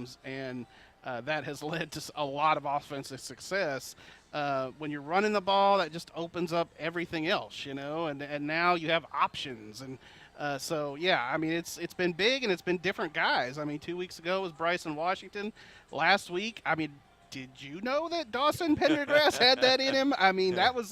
games, and that has led to a lot of offensive success. When you're running the ball, that just opens up everything else, and now you have options. And so, yeah, I mean, it's been big, and it's been different guys. I mean, 2 weeks ago was Bryson Washington. Last week, I mean, did you know that Dawson Pendergrass had that in him? I mean, that was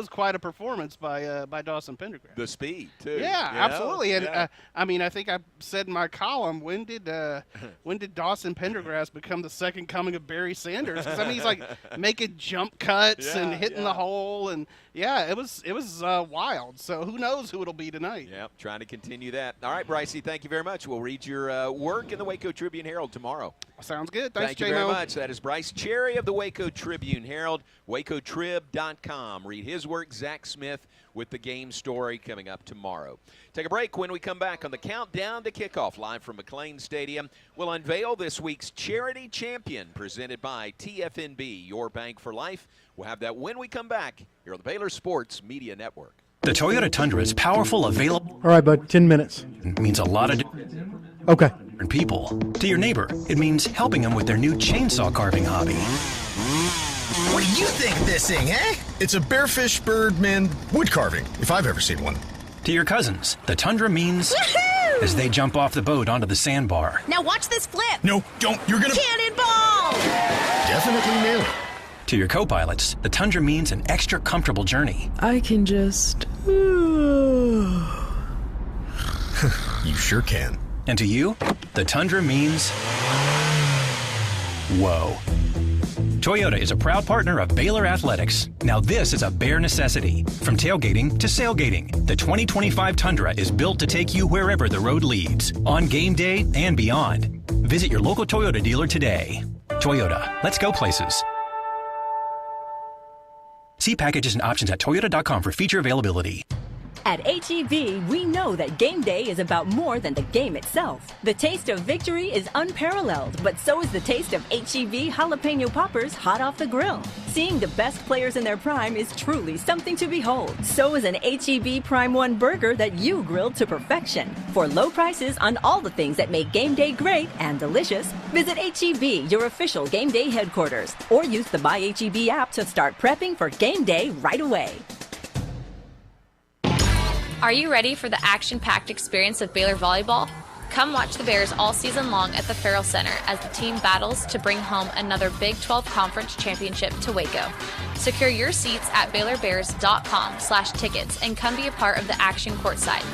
quite a performance by Dawson Pendergrass. The speed too. Yeah, absolutely. And I mean, I think I said in my column, when did Dawson Pendergrass become the second coming of Barry Sanders? Because I mean, he's like making jump cuts and hitting the hole, and it was wild. So who knows who it'll be tonight? Yep, trying to continue that. All right, Brycey, thank you very much. We'll read your work in the Waco Tribune-Herald tomorrow. Sounds good. Thanks, Thank you very much. That is Bryce Cherry of the Waco Tribune-Herald, wacotrib.com. Read his work, Zach Smith, with the game story coming up tomorrow. Take a break. When we come back on the Countdown to Kickoff, live from McLean Stadium, we'll unveil this week's Charity Champion, presented by TFNB, Your Bank for Life. We'll have that when we come back here on the Baylor Sports Media Network. The Toyota Tundra is powerful, available. All right, bud, 10 minutes. It means a lot of Okay. different people. To your neighbor, it means helping them with their new chainsaw carving hobby. What do you think of this thing, eh? It's a bearfish birdman wood carving, if I've ever seen one. To your cousins, the Tundra means Woohoo! as they jump off the boat onto the sandbar. Now watch this flip. No, don't. You're gonna... Cannonball! Definitely nail it. To your co-pilots, the Tundra means an extra comfortable journey. I can just... You sure can. And to you, the Tundra means... whoa. Toyota is a proud partner of Baylor Athletics. Now this is a bare necessity. From tailgating to sailgating, the 2025 Tundra is built to take you wherever the road leads, on game day and beyond. Visit your local Toyota dealer today. Toyota, let's go places. See packages and options at toyota.com for feature availability. At H-E-B, we know that game day is about more than the game itself. The taste of victory is unparalleled, but so is the taste of H-E-B jalapeno poppers hot off the grill. Seeing the best players in their prime is truly something to behold. So is an H-E-B Prime 1 burger that you grilled to perfection. For low prices on all the things that make game day great and delicious, visit H-E-B, your official game day headquarters, or use the Buy H-E-B app to start prepping for game day right away. Are you ready for the action-packed experience of Baylor volleyball? Come watch the Bears all season long at the Farrell Center as the team battles to bring home another Big 12 Conference championship to Waco. Secure your seats at BaylorBears.com/tickets and come be a part of the action courtside.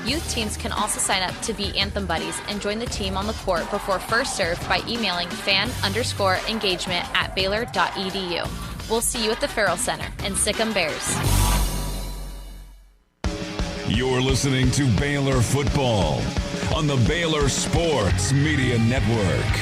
Youth teams can also sign up to be Anthem Buddies and join the team on the court before first serve by emailing fan_engagement@baylor.edu. We'll see you at the Farrell Center, and sick 'em Bears. You're listening to Baylor Football on the Baylor Sports Media Network.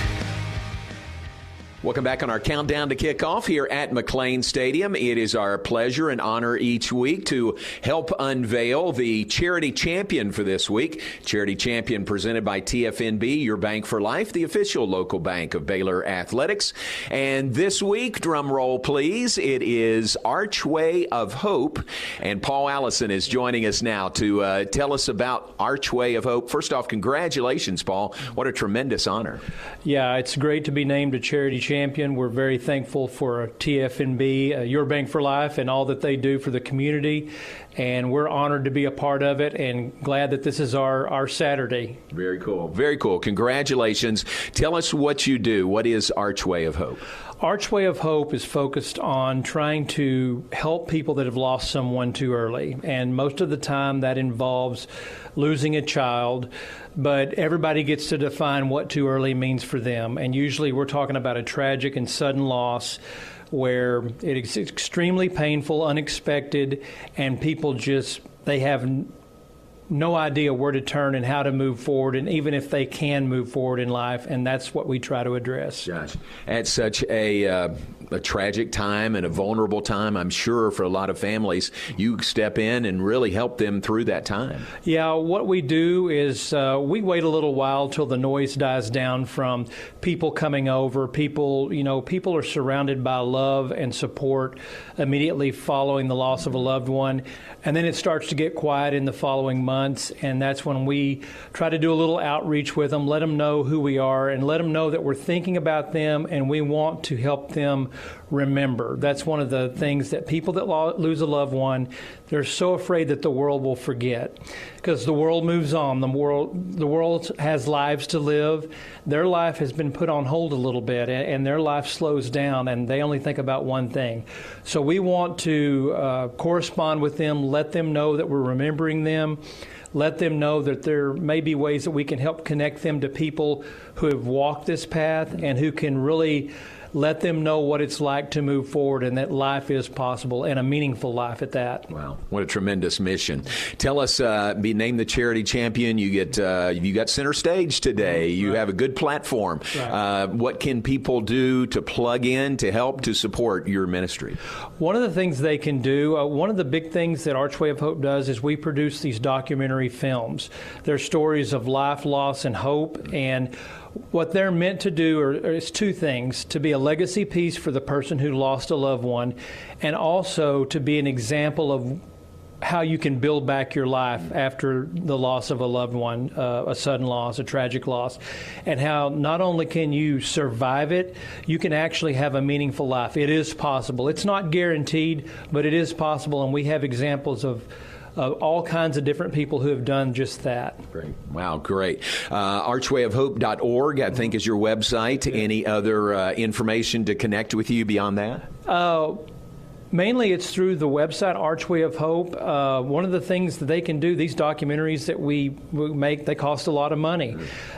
Welcome back on our Countdown to Kickoff here at McLean Stadium. It is our pleasure and honor each week to help unveil the Charity Champion for this week. Charity Champion presented by TFNB, Your Bank for Life, the official local bank of Baylor Athletics. And this week, drum roll please, it is Archway of Hope. And Paul Allison is joining us now to tell us about Archway of Hope. First off, congratulations, Paul. What a tremendous honor. Yeah, it's great to be named a charity champion. We're very thankful for TFNB, Your Bank for Life, and all that they do for the community. And we're honored to be a part of it and glad that this is our Saturday. Very cool. Very cool. Congratulations. Tell us what you do. What is Archway of Hope? Archway of Hope is focused on trying to help people that have lost someone too early. And most of the time that involves losing a child, but everybody gets to define what too early means for them. And usually we're talking about a tragic and sudden loss where it is extremely painful, unexpected, and people they have no idea where to turn and how to move forward, and even if they can move forward in life, and that's what we try to address. Gosh, that's such a a tragic time and a vulnerable time, I'm sure, for a lot of families. You step in and really help them through that time. Yeah, what we do is we wait a little while till the noise dies down from people coming over. People are surrounded by love and support immediately following the loss of a loved one. And then it starts to get quiet in the following months, and that's when we try to do a little outreach with them, let them know who we are, and let them know that we're thinking about them and we want to help them remember. That's one of the things that people that lose a loved one, they're so afraid that the world will forget, because the world moves on. The world has lives to live. Their life has been put on hold a little bit, and their life slows down, and they only think about one thing. So we want to correspond with them, let them know that we're remembering them, let them know that there may be ways that we can help connect them to people who have walked this path and who can really let them know what it's like to move forward, and that life is possible, and a meaningful life at that. Wow, what a tremendous mission. Tell us, be named the charity champion. You got center stage today. You have a good platform. Right. What can people do to plug in, to help, to support your ministry? One of the things they can do, one of the big things that Archway of Hope does is we produce these documentary films. They're stories of life, loss, and hope, and what they're meant to do is two things: to be a legacy piece for the person who lost a loved one, and also to be an example of how you can build back your life after the loss of a loved one, a sudden loss, a tragic loss, and how not only can you survive it, you can actually have a meaningful life. It is possible. It's not guaranteed, but it is possible, and we have examples of all kinds of different people who have done just that. Great. Wow, great. Archwayofhope.org, I think, is your website. Yeah. Any other information to connect with you beyond that? Mainly it's through the website, Archway of Hope. One of the things that they can do, these documentaries that we make, they cost a lot of money.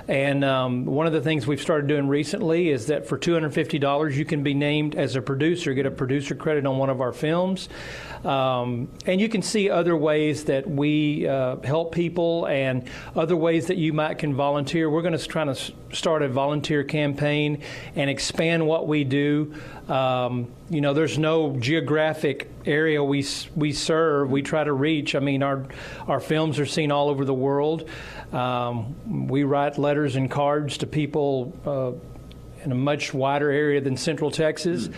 And one of the things we've started doing recently is that for $250, you can be named as a producer, get a producer credit on one of our films. And you can see other ways that we help people and other ways that you can volunteer. We're going to try to start a volunteer campaign and expand what we do. There's no geographic area we serve. We try to reach. I mean, our films are seen all over the world. We write letters and cards to people in a much wider area than Central Texas.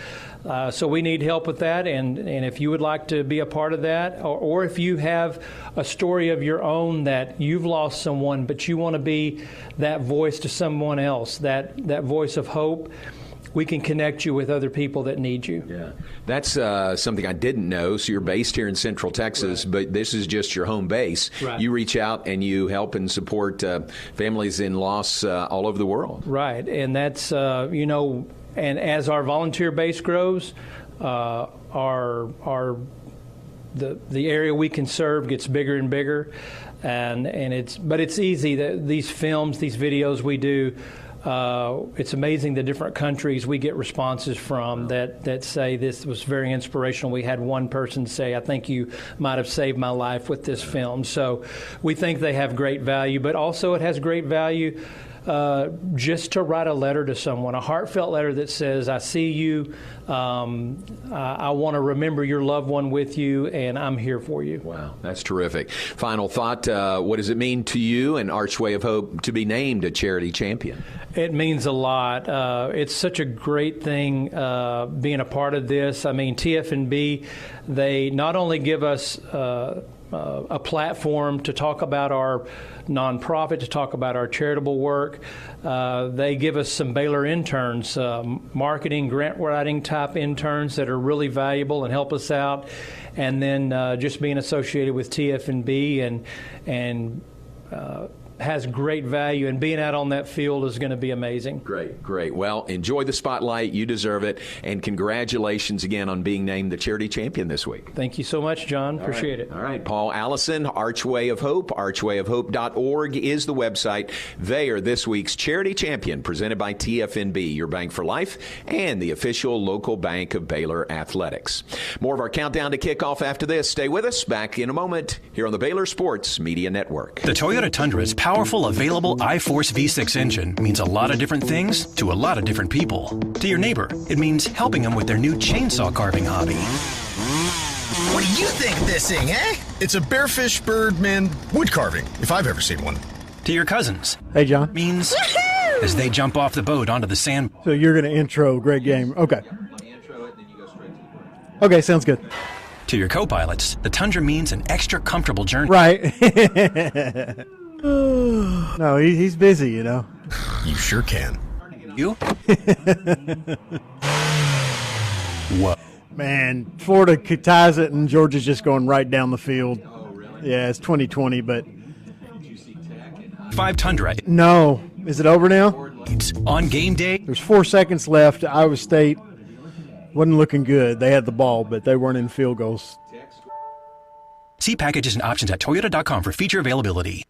So we need help with that, and if you would like to be a part of that, or if you have a story of your own that you've lost someone, but you want to be that voice to someone else, that voice of hope, we can connect you with other people that need you. Yeah, that's something I didn't know. So you're based here in Central Texas, right, but this is just your home base. Right. You reach out and you help and support families in loss all over the world. Right, and that's, and as our volunteer base grows, the area we can serve gets bigger and bigger, and it's easy that these films, these videos we do. It's amazing the different countries we get responses from that say this was very inspirational. We had one person say, "I think you might have saved my life with this film." So we think they have great value, but also it has great value just to write a letter to someone, a heartfelt letter that says, "I see you, I want to remember your loved one with you, and I'm here for you." Wow, that's terrific. Final thought, what does it mean to you and Archway of Hope to be named a charity champion? It means a lot. It's such a great thing being a part of this. I mean, TFNB, they not only give us a platform to talk about our nonprofit, to talk about our charitable work. They give us some Baylor interns, marketing, grant writing type interns that are really valuable and help us out. And then just being associated with TFNB and has great value, and being out on that field is going to be amazing. Great. Well, enjoy the spotlight. You deserve it. And congratulations again on being named the charity champion this week. Thank you so much, John. Appreciate it. All right. Paul Allison, Archway of Hope. Archwayofhope.org is the website. They are this week's charity champion, presented by TFNB, your bank for life, and the official local bank of Baylor Athletics. More of our countdown to kickoff after this. Stay with us. Back in a moment here on the Baylor Sports Media Network. The Toyota Tundra is powerful, available iForce V6 engine means a lot of different things to a lot of different people. To your neighbor, it means helping them with their new chainsaw carving hobby. What do you think of this thing, eh? It's a Bearfish Birdman wood carving, if I've ever seen one. To your cousins, Hey, John. means as they jump off the boat onto the sand. So you're going to intro Greg Game. Okay. Okay, sounds good. To your co-pilots, the Tundra means an extra comfortable journey. Right. No, he's busy, you know. You sure can. You? Whoa. Man, Florida ties it, and Georgia's just going right down the field. Yeah, it's 2020, but 5 Tundra. no. Is it over now? On game day, There's 4 seconds left. Iowa State wasn't looking good. They had the ball, but they weren't in field goals. see packages and options at Toyota.com for feature availability.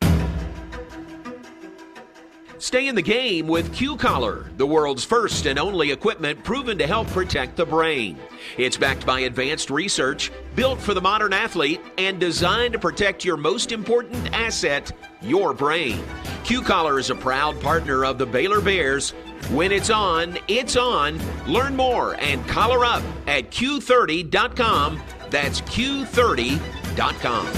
Stay in the game with Q-Collar, the world's first and only equipment proven to help protect the brain. It's backed by advanced research, built for the modern athlete, and designed to protect your most important asset, your brain. Q-Collar is a proud partner of the Baylor Bears. When it's on, it's on. Learn more and collar up at Q30.com. That's Q30.com.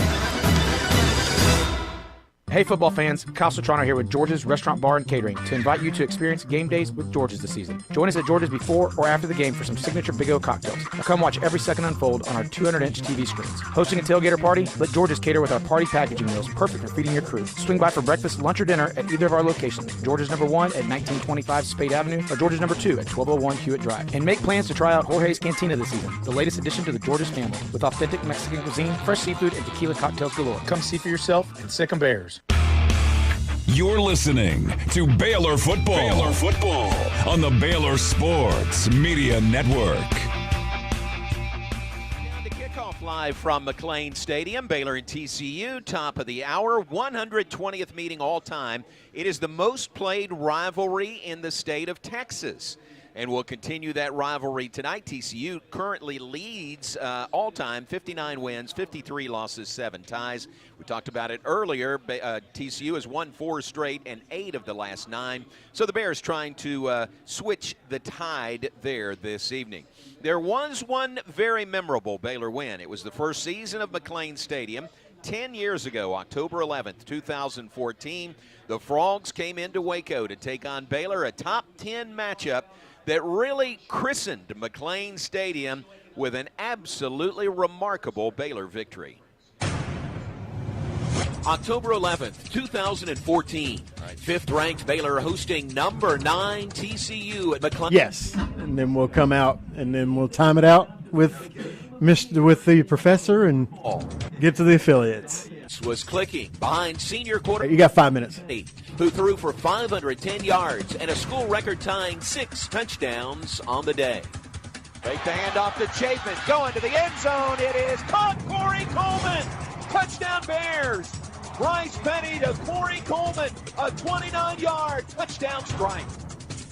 Hey football fans, Kyle Sotrano here with George's Restaurant Bar and Catering to invite you to experience game days with George's this season. Join us at George's before or after the game for some signature Big O cocktails. Now come watch every second unfold on our 200-inch TV screens. Hosting a tailgater party? Let George's cater with our party packaging meals, perfect for feeding your crew. Swing by for breakfast, lunch, or dinner at either of our locations. George's number 1 at 1925 Spade Avenue or George's number 2 at 1201 Hewitt Drive. And make plans to try out Jorge's Cantina this season, the latest addition to the George's family, with authentic Mexican cuisine, fresh seafood, and tequila cocktails galore. Come see for yourself and sick 'em Bears. You're listening to Baylor Football. Baylor Football on the Baylor Sports Media Network. The kickoff live from McLean Stadium. Baylor and TCU, top of the hour, 120th meeting all time. It is the most played rivalry in the state of Texas. And we'll continue that rivalry tonight. TCU currently leads all-time, 59 wins, 53 losses, 7 ties. We talked about it earlier. TCU has won 4 straight and 8 of the last 9. So the Bears trying to switch the tide there this evening. There was one very memorable Baylor win. It was the first season of McLean Stadium. 10 years ago, October 11th, 2014, the Frogs came into Waco to take on Baylor, a top 10 matchup that really christened McLean Stadium with an absolutely remarkable Baylor victory. October 11th, 2014. Fifth-ranked Baylor hosting number 9 TCU at McLean. Yes, and then we'll come out, and then we'll time it out with the professor and get to the affiliates. Was clicking behind senior quarterback. You got 5 minutes. Who threw for 510 yards and a school record-tying 6 touchdowns on the day. Fake the handoff to Chapin, going to the end zone. It is caught. Corey Coleman, touchdown Bears. Bryce Petty to Corey Coleman, a 29-yard touchdown strike.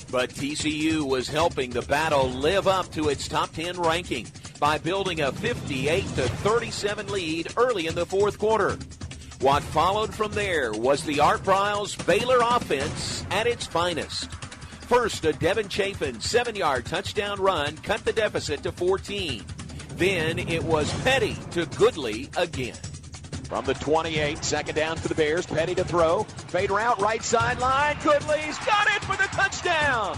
But TCU was helping the battle live up to its top 10 ranking by building a 58-37 lead early in the fourth quarter. What followed from there was the Art Briles Baylor offense at its finest. First, a Devin Chapin 7-yard touchdown run cut the deficit to 14. Then it was Petty to Goodley again. From the 28, second down for the Bears. Petty to throw. Fade route, right sideline. Goodley's got it for the touchdown.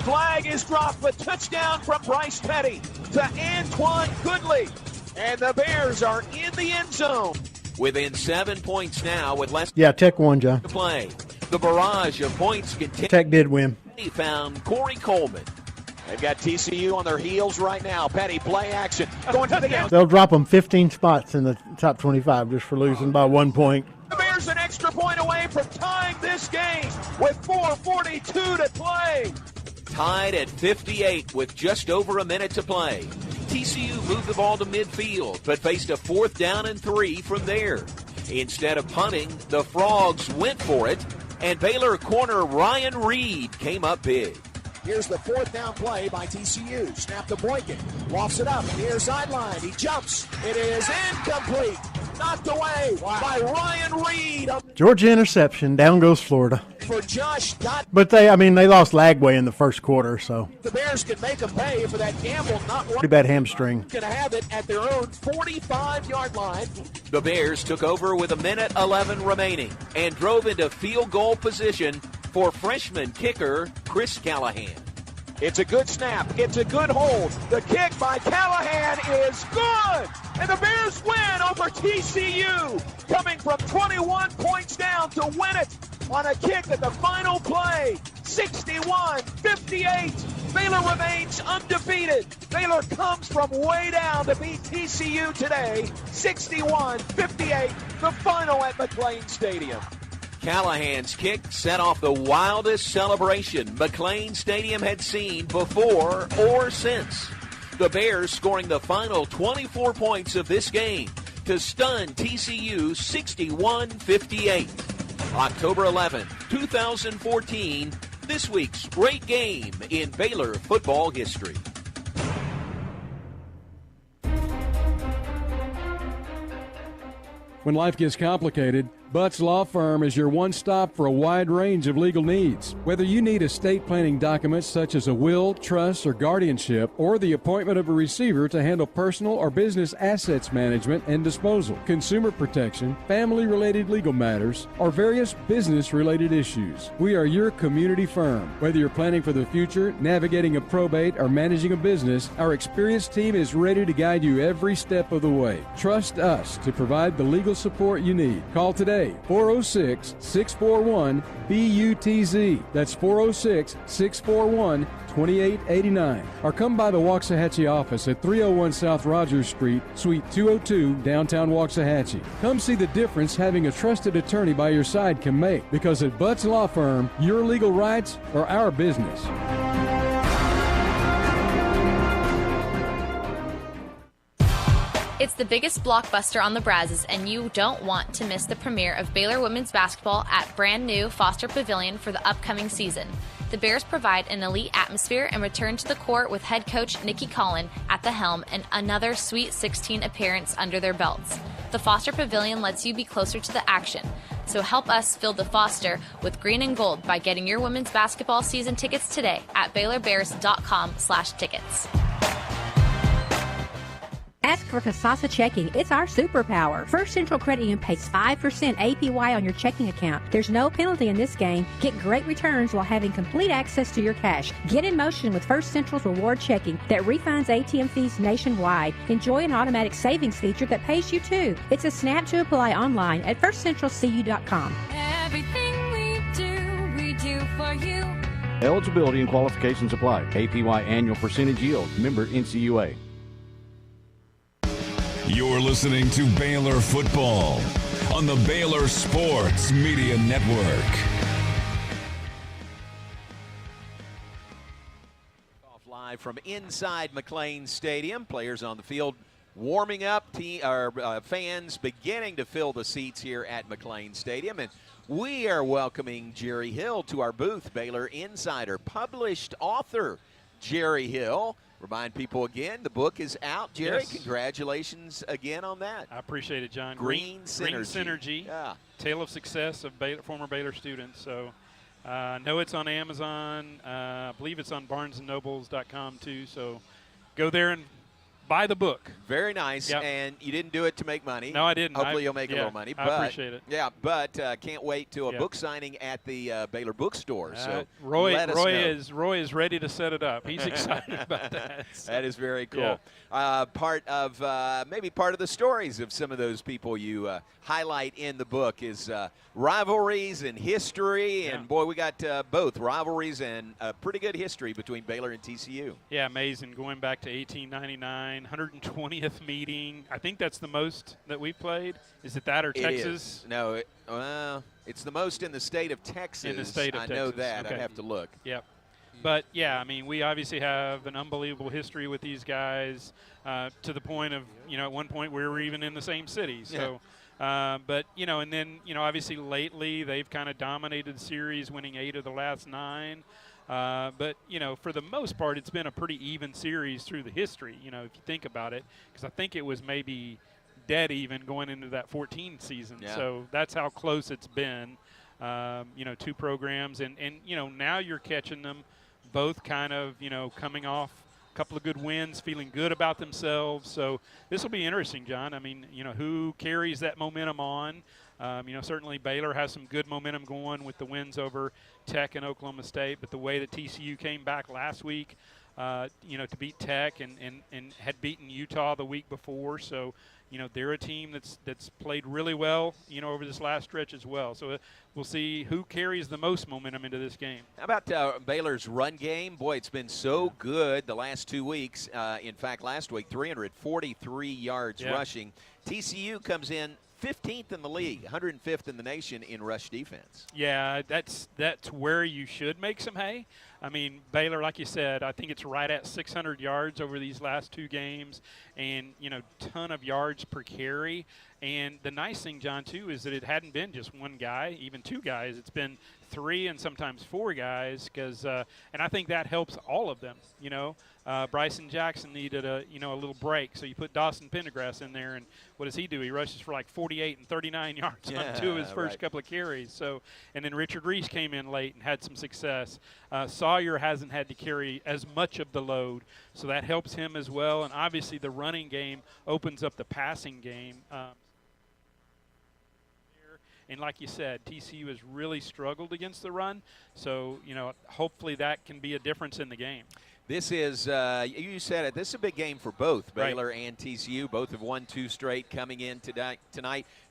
Flag is dropped, but touchdown from Bryce Petty to Antoine Goodley. And the Bears are in the end zone. Within 7 points now with less Tech won, John. to play. The barrage of points continues. Tech did win. He found Corey Coleman. They've got TCU on their heels right now. Petty, play action. Going to the end. They'll drop them 15 spots in the top 25 just for losing by 1 point. The Bears an extra point away from tying this game with 4:42 to play. Tied at 58 with just over a minute to play. TCU moved the ball to midfield, but faced a 4th down and 3 from there. Instead of punting, the Frogs went for it, and Baylor corner Ryan Reed came up big. Here's the 4th down play by TCU. Snap to Boykin. Lofts it up. Near sideline. He jumps. It is incomplete. knocked away by Ryan Reed. Georgia interception. Down goes Florida. For Josh Dot. But they lost Lagway in the first quarter, so. The Bears can make them pay for that gamble. Not Pretty bad hamstring. Going to have it at their own 45-yard line. The Bears took over with 1:11 remaining and drove into field goal position for freshman kicker Chris Callahan. It's a good snap. It's a good hold. The kick by Callahan is good. And the Bears win over TCU, coming from 21 points down to win it on a kick at the final play. 61-58. Baylor remains undefeated. Baylor comes from way down to beat TCU today. 61-58, the final at McLean Stadium. Callahan's kick set off the wildest celebration McLean Stadium had seen before or since. The Bears scoring the final 24 points of this game to stun TCU 61-58. October 11, 2014, this week's great game in Baylor football history. When life gets complicated, Butts Law Firm is your one stop for a wide range of legal needs. Whether you need estate planning documents such as a will, trust, or guardianship, or the appointment of a receiver to handle personal or business assets management and disposal, consumer protection, family-related legal matters, or various business-related issues, we are your community firm. Whether you're planning for the future, navigating a probate, or managing a business, our experienced team is ready to guide you every step of the way. Trust us to provide the legal support you need. Call today, 406-641-BUTZ. That's 406-641-2889. Or come by the Waxahachie office at 301 South Rogers Street, Suite 202, downtown Waxahachie. Come see the difference having a trusted attorney by your side can make, because at Butts Law Firm, your legal rights are our business. It's the biggest blockbuster on the Brazzes, and you don't want to miss the premiere of Baylor women's basketball at brand new Foster Pavilion for the upcoming season. The Bears provide an elite atmosphere and return to the court with head coach Nikki Collin at the helm and another Sweet 16 appearance under their belts. The Foster Pavilion lets you be closer to the action, so help us fill the Foster with green and gold by getting your women's basketball season tickets today at BaylorBears.com/tickets. Ask for Kasasa Checking. It's our superpower. First Central Credit Union pays 5% APY on your checking account. There's no penalty in this game. Get great returns while having complete access to your cash. Get in motion with First Central's Reward Checking that refunds ATM fees nationwide. Enjoy an automatic savings feature that pays you too. It's a snap to apply online at firstcentralcu.com. Everything we do for you. Eligibility and qualifications apply. APY annual percentage yield. Member NCUA. You're listening to Baylor Football on the Baylor Sports Media Network. Off live from inside McLean Stadium. Players on the field warming up. Fans beginning to fill the seats here at McLean Stadium. And we are welcoming Jerry Hill to our booth. Baylor Insider, published author Jerry Hill. Remind people again, the book is out. Jerry, yes. Congratulations again on that. I appreciate it, John. Green Synergy. Yeah. Tale of success of former Baylor students. So I know it's on Amazon. I believe it's on barnesandnobles.com too. So go there and buy the book. Very nice. Yep. And you didn't do it to make money. No, I didn't. Hopefully you'll make a little money. I appreciate it. Yeah, but can't wait to a book signing at the Baylor bookstore. So Roy is ready to set it up. He's excited about that. So. That is very cool. Yeah. Part of the stories of some of those people you highlight in the book is rivalries and history. Yeah. And boy, we got both rivalries and a pretty good history between Baylor and TCU. Yeah, amazing. Going back to 1899, 120th meeting. I think that's the most that we've played. Is it that or Texas? No, it's the most in the state of Texas. In the state of I Texas. know that. Okay. I'd have to look. Yep. But, yeah, I mean, we obviously have an unbelievable history with these guys to the point of, at one point we were even in the same city. So, but, and then, obviously lately they've kind of dominated the series, winning 8 of the last 9. But, for the most part, it's been a pretty even series through the history, if you think about it, because I think it was maybe dead even going into that 14 season. Yeah. So that's how close it's been. Two programs, and now you're catching them both kind of coming off a couple of good wins, feeling good about themselves. So this will be interesting, John. I mean, who carries that momentum on? Certainly Baylor has some good momentum going with the wins over Tech and Oklahoma State, but the way that TCU came back last week, to beat Tech and had beaten Utah the week before. So, they're a team that's played really well, over this last stretch as well. So we'll see who carries the most momentum into this game. How about Baylor's run game? Boy, it's been so good the last 2 weeks. In fact, last week, 343 yards rushing. TCU comes in 15th in the league, 105th in the nation in rush defense. Yeah, that's where you should make some hay. I mean, Baylor, like you said, I think it's right at 600 yards over these last 2 games, and ton of yards per carry. And the nice thing, John, too, is that it hadn't been just one guy, even 2 guys. It's been 3 and sometimes 4 guys, because and I think that helps all of them. Bryson Jackson needed a little break, so you put Dawson Pendergrass in there, and what does he do? He rushes for like 48 and 39 yards on 2 of his first couple of carries. So, and then Richard Reese came in late and had some success. Sawyer hasn't had to carry as much of the load, so that helps him as well. And obviously the running game opens up the passing game. And like you said, TCU has really struggled against the run. So, hopefully that can be a difference in the game. This is, you said it, this is a big game for both Baylor and TCU. Both have won 2 straight coming in tonight.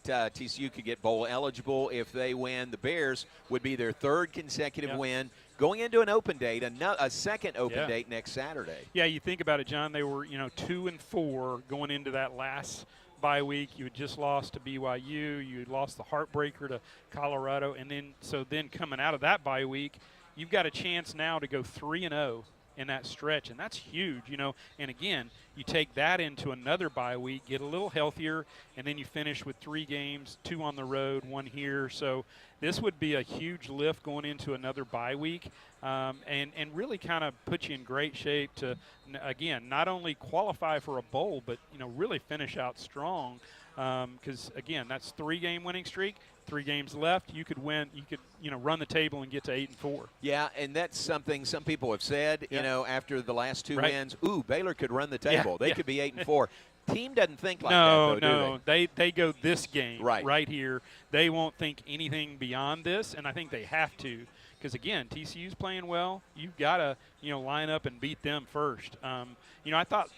TCU could get bowl eligible if they win. The Bears would be their 3rd consecutive win. Going into an open date, a second open date next Saturday. Yeah, you think about it, John. They were, 2-4 going into that last bye week. You had just lost to BYU. You had lost the heartbreaker to Colorado. And then coming out of that bye week, you've got a chance now to go 3-0 in that stretch, and that's huge, And again, you take that into another bye week, get a little healthier, and then you finish with 3 games, 2 on the road, 1 here. So this would be a huge lift going into another bye week, and really kind of put you in great shape to, again, not only qualify for a bowl, but really finish out strong. Because again, that's 3-game winning streak. 3 games left. You could win. You could run the table and get to 8-4. Yeah, and that's something some people have said. After the last 2 wins, Baylor could run the table. They could be 8-4. Team doesn't think like that, though, do they? They go this game right here. They won't think anything beyond this, and I think they have to. Because again, TCU's playing well. You've got to line up and beat them first. I thought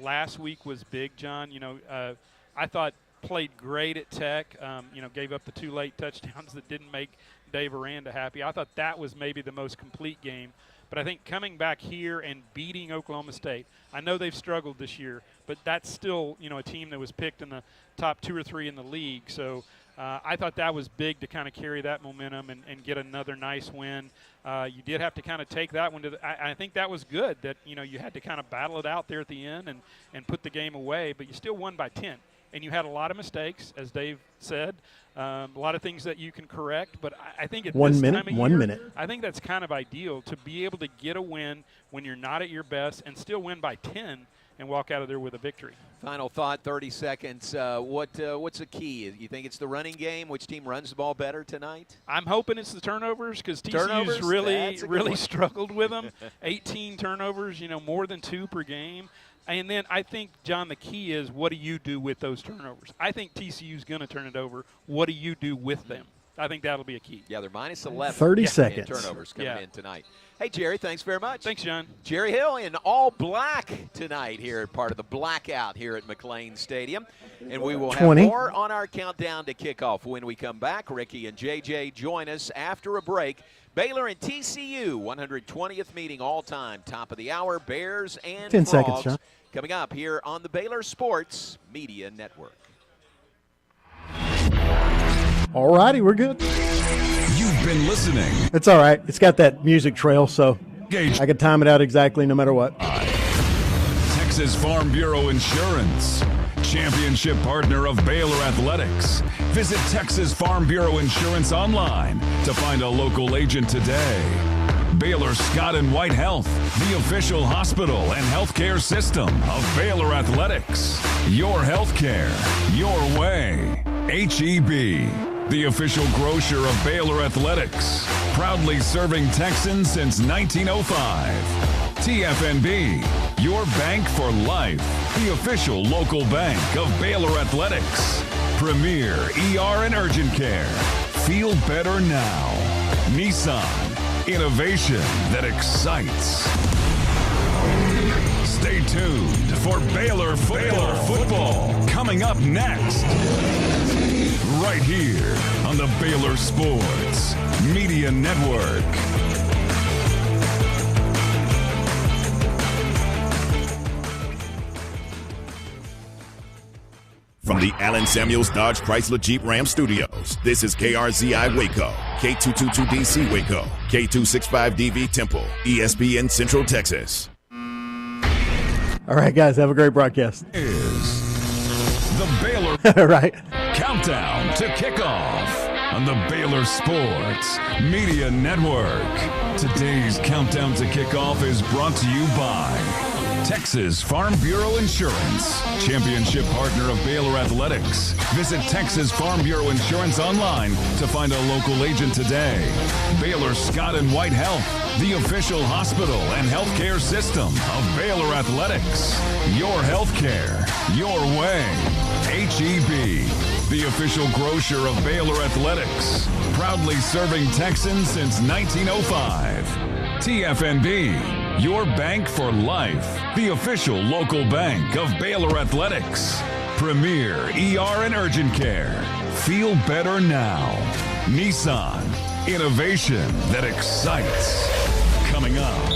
last week was big, John. I thought played great at Tech, gave up the 2 late touchdowns that didn't make Dave Aranda happy. I thought that was maybe the most complete game. But I think coming back here and beating Oklahoma State, I know they've struggled this year, but that's still, a team that was picked in the top 2 or 3 in the league. So I thought that was big to kind of carry that momentum and get another nice win. You did have to kind of take that one to I think that was good that, you had to kind of battle it out there at the end and put the game away, but you still won by 10. And you had a lot of mistakes, as Dave said, a lot of things that you can correct. But I think at this time of year, 1 minute. I think that's kind of ideal to be able to get a win when you're not at your best and still win by 10 and walk out of there with a victory. Final thought, 30 seconds. What's the key? You think it's the running game? Which team runs the ball better tonight? I'm hoping it's the turnovers because TCU's really struggled with them. 18 turnovers, more than 2 per game. And then I think, John, the key is what do you do with those turnovers? I think TCU's going to turn it over. What do you do with them? I think that'll be a key. Yeah, they're minus 11. 30 seconds. In turnovers coming in tonight. Hey, Jerry, thanks very much. Thanks, John. Jerry Hill in all black tonight here, part of the blackout here at McLean Stadium. And we will have more on our countdown to kickoff when we come back. Ricky and JJ join us after a break. Baylor and TCU, 120th meeting all time, top of the hour, Bears and 10 Frogs. seconds, John. Coming up here on the Baylor Sports Media Network. All righty, we're good. You've been listening. It's all right. It's got that music trail, so I can time it out exactly no matter what. Texas Farm Bureau Insurance, championship partner of Baylor Athletics. Visit Texas Farm Bureau Insurance online to find a local agent today. Baylor Scott and White Health, the official hospital and healthcare system of Baylor Athletics. Your healthcare, your way. HEB, the official grocer of Baylor Athletics, proudly serving Texans since 1905. TFNB, your bank for life, the official local bank of Baylor Athletics. Premier ER and Urgent Care. Feel better now. Nissan, innovation that excites. Stay tuned for Baylor football coming up next. Right here on the Baylor Sports Media Network. From the Allen Samuels Dodge Chrysler Jeep Ram Studios, this is KRZI Waco, K222DC Waco, K265DV Temple, ESPN Central Texas. All right, guys, have a great broadcast. Is the Baylor right. Countdown to Kickoff on the Baylor Sports Media Network. Today's Countdown to Kickoff is brought to you by Texas Farm Bureau Insurance, championship partner of Baylor Athletics. Visit Texas Farm Bureau Insurance online to find a local agent today. Baylor Scott and White Health, the official hospital and healthcare system of Baylor Athletics. Your healthcare, your way. HEB, the official grocer of Baylor Athletics, proudly serving Texans since 1905. TFNB, your bank for life, the official local bank of Baylor Athletics. Premier ER and Urgent Care. Feel better now. Nissan, innovation that excites. Coming up,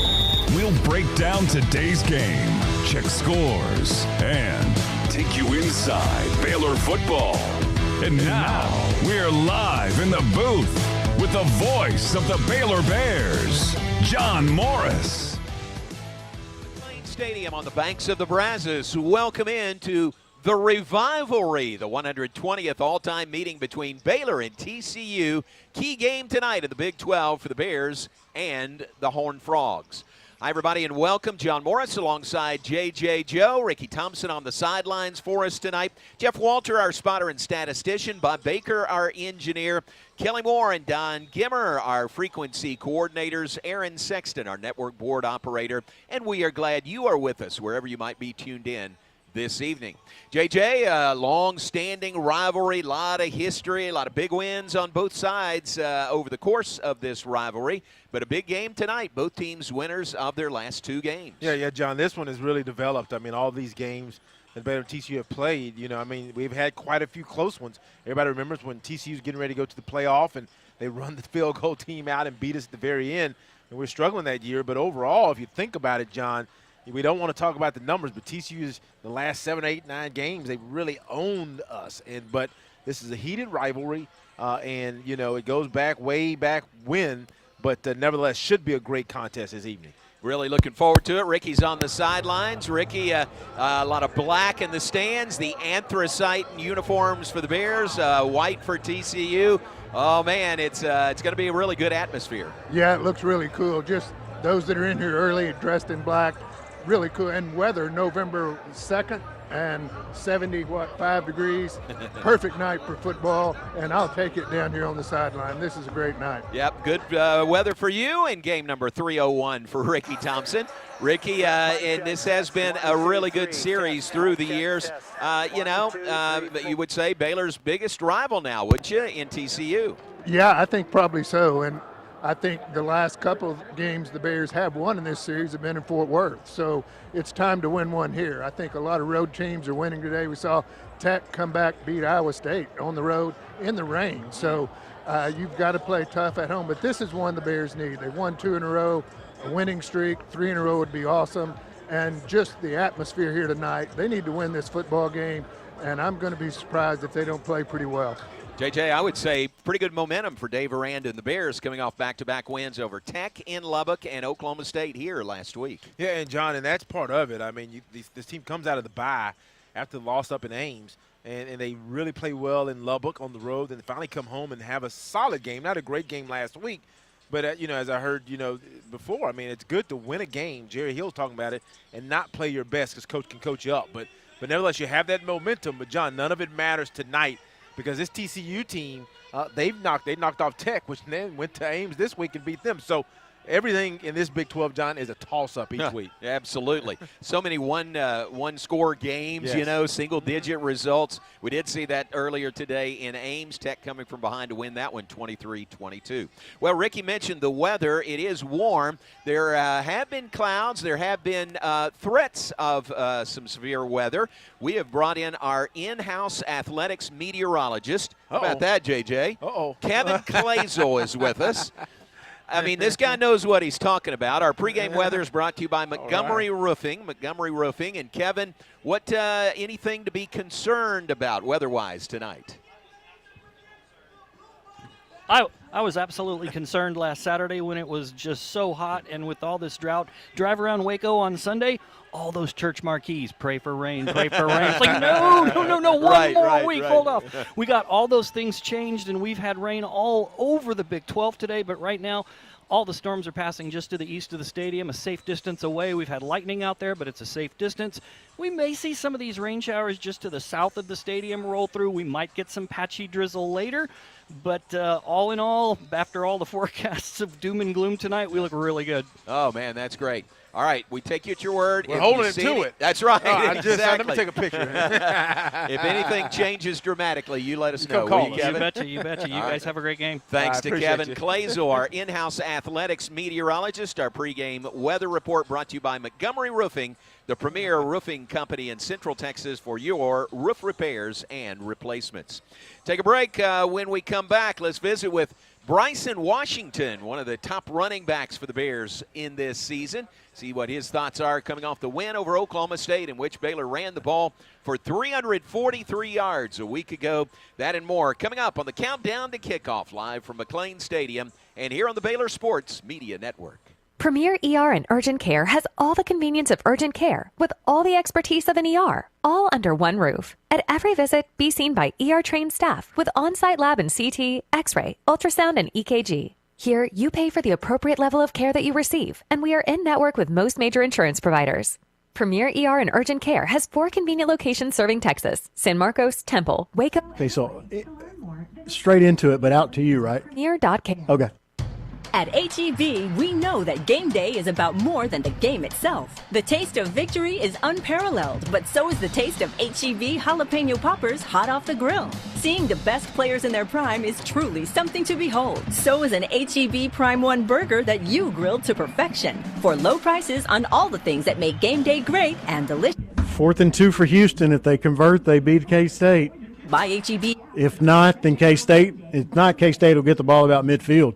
we'll break down today's game, check scores, and take you inside Baylor football. And now, we're live in the booth with the voice of the Baylor Bears, John Morris. Stadium on the banks of the Brazos. Welcome into the Revivalry, the 120th all-time meeting between Baylor and TCU. Key game tonight in the Big 12 for the Bears and the Horned Frogs. Hi, everybody, and welcome. John Morris alongside J.J. Joe. Ricky Thompson on the sidelines for us tonight. Jeff Walter, our spotter and statistician. Bob Baker, our engineer. Kelly Moore and Don Gimmer, our frequency coordinators. Aaron Sexton, our network board operator. And we are glad you are with us wherever you might be tuned in this evening. JJ, long-standing rivalry, a lot of history, a lot of big wins on both sides over the course of this rivalry, but a big game tonight. Both teams winners of their last two games. Yeah, John, this one has really developed. I mean, all these games that Baylor and TCU have played, we've had quite a few close ones. Everybody remembers when TCU was getting ready to go to the playoff and they run the field goal team out and beat us at the very end, and we're struggling that year. But overall, if you think about it, John, we don't want to talk about the numbers, but TCU's the last 7, 8, 9 games, they've really owned us. But this is a heated rivalry, and, it goes back, way back when, but nevertheless should be a great contest this evening. Really looking forward to it. Ricky's on the sidelines. Ricky, a lot of black in the stands, the anthracite uniforms for the Bears, white for TCU. Oh, man, it's going to be a really good atmosphere. Yeah, it looks really cool. Just those that are in here early dressed in black. Really cool. And weather, November 2nd and 5 degrees. Perfect night for football, and I'll take it down here on the sideline. This is a great night. Yep, good weather for you, and game number 301 for Ricky Thompson. Ricky, and this has been a really good series through the years. You would say Baylor's biggest rival now, would you, in TCU? Yeah, I think probably so. And I think the last couple of games the Bears have won in this series have been in Fort Worth. So it's time to win one here. I think a lot of road teams are winning today. We saw Tech come back, beat Iowa State on the road in the rain. So you've got to play tough at home. But this is one the Bears need. They've won 2 in a row, a winning streak. 3 in a row would be awesome. And just the atmosphere here tonight, they need to win this football game. And I'm going to be surprised if they don't play pretty well. JJ, I would say pretty good momentum for Dave Aranda and the Bears coming off back-to-back wins over Tech in Lubbock and Oklahoma State here last week. Yeah, and John, and that's part of it. I mean, this team comes out of the bye after the loss up in Ames, and they really play well in Lubbock on the road, and finally come home and have a solid game. Not a great game last week, But, as I heard, before, I mean, it's good to win a game. Jerry Hill's talking about it, and not play your best because coach can coach you up. But nevertheless, you have that momentum. But, John, none of it matters tonight because this TCU team, they knocked off Tech, which then went to Ames this week and beat them. So everything in this Big 12, John, is a toss-up each week. Absolutely. So many one-score games, Yes. single-digit results. We did see that earlier today in Ames. Tech coming from behind to win that one 23-22. Well, Ricky mentioned the weather. It is warm. There have been clouds. There have been threats of some severe weather. We have brought in our in-house athletics meteorologist. How about that, JJ? Kevin Clazel is with us. I mean, this guy knows what he's talking about. Our pregame weather is brought to you by Montgomery Roofing. Montgomery Roofing. And, Kevin, what anything to be concerned about weather-wise tonight? I was absolutely concerned last Saturday when it was just so hot, and with all this drought. Drive around Waco on Sunday, all those church marquees, pray for rain, pray for rain. It's like, no, one more week, hold off. We got all those things changed, and we've had rain all over the Big 12 today, but right now all the storms are passing just to the east of the stadium, a safe distance away. We've had lightning out there, but it's a safe distance. We may see some of these rain showers just to the south of the stadium roll through. We might get some patchy drizzle later. But all in all, after all the forecasts of doom and gloom tonight, we look really good. Oh, man, that's great. All right, we take you at your word. We're holding it to it. That's right. Let Exactly. me take a picture. If anything changes dramatically, you let us know. Call us. You betcha. You guys have a great game. Thanks to Kevin Clazel, our in-house athletics meteorologist. Our pregame weather report brought to you by Montgomery Roofing, the premier roofing company in Central Texas for your roof repairs and replacements. Take a break. When we come back, let's visit with Bryson Washington, one of the top running backs for the Bears in this season. See what his thoughts are coming off the win over Oklahoma State, in which Baylor ran the ball for 343 yards a week ago. That and more coming up on the Countdown to Kickoff, live from McLean Stadium and here on the Baylor Sports Media Network. Premier ER and Urgent Care has all the convenience of urgent care with all the expertise of an ER, all under one roof. At every visit, be seen by ER-trained staff with on-site lab and CT, X-ray, ultrasound, and EKG. Here, you pay for the appropriate level of care that you receive, and we are in network with most major insurance providers. Premier ER and Urgent Care has 4 convenient locations serving Texas: San Marcos, Temple, Waco. Okay, so straight into it, but out to you, right? Premier.care. Okay. At H-E-B, we know that game day is about more than the game itself. The taste of victory is unparalleled, but so is the taste of H-E-B jalapeno poppers hot off the grill. Seeing the best players in their prime is truly something to behold. So is an H-E-B Prime 1 burger that you grilled to perfection. For low prices on all the things that make game day great and delicious. 4th and 2 for Houston. If they convert, they beat K-State. By H-E-B. If not, then K-State. If not, K-State will get the ball about midfield.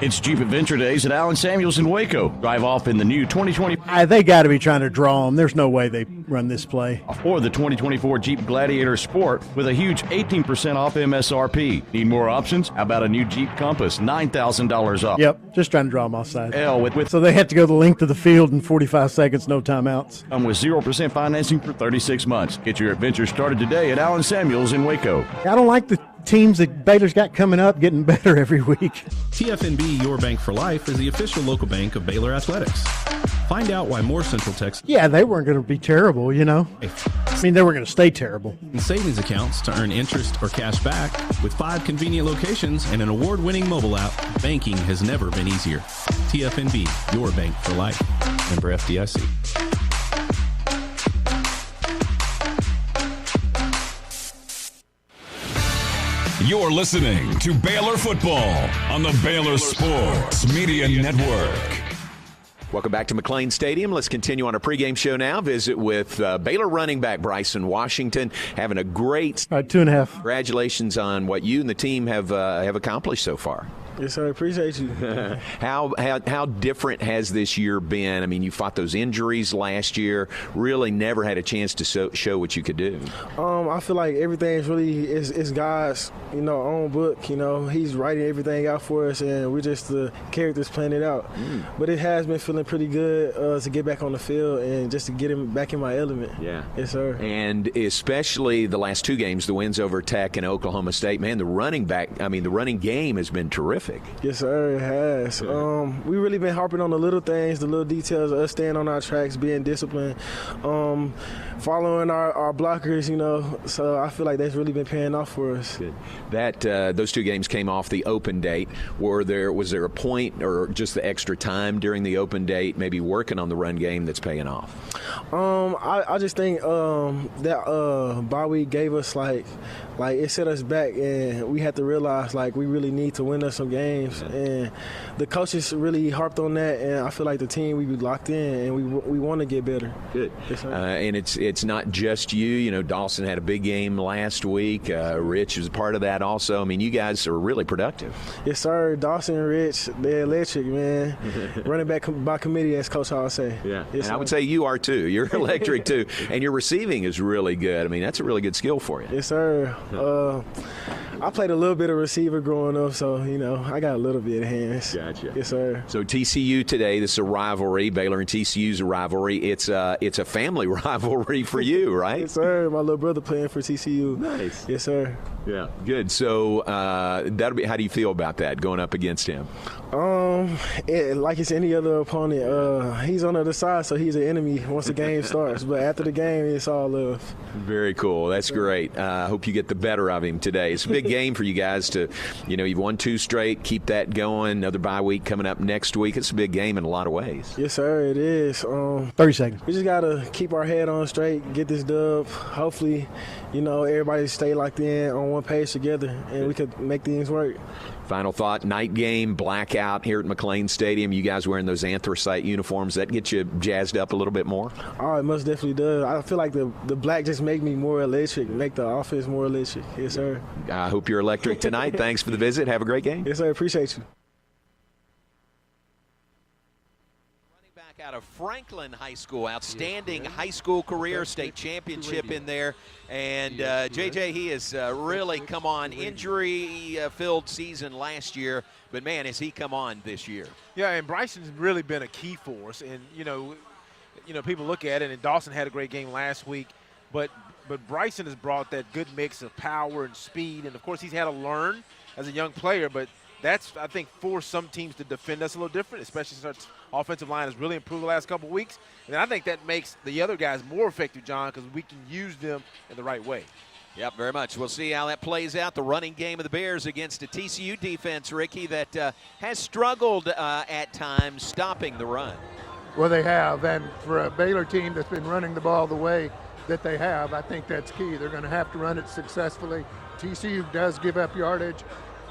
It's Jeep Adventure Days at Allen Samuels in Waco. Drive off in the new 2020 They got to be trying to draw them. There's no way they run this play. or the 2024 Jeep Gladiator Sport with a huge 18% off MSRP. Need more options? How about a new Jeep Compass, $9,000 off? Yep, just trying to draw them offside. L with So they have to go the length of the field in 45 seconds, no timeouts. Come with 0% financing for 36 months. Get your adventure started today at Allen Samuels in Waco. I don't like the teams that Baylor's got coming up getting better every week. TFNB Your Bank for Life is the official local bank of Baylor Athletics. Find out why more Central Texas. Yeah, they weren't going to be terrible, you know. I mean, they were going to stay terrible. And savings accounts to earn interest or cash back. With 5 convenient locations and an award-winning mobile app, banking has never been easier. TFNB, Your Bank for Life. Member FDIC. You're listening to Baylor Football on the Baylor Sports Media Network. Welcome back to McLean Stadium. Let's continue on our pregame show now. Visit with Baylor running back Bryson Washington, having a great 2.5. Congratulations on what you and the team have accomplished so far. Yes, sir. Appreciate you. How different has this year been? I mean, you fought those injuries last year, really never had a chance to show what you could do. I I feel like everything's really is God's, own book. He's writing everything out for us, and we're just the characters playing it out. But it has been feeling pretty good to get back on the field and just to get him back in my element. Yeah. Yes, sir. And especially the last two games, the wins over Tech and Oklahoma State, man, the running game has been terrific. Yes, sir, it has. We really been harping on the little things, the little details of us staying on our tracks, being disciplined, following our blockers, So I feel like that's really been paying off for us. Good. Those two games came off the open date. Was there a point or just the extra time during the open date, maybe working on the run game that's paying off? I just think that bye week gave us like it set us back, and we had to realize we really need to win us some games. And the coaches really harped on that, and I feel like the team, we locked in, and we want to get better. Good. And it's not just you. Dawson had a big game last week. Rich was part of that also. I mean, you guys are really productive. Yes, sir. Dawson and Rich, they're electric, man. Running back by committee, as Coach Hall say. Yeah. Yes, and I would say you are too. You're electric too. And your receiving is really good. I mean, that's a really good skill for you. Yes, sir. I played a little bit of receiver growing up, so, I got a little bit of hands. Gotcha. Yes, sir. So TCU today, this is a rivalry. Baylor and TCU's a rivalry. It's a family rivalry for you, right? Yes, sir. My little brother playing for TCU. Nice. Yes, sir. Yeah, good. So that'll be. How do you feel about that, going up against him? Like it's any other opponent. He's on the other side, so he's an enemy once the game starts. But after the game, it's all love. Very cool. That's great. I hope you get the better of him today. It's a big game for you guys to, you've won 2 straight. Keep that going. Another bye week coming up next week. It's a big game in a lot of ways. Yes, sir. It is. 30 seconds. We just gotta keep our head on straight, get this dub. Hopefully, everybody stay locked in on one page together, and we could make things work. Final thought, night game, blackout here at McLean Stadium. You guys wearing those anthracite uniforms, that get you jazzed up a little bit more? Oh, it most definitely does. I feel like the black just make me more electric, make the offense more electric. Yes, sir. I hope you're electric tonight. Thanks for the visit. Have a great game. Yes, sir. Appreciate you. Out of Franklin High School, outstanding high school career, state championship in there, and JJ, he has really come on. Injury-filled season last year, but man, has he come on this year. Yeah, and Bryson's really been a key for us, and people look at it, and Dawson had a great game last week, but Bryson has brought that good mix of power and speed, and of course he's had to learn as a young player, but that's, I think, forced some teams to defend us a little different, especially since our offensive line has really improved the last couple of weeks. And I think that makes the other guys more effective, John, because we can use them in the right way. Yep, very much. We'll see how that plays out. The running game of the Bears against a TCU defense, Ricky, that has struggled at times stopping the run. Well, they have, and for a Baylor team that's been running the ball the way that they have, I think that's key. They're going to have to run it successfully. TCU does give up yardage.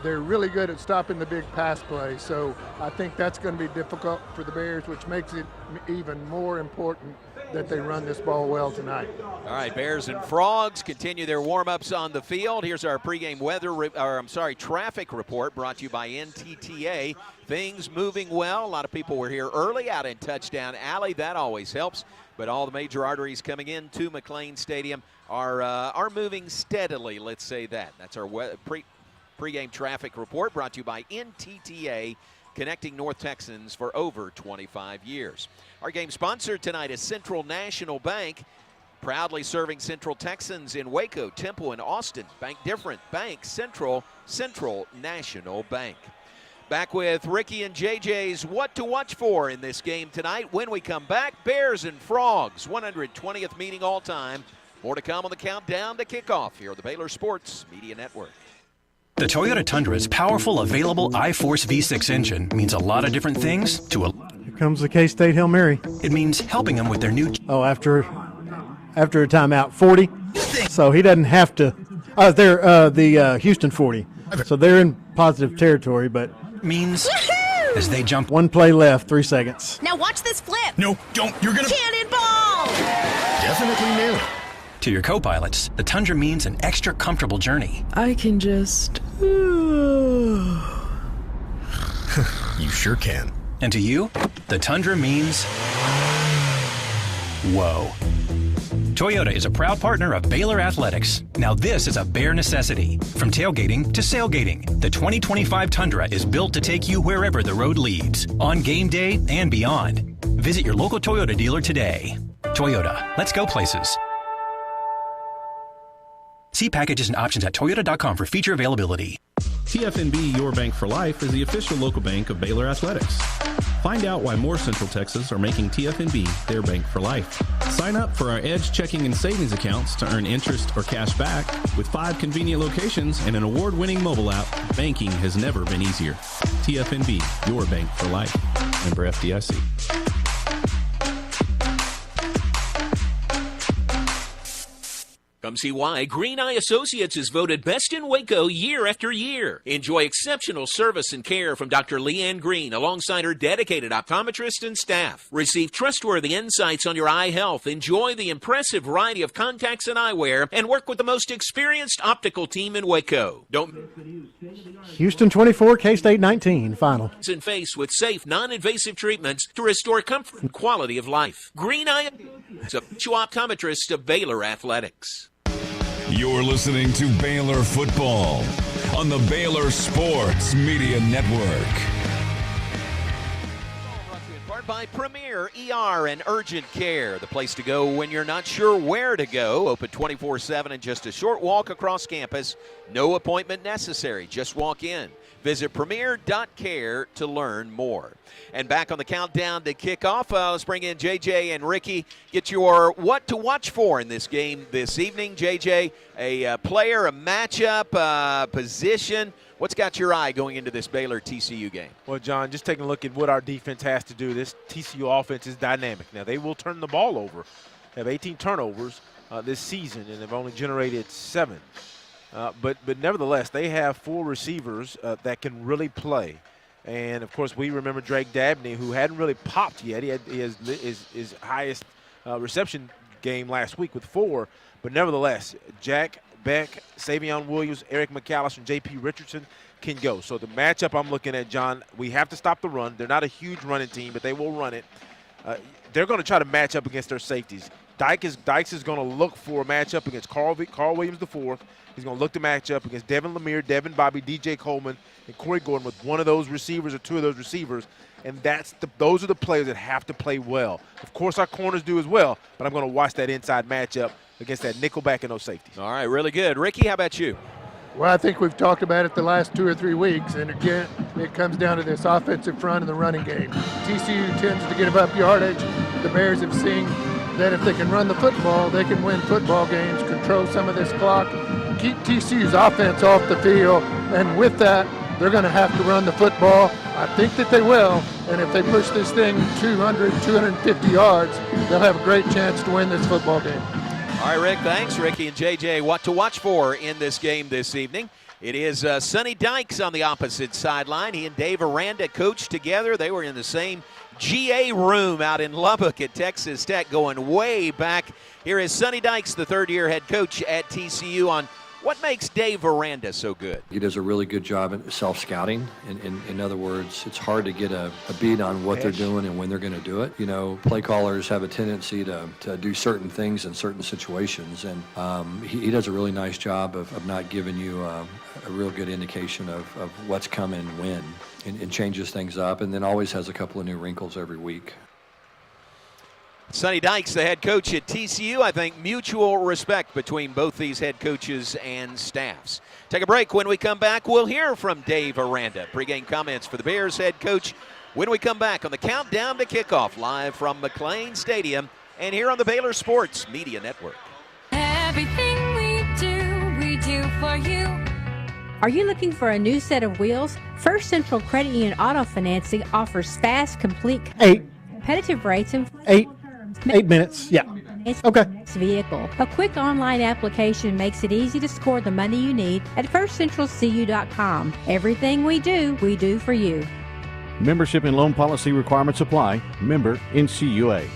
They're really good at stopping the big pass play, so I think that's going to be difficult for the Bears, which makes it even more important that they run this ball well tonight. All right, Bears and Frogs continue their warm-ups on the field. Here's our pregame traffic report brought to you by NTTA. Things moving well. A lot of people were here early out in Touchdown Alley. That always helps. But all the major arteries coming into McLean Stadium are moving steadily, let's say that. That's our pregame traffic report brought to you by NTTA, connecting North Texans for over 25 years. Our game sponsor tonight is Central National Bank, proudly serving Central Texans in Waco, Temple, and Austin. Bank different. Bank Central National Bank. Back with Ricky and JJ's What to Watch For in this game tonight. When we come back, Bears and Frogs, 120th meeting all time. More to come on the countdown to kickoff here on the Baylor Sports Media Network. The Toyota Tundra's powerful, available iForce V6 engine means a lot of different things to a... Here comes the K-State Hail Mary. It means helping them with their new... Oh, after a timeout, 40. So he doesn't have to... they're the Houston 40. So they're in positive territory, but... Means as they jump... 1 play left, 3 seconds. Now watch this flip. No, don't. You're going to... Cannonball! Definitely nailed it. To your co-pilots, the Tundra means an extra comfortable journey. I can just... You sure can. And to you, the Tundra means... whoa. Toyota is a proud partner of Baylor Athletics. Now this is a bare necessity. From tailgating to sailgating, the 2025 Tundra is built to take you wherever the road leads, on game day and beyond. Visit your local Toyota dealer today. Toyota, let's go places. See packages and options at toyota.com for feature availability. TFNB Your Bank for Life is the official local bank of Baylor Athletics. Find out why more Central Texas are making TFNB their bank for life. Sign up for our Edge checking and savings accounts to earn interest or cash back. With 5 convenient locations and an award-winning mobile app, banking has never been easier. TFNB Your Bank for Life. Member FDIC. Come see why Green Eye Associates is voted best in Waco year after year. Enjoy exceptional service and care from Dr. Leanne Green alongside her dedicated optometrist and staff. Receive trustworthy insights on your eye health. Enjoy the impressive variety of contacts and eyewear and work with the most experienced optical team in Waco. Houston 24, K-State 19, final. And face with safe, non-invasive treatments to restore comfort and quality of life. Green Eye is a official optometrist of Baylor Athletics. You're listening to Baylor Football on the Baylor Sports Media Network. Brought to you in part by Premier ER and Urgent Care, the place to go when you're not sure where to go. Open 24/7 and just a short walk across campus. No appointment necessary. Just walk in. Visit premier.care to learn more. And back on the countdown to kickoff, let's bring in JJ and Ricky. Get your what to watch for in this game this evening. JJ, a player, a matchup, position. What's got your eye going into this Baylor-TCU game? Well, John, just taking a look at what our defense has to do. This TCU offense is dynamic. Now, they will turn the ball over. They have 18 turnovers this season, and they've only generated 7. But nevertheless, they have 4 receivers that can really play. And, of course, we remember Drake Dabney, who hadn't really popped yet. He had his highest reception game last week with 4. But nevertheless, Jack Beck, Savion Williams, Eric McAllister, and J.P. Richardson can go. So the matchup I'm looking at, John, we have to stop the run. They're not a huge running team, but they will run it. They're going to try to match up against their safeties. Dykes is going to look for a matchup against Carl Williams IV. He's going to look to match up against Devin Lemire, Devin Bobby, DJ Coleman, and Corey Gordon with one of those receivers or 2 of those receivers. And those are the players that have to play well. Of course, our corners do as well, but I'm going to watch that inside matchup against that nickelback and those safeties. All right, really good. Ricky, how about you? Well, I think we've talked about it the last 2 or 3 weeks, and again, it comes down to this offensive front and the running game. TCU tends to give up yardage. The Bears have seen that if they can run the football, they can win football games, control some of this clock, keep TCU's offense off the field, and with that, they're going to have to run the football. I think that they will, and if they push this thing 200, 250 yards, they'll have a great chance to win this football game. All right, Rick, thanks. Ricky and JJ, what to watch for in this game this evening? It is Sonny Dykes on the opposite sideline. He and Dave Aranda coached together. They were in the same GA room out in Lubbock at Texas Tech going way back. Here is Sonny Dykes, the third-year head coach at TCU, on what makes Dave Aranda so good. He does a really good job at self-scouting. In other words, it's hard to get a beat on what they're doing and when they're going to do it. You know, play callers have a tendency to do certain things in certain situations, and he does a really nice job of not giving you a real good indication of what's coming when, and changes things up, and then always has a couple of new wrinkles every week. Sonny Dykes, the head coach at TCU. I think mutual respect between both these head coaches and staffs. Take a break. When we come back, we'll hear from Dave Aranda. Pre-game comments for the Bears head coach when we come back on the Countdown to Kickoff, live from McLean Stadium and here on the Baylor Sports Media Network. Everything we do for you. Are you looking for a new set of wheels? First Central Credit Union Auto Financing offers fast, complete, 8 competitive rates and 8 minutes. Yeah. Okay. Vehicle. A quick online application makes it easy to score the money you need at firstcentralcu.com. Everything we do for you. Membership and loan policy requirements apply. Member NCUA.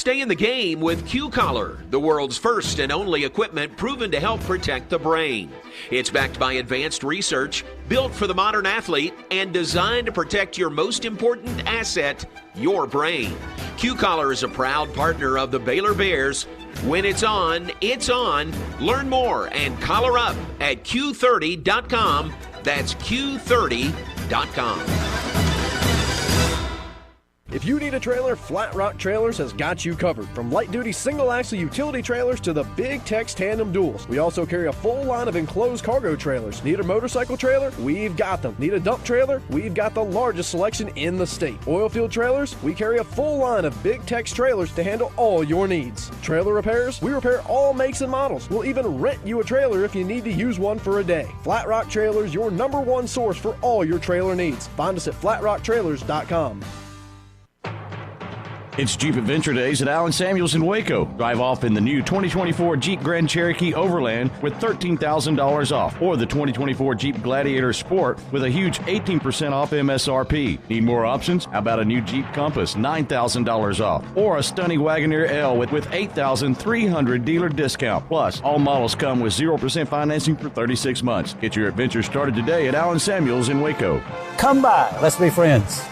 Stay in the game with Q-Collar, the world's first and only equipment proven to help protect the brain. It's backed by advanced research, built for the modern athlete, and designed to protect your most important asset, your brain. Q-Collar is a proud partner of the Baylor Bears. When it's on, it's on. Learn more and collar up at Q30.com. That's Q30.com. If you need a trailer, Flat Rock Trailers has got you covered. From light-duty single-axle utility trailers to the Big Tex tandem duals. We also carry a full line of enclosed cargo trailers. Need a motorcycle trailer? We've got them. Need a dump trailer? We've got the largest selection in the state. Oilfield trailers? We carry a full line of Big Tex trailers to handle all your needs. Trailer repairs? We repair all makes and models. We'll even rent you a trailer if you need to use one for a day. Flat Rock Trailers, your #1 source for all your trailer needs. Find us at flatrocktrailers.com. It's Jeep Adventure Days at Allen Samuels in Waco. Drive off in the new 2024 Jeep Grand Cherokee Overland with $13,000 off, or the 2024 Jeep Gladiator Sport with a huge 18% off MSRP. Need more options? How about a new Jeep Compass, $9,000 off, or a stunning Wagoneer L with $8,300 dealer discount. Plus, all models come with 0% financing for 36 months. Get your adventure started today at Allen Samuels in Waco. Come by. Let's be friends.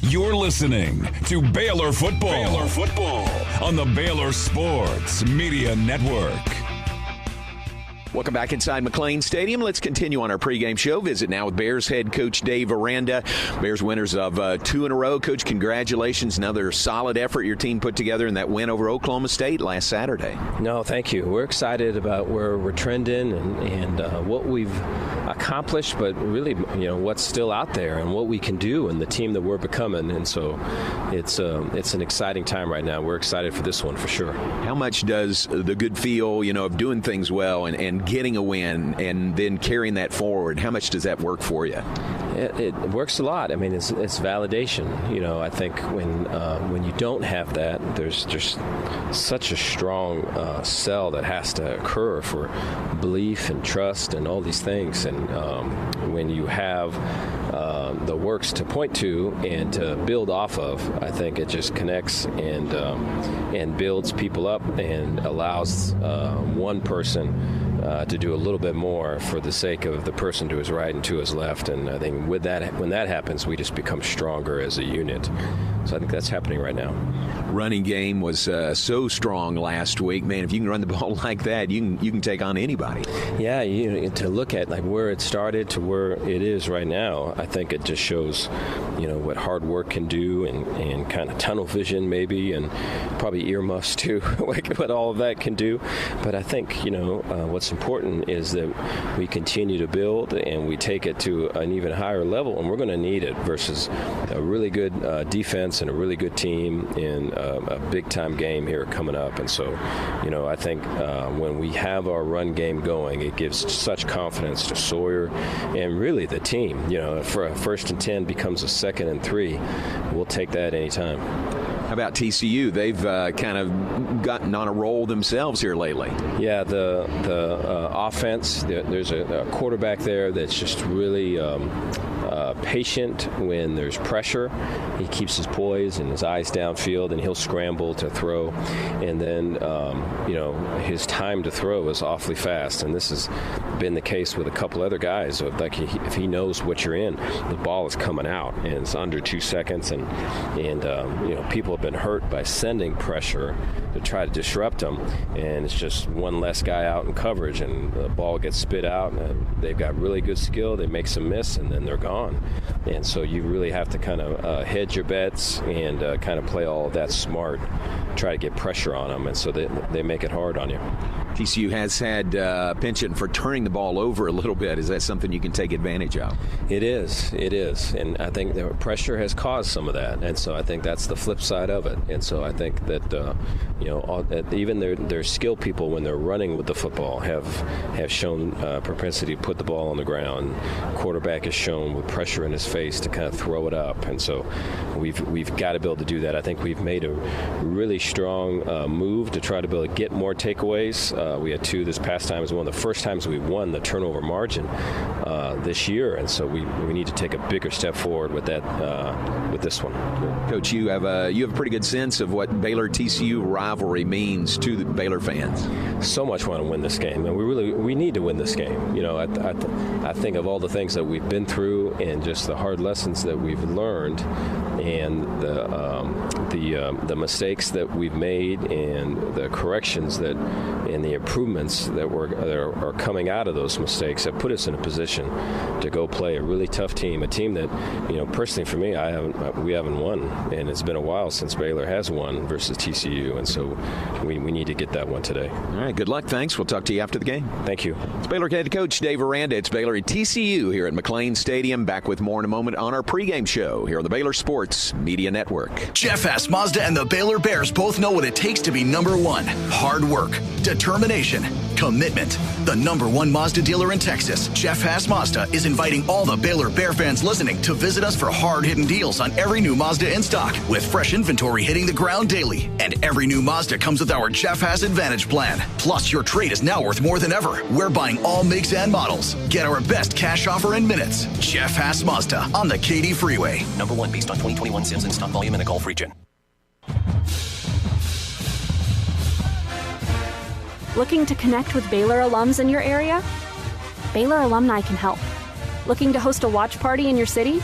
You're listening to Baylor Football on the Baylor Sports Media Network. Welcome back inside McLean Stadium. Let's continue on our pregame show. Visit now with Bears head coach Dave Aranda. Bears winners of 2 in a row. Coach, congratulations. Another solid effort your team put together in that win over Oklahoma State last Saturday. No, thank you. We're excited about where we're trending and what we've accomplished, but really, what's still out there and what we can do and the team that we're becoming. And so it's an exciting time right now. We're excited for this one for sure. How much does the good feel, of doing things well and getting a win and then carrying that forward, how much does that work for you? It works a lot. I mean, it's validation. I think when you don't have that, there's just such a strong sell that has to occur for belief and trust and all these things. And when you have the works to point to and to build off of, I think it just connects and builds people up and allows one person to do a little bit more for the sake of the person to his right and to his left. And I think with that, when that happens, we just become stronger as a unit. So I think that's happening right now. Running game was so strong last week. Man, if you can run the ball like that, you can take on anybody. Yeah, to look at like where it started to where it is right now, I think it just shows, what hard work can do and kind of tunnel vision maybe, and probably earmuffs too, like what all of that can do. But I think, what's important is that we continue to build and we take it to an even higher level, and we're going to need it versus a really good defense and a really good team in a big-time game here coming up. And so, I think when we have our run game going, it gives such confidence to Sawyer and really the team. For a 1st and 10 becomes a 2nd and 3, we'll take that anytime. How about TCU? They've kind of gotten on a roll themselves here lately. Yeah, the offense, there's a quarterback there that's just really patient when there's pressure. He keeps his poise and his eyes downfield, and he'll scramble to throw. And then, his time to throw is awfully fast. And this has been the case with a couple other guys. So if he knows what you're in, the ball is coming out, and it's under 2 seconds. And people have been hurt by sending pressure to try to disrupt them, and it's just one less guy out in coverage, and the ball gets spit out. And they've got really good skill. They make some miss, and then they're gone. And so you really have to kind of hedge your bets and kind of play all of that smart, try to get pressure on them, and so they make it hard on you. TCU has had penchant for turning the ball over a little bit. Is that something you can take advantage of? It is. And I think the pressure has caused some of that. And so I think that's the flip side of it. And so I think that, even their skill people, when they're running with the football, have shown propensity to put the ball on the ground. Quarterback is shown with pressure in his face to kind of throw it up. And so we've got to be able to do that. I think we've made a really strong move to try to be able to get more takeaways. We had 2 this past time. It was one of the first times we won the turnover margin this year, and so we need to take a bigger step forward with that with this one. Coach, you have a pretty good sense of what Baylor-TCU rivalry means to the Baylor fans. So much want to win this game, and we need to win this game. You know, I think of all the things that we've been through and just the hard lessons that we've learned, and the mistakes that we've made, and the corrections and the improvements that are coming out of those mistakes that put us in a position to go play a really tough team, a team that, you know, personally for me, we haven't won, and it's been a while since Baylor has won versus TCU, and so we need to get that one today. All right, good luck. Thanks. We'll talk to you after the game. Thank you. It's Baylor head coach Dave Aranda. It's Baylor at TCU here at McLean Stadium. Back with more in a moment on our pregame show here on the Baylor Sports Media Network. Jeff Haas Mazda and the Baylor Bears both know what it takes to be number one. Hard work, determination, commitment. The number one Mazda dealer in Texas, Jeff Haas Mazda, is inviting all the Baylor Bear fans listening to visit us for hard-hitting deals on every new Mazda in stock, with fresh inventory hitting the ground daily. And every new Mazda comes with our Jeff Haas Advantage plan. Plus, your trade is now worth more than ever. We're buying all makes and models. Get our best cash offer in minutes. Jeff Haas Mazda on the Katy Freeway. Number one based on 2021 sales and stock volume in the Gulf region. Looking to connect with Baylor alums in your area? Baylor alumni can help. Looking to host a watch party in your city?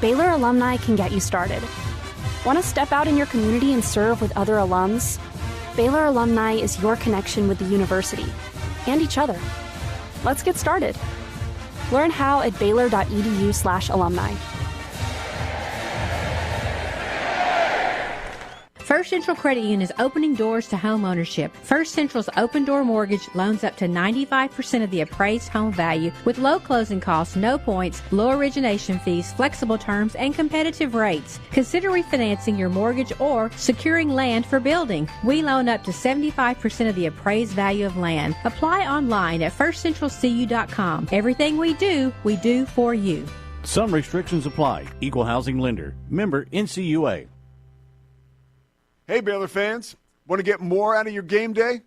Baylor alumni can get you started. Want to step out in your community and serve with other alums? Baylor alumni is your connection with the university and each other. Let's get started. Learn how at baylor.edu/alumni. First Central Credit Union is opening doors to home ownership. First Central's open door mortgage loans up to 95% of the appraised home value with low closing costs, no points, low origination fees, flexible terms, and competitive rates. Consider refinancing your mortgage or securing land for building. We loan up to 75% of the appraised value of land. Apply online at firstcentralcu.com. Everything we do for you. Some restrictions apply. Equal housing lender. Member NCUA. Hey, Baylor fans, want to get more out of your game day?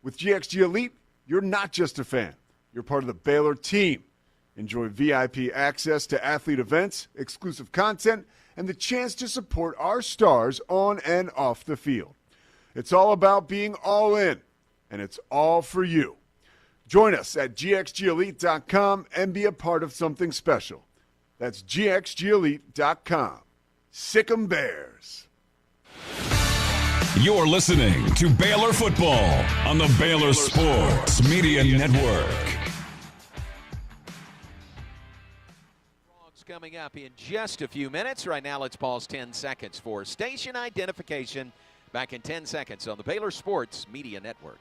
With GXG Elite, you're not just a fan. You're part of the Baylor team. Enjoy VIP access to athlete events, exclusive content, and the chance to support our stars on and off the field. It's all about being all in, and it's all for you. Join us at gxgelite.com and be a part of something special. That's gxgelite.com. Sick 'em Bears. You're listening to Baylor Football on the Baylor Sports Media Network. Coming up in just a few minutes. Right now, let's pause 10 seconds for station identification. Back in 10 seconds on the Baylor Sports Media Network.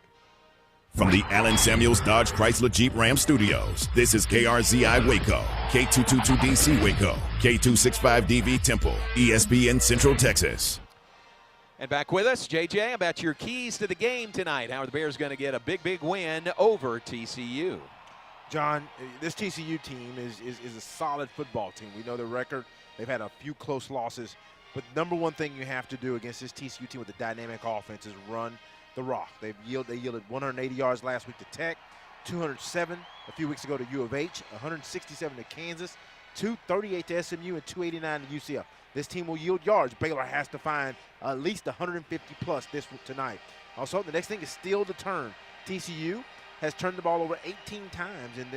From the Allen Samuels Dodge Chrysler Jeep Ram Studios, this is KRZI Waco, K222DC Waco, K265DV Temple, ESPN Central Texas. And back with us, JJ, about your keys to the game tonight. How are the Bears going to get a big win over TCU? John, this TCU team is a solid football team. We know their record. They've had a few close losses. But number one thing you have to do against this TCU team with a dynamic offense is run the rock. They yielded 180 yards last week to Tech, 207 a few weeks ago to U of H, 167 to Kansas, 238 to SMU, and 289 to UCF. This team will yield yards. Baylor has to find at least 150 plus tonight. Also, the next thing is still to turn. TCU has turned the ball over 18 times in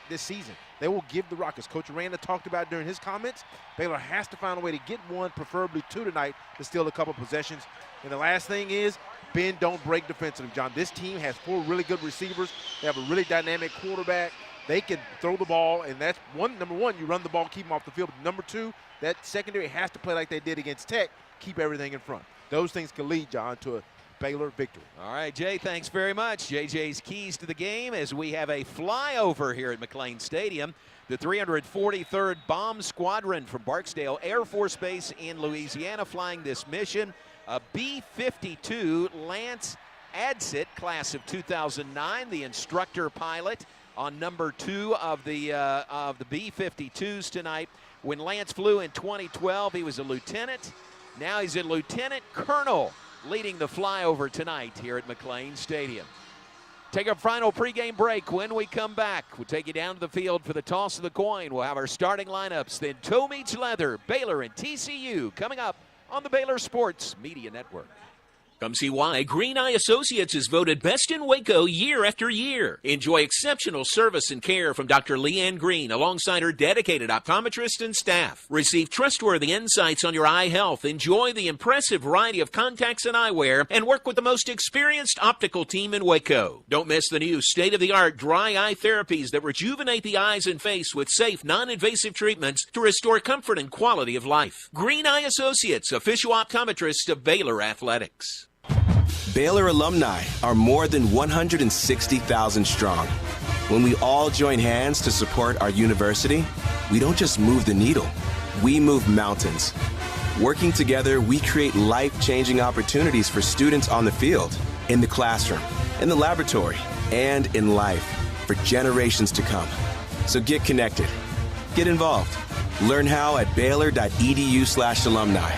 this season. They will give the rock, as Coach Aranda talked about during his comments. Baylor has to find a way to get one, preferably two tonight, to steal a couple possessions. And the last thing is bend, don't break defensively, John. This team has 4 really good receivers. They have a really dynamic quarterback. They can throw the ball, and that's number one, you run the ball, keep them off the field. But number two, that secondary has to play like they did against Tech, keep everything in front. Those things can lead, John, to a Baylor victory. All right, Jay, thanks very much. JJ's keys to the game as we have a flyover here at McLean Stadium. The 343rd Bomb Squadron from Barksdale Air Force Base in Louisiana flying this mission. A B-52 Lance Adsit, class of 2009, the instructor pilot on number 2 of the B-52s tonight. When Lance flew in 2012, he was a lieutenant. Now he's a lieutenant colonel leading the flyover tonight here at McLean Stadium. Take a final pregame break. When we come back, we'll take you down to the field for the toss of the coin. We'll have our starting lineups. Then toe meets leather, Baylor and TCU coming up on the Baylor Sports Media Network. Come see why Green Eye Associates is voted best in Waco year after year. Enjoy exceptional service and care from Dr. Leanne Green alongside her dedicated optometrist and staff. Receive trustworthy insights on your eye health. Enjoy the impressive variety of contacts and eyewear and work with the most experienced optical team in Waco. Don't miss the new state-of-the-art dry eye therapies that rejuvenate the eyes and face with safe, non-invasive treatments to restore comfort and quality of life. Green Eye Associates, official optometrist of Baylor Athletics. Baylor alumni are more than 160,000 strong. When we all join hands to support our university, we don't just move the needle, we move mountains. Working together, we create life-changing opportunities for students on the field, in the classroom, in the laboratory, and in life for generations to come. So get connected. Get involved. Learn how at baylor.edu/alumni.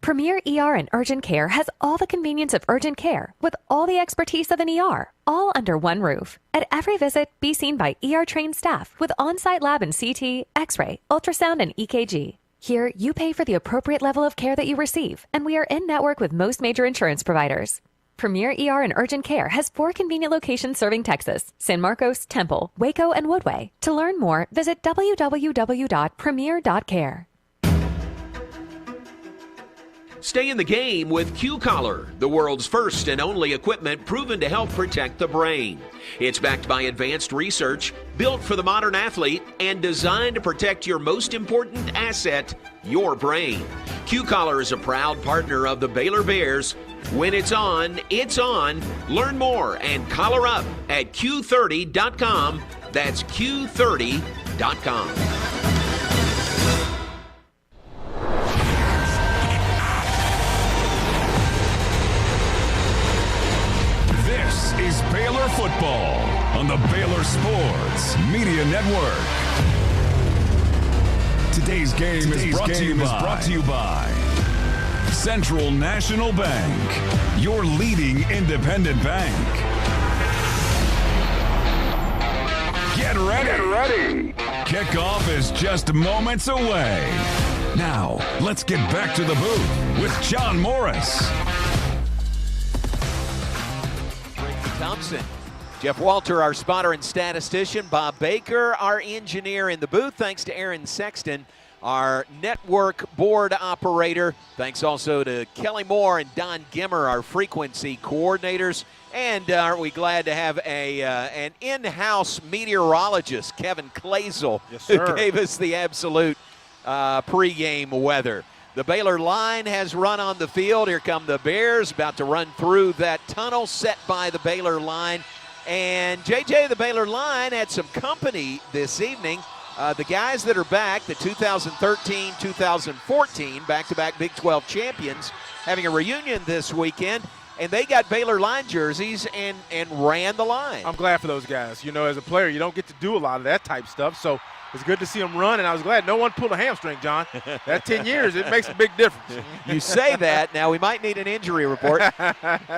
Premier ER and Urgent Care has all the convenience of urgent care with all the expertise of an ER, all under one roof. At every visit, be seen by ER-trained staff with on-site lab and CT, X-ray, ultrasound, and EKG. Here, you pay for the appropriate level of care that you receive, and we are in network with most major insurance providers. Premier ER and Urgent Care has 4 convenient locations serving Texas: San Marcos, Temple, Waco, and Woodway. To learn more, visit www.premier.care. Stay in the game with Q-Collar, the world's first and only equipment proven to help protect the brain. It's backed by advanced research, built for the modern athlete, and designed to protect your most important asset, your brain. Q-Collar is a proud partner of the Baylor Bears. When it's on, it's on. Learn more and collar up at Q30.com. That's Q30.com. This is Baylor football on the Baylor Sports Media Network. Today's game is brought to you by Central National Bank, your leading independent bank. Get ready. Kickoff is just moments away. Now, let's get back to the booth with John Morris. Thompson, Jeff Walter, our spotter and statistician, Bob Baker, our engineer in the booth. Thanks to Aaron Sexton, our network board operator. Thanks also to Kelly Moore and Don Gimmer, our frequency coordinators. And aren't we glad to have an in-house meteorologist, Kevin Clazel, yes, who gave us the absolute pregame weather. The Baylor line has run on the field. Here come the Bears, about to run through that tunnel set by the Baylor line. And, JJ, the Baylor line had some company this evening. The guys that are back, the 2013-2014 back-to-back Big 12 champions, having a reunion this weekend. And they got Baylor line jerseys and ran the line. I'm glad for those guys. You know, as a player, you don't get to do a lot of that type stuff. So it's good to see them run, and I was glad no one pulled a hamstring, John. That 10 years, it makes a big difference. You say that. Now we might need an injury report.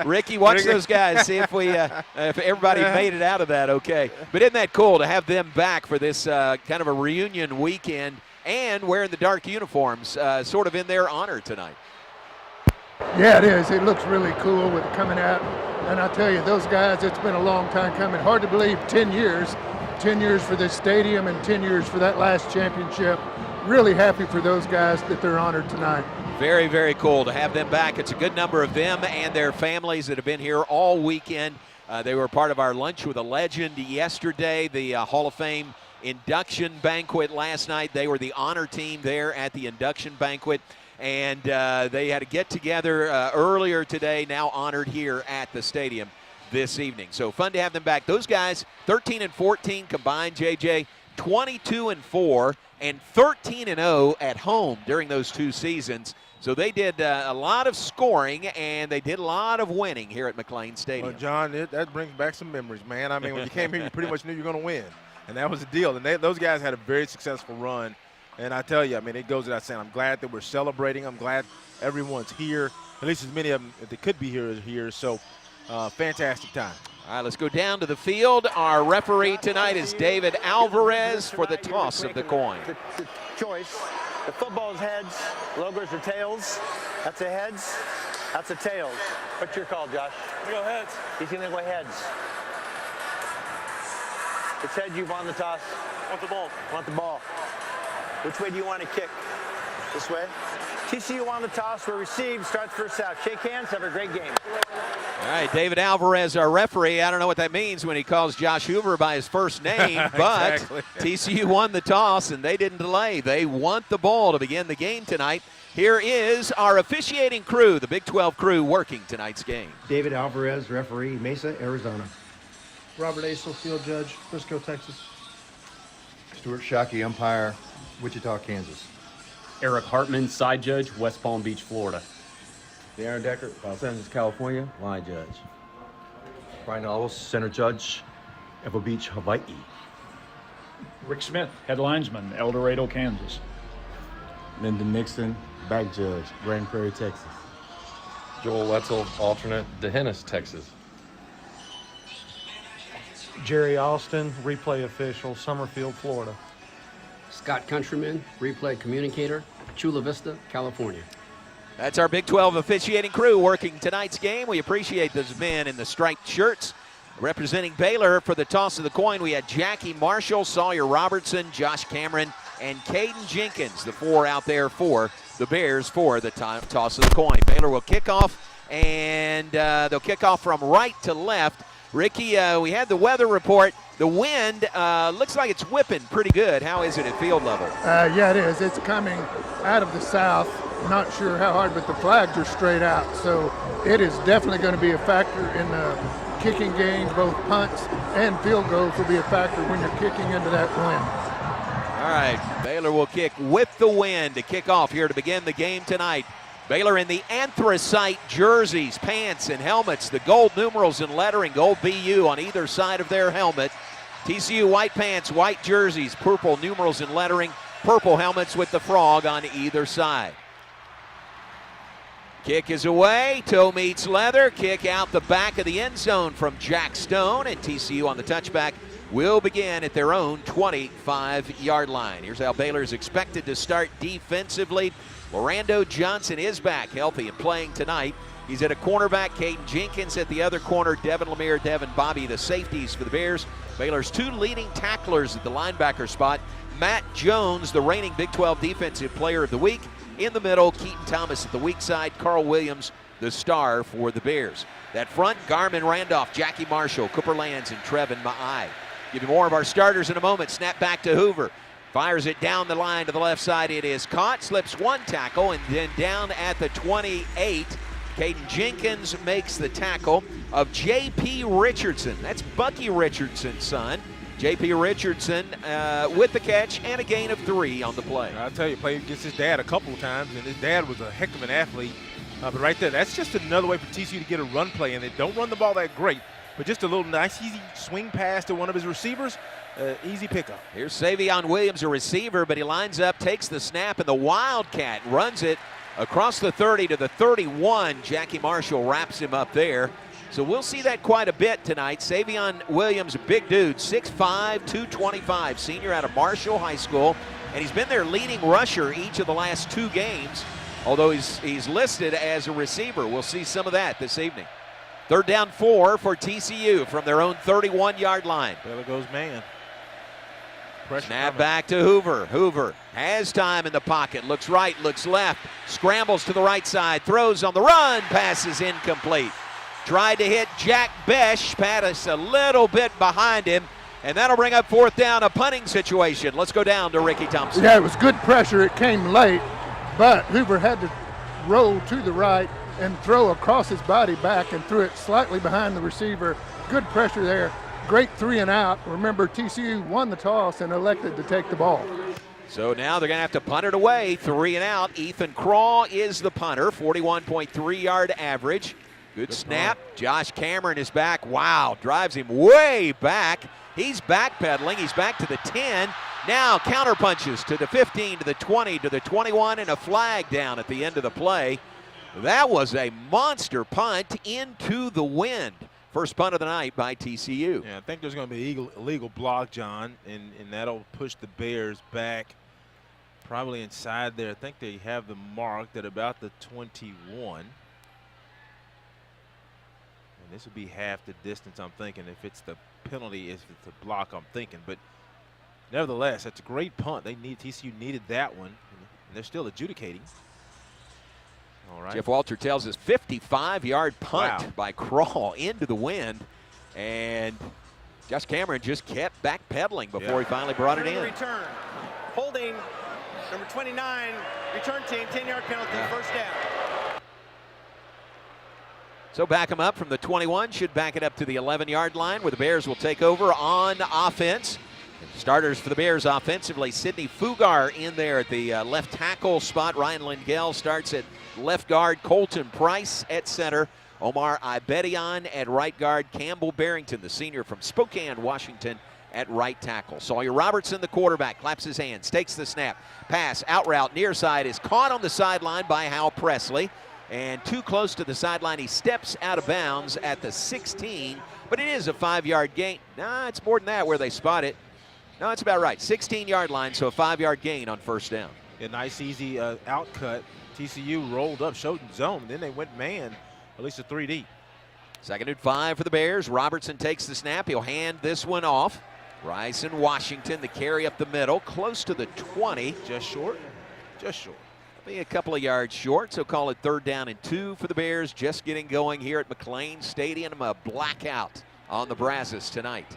Ricky, watch those guys. See if if everybody made it out of that okay. But isn't that cool to have them back for this kind of a reunion weekend and wearing the dark uniforms sort of in their honor tonight? Yeah, it is. It looks really cool with it coming out. And I tell you, those guys, it's been a long time coming. Hard to believe 10 years. 10 years for this stadium and 10 years for that last championship. Really happy for those guys that they're honored tonight. Very, very cool to have them back. It's a good number of them and their families that have been here all weekend. They were part of our Lunch with a Legend yesterday, the Hall of Fame induction banquet last night. They were the honor team there at the induction banquet. And they had a get-together earlier today, now honored here at the stadium this evening. So fun to have them back. Those guys, 13-14 combined, JJ, 22-4 and 13-0 at home during those 2 seasons. So they did a lot of scoring and they did a lot of winning here at McLean Stadium. Well, John, that brings back some memories, man. I mean, when you came here, you pretty much knew you were going to win. And that was the deal. And those guys had a very successful run. And I tell you, I mean, it goes without saying, I'm glad that we're celebrating. I'm glad everyone's here. at least as many of them that could be here. So fantastic time. All right, let's go down to the field. Our referee tonight is David Alvarez for the toss of the coin. The choice. The football is heads. Logos are tails. That's a heads. That's a tails. What's your call, Josh? We go heads. He's going to go heads. It's heads. You won the toss. Want the ball. Want the ball. Which way do you want to kick? This way? TCU won the toss. We're received. Starts first out. Shake hands. Have a great game. All right, David Alvarez, our referee. I don't know what that means when he calls Josh Hoover by his first name, but Exactly. TCU won the toss, and they didn't delay. They want the ball to begin the game tonight. Here is our officiating crew, the Big 12 crew working tonight's game. David Alvarez, referee, Mesa, Arizona. Robert Asel, field judge, Frisco, Texas. Stuart Shockey, umpire, Wichita, Kansas. Eric Hartman, side judge, West Palm Beach, Florida. Darren Decker, Los Angeles, California, line judge. Brian Alves, center judge, Echo Beach, Hawaii. Rick Smith, head linesman, El Dorado, Kansas. Lyndon Nixon, back judge, Grand Prairie, Texas. Joel Wetzel, alternate, D'Hanis, Texas. Jerry Austin, replay official, Summerfield, Florida. Scott Countryman, replay communicator, Chula Vista, California. That's our Big 12 officiating crew working tonight's game. We appreciate those men in the striped shirts. Representing Baylor for the toss of the coin, we had Jackie Marshall, Sawyer Robertson, Josh Cameron, and Caden Jenkins, the four out there for the Bears for the toss of the coin. Baylor will kick off, and they'll kick off from right to left. Ricky, we had the weather report. The wind looks like it's whipping pretty good. How is it at field level? Yeah, it is. It's coming out of the south. Not sure how hard, but the flags are straight out. So it is definitely going to be a factor in the kicking game. Both punts and field goals will be a factor when you're kicking into that wind. All right, Baylor will kick with the wind to kick off here to begin the game tonight. Baylor in the anthracite jerseys, pants, and helmets. The gold numerals and lettering, gold BU on either side of their helmet. TCU white pants, white jerseys, purple numerals and lettering, purple helmets with the frog on either side. Kick is away, toe meets leather, kick out the back of the end zone from Jack Stone, and TCU on the touchback will begin at their own 25-yard line. Here's how Baylor is expected to start defensively. Lorando Johnson is back, healthy and playing tonight. He's at a cornerback, Caden Jenkins at the other corner, Devin Lemire, Devin Bobby, the safeties for the Bears. Baylor's two leading tacklers at the linebacker spot. Matt Jones, the reigning Big 12 Defensive Player of the Week. In the middle, Keaton Thomas at the weak side, Carl Williams, the star for the Bears. That front, Garmin Randolph, Jackie Marshall, Cooper Lands, and Trevin Ma'ai. Give you more of our starters in a moment. Snap back to Hoover. Fires it down the line to the left side. It is caught, slips one tackle, and then down at the 28. Caden Jenkins makes the tackle of J.P. Richardson. That's Bucky Richardson's son. J.P. Richardson with the catch and a gain of 3 on the play. I'll tell you, played against his dad a couple of times, and his dad was a heck of an athlete. But right there, that's just another way for TCU to get a run play, and they don't run the ball that great, but just a little nice, easy swing pass to one of his receivers, easy pickup. Here's Savion Williams, a receiver, but he lines up, takes the snap, and the Wildcat runs it across the 30 to the 31. Jackie Marshall wraps him up there. So we'll see that quite a bit tonight. Savion Williams, a big dude, 6'5", 225, senior out of Marshall High School, and he's been their leading rusher each of the last 2 games, although he's listed as a receiver. We'll see some of that this evening. 3rd down 4 for TCU from their own 31-yard line. There goes man. Snap back to Hoover. Hoover has time in the pocket. Looks right, looks left. Scrambles to the right side. Throws on the run. Pass is incomplete. Tried to hit Jack Besh. Pattis a little bit behind him. And that'll bring up 4th down, a punting situation. Let's go down to Ricky Thompson. Yeah, it was good pressure. It came late, but Hoover had to roll to the right and throw across his body back and threw it slightly behind the receiver. Good pressure there. Great 3 and out. Remember, TCU won the toss and elected to take the ball. So now they're going to have to punt it away. 3 and out. Ethan Craw is the punter. 41.3-yard average. Good snap. Josh Cameron is back. Wow, drives him way back. He's backpedaling. He's back to the 10. Now counter punches to the 15, to the 20, to the 21, and a flag down at the end of the play. That was a monster punt into the wind. First punt of the night by TCU. Yeah, I think there's going to be an illegal block, John, and that'll push the Bears back probably inside there. I think they have them marked at about the 21. And this would be half the distance, I'm thinking, if it's the penalty, if it's a block, I'm thinking. But nevertheless, that's a great punt. TCU needed that one, and they're still adjudicating. All right. Jeff Walter tells us 55-yard punt by Crawl into the wind, and Josh Cameron just kept backpedaling before he finally brought it in. Return, holding number 29, return team, 10-yard penalty, first down. So back him up from the 21, should back it up to the 11-yard line where the Bears will take over on offense. And starters for the Bears offensively, Sidney Fugar in there at the left tackle spot. Ryan Lingell starts at left guard, Colton Price at center, Omar Ibedian at right guard, Campbell Barrington, the senior from Spokane, Washington, at right tackle. Sawyer Robertson, the quarterback, claps his hands, takes the snap, pass, out route, near side, is caught on the sideline by Hal Presley, and too close to the sideline. He steps out of bounds at the 16, but it is a 5-yard gain. Nah, it's more than that where they spot it. No, it's about right. 16-yard line, so a 5-yard gain on first down. A nice, easy out cut. TCU rolled up, showed zone, then they went man, at least a 3-deep. Second and 5 for the Bears. Robertson takes the snap. He'll hand this one off. Bryson Washington, the carry up the middle, close to the 20. Just short. Just short. Be a couple of yards short, so call it 3rd down and 2 for the Bears. Just getting going here at McLean Stadium. A blackout on the Brazos tonight.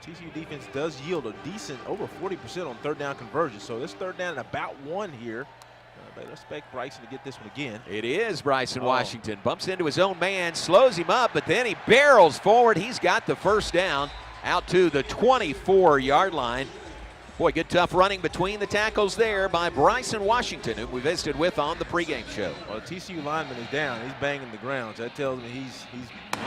TCU defense does yield a decent, over 40% on 3rd down conversion. So this 3rd down and about 1 here. But let's expect Bryson to get this one again. It is Bryson Washington. Bumps into his own man, slows him up, but then he barrels forward. He's got the first down out to the 24-yard line. Boy, good tough running between the tackles there by Bryson Washington, who we visited with on the pregame show. Well, the TCU lineman is down. He's banging the ground. So that tells me he's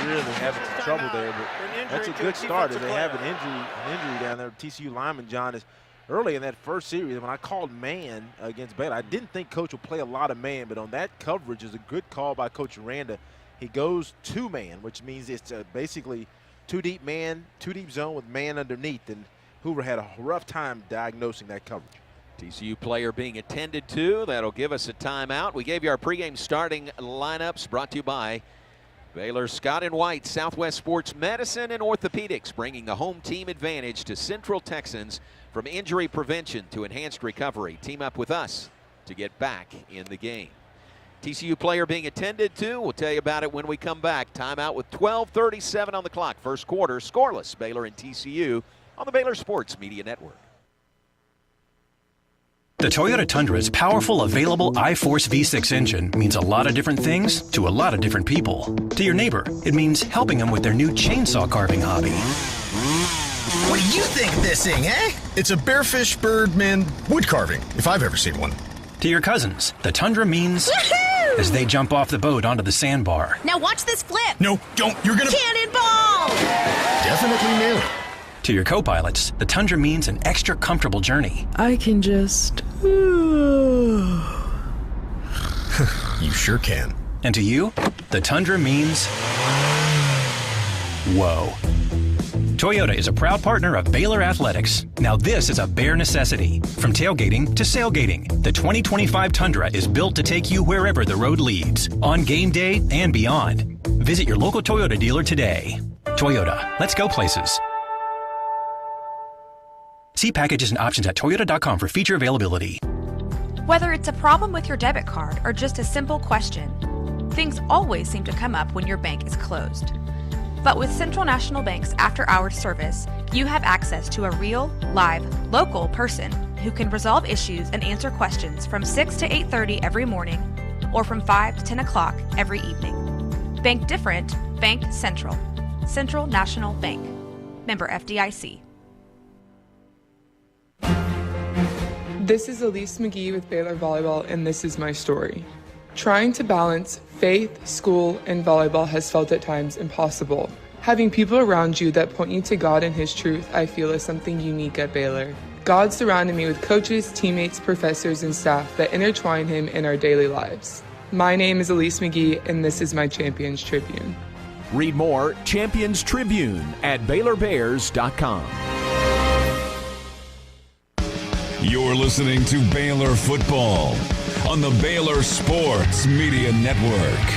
really having some trouble there. But that's a good start. If they have an injury down there, TCU lineman, John, is early in that first series, when I called man against Baylor, I didn't think Coach would play a lot of man, but on that coverage is a good call by Coach Aranda. He goes to man, which means it's basically 2-deep man, 2-deep zone with man underneath, and Hoover had a rough time diagnosing that coverage. TCU player being attended to. That'll give us a timeout. We gave you our pregame starting lineups, brought to you by Baylor Scott & White, Southwest Sports Medicine and Orthopedics, bringing the home team advantage to Central Texans. From injury prevention to enhanced recovery, team up with us to get back in the game. TCU player being attended to. We'll tell you about it when we come back. Timeout with 12:37 on the clock. First quarter, scoreless, Baylor and TCU on the Baylor Sports Media Network. The Toyota Tundra's powerful, available iForce V6 engine means a lot of different things to a lot of different people. To your neighbor, it means helping them with their new chainsaw carving hobby. What do you think of this thing, eh? It's a bearfish birdman wood carving, if I've ever seen one. To your cousins, the Tundra means as they jump off the boat onto the sandbar. Now watch this flip. No, don't. You're gonna... Cannonball! Definitely nail it. To your co-pilots, the Tundra means an extra comfortable journey. I can just... You sure can. And to you, the Tundra means... whoa. Toyota is a proud partner of Baylor Athletics. Now this is a bare necessity. From tailgating to sailgating, the 2025 Tundra is built to take you wherever the road leads, on game day and beyond. Visit your local Toyota dealer today. Toyota, let's go places. See packages and options at toyota.com for feature availability. Whether it's a problem with your debit card or just a simple question, things always seem to come up when your bank is closed. But with Central National Bank's after-hours service, you have access to a real, live, local person who can resolve issues and answer questions from 6 to 8:30 every morning or from 5 to 10 o'clock every evening. Bank different, bank Central. Central National Bank. Member FDIC. This is Elise McGee with Baylor Volleyball, and this is my story. Trying to balance faith, school, and volleyball has felt at times impossible. Having people around you that point you to God and His truth, I feel, is something unique at Baylor. God surrounded me with coaches, teammates, professors, and staff that intertwine Him in our daily lives. My name is Elise McGee, and this is my Champions Tribune. Read more Champions Tribune at BaylorBears.com. You're listening to Baylor Football on the Baylor Sports Media Network.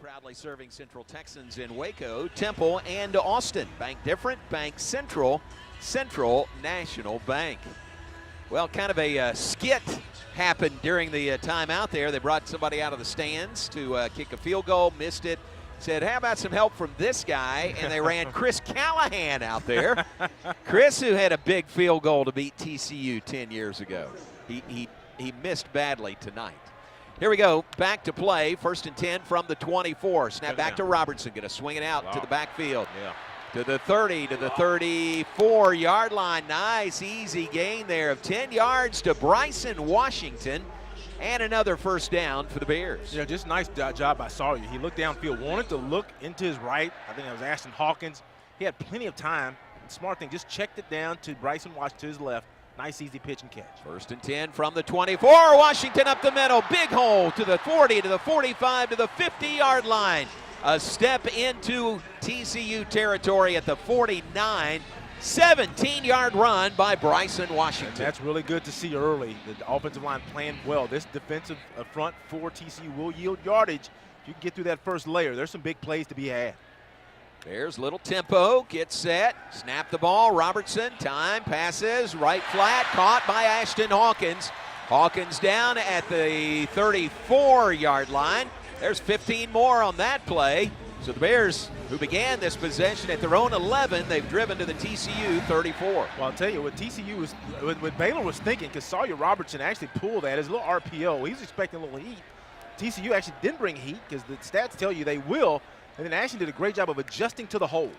Proudly serving Central Texans in Waco, Temple, and Austin. Bank different, Bank Central, Central National Bank. Well, kind of a skit happened during the time out there. They brought somebody out of the stands to kick a field goal, missed it. Said, how about some help from this guy? And they ran Chris Callahan out there. Chris, who had a big field goal to beat TCU 10 years ago. He missed badly tonight. Here we go, back to play. 1st and 10 from the 24. Snap back to Robertson, going to swing it out to the backfield. To the 30, to the 34-yard line. Nice, easy gain there of 10 yards to Bryson Washington. And another first down for the Bears. Yeah, just nice job by Sawyer. He looked downfield, wanted to look into his right. I think that was Ashton Hawkins. He had plenty of time. Smart thing, just checked it down to Bryson Washington to his left. Nice, easy pitch and catch. 1st and 10 from the 24. Washington up the middle. Big hole to the 40, to the 45, to the 50-yard line. A step into TCU territory at the 49. 17-yard run by Bryson Washington. And that's really good to see early. The offensive line playing well. This defensive front for TCU will yield yardage if you can get through that first layer. There's some big plays to be had. Bears, little tempo, get set, snap the ball. Robertson, time, passes, right flat, caught by Ashton Hawkins. Hawkins down at the 34-yard line. There's 15 more on that play. So the Bears, who began this possession at their own 11, they've driven to the TCU 34. Well, I'll tell you what TCU was, what Baylor was thinking, because Sawyer Robertson actually pulled that as a little RPO. He was expecting a little heat. TCU actually didn't bring heat because the stats tell you they will. And then Ashton did a great job of adjusting to the hole.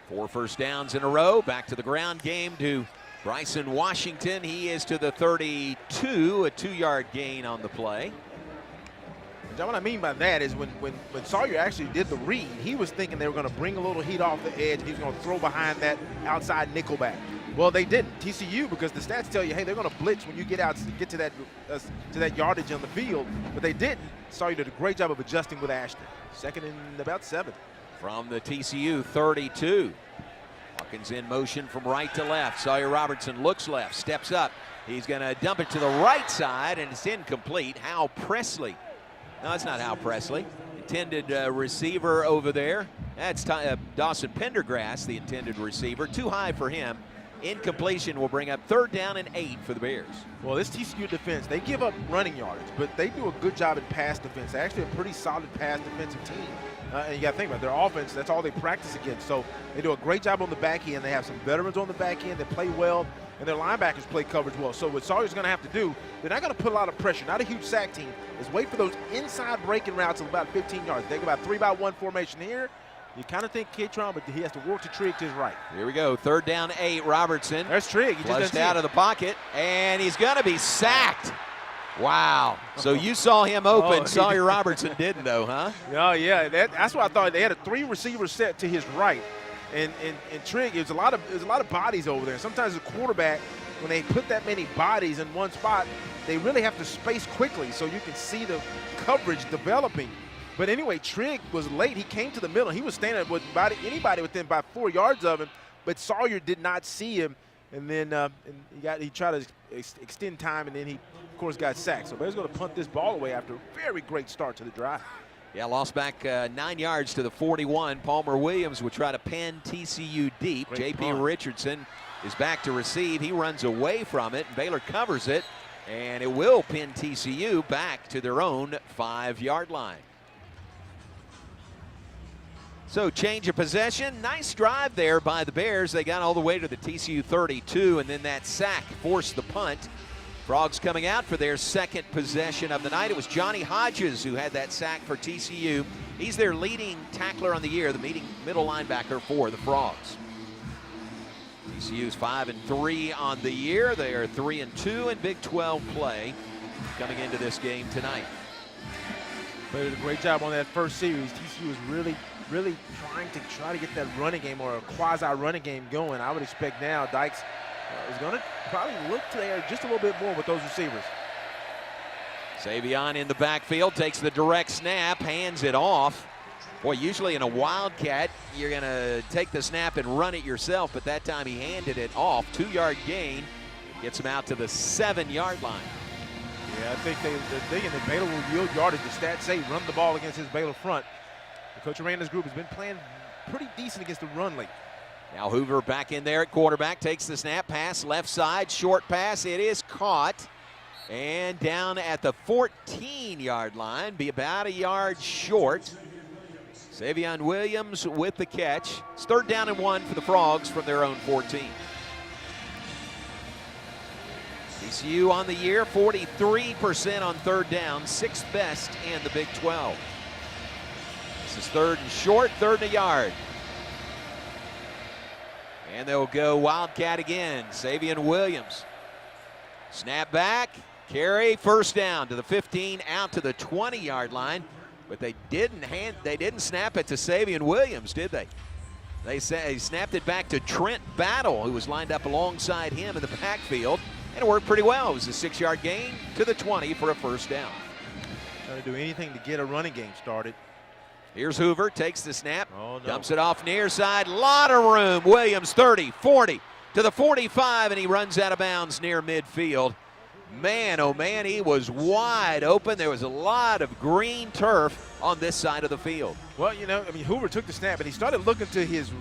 4 first downs in a row. Back to the ground game to Bryson Washington. He is to the 32, a 2-yard gain on the play. What I mean by that is when Sawyer actually did the read, he was thinking they were going to bring a little heat off the edge and he was going to throw behind that outside nickelback. Well, they didn't. TCU, because the stats tell you, hey, they're going to blitz when you get out to get to that yardage on the field, but they didn't. Sawyer did a great job of adjusting with Ashton. 2nd and about 7. From the TCU 32. Hawkins in motion from right to left. Sawyer Robertson looks left, steps up. He's going to dump it to the right side, and it's incomplete. Hal Presley. No, it's not Hal Presley. Intended receiver over there. That's Dawson Pendergrass, the intended receiver. Too high for him. Incompletion will bring up 3rd down and 8 for the Bears. Well, this TCU defense, they give up running yardage, but they do a good job in pass defense. They're actually a pretty solid pass defensive team. And you got to think about it, their offense, that's all they practice against. So they do a great job on the back end. They have some veterans on the back end that play well, and their linebackers play coverage well. So what Sawyer's going to have to do, they're not going to put a lot of pressure, not a huge sack team, is wait for those inside breaking routes of about 15 yards. They go about 3-by-1 formation here. You kind of think K-Tron, but he has to work to Trigg to his right. Here we go, 3rd down 8, Robertson. There's Trigg. He flushed out of the pocket, and he's going to be sacked. Wow. So you saw him open. Sawyer Robertson didn't, though, huh? Oh, yeah. That's what I thought. They had a 3-receiver set to his right. And Trigg, there's a lot of bodies over there. Sometimes the quarterback, when they put that many bodies in one spot, they really have to space quickly so you can see the coverage developing. But anyway, Trigg was late. He came to the middle. He was standing with anybody within about 4 yards of him, but Sawyer did not see him. And then he tried to extend time, and then he, of course, got sacked. So Bears going to punt this ball away after a very great start to the drive. Yeah, lost back 9 yards to the 41. Palmer Williams would try to pin TCU deep. J.P. Richardson is back to receive. He runs away from it. Baylor covers it, and it will pin TCU back to their own 5-yard line. So change of possession. Nice drive there by the Bears. They got all the way to the TCU 32, and then that sack forced the punt. Frogs coming out for their 2nd possession of the night. It was Johnny Hodges who had that sack for TCU. He's their leading tackler on the year, the middle linebacker for the Frogs. TCU's 5-3 on the year. They are 3-2 in Big 12 play coming into this game tonight. They did a great job on that first series. TCU was really trying to get that running game or a quasi-running game going. I would expect now Dykes is going to probably look to there just a little bit more with those receivers. Savion in the backfield, takes the direct snap, hands it off. Boy, usually in a Wildcat, you're going to take the snap and run it yourself, but that time he handed it off. 2-yard gain. Gets him out to the 7-yard line. Yeah, I think they're thinking that Baylor will yield yardage. The stats say run the ball against his Baylor front. The Coach Aranda's group has been playing pretty decent against the run lately. Now Hoover back in there at quarterback, takes the snap, pass left side, short pass. It is caught. And down at the 14-yard line, be about a yard short. Savion Williams with the catch. It's 3rd down and 1 for the Frogs from their own 14. TCU on the year, 43% on 3rd down, 6th best in the Big 12. This is 3rd and short, 3rd and a yard. And they'll go Wildcat again. Savion Williams. Snap back, carry, 1st down to the 15, out to the 20-yard line. But they didn't snap it to Savion Williams, did they? They snapped it back to Trent Battle, who was lined up alongside him in the backfield. And it worked pretty well. It was a 6-yard gain to the 20 for a 1st down. Trying to do anything to get a running game started. Here's Hoover, takes the snap, dumps it off near side. Lot of room. Williams 30, 40 to the 45, and he runs out of bounds near midfield. Man, oh man, he was wide open. There was a lot of green turf on this side of the field. Well, you know, I mean, Hoover took the snap, and he started looking to his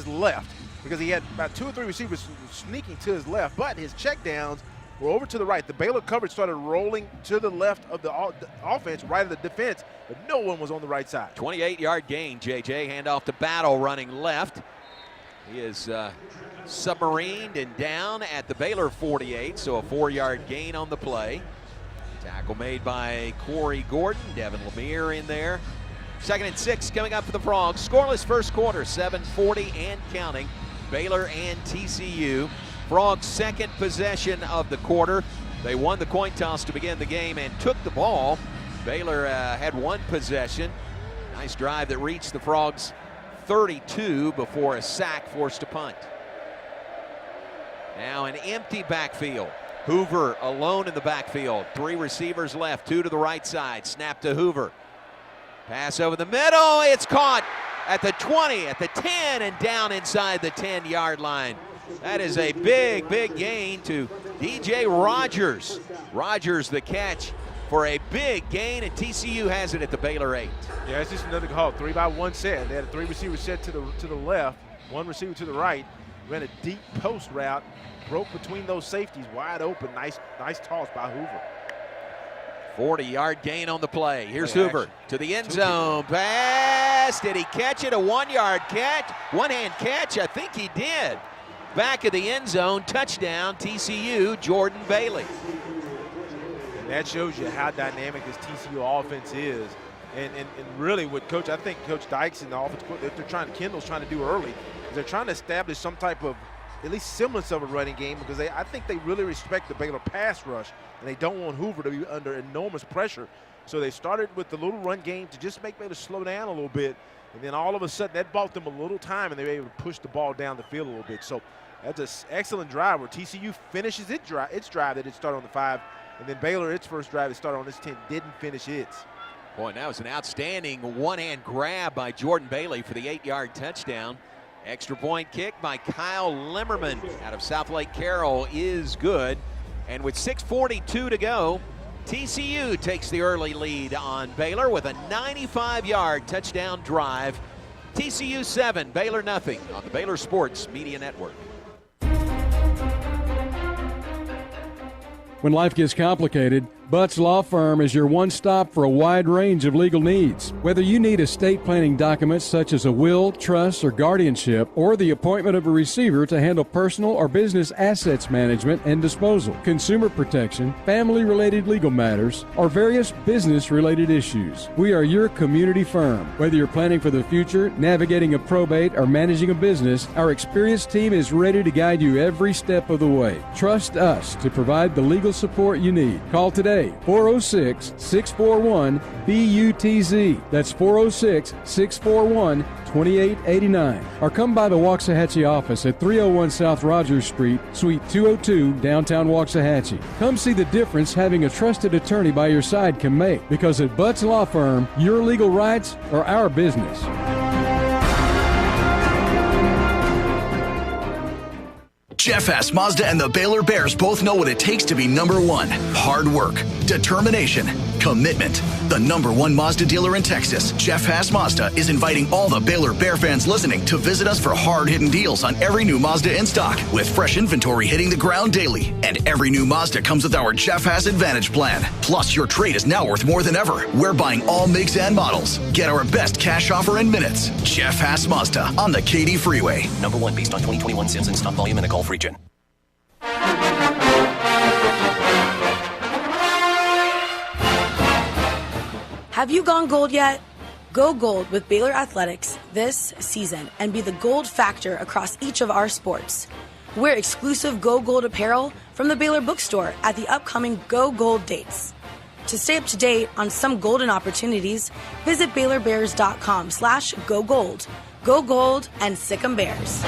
left, because he had about 2 or 3 receivers sneaking to his left, but his checkdowns were over to the right. The Baylor coverage started rolling to the left of the offense, right of the defense, but no one was on the right side. 28-yard gain, JJ. Handoff to Battle running left. He is submarined and down at the Baylor 48, so a 4-yard gain on the play. Tackle made by Corey Gordon. Devin Lemire in there. 2nd and 6 coming up for the Frogs. Scoreless first quarter, 7:40 and counting. Baylor and TCU. Frogs' 2nd possession of the quarter. They won the coin toss to begin the game and took the ball. Baylor had 1 possession. Nice drive that reached the Frogs 32 before a sack forced a punt. Now an empty backfield. Hoover alone in the backfield. 3 receivers left, 2 to the right side. Snap to Hoover. Pass over the middle. It's caught at the 20, at the 10, and down inside the 10-yard line. That is a big, big gain to DJ Rogers. Rogers the catch for a big gain, and TCU has it at the Baylor 8. Yeah, it's just another call. 3-by-1 set. They had a 3 receiver set to the left, 1 receiver to the right. Ran a deep post route, broke between those safeties, wide open. Nice toss by Hoover. 40-yard gain on the play. Here's Hoover to the end zone. Pass. Did he catch it? A 1-yard catch? One-hand catch? I think he did. Back of the end zone. Touchdown, TCU, Jordan Bailey. And that shows you how dynamic this TCU offense is. And really what I think Coach Dykes and the offense, Kendall's trying to do early, is they're trying to establish some type of at least semblance of a running game, because I think they really respect the Baylor pass rush, and they don't want Hoover to be under enormous pressure. So they started with the little run game to just make Baylor slow down a little bit, and then all of a sudden that bought them a little time, and they were able to push the ball down the field a little bit. So that's an excellent drive where TCU finishes its drive that it started on the 5, and then Baylor, its first drive, it started on this 10, didn't finish its. Boy, that was an outstanding one-hand grab by Jordan Bailey for the 8-yard touchdown. Extra point kick by Kyle Limmerman out of South Lake Carroll is good. And with 6:42 to go, TCU takes the early lead on Baylor with a 95-yard touchdown drive. TCU 7, Baylor nothing on the Baylor Sports Media Network. When life gets complicated, Butts Law Firm is your one stop for a wide range of legal needs. Whether you need estate planning documents such as a will, trust, or guardianship, or the appointment of a receiver to handle personal or business assets management and disposal, consumer protection, family-related legal matters, or various business-related issues, we are your community firm. Whether you're planning for the future, navigating a probate, or managing a business, our experienced team is ready to guide you every step of the way. Trust us to provide the legal support you need. Call today today. 406-641-BUTZ. That's 406-641-2889. Or come by the Waxahachie office at 301 South Rogers Street, Suite 202, downtown Waxahachie. Come see the difference having a trusted attorney by your side can make, because at Butts Law Firm, your legal rights are our business. Jeff Haas Mazda and the Baylor Bears both know what it takes to be number one. Hard work, determination, commitment. The number one Mazda dealer in Texas, Jeff Haas Mazda, is inviting all the Baylor Bear fans listening to visit us for hard-hitting deals on every new Mazda in stock, with fresh inventory hitting the ground daily. And every new Mazda comes with our Jeff Haas Advantage plan. Plus, your trade is now worth more than ever. We're buying all makes and models. Get our best cash offer in minutes. Jeff Haas Mazda on the Katy Freeway. Number one based on 2021 sales and stock volume in the Gulf region. Have you gone gold yet? Go gold with Baylor Athletics this season and be the gold factor across each of our sports. Wear exclusive Go Gold apparel from the Baylor bookstore at the upcoming Go Gold dates. To stay up to date on some golden opportunities, visit BaylorBears.com/GoGold. Go Gold and Sick 'em Bears.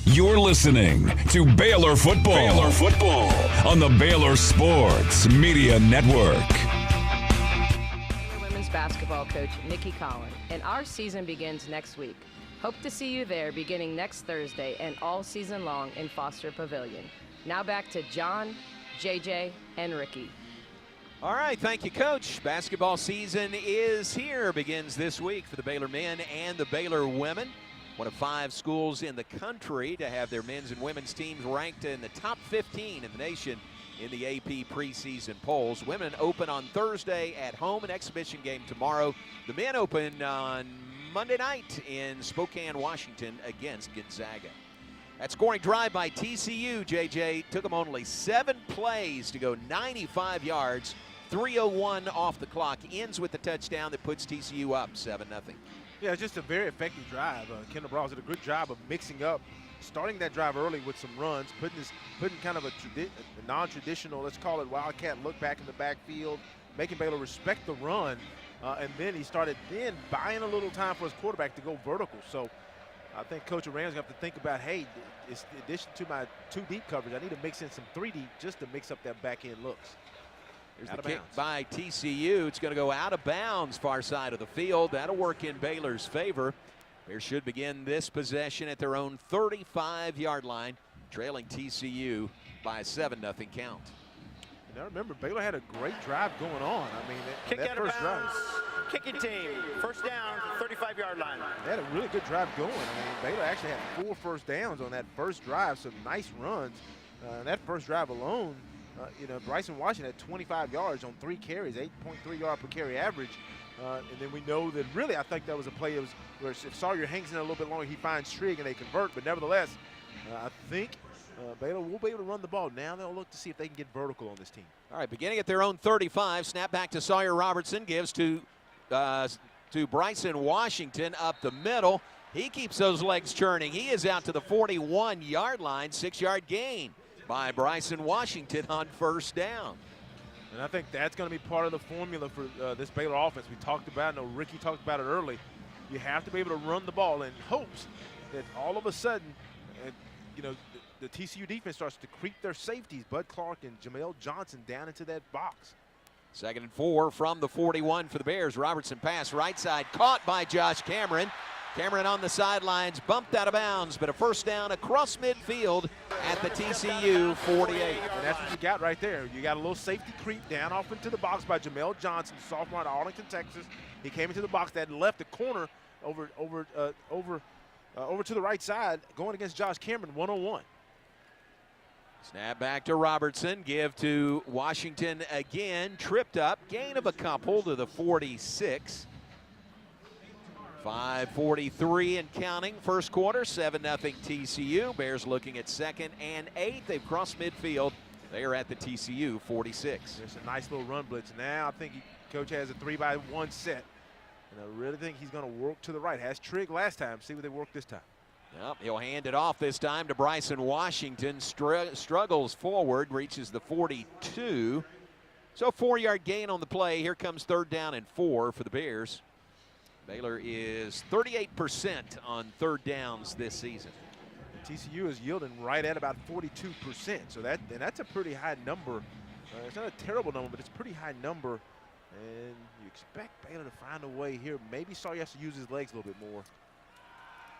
You're listening to Baylor Football. Baylor Football on the Baylor Sports Media Network. Baylor women's basketball coach Nikki Collin, and our season begins next week. Hope to see you there beginning next Thursday and all season long in Foster Pavilion. Now back to John, JJ, and Ricky. All right, thank you, Coach. Basketball season is here. Begins this week for the Baylor men and the Baylor women. One of 5 schools in the country to have their men's and women's teams ranked in the top 15 in the nation in the AP preseason polls. Women open on Thursday at home, an exhibition game tomorrow. The men open on Monday night in Spokane, Washington against Gonzaga. That scoring drive by TCU, JJ, took them only 7 plays to go 95 yards, 3:01 off the clock, ends with the touchdown that puts TCU up 7-0. Yeah, it's just a very effective drive. Kendall Browse did a good job of mixing up, starting that drive early with some runs, putting kind of a non-traditional, let's call it wildcat look back in the backfield, making Baylor respect the run, and then he started buying a little time for his quarterback to go vertical. So I think Coach Aran's going to have to think about, hey, in addition to my 2 deep coverage, I need to mix in some 3 deep just to mix up that back end looks. Here's the kick by TCU. It's going to go out of bounds, far side of the field. That'll work in Baylor's favor. Bears should begin this possession at their own 35-yard line, trailing TCU by a 7-0 count. Now remember, Baylor had a great drive going on. I mean, that first drive. Kicking team, first down, 35-yard line. They had a really good drive going. I mean, Baylor actually had 4 first downs on that first drive, some nice runs. That first drive alone, Bryson Washington had 25 yards on 3 carries, 8.3 yard per carry average. And then we know that really I think that was a play where if Sawyer hangs in there a little bit longer, he finds Trigg and they convert. But nevertheless, I think Baylor will be able to run the ball. Now they'll look to see if they can get vertical on this team. All right, beginning at their own 35, snap back to Sawyer Robertson, gives to Bryson Washington up the middle. He keeps those legs churning. He is out to the 41-yard line, 6-yard gain by Bryson Washington on first down. And I think that's going to be part of the formula for this Baylor offense. We talked about it. I know Ricky talked about it early. You have to be able to run the ball in hopes that all of a sudden, the TCU defense starts to creep their safeties, Bud Clark and Jamel Johnson, down into that box. 2nd and 4 from the 41 for the Bears. Robertson pass right side, caught by Josh Cameron. Cameron on the sidelines, bumped out of bounds, but a first down across midfield at the TCU 48. And that's what you got right there. You got a little safety creep down off into the box by Jamel Johnson, sophomore out of Arlington, Texas. He came into the box that left the corner over to the right side, going against Josh Cameron, 1-on-1. Snap back to Robertson, give to Washington again, tripped up, gain of a couple to the 46. 5:43 and counting, first quarter, 7-0 TCU. Bears looking at 2nd and 8. They've crossed midfield. They are at the TCU 46. There's a nice little run blitz. Now I think Coach has a 3-by-1 set. And I really think he's going to work to the right. Has Trigg last time. See what they work this time. Well, he'll hand it off this time to Bryson Washington. Struggles forward, reaches the 42. So 4-yard gain on the play. Here comes 3rd down and 4 for the Bears. Baylor is 38% on 3rd downs this season. TCU is yielding right at about 42%. So that's a pretty high number. It's not a terrible number, but it's a pretty high number. And you expect Baylor to find a way here. Maybe Sawyer has to use his legs a little bit more.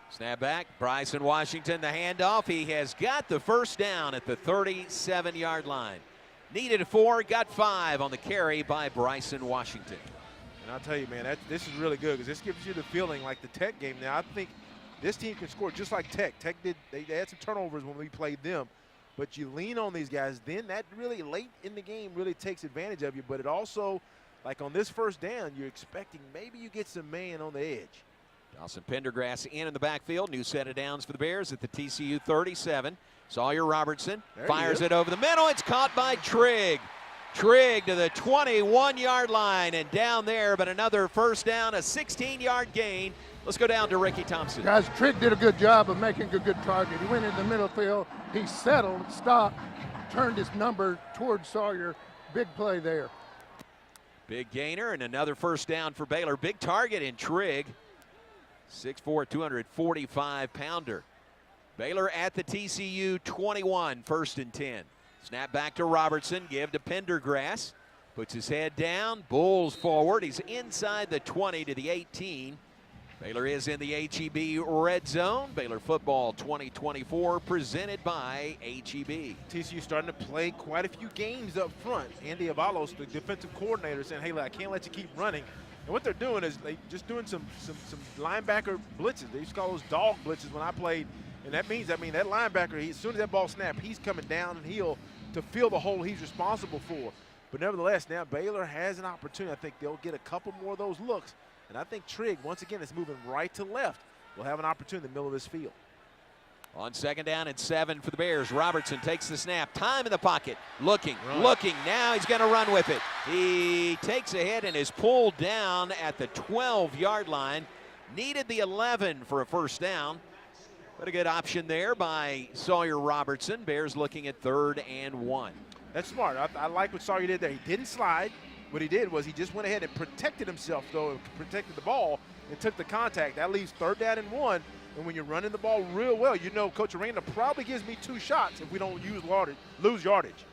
Snap back, Bryson Washington, the handoff. He has got the 1st down at the 37-yard line. Needed a 4, got 5 on the carry by Bryson Washington. And I'll tell you, man, this is really good because this gives you the feeling like the Tech game. Now, I think this team can score just like Tech. Tech they had some turnovers when we played them. But you lean on these guys, then that really late in the game really takes advantage of you. But it also, like on this 1st down, you're expecting maybe you get some man on the edge. Dawson Pendergrass in the backfield. New set of downs for the Bears at the TCU 37. Sawyer Robertson fires it over the middle. It's caught by Trigg. Trigg to the 21-yard line and down there, but another 1st down, a 16-yard gain. Let's go down to Ricky Thompson. Guys, Trigg did a good job of making a good target. He went in the middle field. He settled, stopped, turned his number towards Sawyer. Big play there. Big gainer and another 1st down for Baylor. Big target in Trigg. 6'4", 245-pounder. Baylor at the TCU 21, 1st and 10. Snap back to Robertson, give to Pendergrass. Puts his head down, bulls forward. He's inside the 20 to the 18. Baylor is in the HEB red zone. Baylor football 2024 presented by HEB. TCU starting to play quite a few games up front. Andy Avalos, the defensive coordinator, saying, hey, I can't let you keep running. And what they're doing is they just doing some linebacker blitzes. They used to call those dog blitzes when I played. And that means, that linebacker, as soon as that ball snaps, he's coming down and heel to fill the hole he's responsible for. But nevertheless, now Baylor has an opportunity. I think they'll get a couple more of those looks. And I think Trigg, once again, is moving right to left. Will have an opportunity in the middle of this field. On 2nd down and 7 for the Bears. Robertson takes the snap. Time in the pocket. Looking. Now he's going to run with it. He takes a hit and is pulled down at the 12-yard line. Needed the 11 for a 1st down. But a good option there by Sawyer Robertson. Bears looking at 3rd and 1. That's smart. I like what Sawyer did there. He didn't slide. What he did was he just went ahead and protected himself, though, protected the ball and took the contact. That leaves 3rd down and 1. And when you're running the ball real well, you know Coach Aranda probably gives me 2 shots if we don't lose yardage.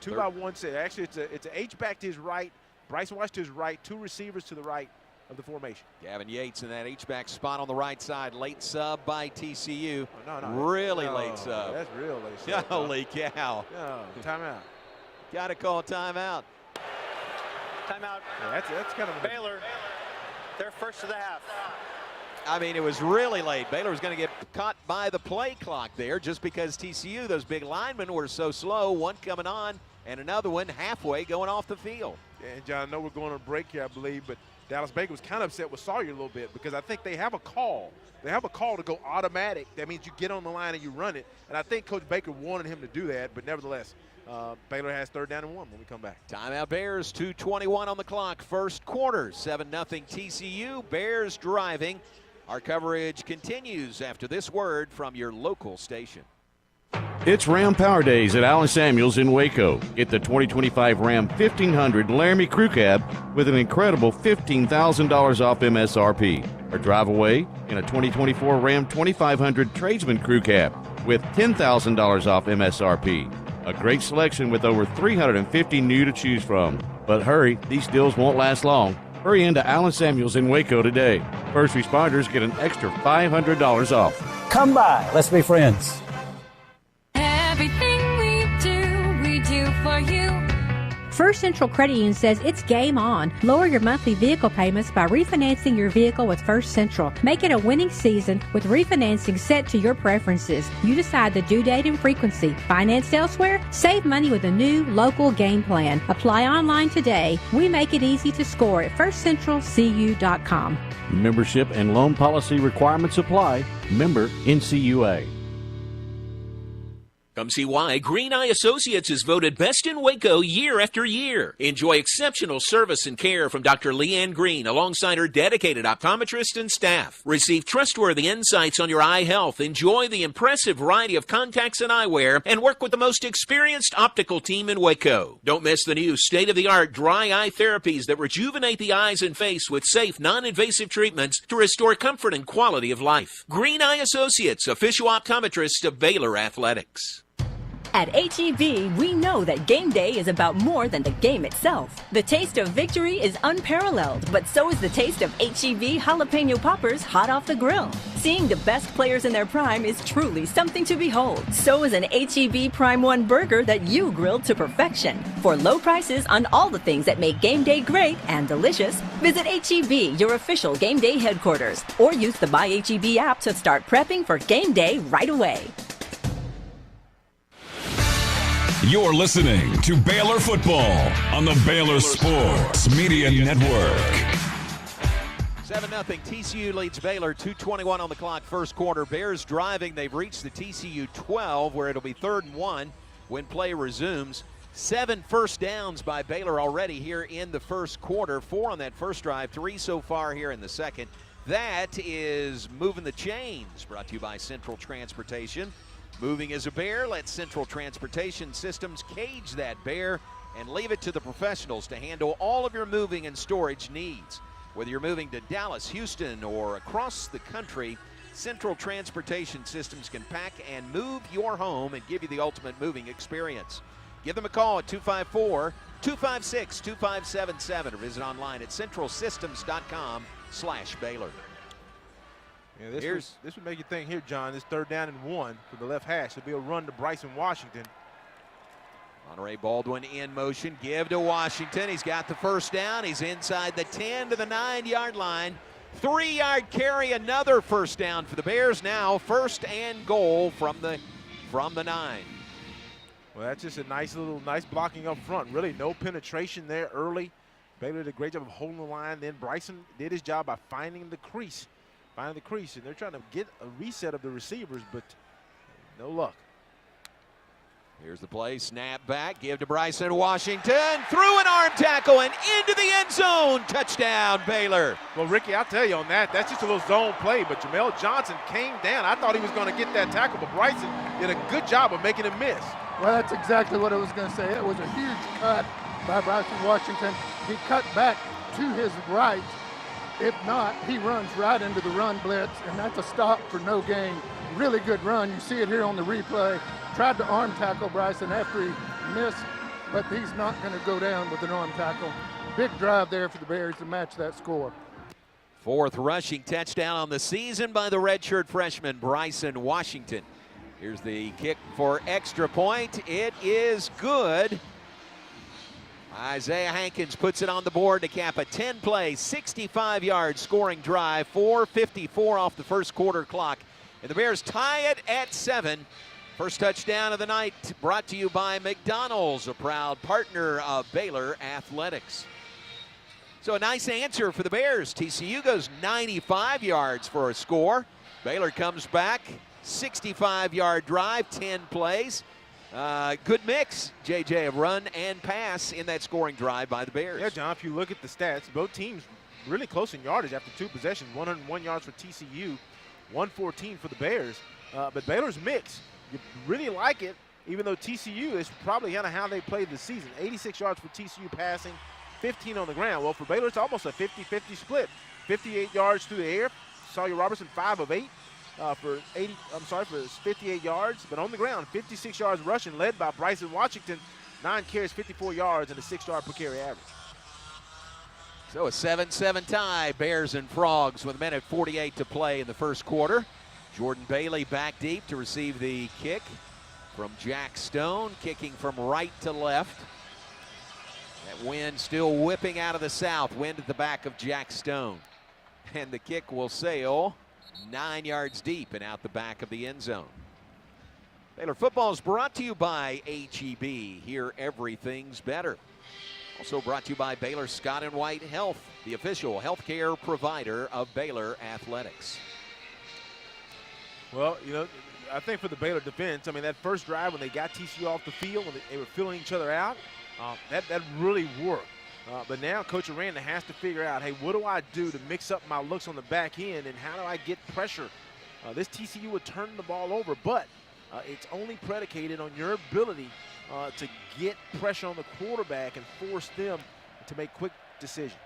2 by 1 set. Actually, it's an H-back to his right, Bryson Watch to his right, 2 receivers to the right of the formation. Gavin Yates in that H-back spot on the right side. Late sub by TCU. No. Really late sub. That's real late sub. Holy cow. No, timeout. Got to call timeout. Timeout. Yeah, that's kind of Baylor. They're 1st of the half. I mean, it was really late. Baylor was going to get caught by the play clock there just because TCU, those big linemen, were so slow. One coming on and another one halfway going off the field. And, John, I know we're going on a break here, I believe, but Dallas Baker was kind of upset with Sawyer a little bit because I think they have a call. They have a call to go automatic. That means you get on the line and you run it. And I think Coach Baker wanted him to do that, but nevertheless, Baylor has 3rd down and 1 when we come back. Timeout Bears, 2:21 on the clock. 1st quarter, 7-0 TCU. Bears driving. Our coverage continues after this word from your local station. It's Ram Power Days at Allen Samuels in Waco. Get the 2025 Ram 1500 Laramie Crew Cab with an incredible $15,000 off MSRP. Or drive away in a 2024 Ram 2500 Tradesman Crew Cab with $10,000 off MSRP. A great selection with over 350 new to choose from. But hurry, these deals won't last long. Hurry into Allen Samuels in Waco today. First responders get an extra $500 off. Come by. Let's be friends. Everything we do for you. First Central Credit Union says it's game on. Lower your monthly vehicle payments by refinancing your vehicle with First Central. Make it a winning season with refinancing set to your preferences. You decide the due date and frequency. Financed elsewhere? Save money with a new local game plan. Apply online today. We make it easy to score at firstcentralcu.com. Membership and loan policy requirements apply. Member NCUA. Come see why Green Eye Associates is voted best in Waco year after year. Enjoy exceptional service and care from Dr. Leanne Green alongside her dedicated optometrist and staff. Receive trustworthy insights on your eye health. Enjoy the impressive variety of contacts and eyewear and work with the most experienced optical team in Waco. Don't miss the new state-of-the-art dry eye therapies that rejuvenate the eyes and face with safe, non-invasive treatments to restore comfort and quality of life. Green Eye Associates, official optometrist of Baylor Athletics. At H-E-B, we know that game day is about more than the game itself. The taste of victory is unparalleled, but so is the taste of H-E-B jalapeno poppers hot off the grill. Seeing the best players in their prime is truly something to behold. So is an H-E-B Prime 1 burger that you grilled to perfection. For low prices on all the things that make game day great and delicious, visit H-E-B, your official game day headquarters, or use the My H-E-B app to start prepping for game day right away. You're listening to Baylor Football on the Baylor Sports Media Network. 7-0 TCU leads Baylor, 2:21 on the clock, first quarter. Bears driving. They've reached the TCU 12, where it'll be 3rd and 1 when play resumes. 7 first downs by Baylor already here in the first quarter. 4 on that first drive, 3 so far here in the second. That is moving the chains, brought to you by Central Transportation. Moving as a bear, let Central Transportation Systems cage that bear and leave it to the professionals to handle all of your moving and storage needs. Whether you're moving to Dallas, Houston, or across the country, Central Transportation Systems can pack and move your home and give you the ultimate moving experience. Give them a call at 254-256-2577 or visit online at centralsystems.com/Baylor. Yeah, this would make you think here, John, this 3rd down and 1 for the left hash. It'll be a run to Bryson Washington. Monterey Baldwin in motion. Give to Washington. He's got the first down. He's inside the 10 to the 9-yard line. 3-yard carry, another first down for the Bears. Now 1st and goal from the 9. Well, that's just a nice blocking up front. Really no penetration there early. Baylor did a great job of holding the line. Then Bryson did his job by finding the crease. And they're trying to get a reset of the receivers, but no luck. Here's the play, snap back, give to Bryson Washington, through an arm tackle and into the end zone. Touchdown, Baylor. Well, Ricky, I'll tell you on that, that's just a little zone play, but Jamel Johnson came down. I thought he was going to get that tackle, but Bryson did a good job of making him miss. Well, that's exactly what I was going to say. It was a huge cut by Bryson Washington. He cut back to his right. If not, he runs right into the run blitz, and that's a stop for no gain. Really good run. You see it here on the replay. Tried to arm tackle Bryson after he missed, but he's not going to go down with an arm tackle. Big drive there for the Bears to match that score. 4th rushing touchdown on the season by the redshirt freshman Bryson Washington. Here's the kick for extra point. It is good. Isaiah Hankins puts it on the board to cap a 10-play, 65-yard scoring drive, 4:54 off the first quarter clock. And the Bears tie it at 7. First touchdown of the night brought to you by McDonald's, a proud partner of Baylor Athletics. So a nice answer for the Bears. TCU goes 95 yards for a score. Baylor comes back, 65-yard drive, 10 plays. Good mix, JJ, of run and pass in that scoring drive by the Bears. Yeah, John, if you look at the stats, both teams really close in yardage after 2 possessions. 101 yards for TCU, 114 for the Bears. But Baylor's mix, you really like it, even though TCU is probably kind of how they played this season. 86 yards for TCU passing, 15 on the ground. Well, for Baylor, it's almost a 50-50 split. 58 yards through the air. Sawyer Robertson, 5 of 8. For 58 yards, but on the ground, 56 yards rushing, led by Bryson Washington, 9 carries, 54 yards, and a 6-yard per carry average. So a 7-7 tie, Bears and Frogs, with a minute 48 to play in the first quarter. Jordan Bailey back deep to receive the kick from Jack Stone, kicking from right to left. That wind still whipping out of the south, wind at the back of Jack Stone. And the kick will sail 9 yards deep and out the back of the end zone. Baylor football is brought to you by H-E-B. Here, everything's better. Also brought to you by Baylor Scott & White Health, the official healthcare provider of Baylor Athletics. Well, I think for the Baylor defense, that first drive when they got TCU off the field, when they were filling each other out, that really worked. But now Coach Aranda has to figure out, hey, what do I do to mix up my looks on the back end, and how do I get pressure? This TCU would turn the ball over, but it's only predicated on your ability to get pressure on the quarterback and force them to make quick decisions.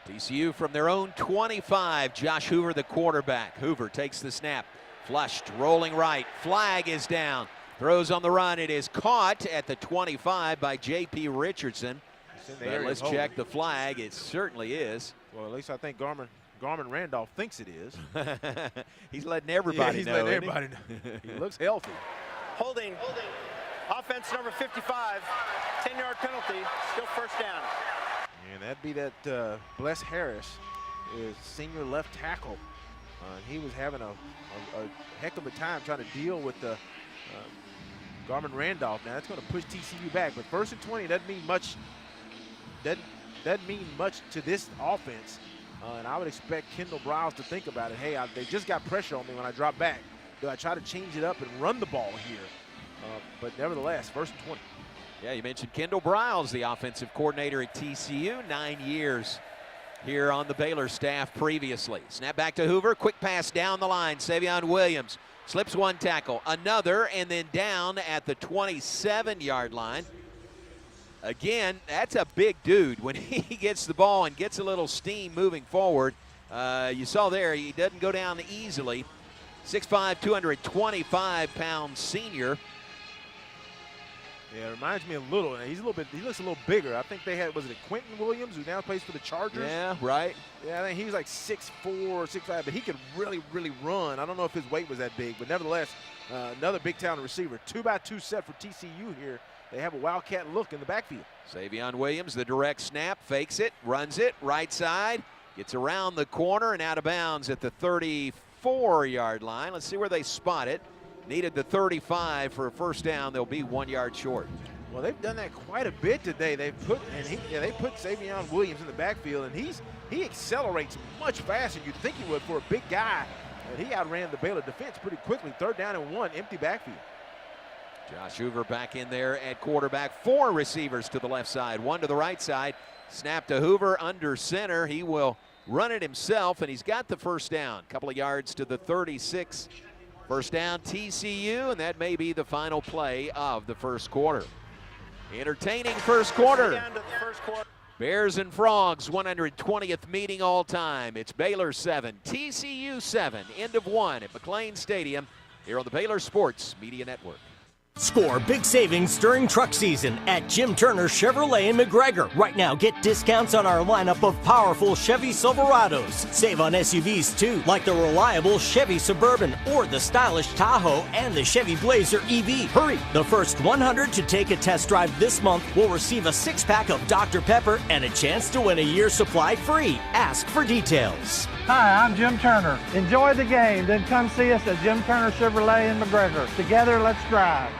TCU from their own 25. Josh Hoover, the quarterback. Hoover takes the snap. Flushed, rolling right. Flag is down. Throws on the run. It is caught at the 25 by J.P. Richardson. Let's check the flag. It certainly is. Well, at least I think Garmin Randolph thinks it is. He's letting everybody know. Letting everybody know. He looks healthy. Holding. Offense number 55. 10-yard penalty. Still first down. And that'd be that Bless Harris is senior left tackle. He was having a heck of a time trying to deal with the Garmin Randolph. Now that's going to push TCU back, but 1st and 20 doesn't mean much. Doesn't mean much to this offense. And I would expect Kendall Briles to think about it. Hey, they just got pressure on me when I drop back. Do I try to change it up and run the ball here? But nevertheless, 1st and 20. Yeah, you mentioned Kendall Briles, the offensive coordinator at TCU, 9 years here on the Baylor staff previously. Snap back to Hoover, quick pass down the line. Savion Williams slips one tackle, another, and then down at the 27-yard line. Again, that's a big dude. When he gets the ball and gets a little steam moving forward, you saw there he doesn't go down easily. 6'5", 225-pound senior. Yeah, it reminds me a little. He looks a little bigger. I think they had, was it Quentin Williams, who now plays for the Chargers? Yeah, right. Yeah, I think he was like 6'4", 6'5", but he could really, really run. I don't know if his weight was that big, but nevertheless, another big-town receiver. 2-by-2 set for TCU here. They have a Wildcat look in the backfield. Savion Williams, the direct snap, fakes it, runs it, right side, gets around the corner and out of bounds at the 34-yard line. Let's see where they spot it. Needed the 35 for a first down. They'll be 1 yard short. Well, they've done that quite a bit today. They put Savion Williams in the backfield, and he accelerates much faster than you'd think he would for a big guy. And he outran the Baylor defense pretty quickly. 3rd down and 1, empty backfield. Josh Hoover back in there at quarterback. 4 receivers to the left side, 1 to the right side. Snap to Hoover under center. He will run it himself, and he's got the first down. Couple of yards to the 36. First down TCU, and that may be the final play of the first quarter. Entertaining first quarter. Bears and Frogs, 120th meeting all time. It's Baylor 7, TCU 7, end of 1 at McLean Stadium here on the Baylor Sports Media Network. Score big savings during truck season at Jim Turner Chevrolet in McGregor. Right now, get discounts on our lineup of powerful Chevy Silverados. Save on SUVs too, like the reliable Chevy Suburban or the stylish Tahoe and the Chevy Blazer EV. Hurry! The first 100 to take a test drive this month will receive a 6-pack of Dr. Pepper and a chance to win a year's supply free. Ask for details. Hi, I'm Jim Turner. Enjoy the game, then come see us at Jim Turner Chevrolet in McGregor. Together, let's drive.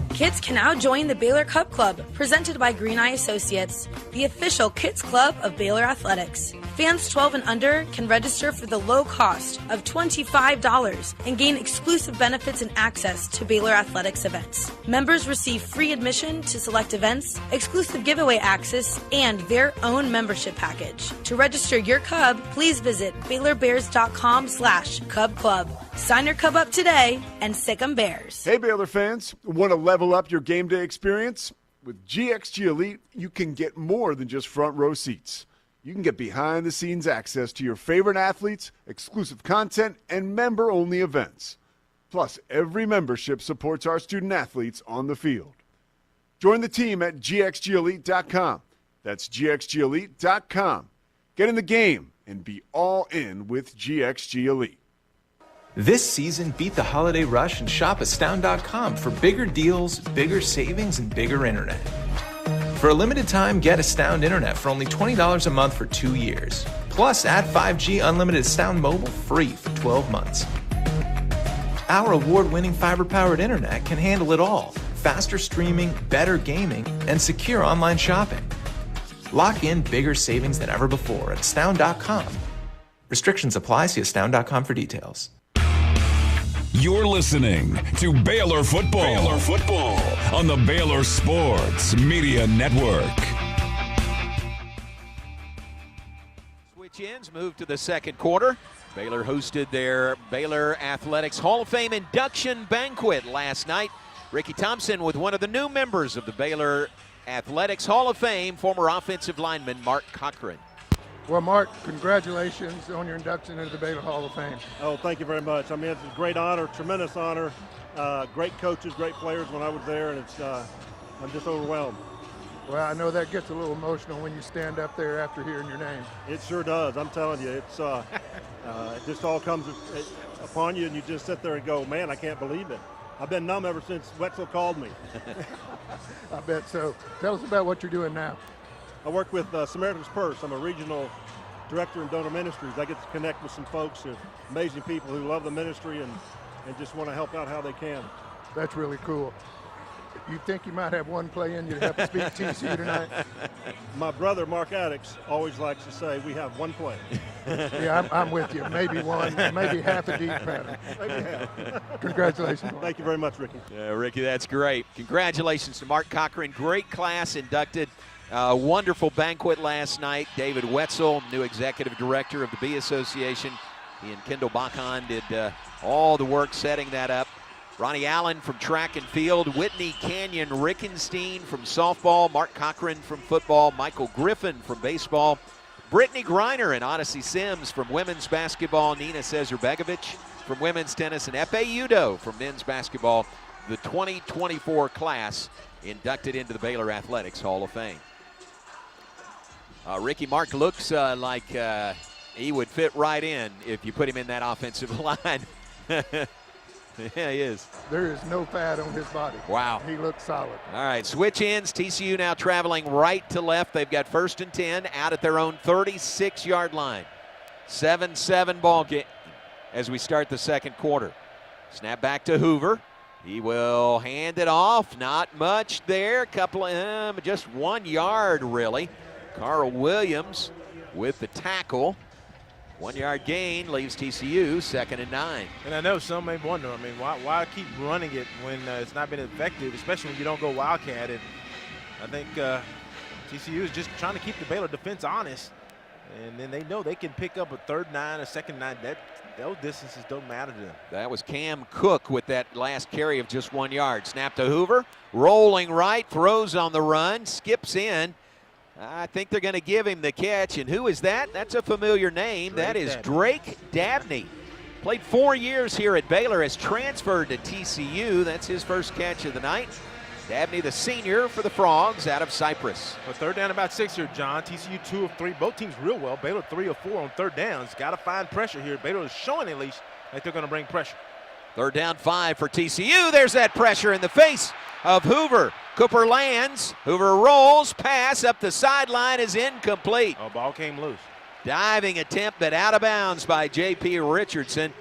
Kids can now join the Baylor Cup Club, presented by Green Eye Associates, the official kids club of Baylor Athletics. Fans 12 and under can register for the low cost of $25 and gain exclusive benefits and access to Baylor Athletics events. Members receive free admission to select events, exclusive giveaway access, and their own membership package. To register your Cub, please visit BaylorBears.com/Cub Club. Sign your Cub up today and sick 'em Bears. Hey Baylor fans, want to level up your game day experience? With GXG Elite, you can get more than just front row seats. You can get behind-the-scenes access to your favorite athletes, exclusive content, and member-only events. Plus, every membership supports our student athletes on the field. Join the team at gxgelite.com. That's gxgelite.com. Get in the game and be all in with GXG Elite. This season, beat the holiday rush and shop Astound.com for bigger deals, bigger savings, and bigger internet. For a limited time, get Astound Internet for only $20 a month for 2 years. Plus, add 5G unlimited Astound Mobile free for 12 months. Our award-winning fiber-powered internet can handle it all. Faster streaming, better gaming, and secure online shopping. Lock in bigger savings than ever before at Astound.com. Restrictions apply. See Astound.com for details. You're listening to Baylor Football. Baylor Football on the Baylor Sports Media Network. Switch ends, move to the second quarter. Baylor hosted their Baylor Athletics Hall of Fame induction banquet last night. Ricky Thompson with one of the new members of the Baylor Athletics Hall of Fame, former offensive lineman Mark Cochran. Well, Mark, congratulations on your induction into the Baylor Hall of Fame. Oh, thank you very much. I mean, it's a great honor, tremendous honor. Great coaches, great players when I was there, and I'm just overwhelmed. Well, I know that gets a little emotional when you stand up there after hearing your name. It sure does. I'm telling you, it just all comes upon you, and you just sit there and go, man, I can't believe it. I've been numb ever since Wetzel called me. I bet so. Tell us about what you're doing now. I work with Samaritan's Purse. I'm a regional director in donor ministries. I get to connect with some folks, amazing people who love the ministry and just want to help out how they can. That's really cool. You think you might have one play in you to help us beat TCU tonight? My brother, Mark Addix, always likes to say we have one play. Yeah, I'm with you. Maybe one, maybe half a deep pattern. Maybe half. Congratulations. Thank you very much, Ricky. Ricky, that's great. Congratulations to Mark Cochran. Great class inducted. Wonderful banquet last night. David Wetzel, new executive director of the Bee Association. He and Kendall Bachon did all the work setting that up. Ronnie Allen from track and field, Whitney Canyon Rickenstein from softball, Mark Cochran from football, Michael Griffin from baseball, Brittany Griner and Odyssey Sims from women's basketball, Nina Cesar-Begovic from women's tennis, and Epe Udo from men's basketball, the 2024 class inducted into the Baylor Athletics Hall of Fame. Ricky, Mark looks like he would fit right in if you put him in that offensive line. Yeah, he is. There is no fat on his body. Wow. He looks solid. All right, switch ends. TCU now traveling right to left. They've got 1st and 10 out at their own 36-yard line. 7-7 ball game as we start the second quarter. Snap back to Hoover. He will hand it off. Not much there. Couple of just 1 yard, really. Carl Williams with the tackle. 1 yard gain leaves TCU 2nd and 9. And I know some may wonder, I mean, why keep running it when it's not been effective, especially when you don't go Wildcat? And I think TCU is just trying to keep the Baylor defense honest. And then they know they can pick up a 3rd 9, a 2nd 9. Those distances don't matter to them. That was Cam Cook with that last carry of just 1 yard. Snap to Hoover. Rolling right, throws on the run, skips in. I think they're going to give him the catch. And who is that? That's a familiar name. That is Drake Dabney. Played 4 years here at Baylor, has transferred to TCU. That's his first catch of the night. Dabney, the senior for the Frogs out of Cyprus. Well, 3rd down about 6 here, John. TCU 2 of 3. Both teams real well. Baylor 3 of 4 on 3rd downs. Got to find pressure here. Baylor is showing at least that they're going to bring pressure. 3rd down 5 for TCU. There's that pressure in the face of Hoover. Cooper lands. Hoover rolls. Pass up the sideline is incomplete. Oh, ball came loose. Diving attempt, but out of bounds by J.P. Richardson.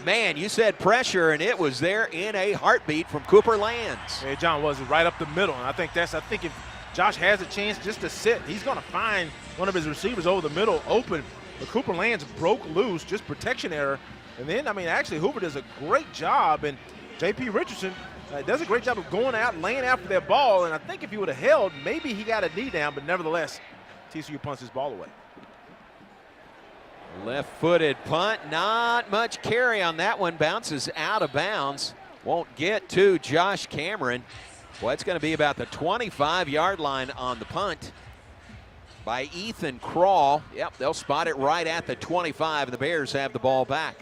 Man, you said pressure, and it was there in a heartbeat from Cooper Lands. Hey, John, was right up the middle, and I think if Josh has a chance just to sit, he's going to find one of his receivers over the middle open. But Cooper Lands broke loose, just protection error. And then, I mean, actually, Hoover does a great job, and J.P. Richardson does a great job of going out and laying after that ball. And I think if he would have held, maybe he got a knee down, but nevertheless, TCU punts his ball away. Left-footed punt, not much carry on that one. Bounces out of bounds. Won't get to Josh Cameron. Well, it's going to be about the 25-yard line on the punt by Ethan Crawl. Yep, they'll spot it right at the 25, and the Bears have the ball back.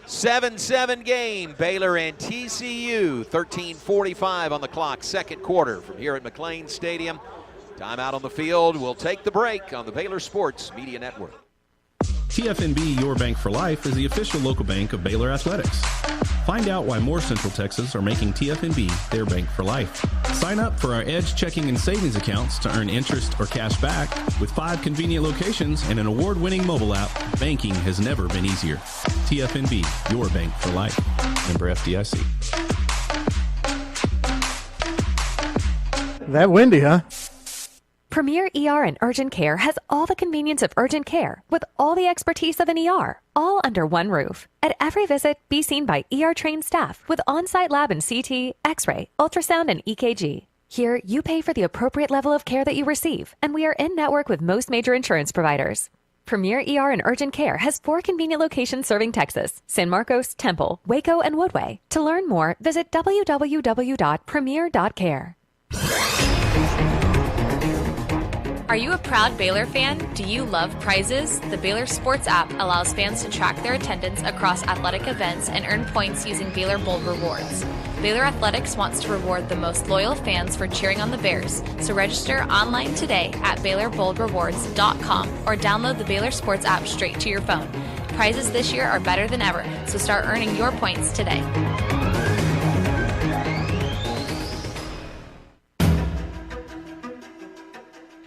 7-7 game, Baylor and TCU. 13:45 on the clock, second quarter from here at McLean Stadium. Timeout on the field. We'll take the break on the Baylor Sports Media Network. TFNB Your Bank for Life is the official local bank of Baylor Athletics. Find out why more Central Texas are making TFNB their bank for life. Sign up for our Edge checking and savings accounts to earn interest or cash back. With 5 convenient locations and an award-winning mobile app, banking has never been easier. TFNB, your bank for life. Member FDIC. That windy, huh? Premier ER and Urgent Care has all the convenience of urgent care with all the expertise of an ER, all under one roof. At every visit, be seen by ER-trained staff with on-site lab and CT, X-ray, ultrasound, and EKG. Here, you pay for the appropriate level of care that you receive, and we are in-network with most major insurance providers. Premier ER and Urgent Care has 4 convenient locations serving Texas: San Marcos, Temple, Waco, and Woodway. To learn more, visit www.premier.care. Are you a proud Baylor fan? Do you love prizes? The Baylor Sports app allows fans to track their attendance across athletic events and earn points using Baylor Bold Rewards. Baylor Athletics wants to reward the most loyal fans for cheering on the Bears, so register online today at BaylorBoldRewards.com or download the Baylor Sports app straight to your phone. Prizes this year are better than ever, so start earning your points today.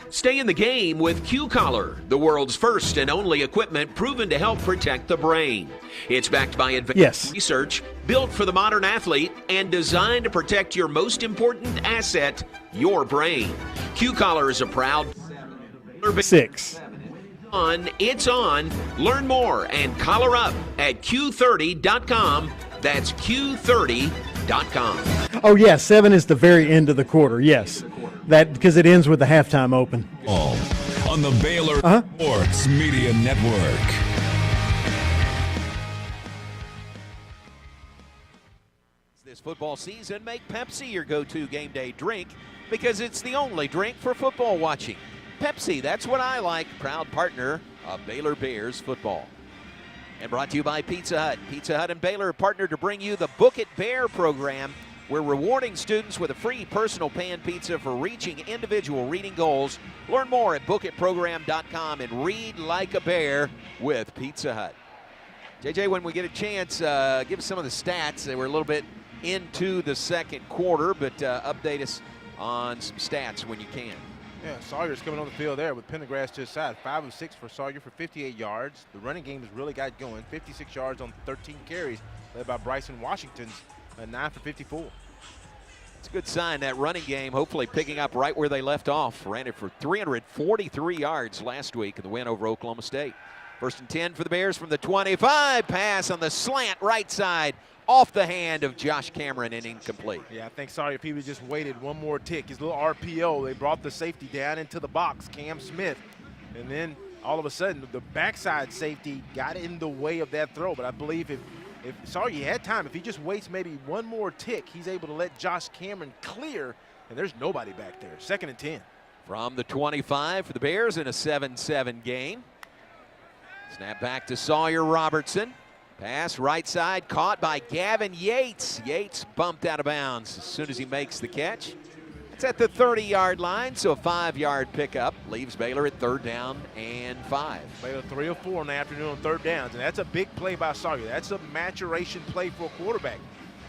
Stay in the game with Q-Collar, the world's first and only equipment proven to help protect the brain. It's backed by advanced research, built for the modern athlete, and designed to protect your most important asset, your brain. Q-Collar is a proud 6. It's on. Learn more and collar up at Q30.com. That's Q30.com. Oh, yeah, 7 is the very end of the quarter, yes. That because it ends with the halftime open. All on the Baylor Sports Media Network. This football season, make Pepsi your go-to game day drink because it's the only drink for football watching. Pepsi, that's what I like. Proud partner of Baylor Bears football. And brought to you by Pizza Hut. Pizza Hut and Baylor have partnered to bring you the Book It Bear program. We're rewarding students with a free personal pan pizza for reaching individual reading goals. Learn more at bookitprogram.com and read like a bear with Pizza Hut. JJ, when we get a chance, give us some of the stats. We're a little bit into the second quarter, but update us on some stats when you can. Yeah, Sawyer's coming on the field there with Pendergrass to his side. 5 of 6 for Sawyer for 58 yards. The running game has really got going. 56 yards on 13 carries, led by Bryson Washington's 9 for 54. It's a good sign, that running game hopefully picking up right where they left off. Ran it for 343 yards last week in the win over Oklahoma State. 1st and 10 for the Bears from the 25. Pass on the slant right side off the hand of Josh Cameron and incomplete. Yeah, I think Sawyer, if he would just waited one more tick, his little RPO, they brought the safety down into the box, Cam Smith, and then all of a sudden the backside safety got in the way of that throw. But I believe if Sawyer had time, if he just waits maybe one more tick, he's able to let Josh Cameron clear, and there's nobody back there. 2nd and 10. From the 25 for the Bears in a 7-7 game. Snap back to Sawyer Robertson. Pass right side caught by Gavin Yates. Yates bumped out of bounds as soon as he makes the catch. It's at the 30-yard line, so a 5-yard pickup leaves Baylor at 3rd down and 5. Baylor 3 of 4 in the afternoon on 3rd downs, and that's a big play by Sawyer. That's a maturation play for a quarterback.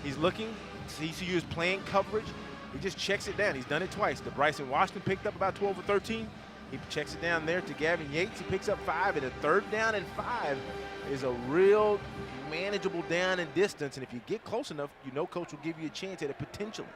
He's looking, TCU is playing coverage. He just checks it down. He's done it twice. The Bryson Washington picked up about 12 or 13. He checks it down there to Gavin Yates. He picks up 5, and a 3rd down and 5 is a real manageable down and distance. And if you get close enough, you know Coach will give you a chance at it potentially.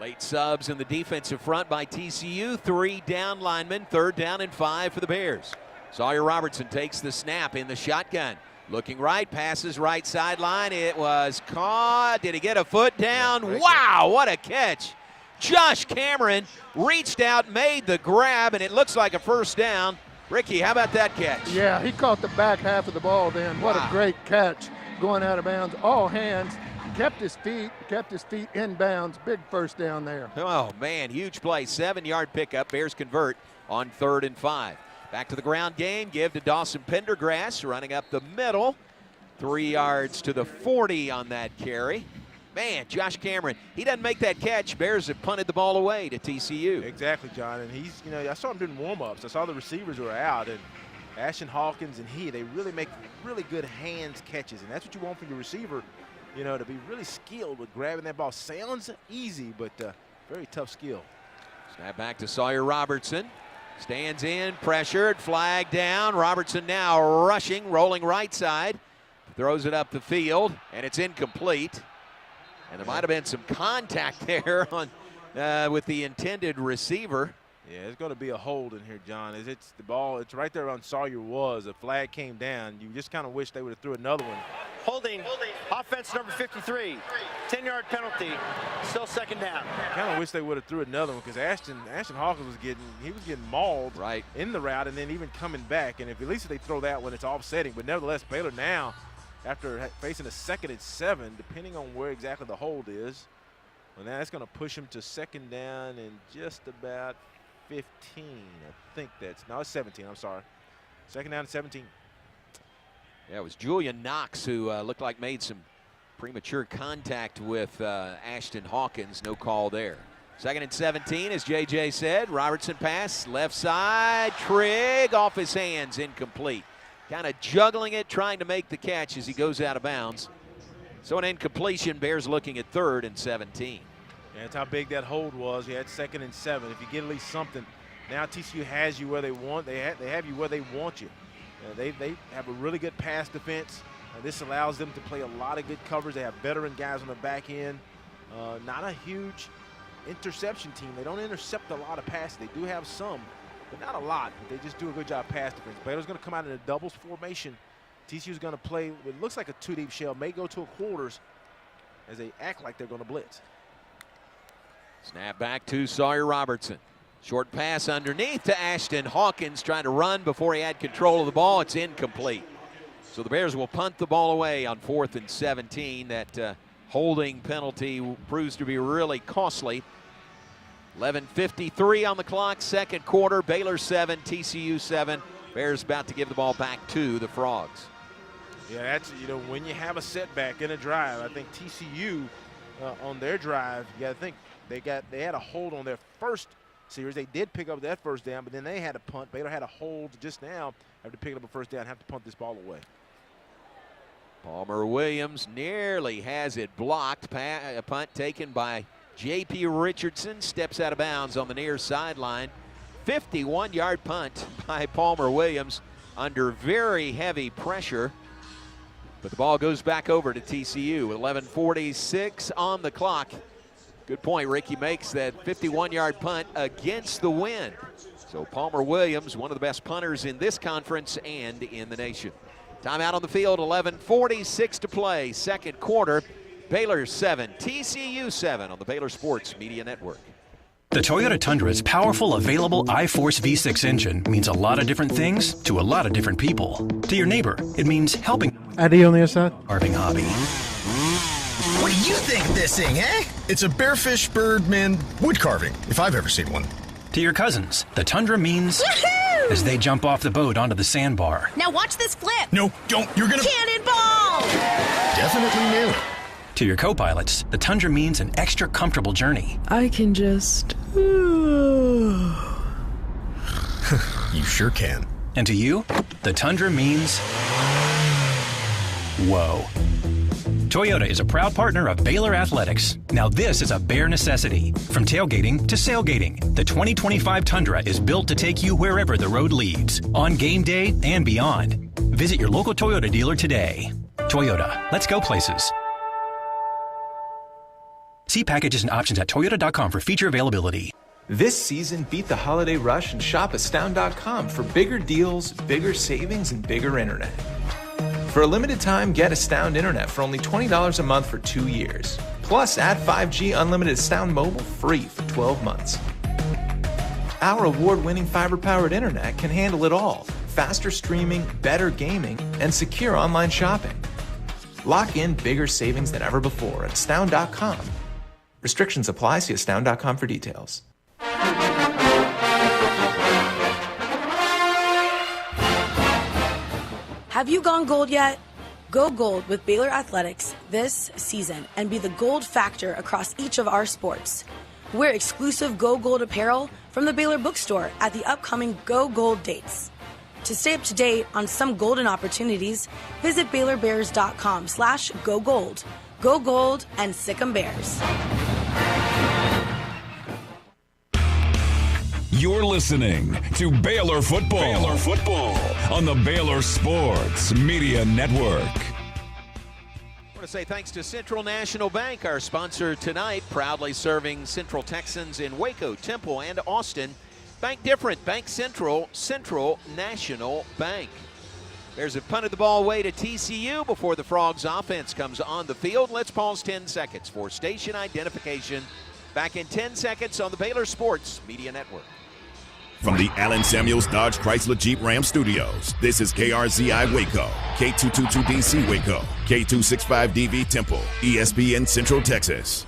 Late subs in the defensive front by TCU. 3 down linemen, 3rd down and 5 for the Bears. Sawyer Robertson takes the snap in the shotgun. Looking right, passes right sideline. It was caught. Did he get a foot down? Wow, what a catch. Josh Cameron reached out, made the grab, and it looks like a 1st down. Ricky, how about that catch? Yeah, he caught the back half of the ball then. What a great catch going out of bounds. All hands. Kept his feet in bounds. Big 1st down there. Oh, man, huge play. 7-yard pickup. Bears convert on 3rd and 5. Back to the ground game. Give to Dawson Pendergrass, running up the middle. 3 yards to the 40 on that carry. Man, Josh Cameron, he doesn't make that catch. Bears have punted the ball away to TCU. Exactly, John. And he's, I saw him doing warm-ups. I saw the receivers were out, and Ashton Hawkins and they really make really good hands catches. And that's what you want from your receiver, to be really skilled with grabbing that ball. Sounds easy, but very tough skill. Snap back to Sawyer Robertson. Stands in, pressured, flag down. Robertson now rushing, rolling right side. Throws it up the field, and it's incomplete. And there might have been some contact there on with the intended receiver. Yeah, it's going to be a hold in here, John. It's the ball. It's right there on Sawyer was. A flag came down. You just kind of wish they would have threw another one. Holding. Offense number 53. 10-yard penalty. Still second down. Kind of wish they would have threw another one because Ashton Hawkins was getting mauled right in the route and then even coming back. And if at least they throw that one, it's offsetting. But nevertheless, Baylor now, after facing a 2nd and 7, depending on where exactly the hold is, well, now that's going to push him to second down and just about 15. It's 17. I'm sorry. Second down and 17. Yeah, it was Julian Knox who looked like made some premature contact with Ashton Hawkins. No call there. 2nd and 17, as JJ said. Robertson pass, left side. Trigg off his hands, incomplete. Kind of juggling it, trying to make the catch as he goes out of bounds. So an incompletion. Bears looking at 3rd and 17. Yeah, that's how big that hold was. You had 2nd and 7. If you get at least something, now TCU has you where they want. They have you where they want you. They have a really good pass defense. This allows them to play a lot of good coverage. They have veteran guys on the back end. Not a huge interception team. They don't intercept a lot of passes. They do have some, but not a lot. They just do a good job pass defense. Baylor's going to come out in a doubles formation. TCU's going to play what looks like a 2-deep shell, may go to a quarters as they act like they're going to blitz. Snap back to Sawyer Robertson. Short pass underneath to Ashton Hawkins, trying to run before he had control of the ball. It's incomplete. So the Bears will punt the ball away on 4th and 17. That holding penalty proves to be really costly. 11:53 on the clock, 2nd quarter. Baylor 7, TCU 7. Bears about to give the ball back to the Frogs. Yeah, that's, when you have a setback in a drive, I think TCU on their drive, you got to think they had a hold on their first series. They did pick up that first down, but then they had a punt. Baylor had a hold just now after picking up a first down, have to punt this ball away. Palmer Williams nearly has it blocked. A punt taken by J.P. Richardson. Steps out of bounds on the near sideline. 51-yard punt by Palmer Williams under very heavy pressure. But the ball goes back over to TCU. 11:46 on the clock. Good point. Ricky makes that 51-yard punt against the wind. So Palmer Williams, one of the best punters in this conference and in the nation. Timeout on the field, 11:46 to play. 2nd quarter, Baylor 7, TCU 7 on the Baylor Sports Media Network. The Toyota Tundra's powerful, available iForce V6 engine means a lot of different things to a lot of different people. To your neighbor, it means helping ID on the other side. Carving hobby. What do you think of this thing, eh? It's a bearfish birdman wood carving, if I've ever seen one. To your cousins, the Tundra means Woohoo! as they jump off the boat onto the sandbar. Now watch this flip. No, don't. You're gonna... Cannonball! Definitely nail it. To your co-pilots, the Tundra means an extra comfortable journey. I can just... You sure can. And to you, the Tundra means... whoa. Toyota is a proud partner of Baylor Athletics. Now this is a bare necessity. From tailgating to sailgating, the 2025 Tundra is built to take you wherever the road leads, on game day and beyond. Visit your local Toyota dealer today. Toyota, let's go places. See packages and options at toyota.com for feature availability. This season, beat the holiday rush and shop Astound.com for bigger deals, bigger savings, and bigger internet. For a limited time, get Astound Internet for only $20 a month for 2 years. Plus, add 5G unlimited Astound Mobile free for 12 months. Our award-winning fiber-powered internet can handle it all. Faster streaming, better gaming, and secure online shopping. Lock in bigger savings than ever before at Astound.com. Restrictions apply. See Astound.com for details. Have you gone gold yet? Go gold with Baylor Athletics this season and be the gold factor across each of our sports. Wear exclusive Go Gold apparel from the Baylor bookstore at the upcoming Go Gold dates. To stay up to date on some golden opportunities, visit BaylorBears.com/Go Gold. Go Gold and Sic 'em Bears. You're listening to Baylor Football. Baylor Football on the Baylor Sports Media Network. I want to say thanks to Central National Bank, our sponsor tonight, proudly serving Central Texans in Waco, Temple, and Austin. Bank different. Bank Central, Central National Bank. Bears have punted the ball away to TCU before the Frogs offense comes on the field. Let's pause 10 seconds for station identification. Back in 10 seconds on the Baylor Sports Media Network. From the Allen Samuels Dodge Chrysler Jeep Ram Studios, this is KRZI Waco, K222DC Waco, K265DV Temple, ESPN Central Texas.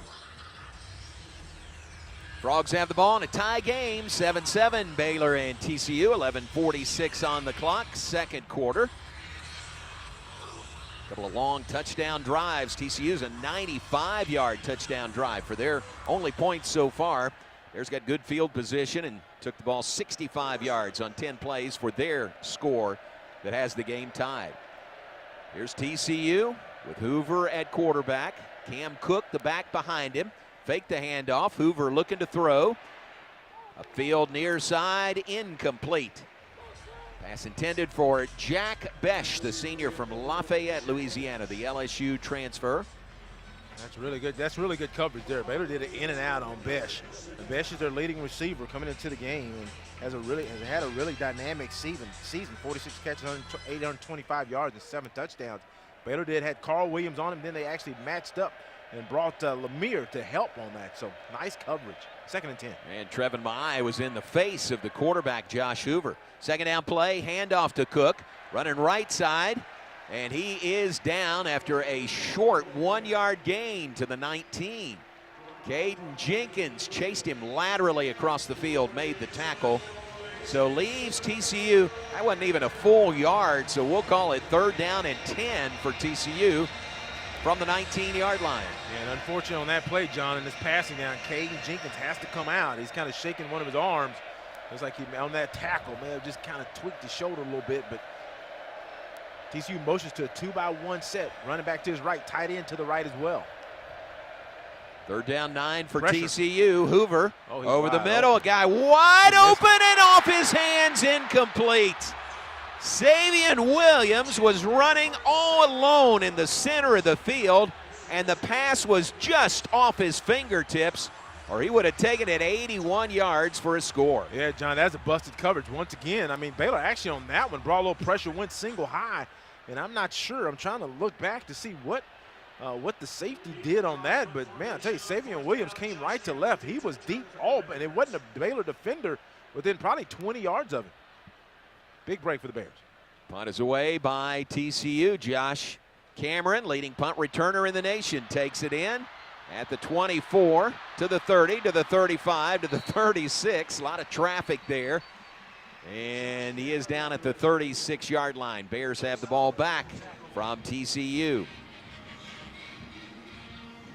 Frogs have the ball in a tie game, 7-7, Baylor and TCU, 11:46 on the clock, second quarter. Couple of long touchdown drives. TCU's a 95-yard touchdown drive for their only points so far. Bears got good field position and took the ball 65 yards on 10 plays for their score that has the game tied. Here's TCU with Hoover at quarterback. Cam Cook, the back behind him. Fake the handoff. Hoover looking to throw. A field near side, incomplete. Pass intended for Jack Besh, the senior from Lafayette, Louisiana, the LSU transfer. That's really good. That's really good coverage there. Baylor did it in and out on Besh. And Besh is their leading receiver coming into the game and has had a really dynamic season. 46 catches, 825 yards, and 7 touchdowns. Baylor had Carl Williams on him. Then they actually matched up and brought Lemire to help on that. So nice coverage. 2nd and 10. And Trevin Mai was in the face of the quarterback, Josh Hoover. Second down play, handoff to Cook, running right side, and he is down after a short 1-yard gain to the 19. Caden Jenkins chased him laterally across the field, made the tackle. So leaves TCU, that wasn't even a full yard, so we'll call it 3rd down and 10 for TCU from the 19-yard line. And unfortunately on that play, John, in this passing down, Caden Jenkins has to come out. He's kind of shaking one of his arms. Looks like he, on that tackle, may have just kind of tweaked his shoulder a little bit, but TCU motions to a 2-by-1 set. Running back to his right, tight end to the right as well. 3rd down 9 for Pressure. TCU. Hoover over the middle. Open. A guy wide open and off his hands, incomplete. Savion Williams was running all alone in the center of the field, and the pass was just off his fingertips, or he would have taken it 81 yards for a score. Yeah, John, that's a busted coverage once again. I mean, Baylor actually on that one brought a little pressure, went single high, and I'm not sure. I'm trying to look back to see what the safety did on that, but man, I tell you, Savion Williams came right to left. He was deep, and it wasn't a Baylor defender within probably 20 yards of it. Big break for the Bears. Punt is away by TCU. Josh Cameron, leading punt returner in the nation, takes it in at the 24, to the 30, to the 35, to the 36. A lot of traffic there. And he is down at the 36-yard line. Bears have the ball back from TCU.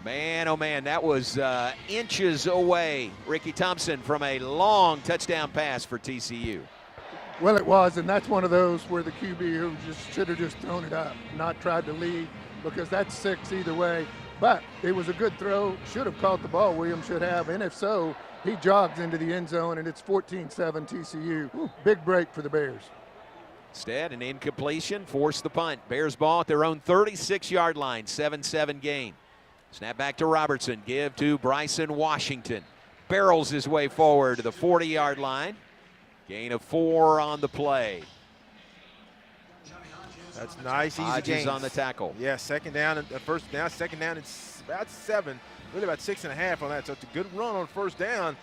Man, oh man, that was inches away. Ricky Thompson from a long touchdown pass for TCU. Well, it was, and that's one of those where the QB who just should have just thrown it up, not tried to lead, because that's 6 either way. But it was a good throw. Should have caught the ball. Williams should have, and if so, he jogs into the end zone, and it's 14-7 TCU. Ooh, big break for the Bears. Instead, an incompletion forced the punt. Bears ball at their own 36-yard line, 7-7 game. Snap back to Robertson, give to Bryson Washington. Barrels his way forward to the 40-yard line. Gain of 4 on the play. That's nice, easy Hodges gains. on the tackle. Yeah, second down and first down. Second down, it's about 7, really about 6.5 on that. So it's a good run on first down.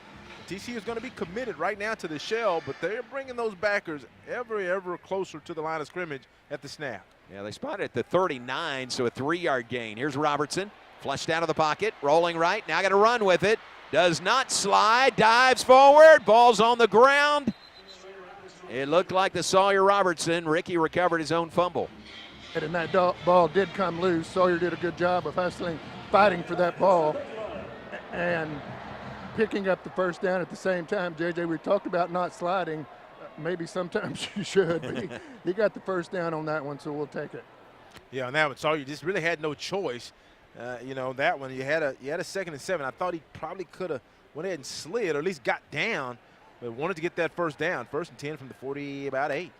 TCU is going to be committed right now to the shell, but they're bringing those backers ever closer to the line of scrimmage at the snap. Yeah, they spotted at the 39, so a 3-yard gain. Here's Robertson, flushed out of the pocket, rolling right. Now got to run with it. Does not slide, dives forward, ball's on the ground. It looked like the Sawyer Robertson. Ricky recovered his own fumble. And that ball did come loose. Sawyer did a good job of hustling, fighting for that ball, and picking up the first down at the same time. JJ, we talked about not sliding. Maybe sometimes you should, but he got the first down on that one, so we'll take it. Yeah, on that one, Sawyer just really had no choice. That one, you had a 2nd and 7. I thought he probably could have went ahead and slid, or at least got down, but wanted to get that first down. 1st and 10 from the 40, about 8.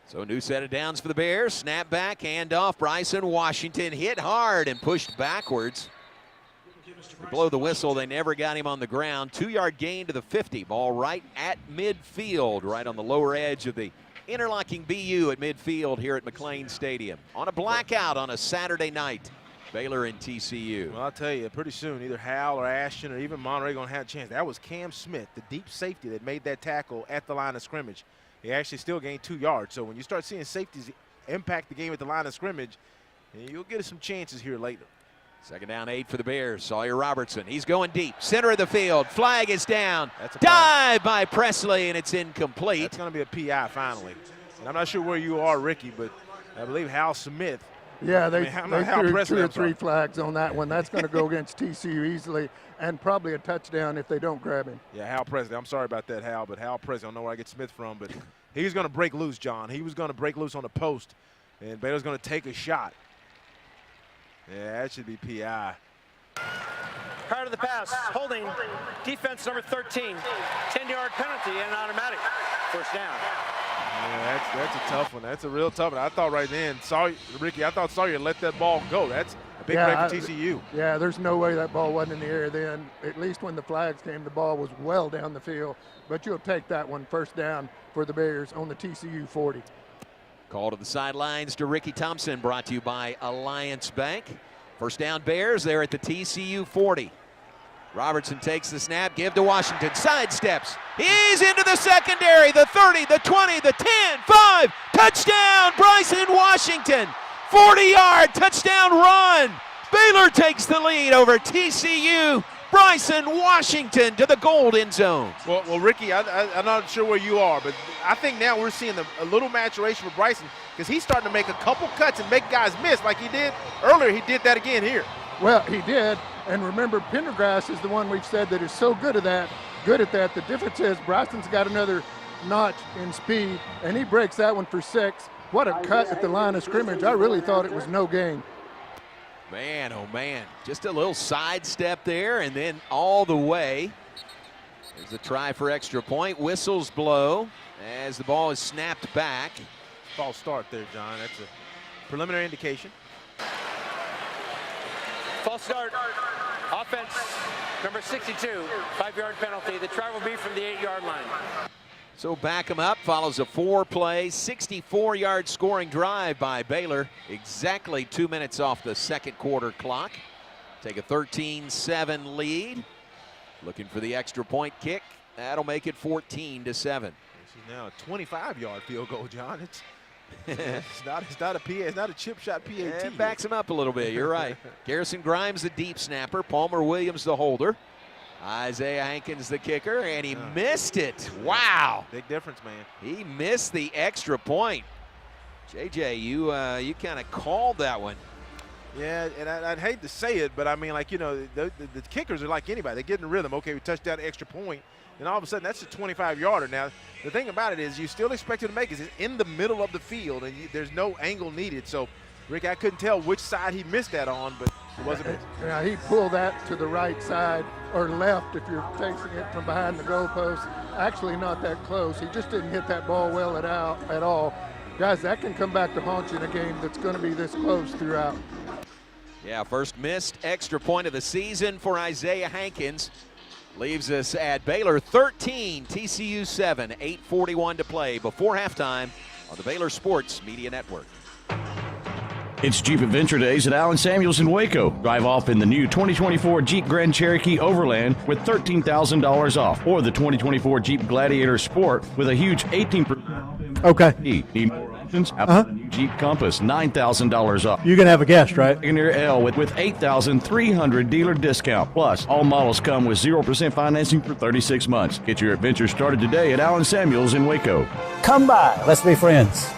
So new set of downs for the Bears. Snap back, handoff. Bryson Washington hit hard and pushed backwards. They blow the whistle. They never got him on the ground. 2-yard gain to the 50. Ball right at midfield, right on the lower edge of the interlocking BU at midfield here at McLean Stadium. On a blackout on a Saturday night, Baylor and TCU. Well, I'll tell you, pretty soon, either Hal or Ashton or even Monterey going to have a chance. That was Cam Smith, the deep safety that made that tackle at the line of scrimmage. He actually still gained 2 yards. So when you start seeing safeties impact the game at the line of scrimmage, you'll get some chances here later. 2nd down 8 for the Bears. Sawyer Robertson. He's going deep. Center of the field. Flag is down. That's a dive by Presley, and it's incomplete. That's going to be a PI finally. And I'm not sure where you are, Ricky, but I believe Hal Smith. Yeah, they threw 2 or 3 flags on that one. That's going to go against TCU easily, and probably a touchdown if they don't grab him. Yeah, Hal Presley. I'm sorry about that, Hal, but Hal Presley, I don't know where I get Smith from, but he was going to break loose, John. He was going to break loose on the post, and Baylor's going to take a shot. Yeah, that should be PI. Prior to the pass, holding, defense number 13, 10-yard penalty and an automatic. First down. Yeah, that's a tough one. That's a real tough one. I thought right then, Ricky, I thought Sawyer let that ball go. That's a big break for TCU. Yeah, there's no way that ball wasn't in the air then. At least when the flags came, the ball was well down the field. But you'll take that one, first down for the Bears on the TCU 40. Call to the sidelines to Ricky Thompson, brought to you by Alliance Bank. First down Bears there at the TCU 40. Robertson takes the snap, give to Washington, sidesteps. He's into the secondary, the 30, the 20, the 10, 5, touchdown, Bryson Washington. 40-yard touchdown run. Baylor takes the lead over TCU. Bryson Washington to the gold end zone. Well, Ricky, I'm not sure where you are, but I think now we're seeing a little maturation for Bryson because he's starting to make a couple cuts and make guys miss like he did earlier. He did that again here. Well, he did. And remember, Pendergrass is the one we've said that is so good at that. The difference is Bryson's got another notch in speed, and he breaks that one for 6. What a cut at the line of scrimmage. I really thought it was no gain. Man, oh man, just a little sidestep there and then all the way. There's a try for extra point. Whistles blow as the ball is snapped back. False start there, John. That's a preliminary indication. False start. Offense, number 62, 5-yard penalty. The try will be from the 8-yard line. So back him up, follows a 4-play, 64-yard scoring drive by Baylor. Exactly 2 minutes off the second quarter clock. Take a 13-7 lead. Looking for the extra point kick. That'll make it 14-7. This is now a 25-yard field goal, John. It's not a PA. It's not a chip shot PAT. It backs him up a little bit. You're right. Garrison Grimes, the deep snapper. Palmer Williams, the holder. Isaiah Hankins, the kicker, and he missed it. Wow. Big difference, man. He missed the extra point. JJ, you kind of called that one. Yeah, and I'd hate to say it, but I mean, like, you know, the kickers are like anybody. They get in the rhythm. Okay, we touched that extra point, and all of a sudden that's a 25-yarder. Now, the thing about it is you still expect him to make it. It's in the middle of the field, and there's no angle needed. So, Rick, I couldn't tell which side he missed that on, but it wasn't. Yeah, he pulled that to the right side or left if you're facing it from behind the goalpost. Actually, not that close. He just didn't hit that ball well at all. Guys, that can come back to haunt you in a game that's going to be this close throughout. Yeah, first missed extra point of the season for Isaiah Hankins. Leaves us at Baylor 13, TCU 7, 8:41 to play before halftime on the Baylor Sports Media Network. It's Jeep Adventure Days at Allen Samuels in Waco. Drive off in the new 2024 Jeep Grand Cherokee Overland with $13,000 off, or the 2024 Jeep Gladiator Sport with a huge 18%. Okay. Need more options? Jeep Compass, $9,000 off. You can have a guest, right? Wagoneer L with 8,300 dealer discount. Plus, all models come with 0% financing for 36 months. Get your adventure started today at Allen Samuels in Waco. Come by. Let's be friends.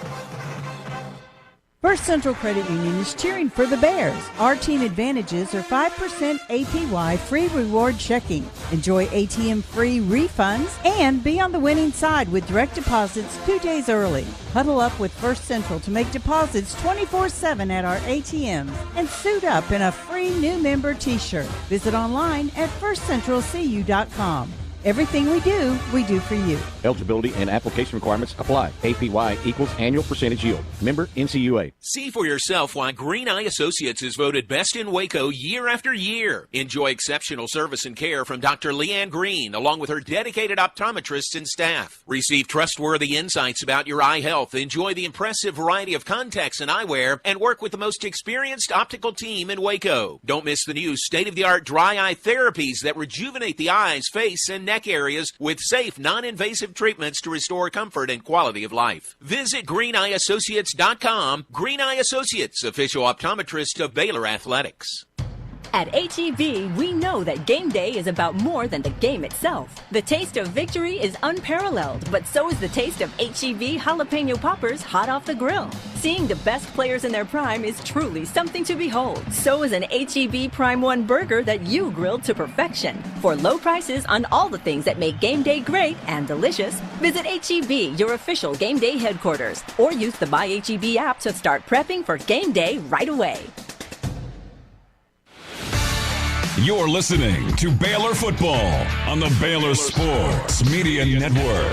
First Central Credit Union is cheering for the Bears. Our team advantages are 5% APY free reward checking. Enjoy ATM free refunds and be on the winning side with direct deposits 2 days early. Huddle up with First Central to make deposits 24/7 at our ATMs and suit up in a free new member t-shirt. Visit online at firstcentralcu.com. Everything we do for you. Eligibility and application requirements apply. APY equals annual percentage yield. Member NCUA. See for yourself why Green Eye Associates is voted best in Waco year after year. Enjoy exceptional service and care from Dr. Leanne Green, along with her dedicated optometrists and staff. Receive trustworthy insights about your eye health, enjoy the impressive variety of contacts and eyewear, and work with the most experienced optical team in Waco. Don't miss the new state-of-the-art dry eye therapies that rejuvenate the eyes, face, and neck areas with safe, non-invasive treatments to restore comfort and quality of life. Visit greeneyeassociates.com. Green Eye Associates, official optometrist of Baylor Athletics. At H-E-B, we know that game day is about more than the game itself. The taste of victory is unparalleled, but so is the taste of H-E-B jalapeno poppers hot off the grill. Seeing the best players in their prime is truly something to behold. So is an H-E-B Prime 1 burger that you grilled to perfection. For low prices on all the things that make game day great and delicious, visit H-E-B, your official game day headquarters, or use the My H-E-B app to start prepping for game day right away. You're listening to Baylor Football on the Baylor Sports Media Network.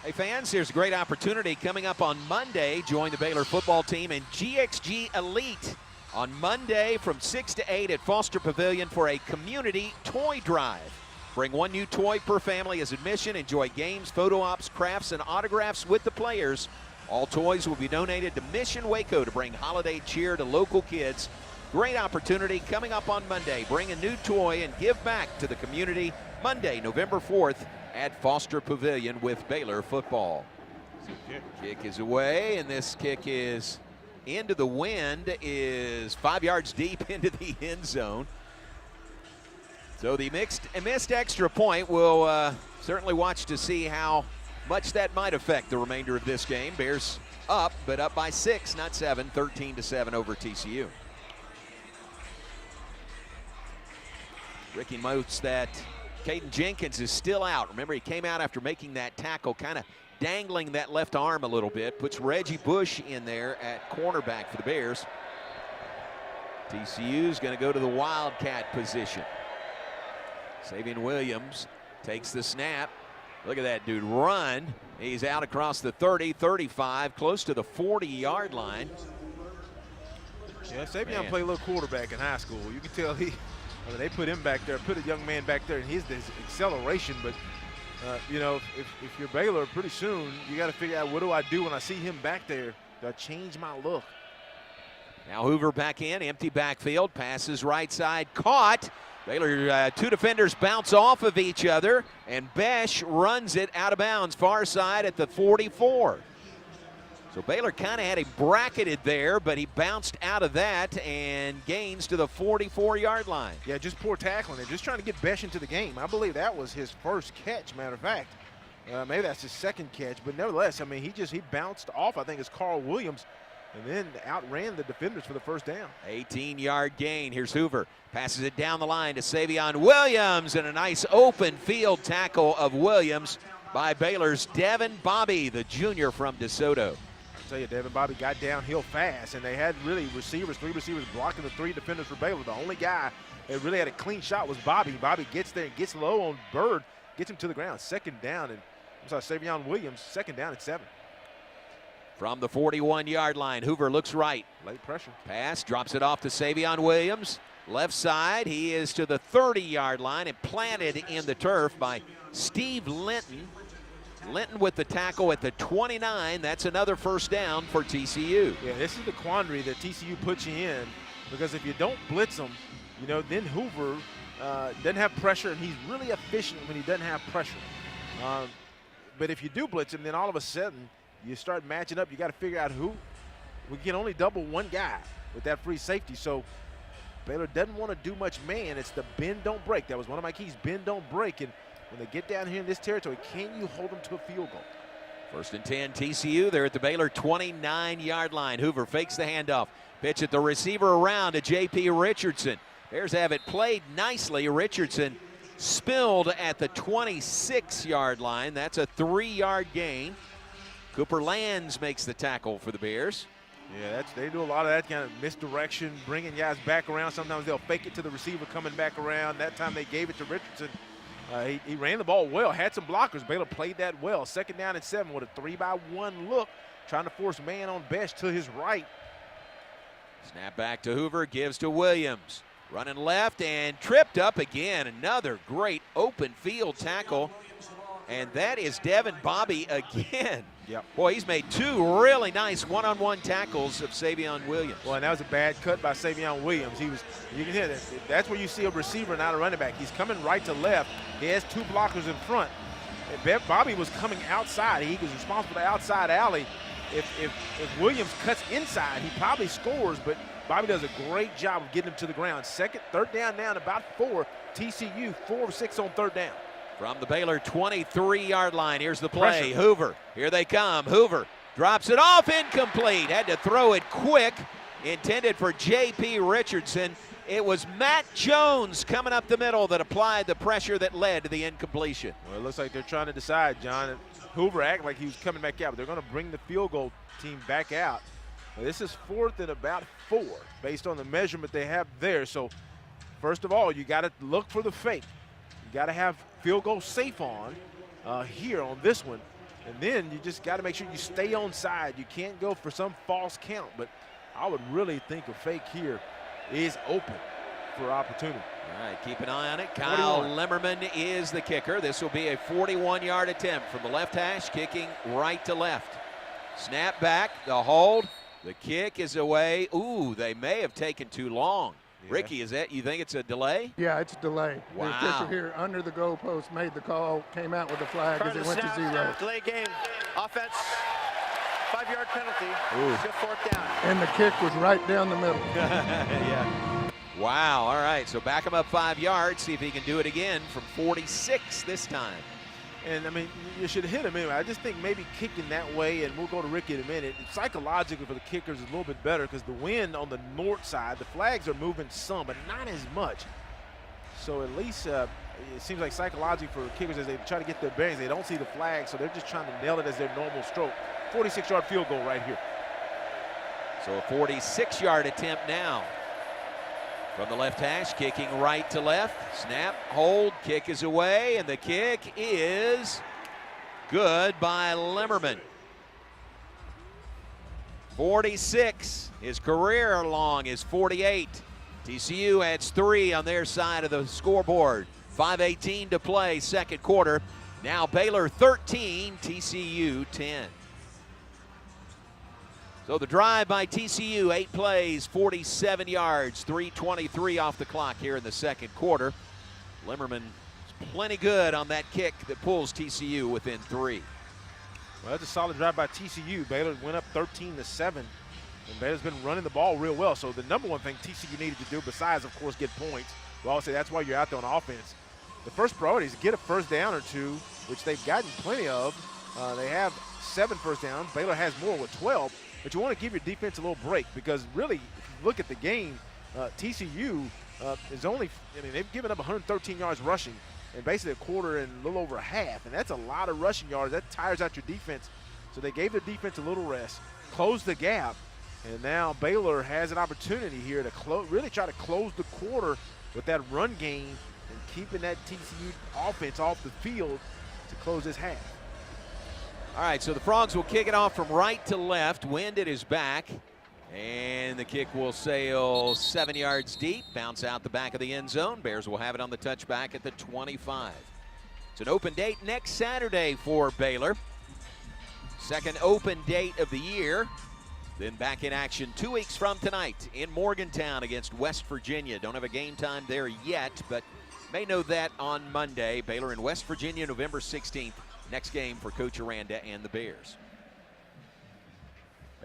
Hey fans, here's a great opportunity coming up on Monday. Join the Baylor football team in GXG Elite on Monday from 6 to 8 at Foster Pavilion for a community toy drive. Bring one new toy per family as admission. Enjoy games, photo ops, crafts, and autographs with the players. All toys will be donated to Mission Waco to bring holiday cheer to local kids. Great opportunity coming up on Monday. Bring a new toy and give back to the community Monday, November 4th at Foster Pavilion with Baylor football. Kick is away, and this kick is into the wind, is 5 yards deep into the end zone. So the missed extra point, we'll certainly watch to see how much that might affect the remainder of this game. Bears up, but up by 6, not 7, 13-7 over TCU. Ricky notes that Caden Jenkins is still out. Remember, he came out after making that tackle, kind of dangling that left arm a little bit. Puts Reggie Bush in there at cornerback for the Bears. TCU's going to go to the Wildcat position. Savion Williams takes the snap. Look at that dude run. He's out across the 30, 35, close to the 40-yard line. Yeah, Savion played a little quarterback in high school. You can tell they put him back there, put a young man back there, and his acceleration. But, you know, if you're Baylor, pretty soon you got to figure out, what do I do when I see him back there? Do I change my look? Now Hoover back in, empty backfield, passes right side, caught. Baylor, two defenders bounce off of each other, and Besh runs it out of bounds, far side at the 44. So Baylor kind of had him bracketed there, but he bounced out of that and gains to the 44-yard line. Yeah, just poor tackling. They're just trying to get Besh into the game. I believe that was his first catch, matter of fact. Maybe that's his second catch, but nevertheless, I mean, he bounced off, I think it's Carl Williams, and then outran the defenders for the first down. 18-yard gain. Here's Hoover. Passes it down the line to Savion Williams, and a nice open field tackle of Williams by Baylor's Devin Bobby, the junior from DeSoto. Tell you, Devin Bobby got downhill fast, and they had really three receivers blocking the three defenders for Baylor. The only guy that really had a clean shot was Bobby. Bobby gets there and gets low on Bird, gets him to the ground. Second down, and Savion Williams, second down at 7. From the 41-yard line, Hoover looks right. Late pressure. Pass, drops it off to Savion Williams. Left side, he is to the 30-yard line and planted in the turf by Steve Linton. Linton with the tackle at the 29. That's another first down for TCU. Yeah, this is the quandary that TCU puts you in, because if you don't blitz them, you know, then Hoover doesn't have pressure, and he's really efficient when he doesn't have pressure. But if you do blitz him, then all of a sudden you start matching up. You got to figure out who. We can only double one guy with that free safety. So Baylor doesn't want to do much man. It's the bend, don't break. That was one of my keys, bend, don't break. And when they get down here in this territory, can you hold them to a field goal? First and 10, TCU. They're at the Baylor 29-yard line. Hoover fakes the handoff. Pitch at the receiver around to J.P. Richardson. Bears have it played nicely. Richardson spilled at the 26-yard line. That's a 3-yard gain. Cooper Lands makes the tackle for the Bears. Yeah, they do a lot of that kind of misdirection, bringing guys back around. Sometimes they'll fake it to the receiver coming back around. That time they gave it to Richardson. He ran the ball well, had some blockers. Baylor played that well. 2nd down and 7 with a 3-by-1 look, trying to force man on Besh to his right. Snap back to Hoover, gives to Williams. Running left and tripped up again. Another great open field tackle. And that is Devin Bobby again. Yep. Boy, he's made 2 really nice one-on-one tackles of Savion Williams. Well, and that was a bad cut by Savion Williams. You can hear that. That's where you see a receiver, not a running back. He's coming right to left. He has 2 blockers in front. And Bobby was coming outside. He was responsible for the outside alley. If Williams cuts inside, he probably scores, but Bobby does a great job of getting him to the ground. 3rd down now, about 4. TCU 4 of 6 on 3rd down. From the Baylor 23-yard line, here's the play. Pressure. Hoover, here they come. Hoover drops it off, incomplete. Had to throw it quick, intended for J.P. Richardson. It was Matt Jones coming up the middle that applied the pressure that led to the incompletion. Well, it looks like they're trying to decide, John. Hoover acted like he was coming back out, but they're going to bring the field goal team back out. Now, this is 4th and about 4 based on the measurement they have there. So, first of all, you got to look for the fake. You got to have field goal safe on here on this one. And then you just got to make sure you stay on side. You can't go for some false count, but I would really think a fake here is open for opportunity. All right, keep an eye on it. Kyle 41. Lemmerman is the kicker. This will be a 41-yard attempt from the left hash, kicking right to left. Snap back, the hold, the kick is away. Ooh, they may have taken too long. Yeah. Ricky, you think it's a delay? Yeah, it's a delay. Wow. The official here under the goalpost made the call, came out with the flag as it went to 0. Delay game. Offense. 5-yard penalty. Ooh. Still 4th down. And the kick was right down the middle. Yeah. Wow, all right, so back him up 5 yards, see if he can do it again from 46 this time. And, I mean, you should hit him anyway. I just think maybe kicking that way, and we'll go to Ricky in a minute, psychologically for the kickers is a little bit better because the wind on the north side, the flags are moving some, but not as much. So at least it seems like psychologically for kickers as they try to get their bearings, they don't see the flag, so they're just trying to nail it as their normal stroke. 46-yard field goal right here. So a 46-yard attempt now. From the left hash, kicking right to left. Snap, hold, kick is away, and the kick is good by Lemmerman. 46. His career long is 48. TCU adds 3 on their side of the scoreboard. 5:18 to play, 2nd quarter. Now Baylor 13, TCU 10. So the drive by TCU, 8 plays, 47 yards, 3:23 off the clock here in the 2nd quarter. Lemmerman is plenty good on that kick that pulls TCU within 3. Well, that's a solid drive by TCU. Baylor went up 13-7, and Baylor's been running the ball real well. So the number one thing TCU needed to do, besides, of course, get points, well, I'll say that's why you're out there on offense. The first priority is get a 1st down or 2, which they've gotten plenty of. They have 7 first downs. Baylor has more with 12. But you want to give your defense a little break because really, if you look at the game, TCU is only, they've given up 113 yards rushing and basically a quarter and a little over a half. And that's a lot of rushing yards. That tires out your defense. So they gave their defense a little rest, closed the gap, and now Baylor has an opportunity here to really try to close the quarter with that run game and keeping that TCU offense off the field to close this half. All right, so the Frogs will kick it off from right to left. Wind at his back. And the kick will sail 7 yards deep, bounce out the back of the end zone. Bears will have it on the touchback at the 25. It's an open date next Saturday for Baylor. 2nd open date of the year. Then back in action 2 weeks from tonight in Morgantown against West Virginia. Don't have a game time there yet, but may know that on Monday. Baylor in West Virginia, November 16th. Next game for Coach Aranda and the Bears.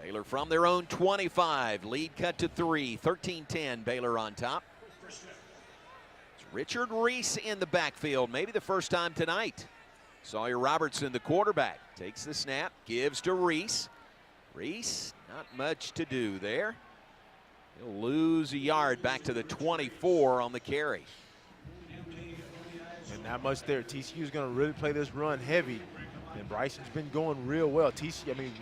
Baylor from their own 25. Lead cut to 3. 13-10. Baylor on top. It's Richard Reese in the backfield. Maybe the first time tonight. Sawyer Robertson, the quarterback, takes the snap, gives to Reese. Reese, not much to do there. He'll lose a yard back to the 24 on the carry. And not much there. TCU's going to really play this run heavy. And Bryson's been going real well.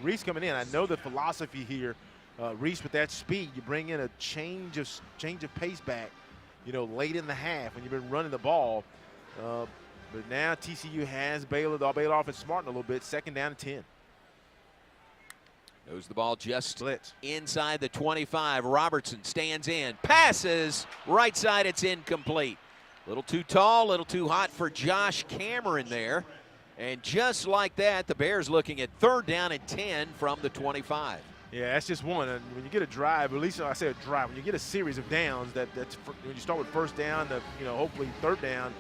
Reese coming in. I know the philosophy here Reese, with that speed, you bring in a change of pace back, late in the half when you've been running the ball. But now TCU has Baylor. The Baylor offense smarting a little bit. 2nd down and 10. Knows the ball just inside the 25. Robertson stands in, passes right side. It's incomplete. A little too tall, a little too hot for Josh Cameron there. And just like that, the Bears looking at 3rd down and 10 from the 25. Yeah, that's just one. And when you get a drive, or at least I say a drive, when you get a series of downs, that's when you start with 1st down, hopefully 3rd down, and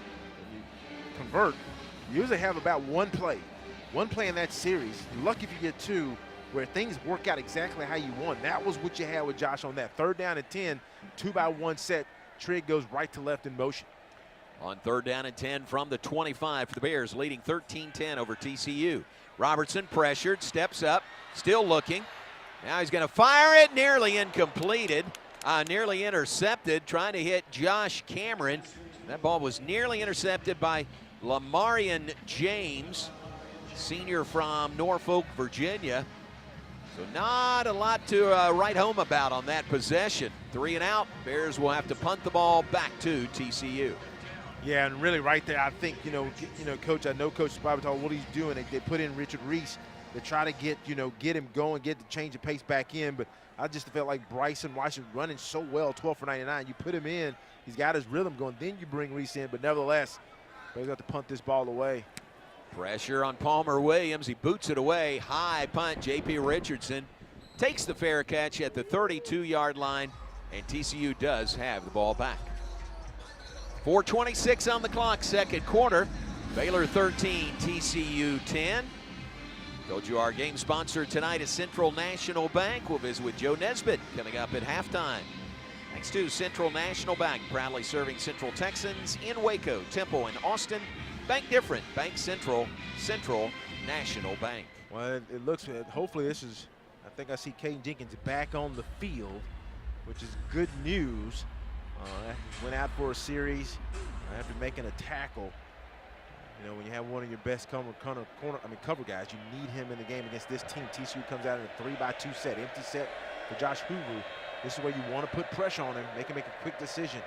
you convert, you usually have about one play in that series. You're lucky if you get 2 where things work out exactly how you want. That was what you had with Josh on that 3rd down and 10, 2-by-1 set. Trigg goes right to left in motion. On 3rd down and 10 from the 25 for the Bears, leading 13-10 over TCU. Robertson pressured, steps up, still looking. Now he's going to fire it, nearly incompleted, nearly intercepted, trying to hit Josh Cameron. That ball was nearly intercepted by Lamarian James, senior from Norfolk, Virginia. So not a lot to write home about on that possession. 3 and out. Bears will have to punt the ball back to TCU. Yeah, and really right there, I think, Coach, I know Coach is probably talking what he's doing. They put in Richard Reese to try to get him going, get the change of pace back in. But I just felt like Bryson Weiss is running so well, 12 for 99. You put him in, he's got his rhythm going. Then you bring Reese in. But nevertheless, they've got to punt this ball away. Pressure on Palmer Williams. He boots it away. High punt. J.P. Richardson takes the fair catch at the 32-yard line, and TCU does have the ball back. 4:26 on the clock, 2nd quarter. Baylor 13, TCU 10. Told you our game sponsor tonight is Central National Bank. We'll visit with Joe Nesbitt coming up at halftime. Thanks to Central National Bank, proudly serving Central Texans in Waco, Temple, and Austin. Bank different. Bank Central, Central National Bank. Well, it looks, hopefully this is, I think I see Caden Jenkins back on the field, which is good news. Went out for a series after making a tackle. When you have one of your best cover guys, you need him in the game against this team. TCU comes out in a 3-by-2 set, empty set for Josh Hoover. This is where you want to put pressure on him, make a quick decision.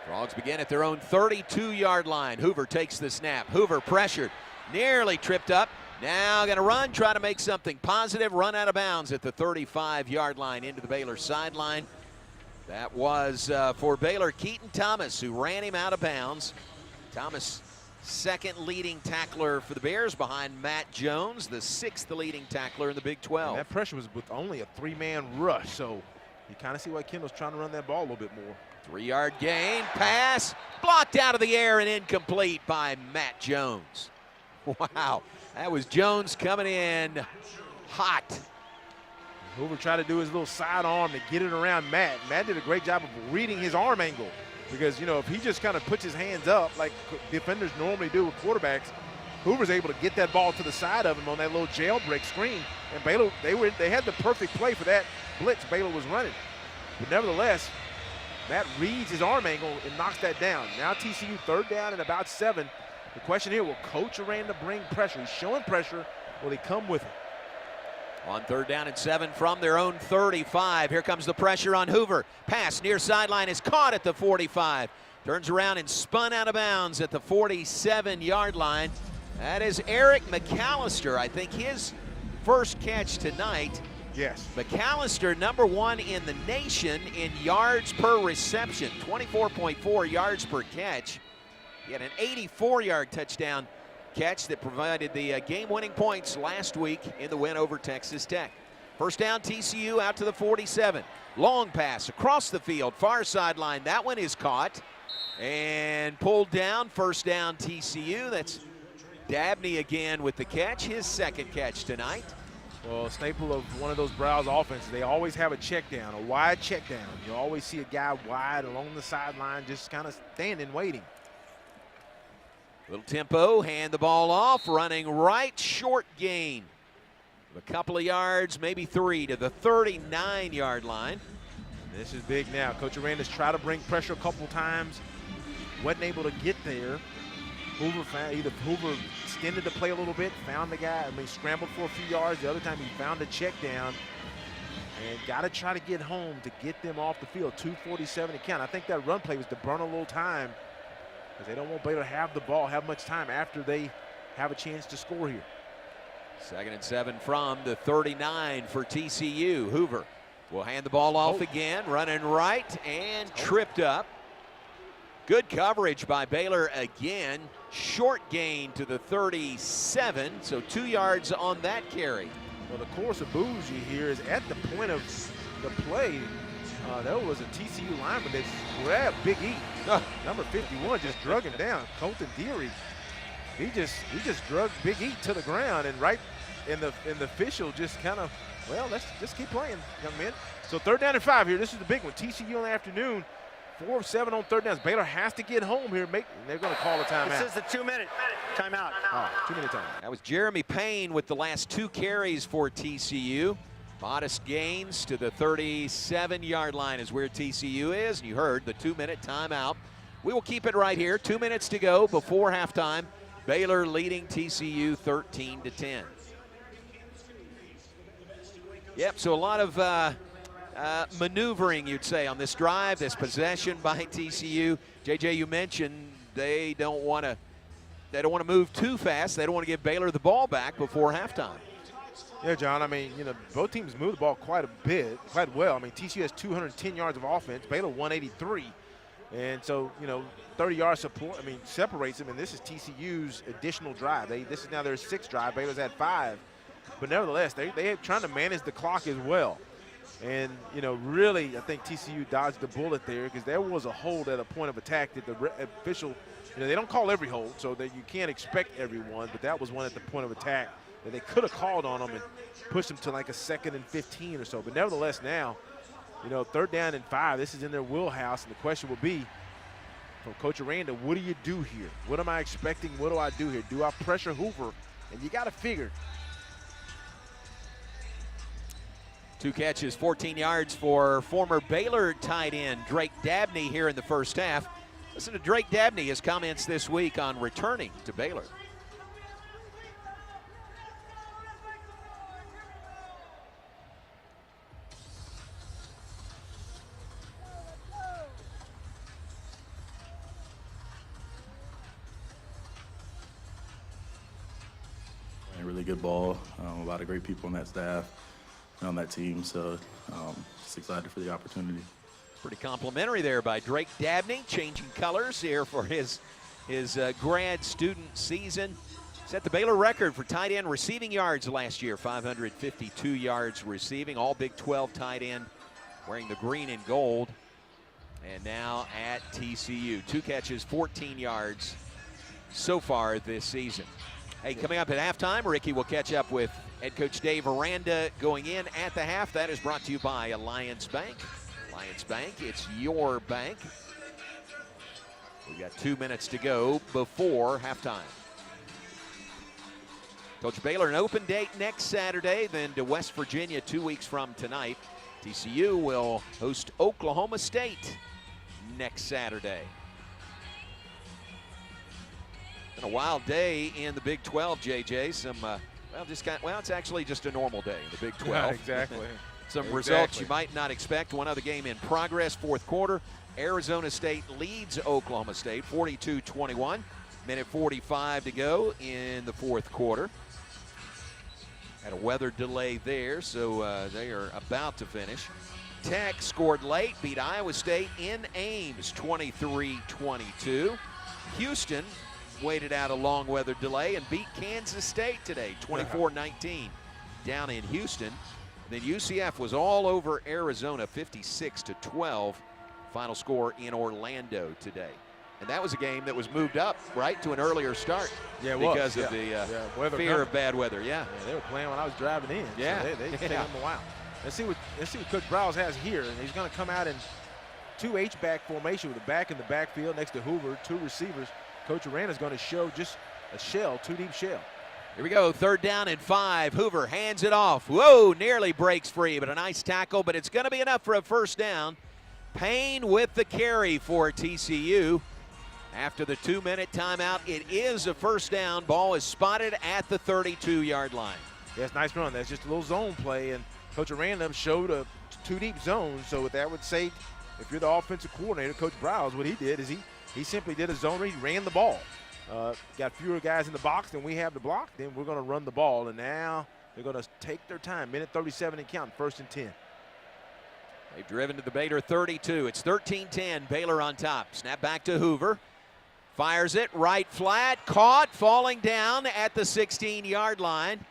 Frogs begin at their own 32-yard line. Hoover takes the snap. Hoover pressured, nearly tripped up. Now going to run, try to make something positive, run out of bounds at the 35-yard line into the Baylor sideline. That was for Baylor, Keaton Thomas, who ran him out of bounds. Thomas, 2nd leading tackler for the Bears behind Matt Jones, the 6th leading tackler in the Big 12. And that pressure was with only a 3-man rush, so you kind of see why Kendall's trying to run that ball a little bit more. 3-yard gain, pass, blocked out of the air and incomplete by Matt Jones. Wow, that was Jones coming in hot. Hoover tried to do his little side arm to get it around Matt. Matt did a great job of reading his arm angle because, if he just kind of puts his hands up like defenders normally do with quarterbacks, Hoover's able to get that ball to the side of him on that little jailbreak screen. And Baylor, they had the perfect play for that blitz Baylor was running. But nevertheless, Matt reads his arm angle and knocks that down. Now TCU 3rd down and about 7. The question here, will Coach Aranda bring pressure? He's showing pressure. Will he come with it? On 3rd down and 7 from their own 35. Here comes the pressure on Hoover. Pass near sideline is caught at the 45. Turns around and spun out of bounds at the 47-yard line. That is Eric McAllister. I think his first catch tonight. Yes. McAllister, number 1 in the nation in yards per reception. 24.4 yards per catch. He had an 84-yard touchdown catch that provided the game-winning points last week in the win over Texas Tech. First down, TCU out to the 47. Long pass across the field, far sideline. That one is caught and pulled down. First down, TCU. That's Dabney again with the catch, his 2nd catch tonight. Well, a staple of one of those Browns offenses, they always have a check down, a wide check down. You always see a guy wide along the sideline just kind of standing, waiting. Little tempo, hand the ball off, running right, short gain. A couple of yards, maybe 3 to the 39-yard line. This is big now. Coach Aranda's tried to bring pressure a couple times. Wasn't able to get there. Hoover extended the play a little bit, found the guy. Scrambled for a few yards. The other time he found a check down. and got to try to get home to get them off the field. 2:47 to count. I think that run play was to burn a little time because they don't want Baylor to have the ball, have much time after they have a chance to score here. 2nd and 7 from the 39 for TCU. Hoover will hand the ball off again, running right and tripped up. Good coverage by Baylor again. Short gain to the 37, so 2 yards on that carry. Well, the course of bougie here is at the point of the play. There was a TCU lineman that grabbed Big E. Number 51 just drug him down. Colton Deary. He just drug Big E to the ground, and right in the official just kind of, well, let's just keep playing, young men. So 3rd down and 5 here. This is the big one. TCU in the afternoon. 4 of 7 on 3rd downs. Baylor has to get home here. They're going to call a timeout. This is the 2-minute timeout. 2-minute timeout. That was Jeremy Payne with the last 2 carries for TCU. Modest gains to the 37-yard line is where TCU is. And you heard the 2-minute timeout. We will keep it right here. 2 minutes to go before halftime. Baylor leading TCU 13-10. Yep, so a lot of maneuvering, you'd say, on this drive, this possession by TCU. JJ, you mentioned they don't want to move too fast. They don't want to give Baylor the ball back before halftime. Yeah, John, I mean, both teams move the ball quite well. I mean, TCU has 210 yards of offense, Baylor 183. And so, 30 yards support, separates them, and this is TCU's additional drive. This is now their 6th drive. Baylor's had 5. But nevertheless, they're trying to manage the clock as well. And, really, I think TCU dodged the bullet there because there was a hold at a point of attack that the official, they don't call every hold, so that you can't expect everyone, but that was one at the point of attack that they could have called on them and pushed them to like a 2nd and 15 or so. But nevertheless, now, 3rd down and 5, this is in their wheelhouse, and the question will be, from Coach Aranda, what do you do here? What am I expecting? What do I do here? Do I pressure Hoover? And you got to figure. 2 catches, 14 yards for former Baylor tight end Drake Dabney here in the first half. Listen to Drake Dabney, his comments this week on returning to Baylor. Really good ball, a lot of great people on that staff, on that team, so just excited for the opportunity. Pretty complimentary there by Drake Dabney, changing colors here for his grad student season. Set the Baylor record for tight end receiving yards last year, 552 yards receiving, all Big 12 tight end wearing the green and gold. And now at TCU, 2 catches, 14 yards so far this season. Hey, coming up at halftime, Ricky will catch up with head coach Dave Aranda going in at the half. That is brought to you by Alliance Bank. Alliance Bank, it's your bank. We got 2 minutes to go before halftime. Coach Baylor, an open date next Saturday, then to West Virginia 2 weeks from tonight. TCU will host Oklahoma State next Saturday. Been a wild day in the Big 12, JJ. It's actually just a normal day in the Big 12. Yeah, exactly. Some results you might not expect. One other game in progress, 4th quarter. Arizona State leads Oklahoma State 42-21. Minute 45 to go in the 4th quarter. Had a weather delay there, so they are about to finish. Tech scored late, beat Iowa State in Ames 23-22. Houston waited out a long weather delay and beat Kansas State today 24-19 down in Houston. Then UCF was all over Arizona 56-12. Final score in Orlando today. And that was a game that was moved up, right, to an earlier start. Yeah, because of the fear of bad weather. Yeah, they were playing when I was driving in. Yeah, so they taking them a while. Let's see what Coach Browse has here, and he's going to come out in 2 H-back formation with a back in the backfield next to Hoover, 2 receivers. Coach Aranda is going to show just a shell, 2-deep shell. Here we go, 3rd down and 5. Hoover hands it off. Whoa, nearly breaks free, but a nice tackle, but it's going to be enough for a 1st down. Payne with the carry for TCU. After the 2-minute timeout, it is a 1st down. Ball is spotted at the 32-yard line. Yeah, it's a nice run. That's just a little zone play, and Coach Aranda showed a two deep zone, so that would say if you're the offensive coordinator, Coach Browse, what he did is he simply did a zone where he ran the ball. Got fewer guys in the box than we have to block, then we're going to run the ball, and now they're going to take their time. Minute 37 and count, 1st and 10. They've driven to the Baylor 32. It's 13-10, Baylor on top. Snap back to Hoover. Fires it, right flat, caught, falling down at the 16-yard line.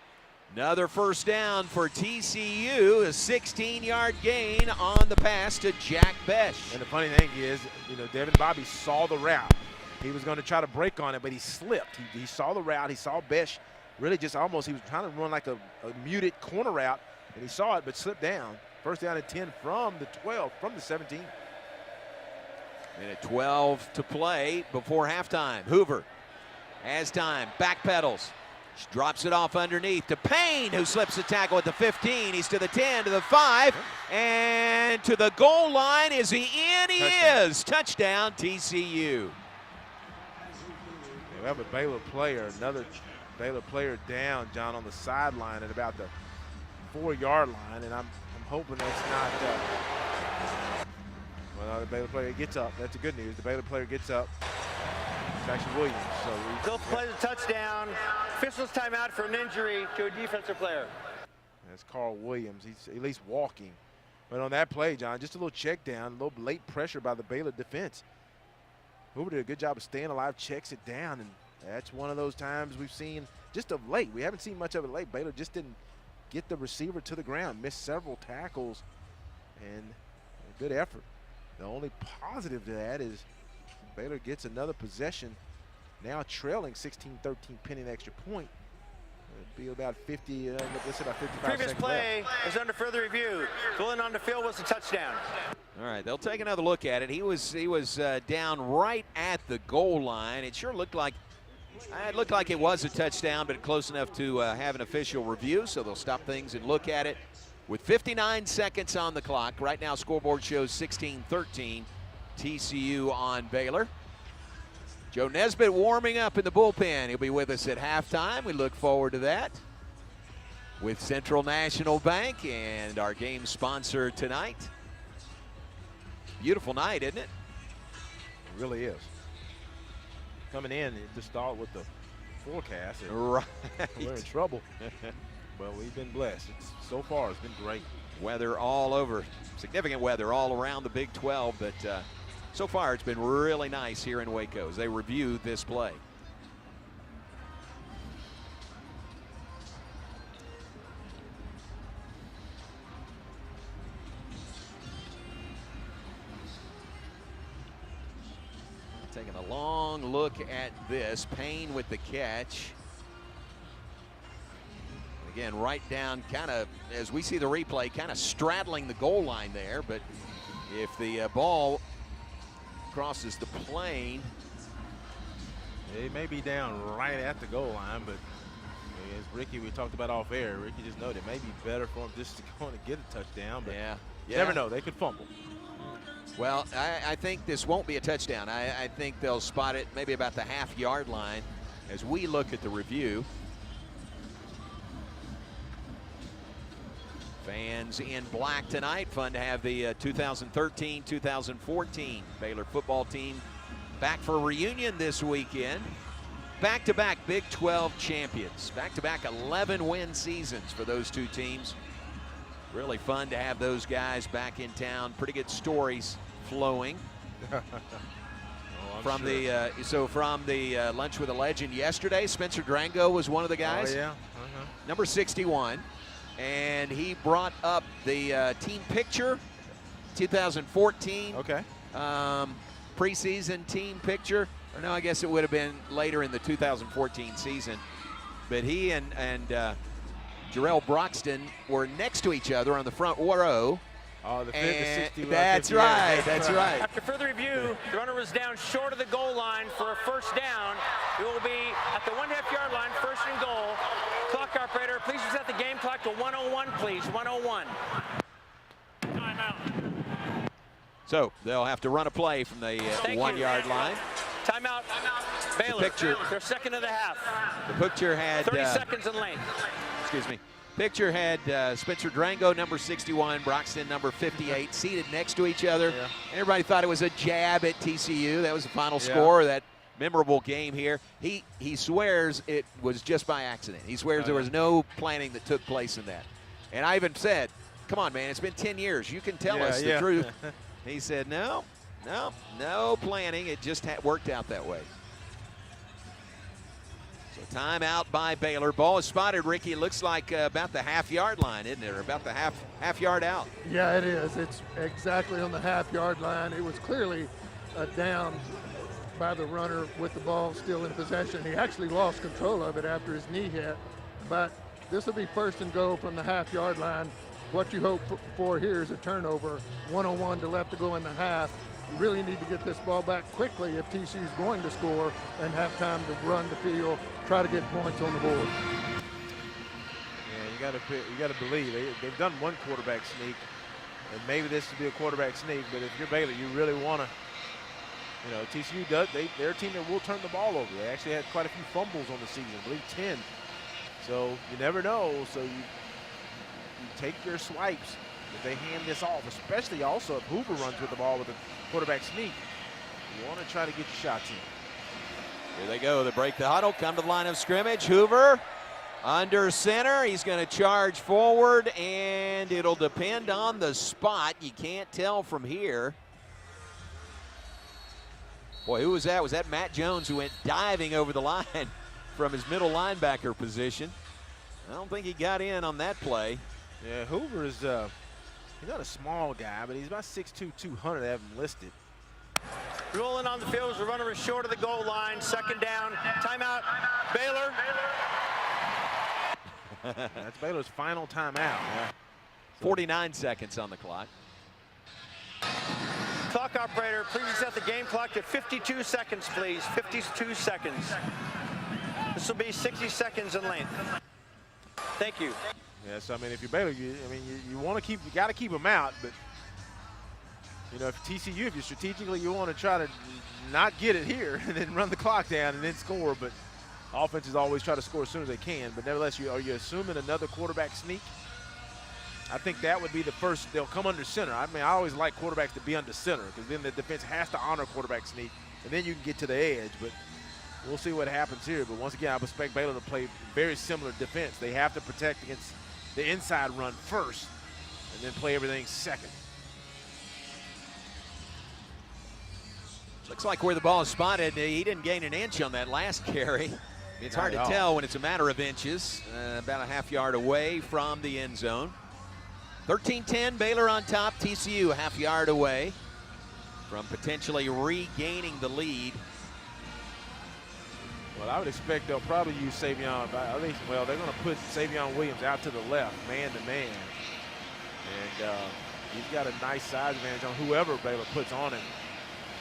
Another first down for TCU, a 16-yard gain on the pass to Jack Besh. And the funny thing is, Devin Bobby saw the route. He was going to try to break on it, but he slipped. He saw the route. He saw Besh really just almost, he was trying to run like a muted corner route, and he saw it but slipped down. First down and 10 from the 12, from the 17. Minute 12 to play before halftime. Hoover has time, backpedals. Drops it off underneath to Payne, who slips the tackle at the 15. He's to the 10, to the 5, and to the goal line. Is he in? He is. Touchdown, TCU. We have a Baylor player, another Baylor player down, John, on the sideline at about the 4-yard line, and I'm hoping that's not. Well, the Baylor player gets up. That's the good news. The Baylor player gets up. It's actually Williams. So Still plays a touchdown. Officials timeout for an injury to a defensive player. That's Carl Williams. He's at least walking. But on that play, John, just a little check down, a little late pressure by the Baylor defense. Hoover did a good job of staying alive, checks it down, and that's one of those times we've seen just of late. We haven't seen much of it late. Baylor just didn't get the receiver to the ground, missed several tackles, and a good effort. The only positive to that is Baylor gets another possession, now trailing 16-13, pending an extra point. It'll be about 50, let's say about 55 Previous seconds play left. is under further review. Going on the field was a touchdown. All right, they'll take another look at it. He was down right at the goal line. It sure looked like it was a touchdown, but close enough to have an official review, so they'll stop things and look at it. With 59 seconds on the clock, right now scoreboard shows 16-13, TCU on Baylor. Joe Nesbitt warming up in the bullpen. He'll be with us at halftime. We look forward to that. With Central National Bank and our game sponsor tonight. Beautiful night, isn't it? It really is. Coming in, it just started with the forecast. Right. We're in trouble. But we've been blessed. So far, it's been great. Weather all over. Significant weather all around the Big 12, but so far it's been really nice here in Waco as they review this play. Taking a long look at this. Payne with the catch. Again, right down, kind of, as we see the replay, kind of straddling the goal line there. But if the ball crosses the plane. It may be down right at the goal line, but as Ricky, we talked about off air, Ricky just noted it may be better for him just to go and get a touchdown. But you never know. They could fumble. Well, I think this won't be a touchdown. I think they'll spot it maybe about the half-yard line as we look at the review. Fans in black tonight. Fun to have the 2013-2014 Baylor football team back for a reunion this weekend. Back-to-back Big 12 champions. Back-to-back 11-win seasons for those two teams. Really fun to have those guys back in town. Pretty good stories flowing. From the Lunch with a Legend yesterday, Spencer Drango was one of the guys. Oh, yeah. Number 61. And he brought up the team picture, 2014. Okay. Preseason team picture. Or no, I guess it would have been later in the 2014 season. But he and Jarrell Broxton were next to each other on the front row. Oh, the 50, that's right. That's right. After further review, the runner was down short of the goal line for a first down. It will be at the 1.5-yard line, first and goal. Clock operator, please reset the game clock to 1:01, please. 1:01. Timeout. So they'll have to run a play from the 1-yard line. Timeout. Baylor. The picture. They're second of the half. The picture had 30 seconds in length. Excuse me. Picture had Spencer Drango, number 61, Broxton, number 58, seated next to each other. Yeah. Everybody thought it was a jab at TCU. That was the final score of that memorable game here. He swears it was just by accident. He swears there was no planning that took place in that. And I even said, come on, man, it's been 10 years. You can tell us the truth. He said, no planning. It just worked out that way. So timeout by Baylor. Ball is spotted, Ricky. It looks like about the half-yard line, isn't it? Or about the half yard out. Yeah, it is. It's exactly on the half-yard line. It was clearly a down by the runner with the ball still in possession. He actually lost control of it after his knee hit. But this will be first and goal from the half-yard line. What you hope for here is a turnover. 1-on-1 to left to go in the half. You really need to get this ball back quickly if TCU is going to score and have time to run the field, try to get points on the board. Yeah, you got to believe they've done one quarterback sneak, and maybe this would be a quarterback sneak. But if you're Baylor, you really want to. You know, TCU does. They're a team that will turn the ball over. They actually had quite a few fumbles on the season, I believe 10. So you never know. So you take your swipes if they hand this off, especially also if Hoover runs with the ball with a quarterback sneak. You want to try to get your shots in. Here they go. They break the huddle, come to the line of scrimmage. Hoover under center. He's going to charge forward, and it'll depend on the spot. You can't tell from here. Boy, who was that? Was that Matt Jones, who went diving over the line from his middle linebacker position? I don't think he got in on that play. Yeah, Hoover is he's not a small guy, but he's about 6'2", 200. They have him listed. Rolling on the field as the runner is short of the goal line. Second down. Timeout. Baylor. That's Baylor's final timeout. Yeah. 49 seconds on the clock. Clock operator, please set the game clock to 52 seconds, please. 52 seconds. This will be 60 seconds in length. Thank you. Yeah, so I mean, if you're Baylor, you got to keep them out, but you know, if TCU, if you strategically you want to try to not get it here and then run the clock down and then score, but offenses always try to score as soon as they can. But nevertheless, are you assuming another quarterback sneak? I think that would be the first. They'll come under center. I mean, I always like quarterbacks to be under center because then the defense has to honor quarterback sneak, and then you can get to the edge. But we'll see what happens here. But once again, I expect Baylor to play very similar defense. They have to protect against the inside run first and then play everything second. Looks like where the ball is spotted, he didn't gain an inch on that last carry. It's hard to tell when it's a matter of inches. About a half yard away from the end zone. 13-10, Baylor on top. TCU a half yard away from potentially regaining the lead. Well, I would expect they'll probably use Savion. At least, well, they're going to put Savion Williams out to the left, man to man. And he's got a nice size advantage on whoever Baylor puts on him.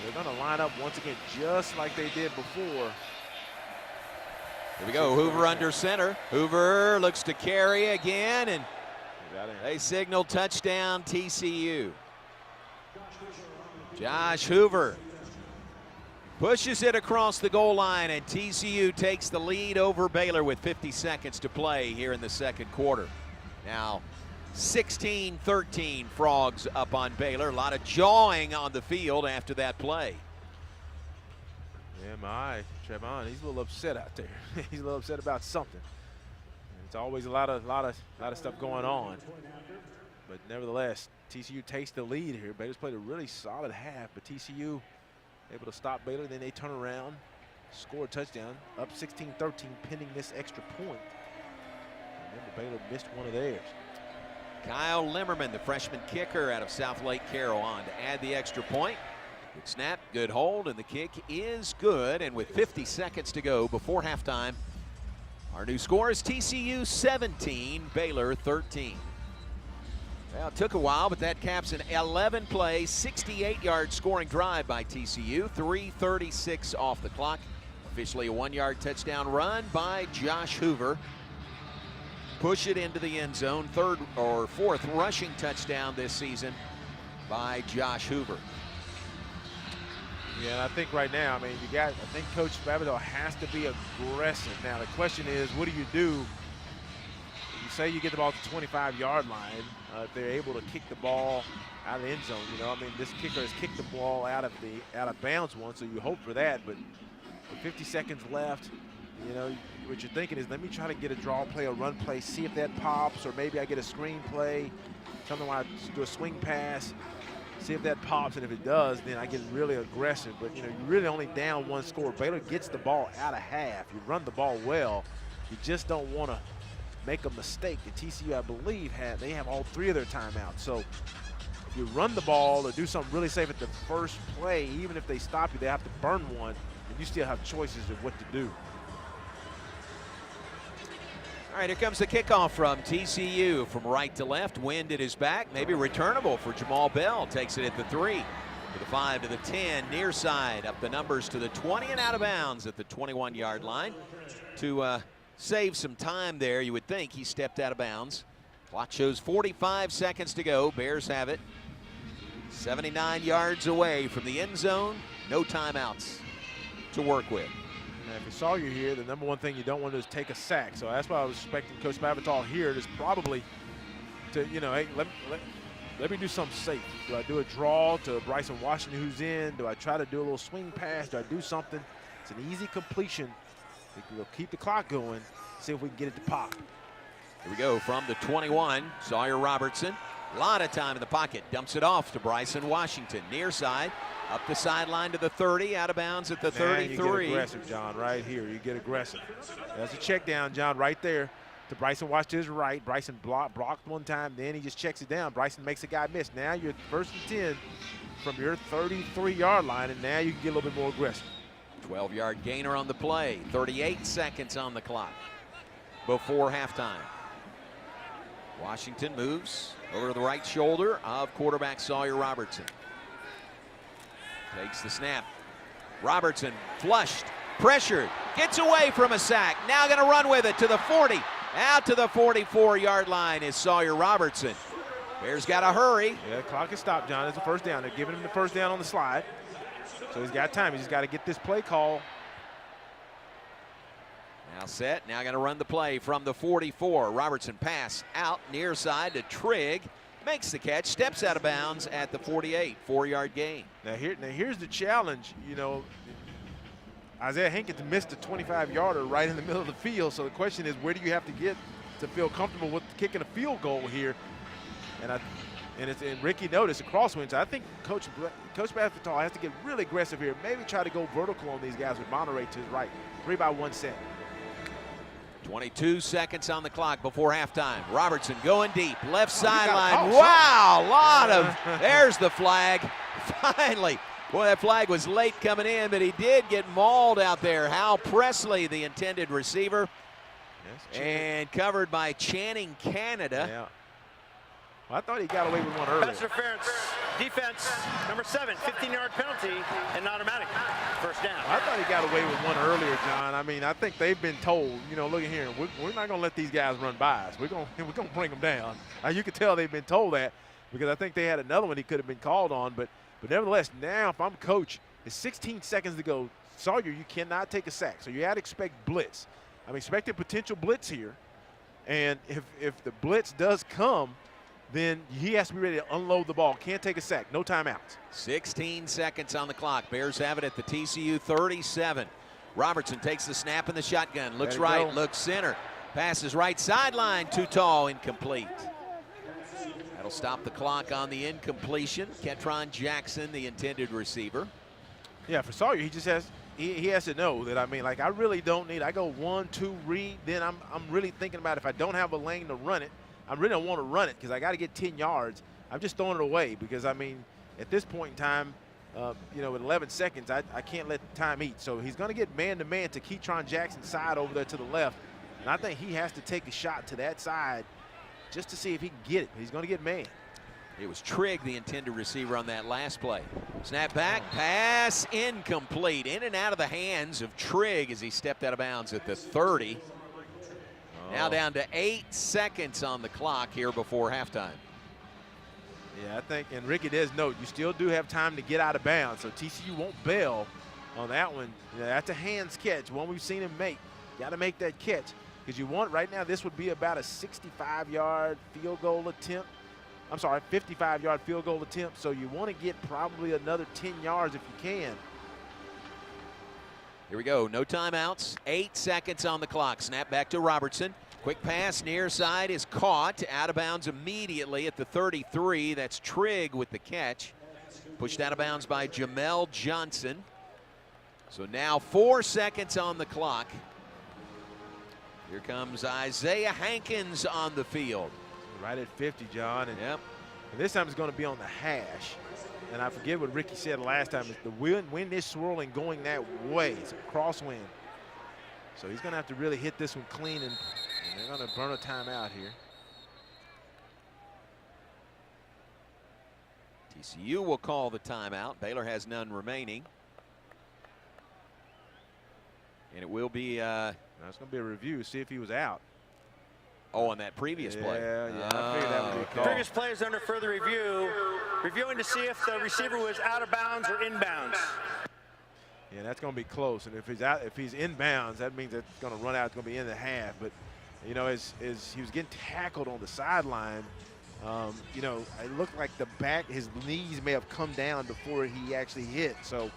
They're going to line up once again just like they did before. Here we go, Hoover under center. Hoover looks to carry again, and they signal touchdown TCU. Josh Hoover pushes it across the goal line, and TCU takes the lead over Baylor with 50 seconds to play here in the second quarter. Now, 16-13 Frogs up on Baylor. A lot of jawing on the field after that play. Yeah, my Trevon, he's a little upset out there. He's a little upset about something. And it's always a lot of stuff going on. But nevertheless, TCU takes the lead here. Baylor's played a really solid half, but TCU able to stop Baylor. Then they turn around, score a touchdown, up 16-13, pending this extra point. And then Baylor missed one of theirs. Kyle Limmerman, the freshman kicker out of South Lake Carroll, on to add the extra point. Good snap, good hold, and the kick is good. And with 50 seconds to go before halftime, our new score is TCU 17, Baylor 13. Well, it took a while, but that caps an 11-play, 68-yard scoring drive by TCU. 3:36 off the clock. Officially a 1-yard touchdown run by Josh Hoover. Push it into the end zone. Third or fourth rushing touchdown this season by Josh Hoover. Yeah, I think right now, I mean, I think Coach Babineau has to be aggressive. Now, the question is, what do? You say you get the ball at the 25-yard line, they're able to kick the ball out of the end zone. You know, I mean, this kicker has kicked the ball out of bounds once, so you hope for that. But with 50 seconds left, you know, what you're thinking is, let me try to get a draw play, a run play, see if that pops, or maybe I get a screen play, something where I do a swing pass, see if that pops, and if it does, then I get really aggressive. But, you know, you're really only down one score. Baylor gets the ball out of half. You run the ball well. You just don't want to make a mistake. The TCU, I believe, they have all 3 of their timeouts. So if you run the ball or do something really safe at the first play, even if they stop you, they have to burn one, and you still have choices of what to do. All right, here comes the kickoff from TCU from right to left. Wind at his back, maybe returnable for Jamal Bell. Takes it at the 3, to the 5, to the 10, near side, up the numbers to the 20 and out of bounds at the 21-yard line. To save some time there, you would think he stepped out of bounds. Clock shows 45 seconds to go. Bears have it 79 yards away from the end zone. No timeouts to work with. Now, if you saw you here, the number one thing you don't want to do is take a sack. So that's why I was expecting Coach Bavital here is probably to, you know, hey, let me do something safe. Do I do a draw to Bryson Washington who's in? Do I try to do a little swing pass? Do I do something? It's an easy completion. We'll keep the clock going, see if we can get it to pop. Here we go from the 21, Sawyer Robertson. A lot of time in the pocket. Dumps it off to Bryson Washington. Near side, up the sideline to the 30, out of bounds at the 33. You get aggressive, John, right here. You get aggressive. That's a check down, John, right there to Bryson Washington's right. Bryson blocked one time, then he just checks it down. Bryson makes a guy miss. Now you're 1st and 10 from your 33-yard line, and now you can get a little bit more aggressive. 12-yard gainer on the play. 38 seconds on the clock before halftime. Washington moves over to the right shoulder of quarterback Sawyer Robertson. Takes the snap. Robertson flushed, pressured, gets away from a sack. Now going to run with it to the 40. Out to the 44-yard line is Sawyer Robertson. Bears got to hurry. Yeah, the clock is stopped, John. It's a first down. They're giving him the first down on the slide. So he's got time. He's got to get this play call. Now set. Now going to run the play from the 44. Robertson pass out near side to Trigg. Makes the catch. Steps out of bounds at the 48. 4-yard gain. Now here's the challenge. You know, Isaiah Hankins missed a 25-yarder right in the middle of the field. So the question is, where do you have to get to feel comfortable with kicking a field goal here? And Ricky noticed a crosswind. So I think Coach Bavital has to get really aggressive here. Maybe try to go vertical on these guys with Monterey to his right. 3-by-1 set. 22 seconds on the clock before halftime. Robertson going deep, left sideline. Wow, there's the flag. Finally. Boy, that flag was late coming in, but he did get mauled out there. Hal Presley, the intended receiver. Yes, and covered by Channing Canada. Yeah. Well, I thought he got away with one earlier. Pass interference, defense, number 7, 15-yard penalty, and automatic first down. I thought he got away with one earlier, John. I mean, I think they've been told, you know, look at here, we're not going to let these guys run by us. We're going to bring them down. You can tell they've been told that because I think they had another one he could have been called on. But nevertheless, now if I'm coach, it's 16 seconds to go. Sawyer, you cannot take a sack. So you had to expect blitz. I'm expecting potential blitz here. And if the blitz does come, then he has to be ready to unload the ball. Can't take a sack. No timeouts. 16 seconds on the clock. Bears have it at the TCU 37. Robertson takes the snap in the shotgun. Looks right, looks center. Passes right sideline. Too tall, incomplete. That'll stop the clock on the incompletion. Ketron Jackson, the intended receiver. Yeah, for Sawyer, he just has he has to know that, I mean, like, I really don't need, I go 1, 2, read, then I'm really thinking about if I don't have a lane to run it, I really don't want to run it because I got to get 10 yards. I'm just throwing it away because, I mean, at this point in time, you know, with 11 seconds, I can't let time eat. So he's going to get man-to-man to Ketron Jackson's side over there to the left. And I think he has to take a shot to that side just to see if he can get it. He's going to get man. It was Trigg, the intended receiver, on that last play. Snap back, pass incomplete. In and out of the hands of Trigg as he stepped out of bounds at the 30. Now down to 8 seconds on the clock here before halftime. Yeah, I think, and Ricky does note, you still do have time to get out of bounds, so TCU won't bail on that one. Yeah, that's a hands catch, one we've seen him make. Got to make that catch. because you want right now this would be about a 65-yard field goal attempt. I'm sorry, 55-yard field goal attempt. So you want to get probably another 10 yards if you can. Here we go. No timeouts. 8 seconds on the clock. Snap back to Robertson. Quick pass near side is caught. Out of bounds immediately at the 33. That's Trigg with the catch. Pushed out of bounds by Jamel Johnson. So now 4 seconds on the clock. Here comes Isaiah Hankins on the field. Right at 50, John. And, yep. And this time it's going to be on the hash. And I forget what Ricky said last time. Is the wind is swirling going that way. It's a crosswind. So he's going to have to really hit this one clean, and they're going to burn a timeout here. TCU will call the timeout. Baylor has none remaining. And it will be it's going to be a review, see if he was out. Oh, on that previous play. Yeah, I figured that would be a call. Previous play is under further review, reviewing to see if the receiver was out of bounds or inbounds. Yeah, that's going to be close. And if he's inbounds, that means it's going to run out. It's going to be in the half. But you know, as he was getting tackled on the sideline, you know, it looked like his knees may have come down before he actually hit. So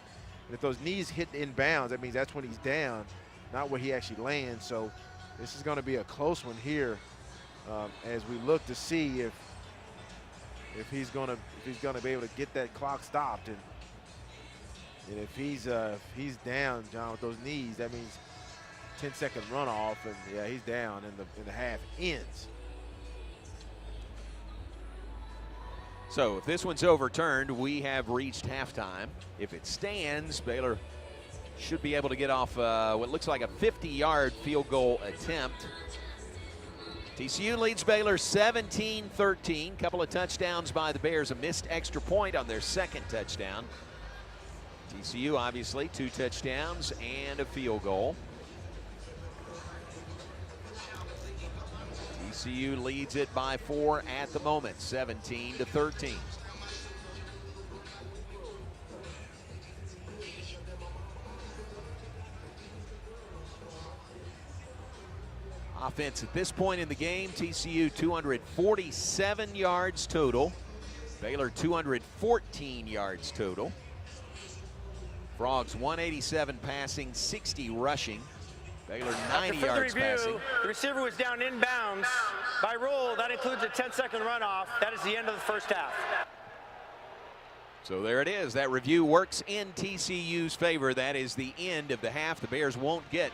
if those knees hit inbounds, that means that's when he's down, not where he actually lands. So this is going to be a close one here, as we look to see if he's going to be able to get that clock stopped, and if he's down, John, with those knees, that means 10-second runoff, and yeah, he's down, and the half ends. So if this one's overturned, we have reached halftime. If it stands, Baylor should be able to get off what looks like a 50-yard field goal attempt. TCU leads Baylor 17-13. Couple of touchdowns by the Bears. A missed extra point on their second touchdown. TCU, obviously, 2 touchdowns and a field goal. TCU leads it by 4 at the moment, 17-13. Offense at this point in the game, TCU 247 yards total. Baylor 214 yards total. Frogs 187 passing, 60 rushing. Baylor 90 yards passing. The receiver was down inbounds. By rule, that includes a 10-second runoff. That is the end of the first half. So there it is. That review works in TCU's favor. That is the end of the half. The Bears won't get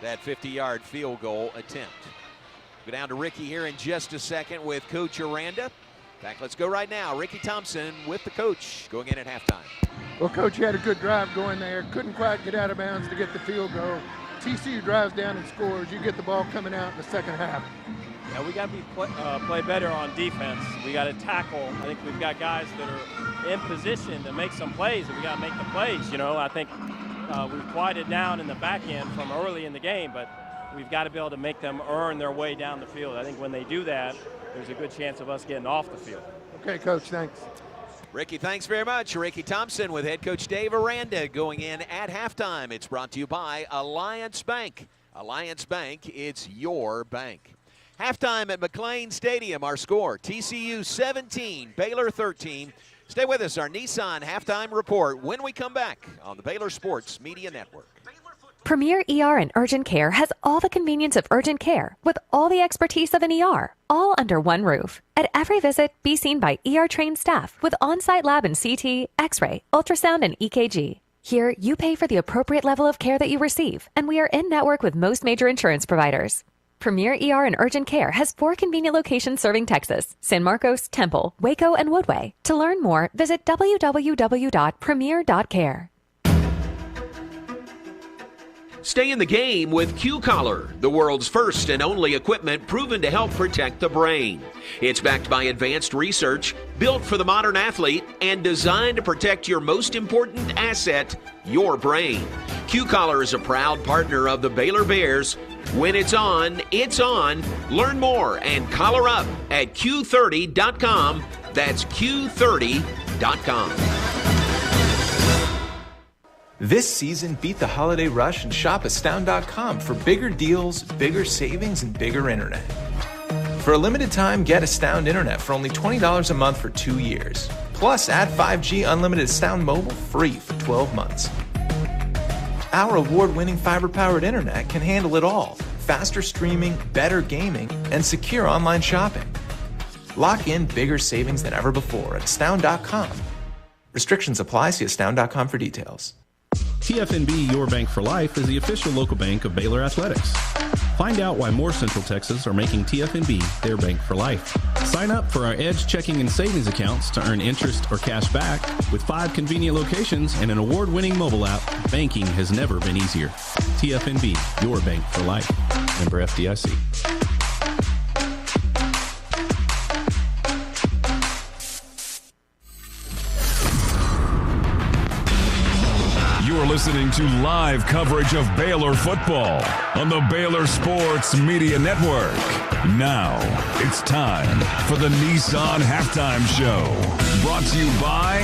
that 50-yard field goal attempt. Go down to Ricky here in just a second with Coach Aranda. In fact, let's go right now. Ricky Thompson with the coach going in at halftime. Well, Coach, you had a good drive going there. Couldn't quite get out of bounds to get the field goal. TCU drives down and scores. You get the ball coming out in the second half. Yeah, we got to play better on defense. We got to tackle. I think we've got guys that are in position to make some plays, and we got to make the plays. You know, I think we've quieted down in the back end from early in the game, but we've got to be able to make them earn their way down the field. I think when they do that, there's a good chance of us getting off the field. Okay, Coach, thanks. Ricky, thanks very much. Ricky Thompson with head coach Dave Aranda going in at halftime. It's brought to you by Alliance Bank. Alliance Bank, it's your bank. Halftime at McLean Stadium, our score, TCU 17, Baylor 13. Stay with us, our Nissan halftime report when we come back on the Baylor Sports Media Network. Premier ER and Urgent Care has all the convenience of urgent care with all the expertise of an ER, all under one roof. At every visit, be seen by ER-trained staff with on-site lab and CT, X-ray, ultrasound, and EKG. Here, you pay for the appropriate level of care that you receive, and we are in network with most major insurance providers. Premier ER and Urgent Care has 4 convenient locations serving Texas: San Marcos, Temple, Waco, and Woodway. To learn more, visit www.premier.care. Stay in the game with Q-Collar, the world's first and only equipment proven to help protect the brain. It's backed by advanced research, built for the modern athlete, and designed to protect your most important asset, your brain. Q-Collar is a proud partner of the Baylor Bears. When it's on, it's on. Learn more and collar up at Q30.com. That's Q30.com. This season, beat the holiday rush and shop Astound.com for bigger deals, bigger savings, and bigger internet. For a limited time, get Astound Internet for only $20 a month for 2 years. Plus, add 5G unlimited Astound Mobile free for 12 months. Our award-winning fiber-powered internet can handle it all. Faster streaming, better gaming, and secure online shopping. Lock in bigger savings than ever before at Astound.com. Restrictions apply. See Astound.com for details. TFNB Your Bank for Life is the official local bank of Baylor Athletics. Find out why more Central Texas are making TFNB their bank for life. Sign up for our Edge checking and savings accounts to earn interest or cash back. With 5 convenient locations and an award-winning mobile app, banking has never been easier. TFNB Your Bank for Life. Member FDIC. You're listening to live coverage of Baylor football on the Baylor Sports Media Network. Now, it's time for the Nissan Halftime Show. Brought to you by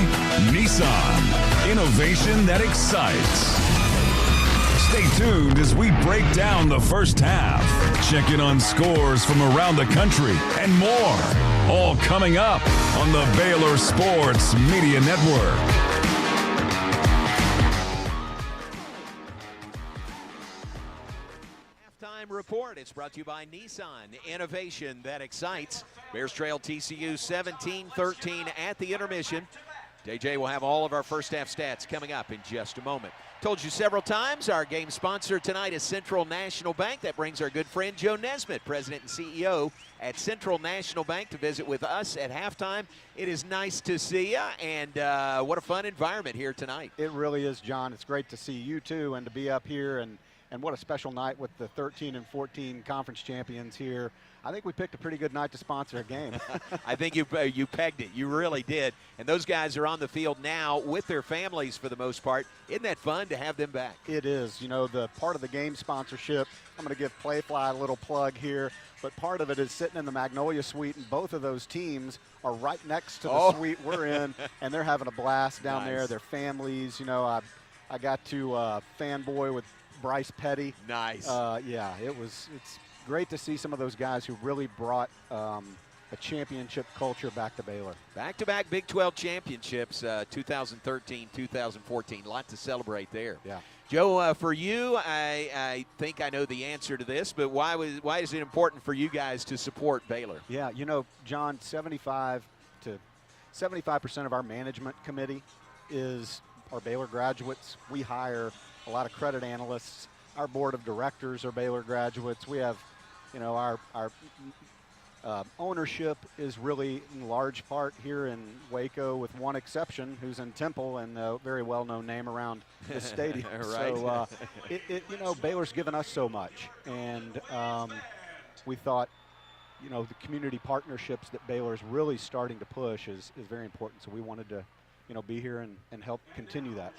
Nissan. Innovation that excites. Stay tuned as we break down the first half. Check in on scores from around the country and more. All coming up on the Baylor Sports Media Network. Report. It's brought to you by Nissan. Innovation that excites. Bears trail TCU 17-13 at the intermission. DJ will have all of our first half stats coming up in just a moment. Told you several times, our game sponsor tonight is Central National Bank. That brings our good friend Joe Nesbitt, President and CEO at Central National Bank, to visit with us at halftime. It is nice to see you, and what a fun environment here tonight. It really is, John. It's great to see you too, and to be up here, and what a special night with the 13 and 14 conference champions here. I think we picked a pretty good night to sponsor a game. I think you pegged it. You really did. And those guys are on the field now with their families for the most part. Isn't that fun to have them back? It is. You know, the part of the game sponsorship, I'm going to give Playfly a little plug here, but part of it is sitting in the Magnolia Suite, and both of those teams are right next to the suite we're in, and they're having a blast down there. Their families, you know, I got to fanboy with Bryce Petty. Nice. Yeah, it's great to see some of those guys who really brought a championship culture back to Baylor. Back-to-back Big 12 championships, 2013, 2014. A lot to celebrate there. Yeah. Joe, for you, I think I know the answer to this, but why is it important for you guys to support Baylor? Yeah, you know, John, 75% of our management committee is our Baylor graduates. We hire a lot of credit analysts. Our board of directors are Baylor graduates. We have, you know, our ownership is really in large part here in Waco, with one exception, who's in Temple, and a very well-known name around the stadium. Right. So, you know, Baylor's given us so much, and we thought, you know, the community partnerships that Baylor's really starting to push is very important. So we wanted to, you know, be here and help continue that.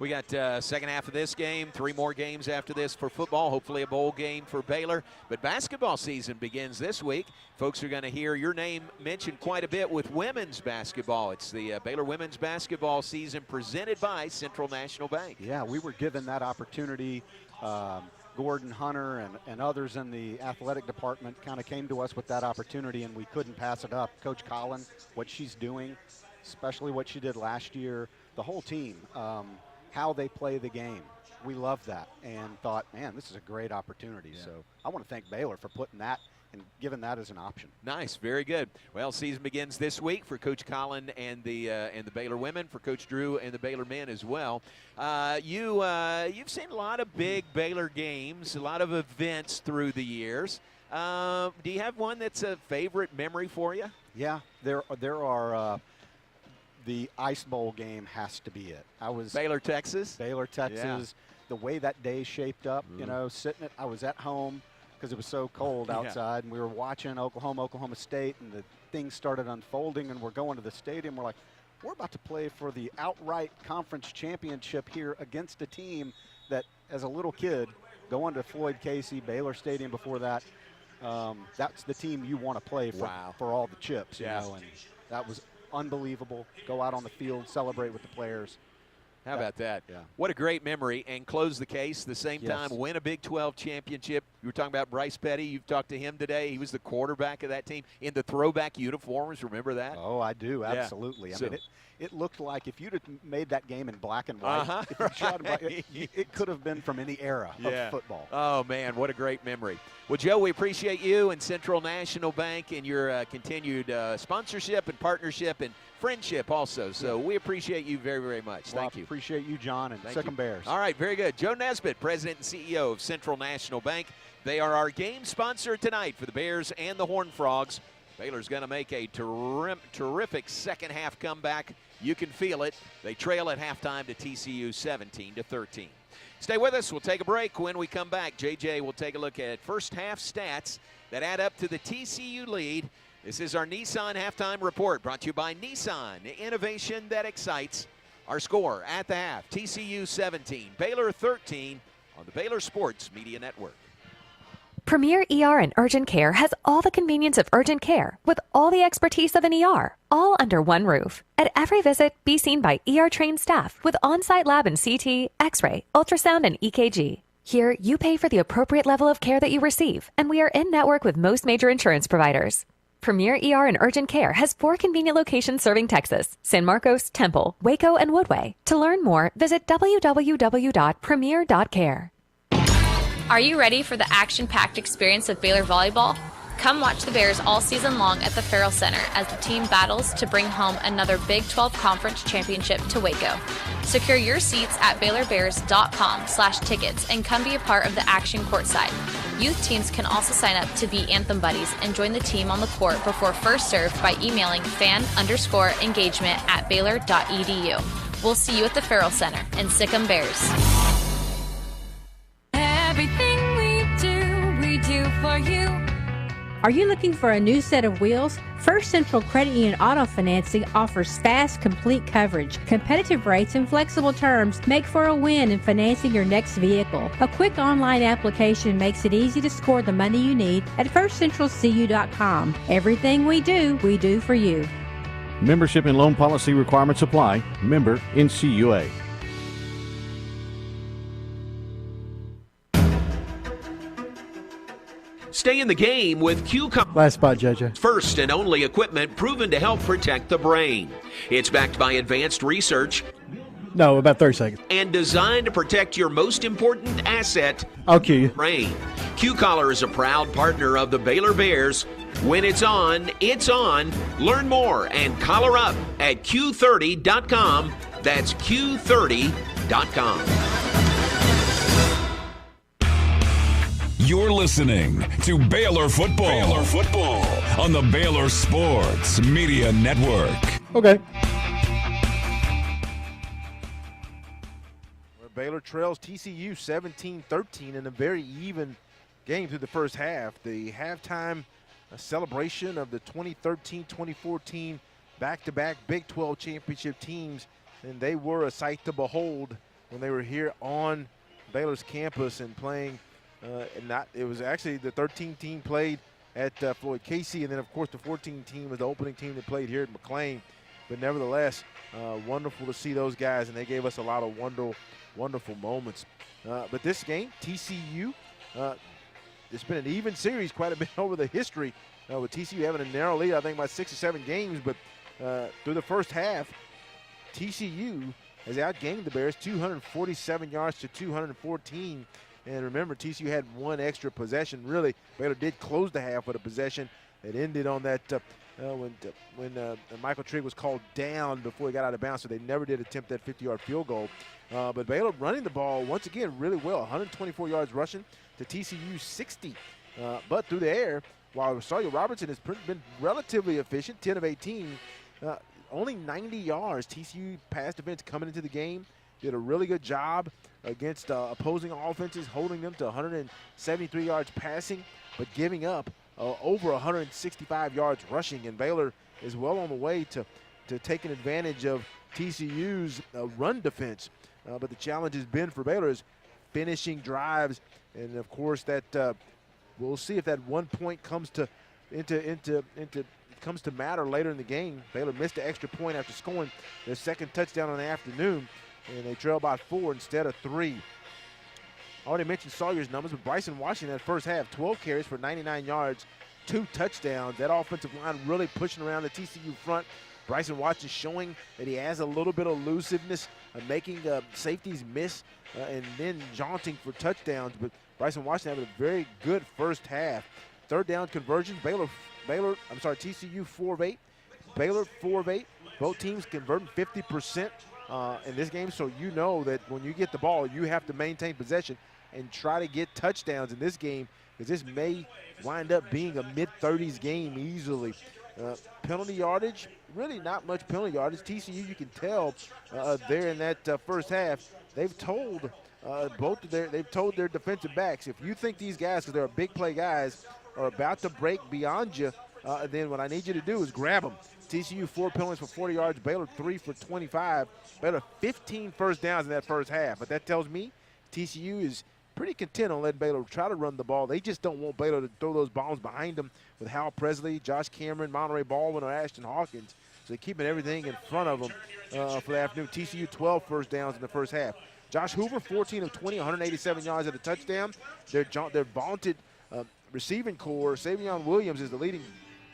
We got second half of this game, 3 more games after this for football, hopefully a bowl game for Baylor. But basketball season begins this week. Folks are going to hear your name mentioned quite a bit with women's basketball. It's the Baylor women's basketball season presented by Central National Bank. Yeah, we were given that opportunity. Gordon Hunter and others in the athletic department kind of came to us with that opportunity, and we couldn't pass it up. Coach Collin, what she's doing, especially what she did last year, the whole team, how they play the game. We love that and thought, man, this is a great opportunity. Yeah. So I want to thank Baylor for putting that and giving that as an option. Nice, very good. Well, season begins this week for Coach Collin and the Baylor women, for Coach Drew and the Baylor men as well. You've seen a lot of big Baylor games, a lot of events through the years. Do you have one that's a favorite memory for you? Yeah, there are. The Ice Bowl game has to be it. Baylor, Texas. Yeah. The way that day shaped up, you know, I was at home because it was so cold outside, and we were watching Oklahoma State, and the things started unfolding, and we're going to the stadium. We're like, we're about to play for the outright conference championship here against a team that, as a little kid, going to Floyd Casey, Baylor Stadium before that, that's the team you want to play for all the chips, you know, and that was unbelievable. Go out on the field, celebrate with the players. How about that? Yeah. What a great memory, and close the case. The same time, win a Big 12 championship. You were talking about Bryce Petty. You've talked to him today. He was the quarterback of that team in the throwback uniforms. Remember that? Oh, I do. Yeah. Absolutely. I mean, it looked like if you'd have made that game in black and white, if you'd shot it could have been from any era of football. Oh, man, what a great memory. Well, Joe, we appreciate you and Central National Bank and your continued sponsorship and partnership and friendship also. So we appreciate you very, very much. Thank you. Appreciate you, John, and Sic 'em Bears. All right, very good. Joe Nesbitt, President and CEO of Central National Bank. They are our game sponsor tonight for the Bears and the Horned Frogs. Baylor's going to make a terrific second half comeback. You can feel it. They trail at halftime to TCU 17-13. Stay with us. We'll take a break. When we come back, JJ will take a look at first half stats that add up to the TCU lead. This is our Nissan halftime report, brought to you by Nissan, innovation that excites. Our score at the half, TCU 17, Baylor 13 on the Baylor Sports Media Network. Premier ER and Urgent Care has all the convenience of urgent care with all the expertise of an ER, all under one roof. At every visit, be seen by ER-trained staff with on-site lab and CT, X-ray, ultrasound, and EKG. Here, you pay for the appropriate level of care that you receive, and we are in network with most major insurance providers. Premier ER and Urgent Care has 4 convenient locations serving Texas: San Marcos, Temple, Waco, and Woodway. To learn more, visit www.premier.care. Are you ready for the action-packed experience of Baylor volleyball? Come watch the Bears all season long at the Farrell Center as the team battles to bring home another Big 12 Conference championship to Waco. Secure your seats at BaylorBears.com/tickets and come be a part of the action courtside. Youth teams can also sign up to be Anthem Buddies and join the team on the court before first served by emailing fan_engagement@baylor.edu. We'll see you at the Farrell Center, and Sic 'em Bears. Everything we do for you. Are you looking for a new set of wheels? First Central Credit Union Auto Financing offers fast, complete coverage. Competitive rates and flexible terms make for a win in financing your next vehicle. A quick online application makes it easy to score the money you need at firstcentralcu.com. Everything we do for you. Membership and loan policy requirements apply. Member NCUA. Stay in the game with Q-Collar. Last spot, JJ. First and only equipment proven to help protect the brain. It's backed by advanced research. No, about 30 seconds. And designed to protect your most important asset, I'll cue you. brain. Q-Collar is a proud partner of the Baylor Bears. When it's on, it's on. Learn more and collar up at Q30.com. That's Q30.com. You're listening to Baylor Football. Baylor Football on the Baylor Sports Media Network. Okay. Baylor trails TCU 17-13 in a very even game through the first half. The halftime celebration of the 2013-2014 back-to-back Big 12 championship teams, and they were a sight to behold when they were here on Baylor's campus and playing. It was actually the 13 team played at Floyd Casey, and then of course the 14 team was the opening team that played here at McLean. But nevertheless, wonderful to see those guys, and they gave us a lot of wonderful moments. But this game, TCU, it's been an even series quite a bit over the history, with TCU having a narrow lead, I think about 6 or 7 games. But through the first half, TCU has outgained the Bears 247 yards to 214. And remember, TCU had one extra possession. Really, Baylor did close the half with a possession that ended on that when Michael Trigg was called down before he got out of bounds, so they never did attempt that 50-yard field goal. But Baylor running the ball, once again, really well. 124 yards rushing to TCU 60. But through the air, while Sawyer Robertson has been relatively efficient, 10 of 18, only 90 yards. TCU pass defense coming into the game did a really good job against opposing offenses, holding them to 173 yards passing, but giving up over 165 yards rushing. And Baylor is well on the way to taking advantage of TCU's run defense. But the challenge has been for Baylor is finishing drives, and of course that we'll see if that 1 point comes to matter later in the game. Baylor missed an extra point after scoring their second touchdown in the afternoon. and they trail by 4 instead of 3. I already mentioned Sawyer's numbers, but Bryson Washington that first half, 12 carries for 99 yards, 2 touchdowns. That offensive line really pushing around the TCU front. Bryson Washington showing that he has a little bit of elusiveness, making safeties miss and then jaunting for touchdowns. But Bryson Washington having a very good first half. Third down conversions, TCU 4 of 8, Baylor 4 of 8. Both teams converting 50% in this game, so you know that when you get the ball, you have to maintain possession and try to get touchdowns in this game, because this may wind up being a mid-30s game easily. Penalty yardage, really not much penalty yardage. TCU, you can tell there in that first half, they've told their defensive backs, if you think these guys, because they're big play guys, are about to break beyond you, then what I need you to do is grab them. TCU 4 penalties for 40 yards, Baylor 3 for 25. Baylor 15 first downs in that first half. But that tells me TCU is pretty content on letting Baylor try to run the ball. They just don't want Baylor to throw those bombs behind them with Hal Presley, Josh Cameron, Monterey Baldwin, or Ashton Hawkins. So they're keeping everything in front of them for the afternoon. TCU 12 first downs in the first half. Josh Hoover, 14 of 20, 187 yards at a touchdown. Their vaunted receiving core, Savion Williams, is the leading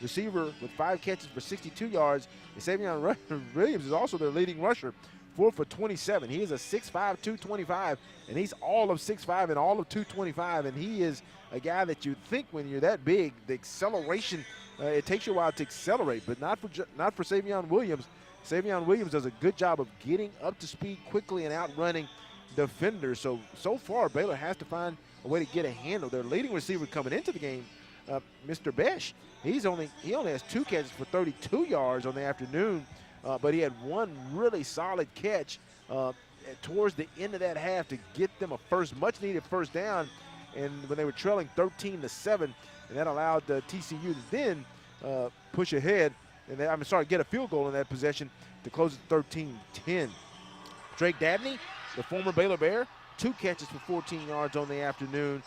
receiver with 5 catches for 62 yards. And Savion Williams is also their leading rusher, 4 for 27. He is a 6'5", 225, and he's all of 6'5" and all of 225. And he is a guy that you think when you're that big, the acceleration, it takes you a while to accelerate, but not for Savion Williams. Savion Williams does a good job of getting up to speed quickly and outrunning defenders. So far, Baylor has to find a way to get a handle. Their leading receiver coming into the game, Mr. Besh, he only has 2 catches for 32 yards on the afternoon, but he had one really solid catch towards the end of that half to get them a much-needed first down, and when they were trailing 13-7, and that allowed TCU to then push ahead, and get a field goal in that possession to close it 13-10. Drake Dabney, the former Baylor Bear, 2 catches for 14 yards on the afternoon.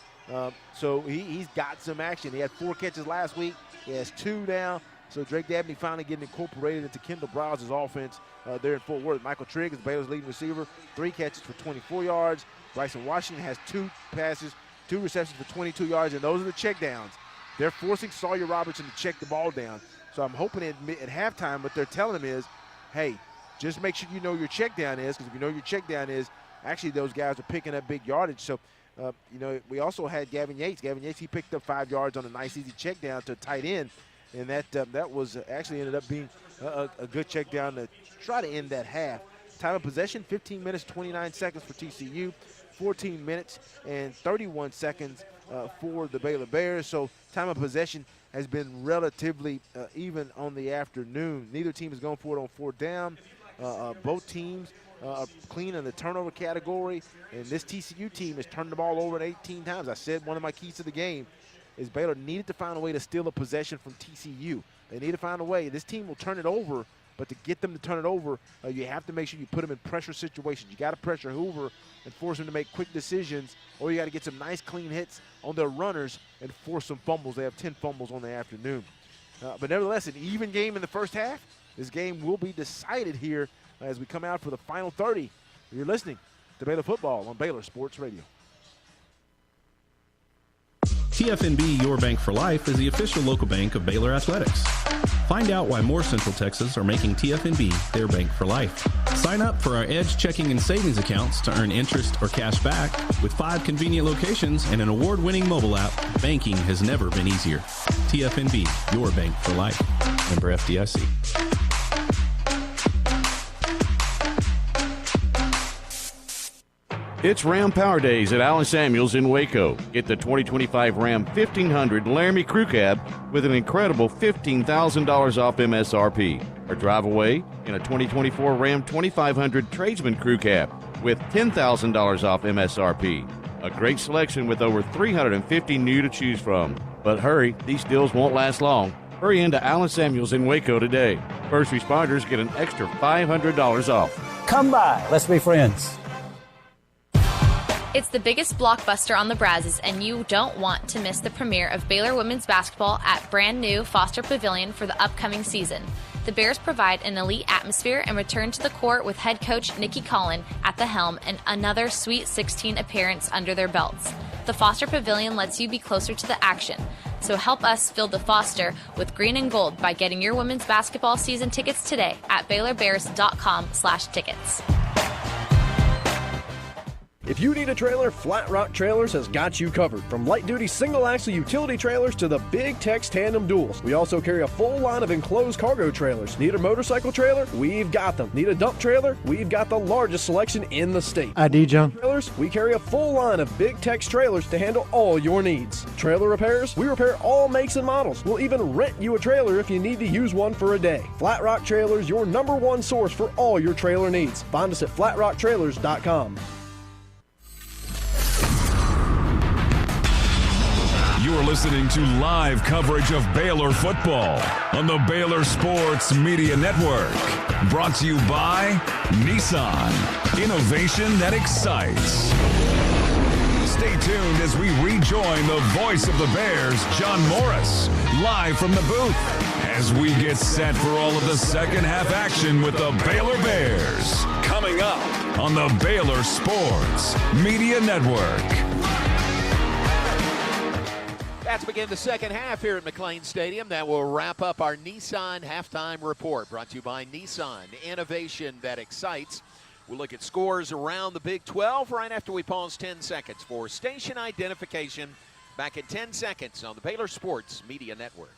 So he's got some action. He had 4 catches last week. He has 2 now. So Drake Dabney finally getting incorporated into Kendall Browse's offense there in Fort Worth. Michael Trigg is Baylor's leading receiver, 3 catches for 24 yards. Bryson Washington has 2 receptions for 22 yards, and those are the checkdowns. They're forcing Sawyer Robertson to check the ball down. So I'm hoping at halftime what they're telling him is, hey, just make sure you know your check down is, because if you know your check down is, actually those guys are picking up big yardage. So, we also had Gavin Yates. Gavin Yates, he picked up 5 yards on a nice easy check down to a tight end, and that was actually ended up being a good check down to try to end that half. Time of possession, 15 minutes, 29 seconds for TCU, 14 minutes and 31 seconds for the Baylor Bears. So time of possession has been relatively even on the afternoon. Neither team is going for it on 4th down. Both teams are clean in the turnover category, and this TCU team has turned the ball over 18 times. I said one of my keys to the game is Baylor needed to find a way to steal a possession from TCU. They need to find a way. This team will turn it over, but to get them to turn it over, you have to make sure you put them in pressure situations. You got to pressure Hoover and force him to make quick decisions, or you got to get some nice clean hits on their runners and force some fumbles. They have 10 fumbles on the afternoon. But nevertheless, an even game in the first half. This game will be decided here as we come out for the final 30. You're listening to Baylor Football on Baylor Sports Radio. TFNB Your Bank for Life is the official local bank of Baylor Athletics. Find out why more Central Texas are making TFNB their bank for life. Sign up for our Edge checking and savings accounts to earn interest or cash back. With 5 convenient locations and an award-winning mobile app, banking has never been easier. TFNB Your Bank for Life. Member FDIC. It's Ram Power Days at Allen Samuels in Waco. Get the 2025 Ram 1500 Laramie Crew Cab with an incredible $15,000 off MSRP. Or drive away in a 2024 Ram 2500 Tradesman Crew Cab with $10,000 off MSRP. A great selection with over 350 new to choose from. But hurry, these deals won't last long. Hurry into Allen Samuels in Waco today. First responders get an extra $500 off. Come by. Let's be friends. It's the biggest blockbuster on the Brazos, and you don't want to miss the premiere of Baylor women's basketball at brand new Foster Pavilion for the upcoming season. The Bears provide an elite atmosphere and return to the court with head coach Nikki Collin at the helm and another Sweet 16 appearance under their belts. The Foster Pavilion lets you be closer to the action. So help us fill the Foster with green and gold by getting your women's basketball season tickets today at BaylorBears.com/tickets. If you need a trailer, Flat Rock Trailers has got you covered. From light-duty single-axle utility trailers to the Big Tex tandem duals. We also carry a full line of enclosed cargo trailers. Need a motorcycle trailer? We've got them. Need a dump trailer? We've got the largest selection in the state. ID, John. Trailers? We carry a full line of Big Tex trailers to handle all your needs. Trailer repairs? We repair all makes and models. We'll even rent you a trailer if you need to use one for a day. Flat Rock Trailers, your #1 source for all your trailer needs. Find us at flatrocktrailers.com. You're listening to live coverage of Baylor football on the Baylor Sports Media Network. Brought to you by Nissan. Innovation that excites. Stay tuned as we rejoin the voice of the Bears, John Morris, live from the booth as we get set for all of the second half action with the Baylor Bears. Coming up on the Baylor Sports Media Network. That's begin the second half here at McLean Stadium. That will wrap up our Nissan halftime report, brought to you by Nissan. Innovation that excites. We'll look at scores around the Big 12 right after we pause 10 seconds for station identification. Back in 10 seconds on the Baylor Sports Media Network.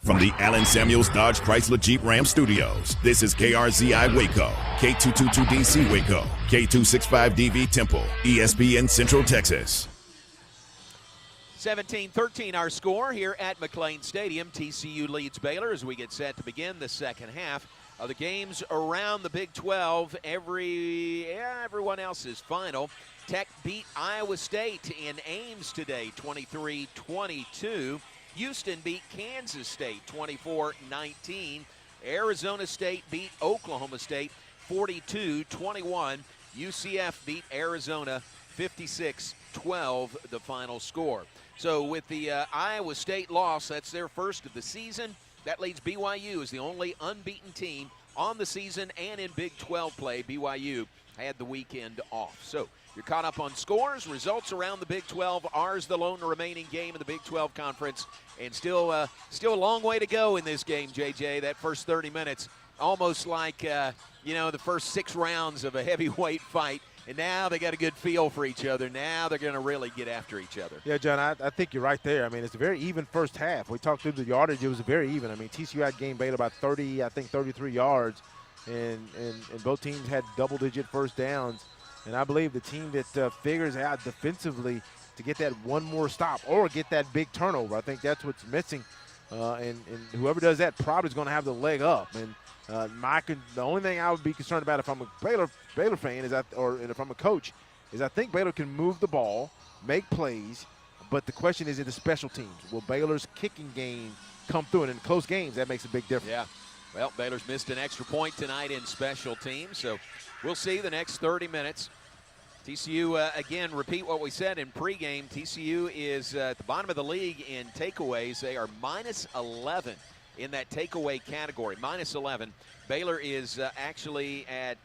From the Allen Samuels Dodge Chrysler Jeep Ram Studios, this is KRZI Waco, K222DC Waco, K265DV Temple, ESPN Central Texas. 17-13 our score here at McLean Stadium. TCU leads Baylor as we get set to begin the second half of the games around the Big 12. Everyone else's final. Tech beat Iowa State in Ames today, 23-22. Houston beat Kansas State, 24-19. Arizona State beat Oklahoma State, 42-21. UCF beat Arizona, 56-12, the final score. So with the Iowa State loss, that's their first of the season. That leads BYU as the only unbeaten team on the season and in Big 12 play. BYU had the weekend off. So you're caught up on scores, results around the Big 12. Ours the lone remaining game in the Big 12 Conference. And still a long way to go in this game, JJ. That first 30 minutes, almost like, the first 6 rounds of a heavyweight fight. And now they got a good feel for each other. Now they're going to really get after each other. Yeah, John, I think you're right there. I mean, it's a very even first half. We talked through the yardage. It was very even. I mean, TCU outgained Baylor by 33 yards. And both teams had double-digit first downs. And I believe the team that figures out defensively to get that one more stop or get that big turnover, I think that's what's missing. And whoever does that probably is going to have the leg up. And the only thing I would be concerned about if I'm a Baylor fan is if I'm a coach, is I think Baylor can move the ball, make plays, but the question is in the special teams. Will Baylor's kicking game come through? And in close games, that makes a big difference. Yeah. Well, Baylor's missed an extra point tonight in special teams, so we'll see the next 30 minutes. TCU, again, repeat what we said in pregame. TCU is at the bottom of the league in takeaways. They are minus 11 in that takeaway category, minus 11. Baylor is actually at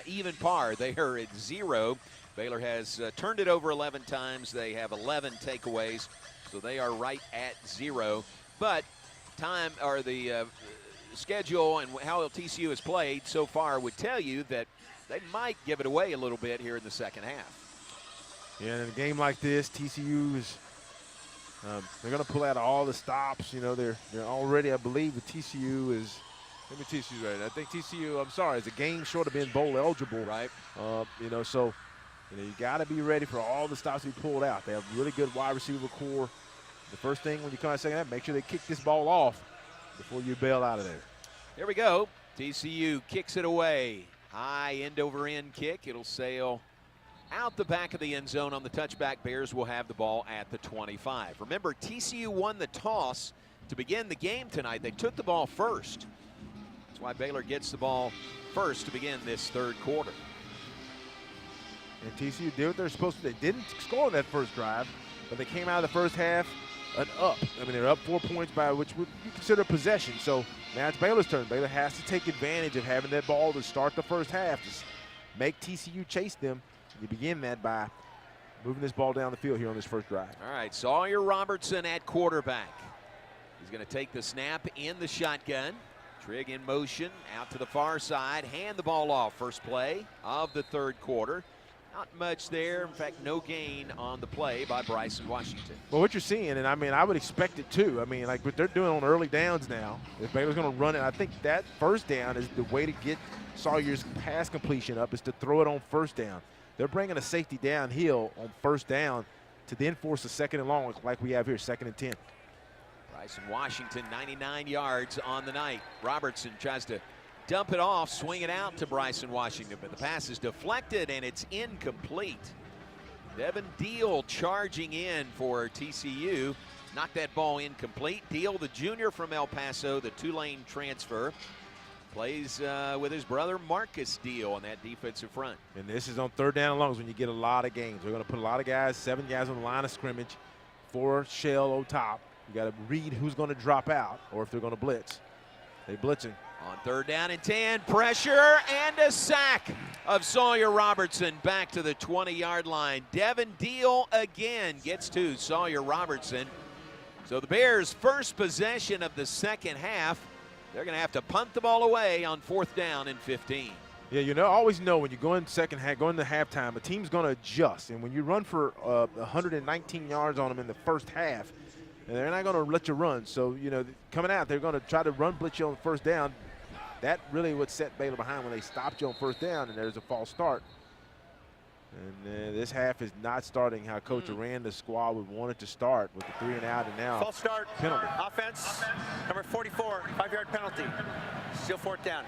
even par. They are at 0. Baylor has turned it over 11 times. They have 11 takeaways, so they are right at 0. But the schedule and how TCU has played so far would tell you that they might give it away a little bit here in the second half. Yeah, in a game like this, TCU is they're going to pull out all the stops. They're already, I believe, the TCU is. Let me TCU's right. I think TCU. I'm sorry, is a game short of being bowl eligible. Right. So you got to be ready for all the stops to be pulled out. They have really good wide receiver core. The first thing when you come out second half, make sure they kick this ball off before you bail out of there. Here we go. TCU kicks it away. High end-over-end kick. It'll sail out the back of the end zone on the touchback. Bears will have the ball at the 25. Remember, TCU won the toss to begin the game tonight. They took the ball first. That's why Baylor gets the ball first to begin this third quarter. And TCU did what they're supposed to. They didn't score on that first drive, but they came out of the first half an up. I mean, they're up 4 points by which you consider possession. So now it's Baylor's turn. Baylor has to take advantage of having that ball to start the first half. Just make TCU chase them. You begin that by moving this ball down the field here on this first drive. All right, Sawyer Robertson at quarterback. He's going to take the snap in the shotgun. Trigg in motion, out to the far side, hand the ball off. First play of the third quarter. Not much there. In fact, no gain on the play by Bryson Washington. Well, what you're seeing, and I mean, I would expect it too. I mean, like what they're doing on early downs now, if Baylor's going to run it, I think that first down is the way to get Sawyer's pass completion up, is to throw it on first down. They're bringing a safety downhill on first down to then force a second and long like we have here, 2nd and 10. Bryson Washington, 99 yards on the night. Robertson tries to dump it off, swing it out to Bryson Washington, but the pass is deflected and it's incomplete. Devin Deal charging in for TCU. Knocked that ball incomplete. Deal, the junior from El Paso, the Tulane transfer, plays with his brother Marcus Deal on that defensive front. And this is on 3rd down and longs when you get a lot of games. We're going to put a lot of guys, 7 guys on the line of scrimmage, 4 shell on top. You got to read who's going to drop out or if they're going to blitz. They blitzing. On 3rd down and 10, pressure and a sack of Sawyer Robertson back to the 20-yard line. Devin Deal again gets to Sawyer Robertson. So the Bears' first possession of the second half, they're going to have to punt the ball away on 4th down and 15. Yeah, you know, always know when you go in second half, go into halftime, a team's going to adjust. And when you run for 119 yards on them in the first half, and they're not going to let you run. So, you know, coming out, they're going to try to run blitz you on 1st down. That really would set Baylor behind when they stopped you on 1st down, and there's a false start. And this half is not starting how Coach Aranda squad would want it to start with the 3 and out, and now false start. Penalty. Offense, number 44, 5-yard penalty. Still 4th down.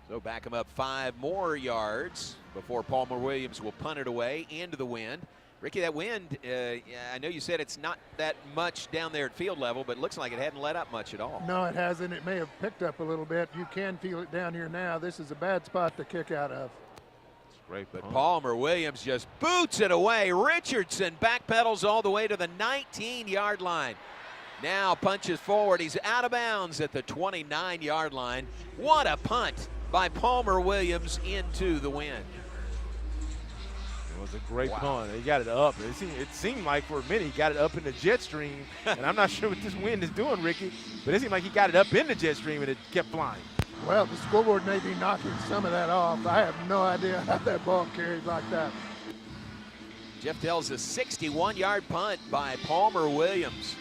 So back him up 5 more yards before Palmer Williams will punt it away into the wind. Ricky, that wind, I know you said it's not that much down there at field level, but it looks like it hadn't let up much at all. No, it hasn't. It may have picked up a little bit. You can feel it down here now. This is a bad spot to kick out of. Great, but Palmer Williams just boots it away. Richardson backpedals all the way to the 19-yard line. Now punches forward. He's out of bounds at the 29-yard line. What a punt by Palmer Williams into the wind. It was a great punt. He got it up. It seemed like for a minute he got it up in the jet stream, and I'm not sure what this wind is doing, Ricky, but it seemed like he got it up in the jet stream and it kept flying. Well, the scoreboard may be knocking some of that off. I have no idea how that ball carried like that. Jeff tells a 61-yard punt by Palmer Williams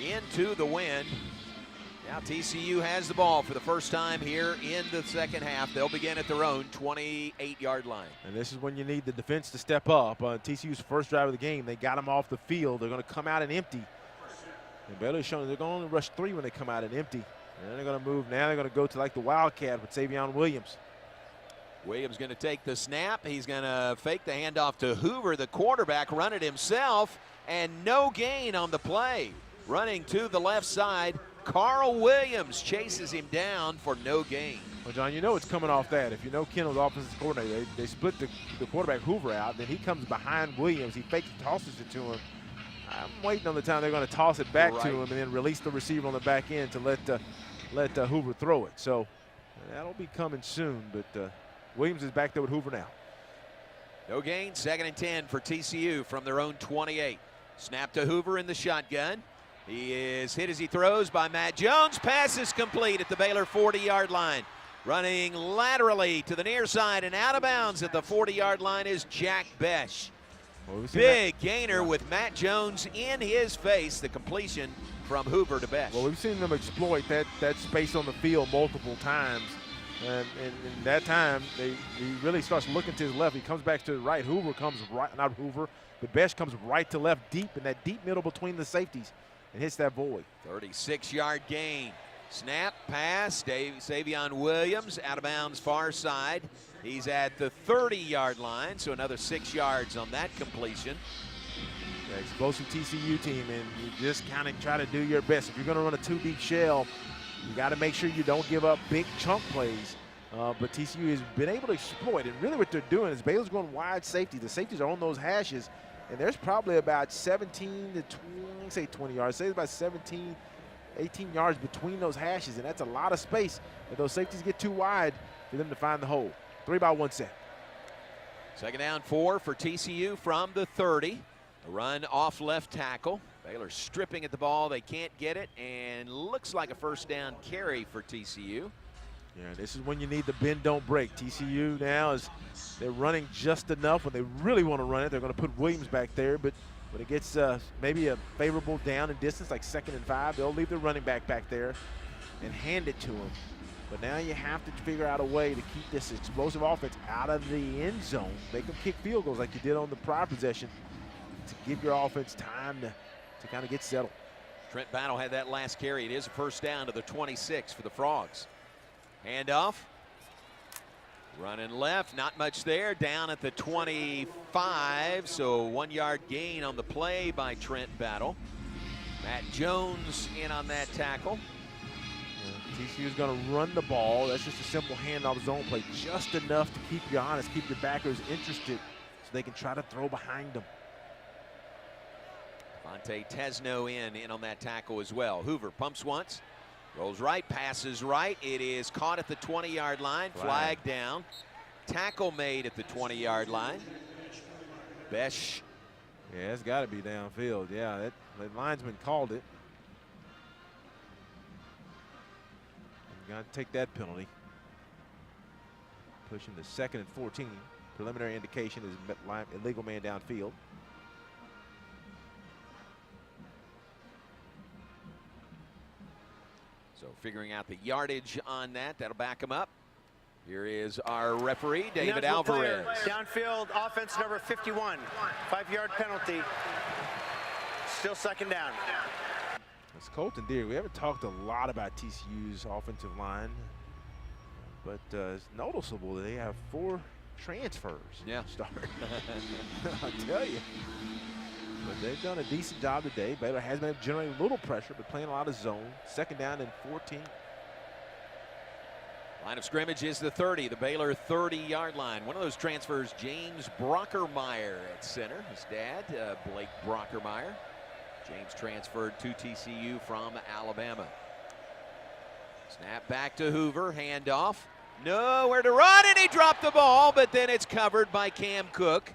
into the wind. Now TCU has the ball for the first time here in the second half. They'll begin at their own 28-yard line. And this is when you need the defense to step up. On TCU's first drive of the game, they got them off the field. They're going to come out and empty. And Baylor's showing they're going to only rush 3 when they come out and empty. And then they're going to move. Now they're going to go to like the Wildcat with Savion Williams. Williams going to take the snap. He's going to fake the handoff to Hoover, the quarterback, run it himself, and no gain on the play. Running to the left side, Carl Williams chases him down for no gain. Well, John, you know it's coming off that. If you know Kendall's offensive coordinator, they split the quarterback Hoover out. Then he comes behind Williams. He fakes and tosses it to him. I'm waiting on the time they're going to toss it back to him and then release the receiver on the back end to let Hoover throw it. So that'll be coming soon. But Williams is back there with Hoover now. No gain. 2nd and 10 for TCU from their own 28. Snap to Hoover in the shotgun. He is hit as he throws by Matt Jones. Pass is complete at the Baylor 40-yard line. Running laterally to the near side and out of bounds at the 40-yard line is Jack Besh. Big gainer with Matt Jones in his face. The completion from Hoover to Besh. Well, we've seen them exploit that space on the field multiple times. And in that time, he really starts looking to his left. He comes back to the right. Hoover comes right, not Hoover, but Besh comes right to left deep in that deep middle between the safeties and hits that void. 36-yard gain. Snap, pass, Savion Williams out of bounds far side. He's at the 30-yard line, so another 6 yards on that completion. The explosive TCU team, and you just kind of try to do your best. If you're going to run a 2-deep shell, you got to make sure you don't give up big chunk plays. But TCU has been able to exploit, and really what they're doing is Baylor's going wide safety. The safeties are on those hashes, And there's probably about 17 to 20, say 20 yards. Say it's about 17, 18 yards between those hashes, and that's a lot of space. If those safeties get too wide for them to find the hole. 3-by-1 set. Second down 4 for TCU from the 30. A run off left tackle. Baylor stripping at the ball. They can't get it, and looks like a first down carry for TCU. Yeah, this is when you need the bend, don't break. TCU now they're running just enough. When they really want to run it, they're going to put Williams back there. But when it gets maybe a favorable down and distance, like 2nd and 5, they'll leave the running back there and hand it to him. But now you have to figure out a way to keep this explosive offense out of the end zone. Make them kick field goals like you did on the prior possession to give your offense time to kind of get settled. Trent Battle had that last carry. It is a first down to the 26 for the Frogs. Handoff. Running left, not much there. Down at the 25, so 1-yard gain on the play by Trent Battle. Matt Jones in on that tackle. TCU is going to run the ball. That's just a simple handoff zone play, just enough to keep you honest, keep your backers interested so they can try to throw behind them. Fonte Tesno in on that tackle as well. Hoover pumps once, rolls right, passes right. It is caught at the 20-yard line, flag down. Tackle made at the 20-yard line. Besh. Yeah, it's got to be downfield. Yeah, the linesman called it. Got to take that penalty. Pushing the 2nd and 14. Preliminary indication is illegal man downfield. So figuring out the yardage on that, that'll back him up. Here is our referee, David Alvarez. Downfield, offense number 51. 5-yard penalty. Still second down. It's Colton Deere. We haven't talked a lot about TCU's offensive line, but it's noticeable that they have 4 transfers. Yeah. Start. I'll tell you. But they've done a decent job today. Baylor has been generating a little pressure, but playing a lot of zone. Second down and 14. Line of scrimmage is the 30, the Baylor 30-yard line. One of those transfers, James Brockermeyer at center. His dad, Blake Brockermeyer. James transferred to TCU from Alabama. Snap back to Hoover, handoff. Nowhere to run, and he dropped the ball, but then it's covered by Cam Cook.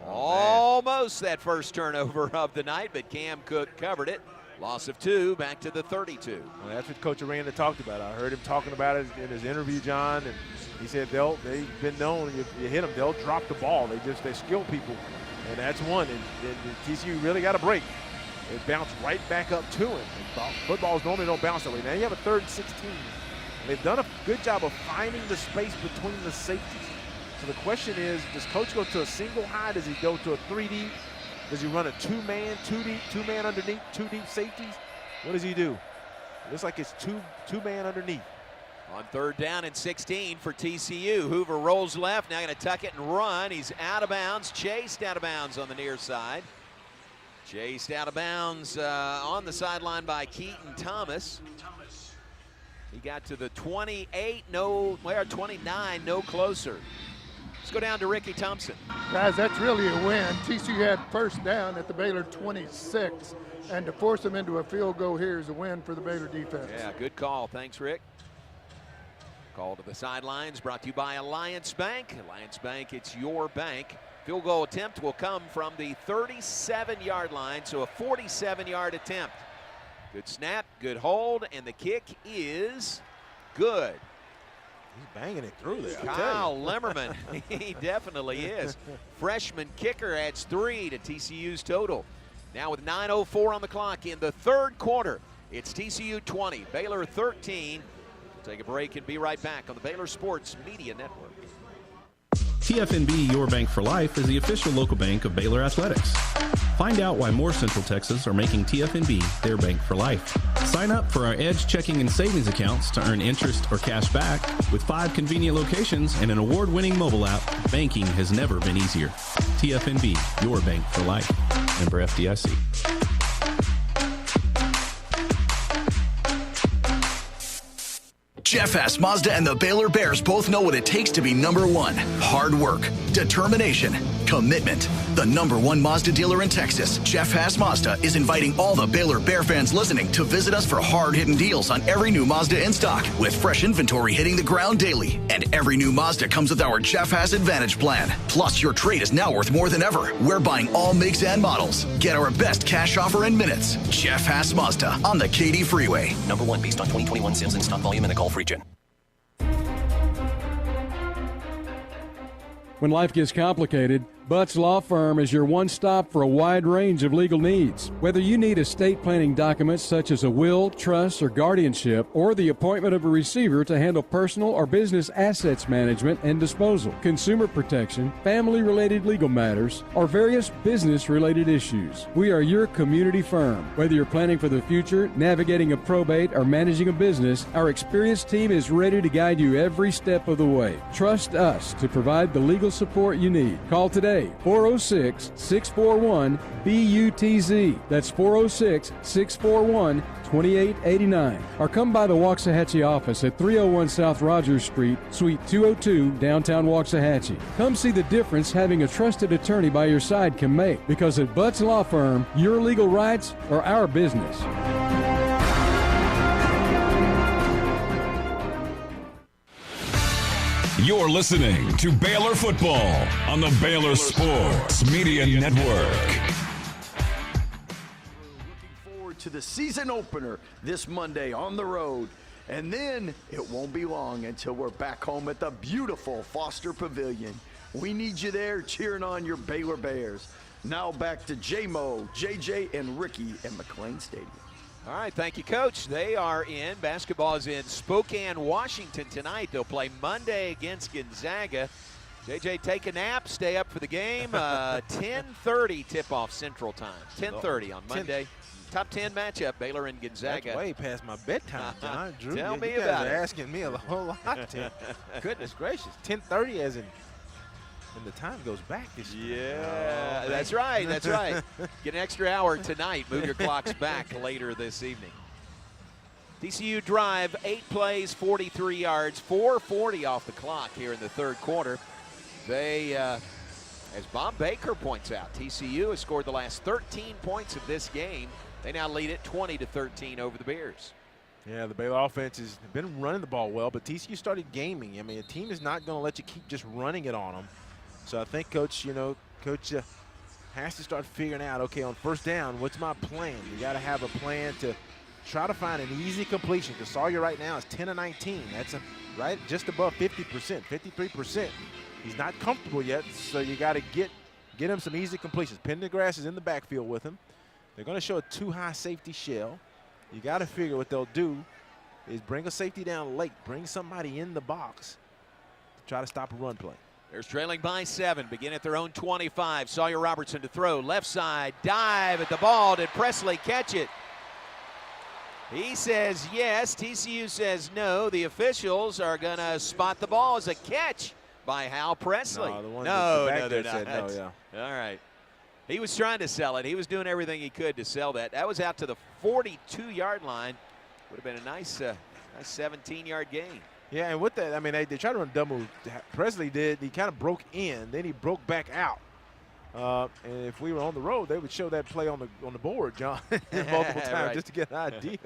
Almost that first turnover of the night, but Cam Cook covered it. Loss of 2, back to the 32. Well, that's what Coach Aranda talked about. I heard him talking about it in his interview, John, and he said they've been known, if you hit them, they'll drop the ball. They skill people, and that's one. And TCU really got a break. It bounced right back up to him. Footballs normally don't bounce that way. Now you have a 3rd and 16. And they've done a good job of finding the space between the safeties. So the question is, does Coach go to a single high? Does he go to a 3 deep? Does he run a 2-man, 2 deep, 2-man underneath, 2 deep safeties? What does he do? It looks like it's two-man underneath. On 3rd down and 16 for TCU. Hoover rolls left, now going to tuck it and run. He's out of bounds, chased out of bounds on the near side. Chased out of bounds on the sideline by Keaton Thomas. He got to the 28, 29, no closer. Let's go down to Ricky Thompson. Guys, that's really a win. TCU had first down at the Baylor 26, and to force them into a field goal here is a win for the Baylor defense. Yeah, good call. Thanks, Rick. Call to the sidelines brought to you by Alliance Bank. Alliance Bank, it's your bank. Field goal attempt will come from the 37-yard line, so a 47-yard attempt. Good snap, good hold, and the kick is good. He's banging it through there. Kyle Lemmerman, he definitely is. Freshman kicker adds 3 to TCU's total. Now with 9:04 on the clock in the 3rd quarter, it's TCU 20, Baylor 13. We'll take a break and be right back on the Baylor Sports Media Network. TFNB Your Bank for Life is the official local bank of Baylor Athletics. Find out why more Central Texas are making TFNB their bank for life. Sign up for our Edge checking and savings accounts to earn interest or cash back. With 5 convenient locations and an award-winning mobile app, banking has never been easier. TFNB, your bank for life. Member FDIC. Jeff Haas Mazda and the Baylor Bears both know what it takes to be number one. Hard work, determination, commitment. The number one Mazda dealer in Texas, Jeff Haas Mazda, is inviting all the Baylor Bear fans listening to visit us for hard-hitting deals on every new Mazda in stock, with fresh inventory hitting the ground daily. And every new Mazda comes with our Jeff Haas Advantage plan. Plus, your trade is now worth more than ever. We're buying all makes and models. Get our best cash offer in minutes. Jeff Haas Mazda on the Katy Freeway. Number one based on 2021 sales and stock volume in the Gulf region. When life gets complicated, Butts Law Firm is your one stop for a wide range of legal needs. Whether you need estate planning documents such as a will, trust, or guardianship, or the appointment of a receiver to handle personal or business assets management and disposal, consumer protection, family-related legal matters, or various business-related issues, we are your community firm. Whether you're planning for the future, navigating a probate, or managing a business, our experienced team is ready to guide you every step of the way. Trust us to provide the legal support you need. Call today. 406-641-BUTZ. That's 406-641-2889. Or come by the Waxahachie office at 301 South Rogers Street, Suite 202, downtown Waxahachie. Come see the difference having a trusted attorney by your side can make. Because at Butts Law Firm, your legal rights are our business. You're listening to Baylor Football on the Baylor Sports Media Network. Looking forward to the season opener this Monday on the road. And then it won't be long until we're back home at the beautiful Foster Pavilion. We need you there cheering on your Baylor Bears. Now back to J-Mo, JJ, and Ricky at McLean Stadium. All right, thank you, Coach. They are in. Basketball is in Spokane, Washington tonight. They'll play Monday against Gonzaga. JJ, take a nap, stay up for the game. 10:30 tip-off Central Time. 10:30 on Monday. Top 10 matchup, Baylor and Gonzaga. That's way past my bedtime, John. Drew, Tell me you guys about are it. asking me a whole lot. Goodness gracious. 10:30 as in when the time goes back this year. Yeah, that's right, that's right. Get an extra hour tonight. Move your clocks back later this evening. TCU drive, 8 plays, 43 yards, 4:40 off the clock here in the third quarter. They, as Bob Baker points out, TCU has scored the last 13 points of this game. They now lead it 20-13 over the Bears. Yeah, the Baylor offense has been running the ball well, but TCU started gaming. I mean, a team is not going to let you keep just running it on them. So I think Coach has to start figuring out, okay, on first down, what's my plan? You got to have a plan to try to find an easy completion, because Sawyer right now is 10 of 19. That's right just above 50%, 53%. He's not comfortable yet, so you got to get him some easy completions. Pendergrass is in the backfield with him. They're going to show a too-high safety shell. You got to figure what they'll do is bring a safety down late, bring somebody in the box to try to stop a run play. Bears trailing by 7, begin at their own 25. Sawyer Robertson to throw, left side, dive at the ball. Did Presley catch it? He says yes. TCU says no. The officials are going to spot the ball as a catch by Hal Presley. No, they're not. Said no, yeah. All right. He was trying to sell it. He was doing everything he could to sell that. That was out to the 42-yard line. Would have been a nice 17-yard gain. Yeah, and with that, I mean, they tried to run double. Presley did. He kind of broke in, then he broke back out. And if we were on the road, they would show that play on the board, John, multiple times right. just to get an idea.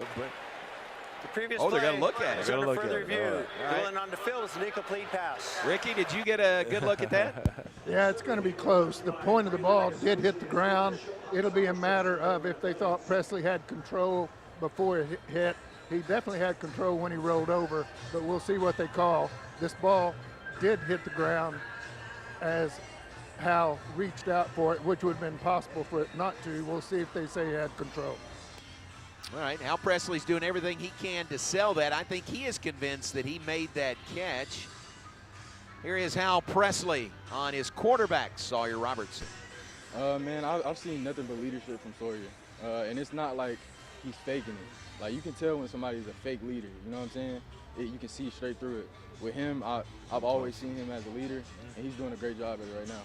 The previous they're going to look at it. is under further review. Right. Going on the field is an incomplete pass. Ricky, did you get a good look at that? Yeah, it's going to be close. The point of the ball did hit the ground. It'll be a matter of if they thought Presley had control before it hit. He definitely had control when he rolled over, but we'll see what they call. This ball did hit the ground as Hal reached out for it, which would have been possible for it not to. We'll see if they say he had control. All right, Hal Presley's doing everything he can to sell that. I think he is convinced that he made that catch. Here is Hal Presley on his quarterback, Sawyer Robertson. Man, I've seen nothing but leadership from Sawyer. And it's not like he's faking it. Like, you can tell when somebody's a fake leader, you know what I'm saying? You can see straight through it. With him, I've always seen him as a leader, and he's doing a great job at it right now.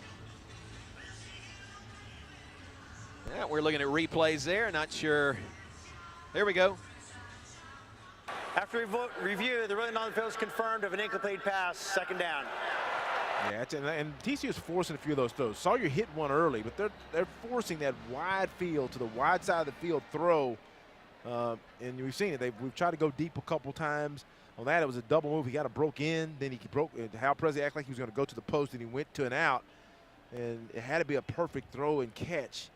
Yeah, we're looking at replays there. Not sure. There we go. After review, the ruling on the field is confirmed of an incomplete pass, second down. Yeah, and TCU is forcing a few of those throws. Sawyer hit one early, but they're forcing that wide field to the wide side of the field throw. And we've seen it. We've tried to go deep a couple times. On that, it was a double move. He got a broke in. Then he broke. Hal Presley acted like he was going to go to the post, and he went to an out. And it had to be a perfect throw and catch.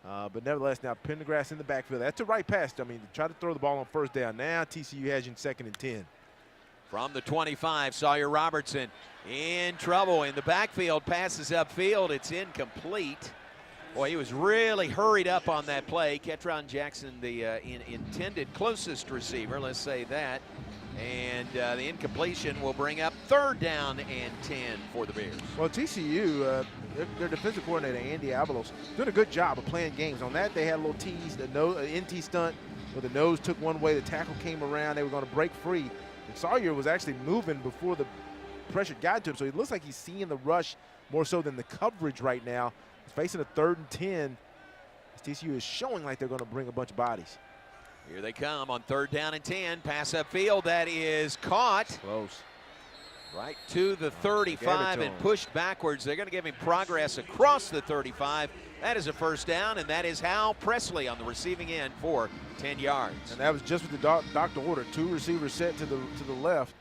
But nevertheless, now Pendergrass in the backfield. That's the right pass. I mean, try to throw the ball on first down. Now TCU has you in 2nd and 10. From the 25, Sawyer Robertson in trouble in the backfield. Passes upfield. It's incomplete. Boy, he was really hurried up on that play. Ketron Jackson, the intended closest receiver, let's say that. And the incompletion will bring up 3rd down and 10 for the Bears. Well, TCU, their defensive coordinator, Andy Avalos, doing a good job of playing games. On that, they had a little tease, an NT stunt where the nose took one way, the tackle came around, they were going to break free. And Sawyer was actually moving before the pressure got to him, so it looks like he's seeing the rush more so than the coverage right now. He's facing a 3rd and 10. TCU is showing like they're going to bring a bunch of bodies. Here they come on 3rd down and 10. Pass upfield, that is caught. Close. Right to the 35 and pushed backwards. They're going to give him progress across the 35. That is a 1st down, and that is Hal Presley on the receiving end for 10 yards. And that was just what the doctor ordered. 2 receivers set to the left,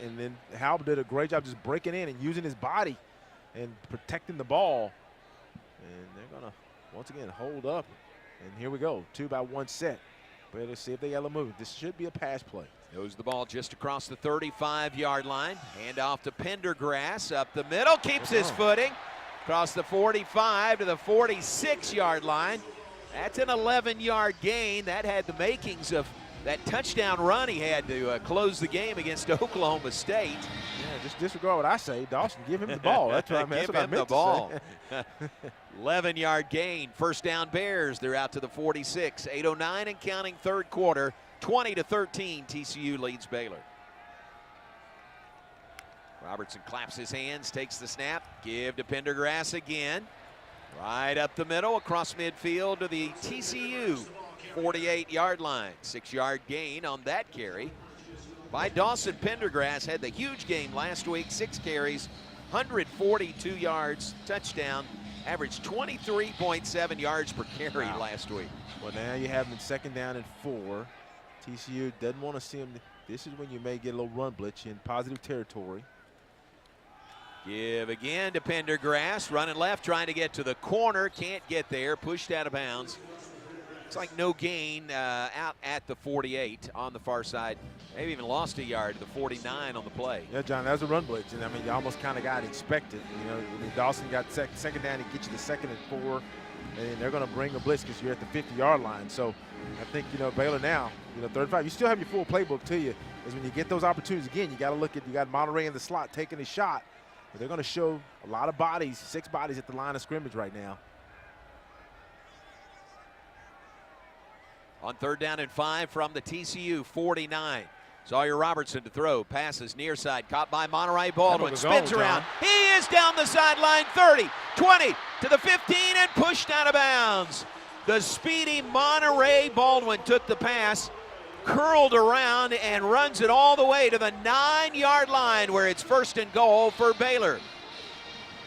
and then Hal did a great job just breaking in and using his body and protecting the ball. And they're going to, once again, hold up. And here we go, 2-by-1 set. But let's see if they yellow move. This should be a pass play. Goes the ball just across the 35-yard line. Hand off to Pendergrass up the middle. Keeps his footing. Across the 45 to the 46-yard line. That's an 11-yard gain. That had the makings of that touchdown run he had to close the game against Oklahoma State. Yeah, just disregard what I say. Dawson, give him the ball. That's what I meant. Give him the ball. 11-yard gain. 1st down Bears. They're out to the 46. 8:09 and counting 3rd quarter. 20-13. TCU leads Baylor. Robertson claps his hands, takes the snap. Give to Pendergrass again. Right up the middle, across midfield to the TCU 48-yard line. 6-yard gain on that carry by Dawson Pendergrass. Had the huge game last week. 6 carries, 142 yards, touchdown. Averaged 23.7 yards per carry last week. Well, now you have him in 2nd down and 4. TCU doesn't want to see him. This is when you may get a little run blitz in positive territory. Give again to Pendergrass, running left, trying to get to the corner. Can't get there, pushed out of bounds. Looks like no gain out at the 48 on the far side. Maybe even lost a yard to the 49 on the play. Yeah, John, that was a run blitz. And I mean, you almost kind of got expected. You know, I mean, Dawson got 2nd down to get you to 2nd and 4. And they're going to bring a blitz because you're at the 50-yard line. So I think, you know, Baylor now, you know, 35, you still have your full playbook to you. Is when you get those opportunities again, you got to look at, you got Monterey in the slot taking a shot. But they're going to show a lot of bodies, 6 bodies at the line of scrimmage right now. On 3rd down and 5 from the TCU 49. Sawyer Robertson to throw. Passes near side. Caught by Monterey Baldwin. Spins around. He is down the sideline. 30, 20 to the 15 and pushed out of bounds. The speedy Monterey Baldwin took the pass, curled around, and runs it all the way to the 9-yard line where it's 1st and goal for Baylor.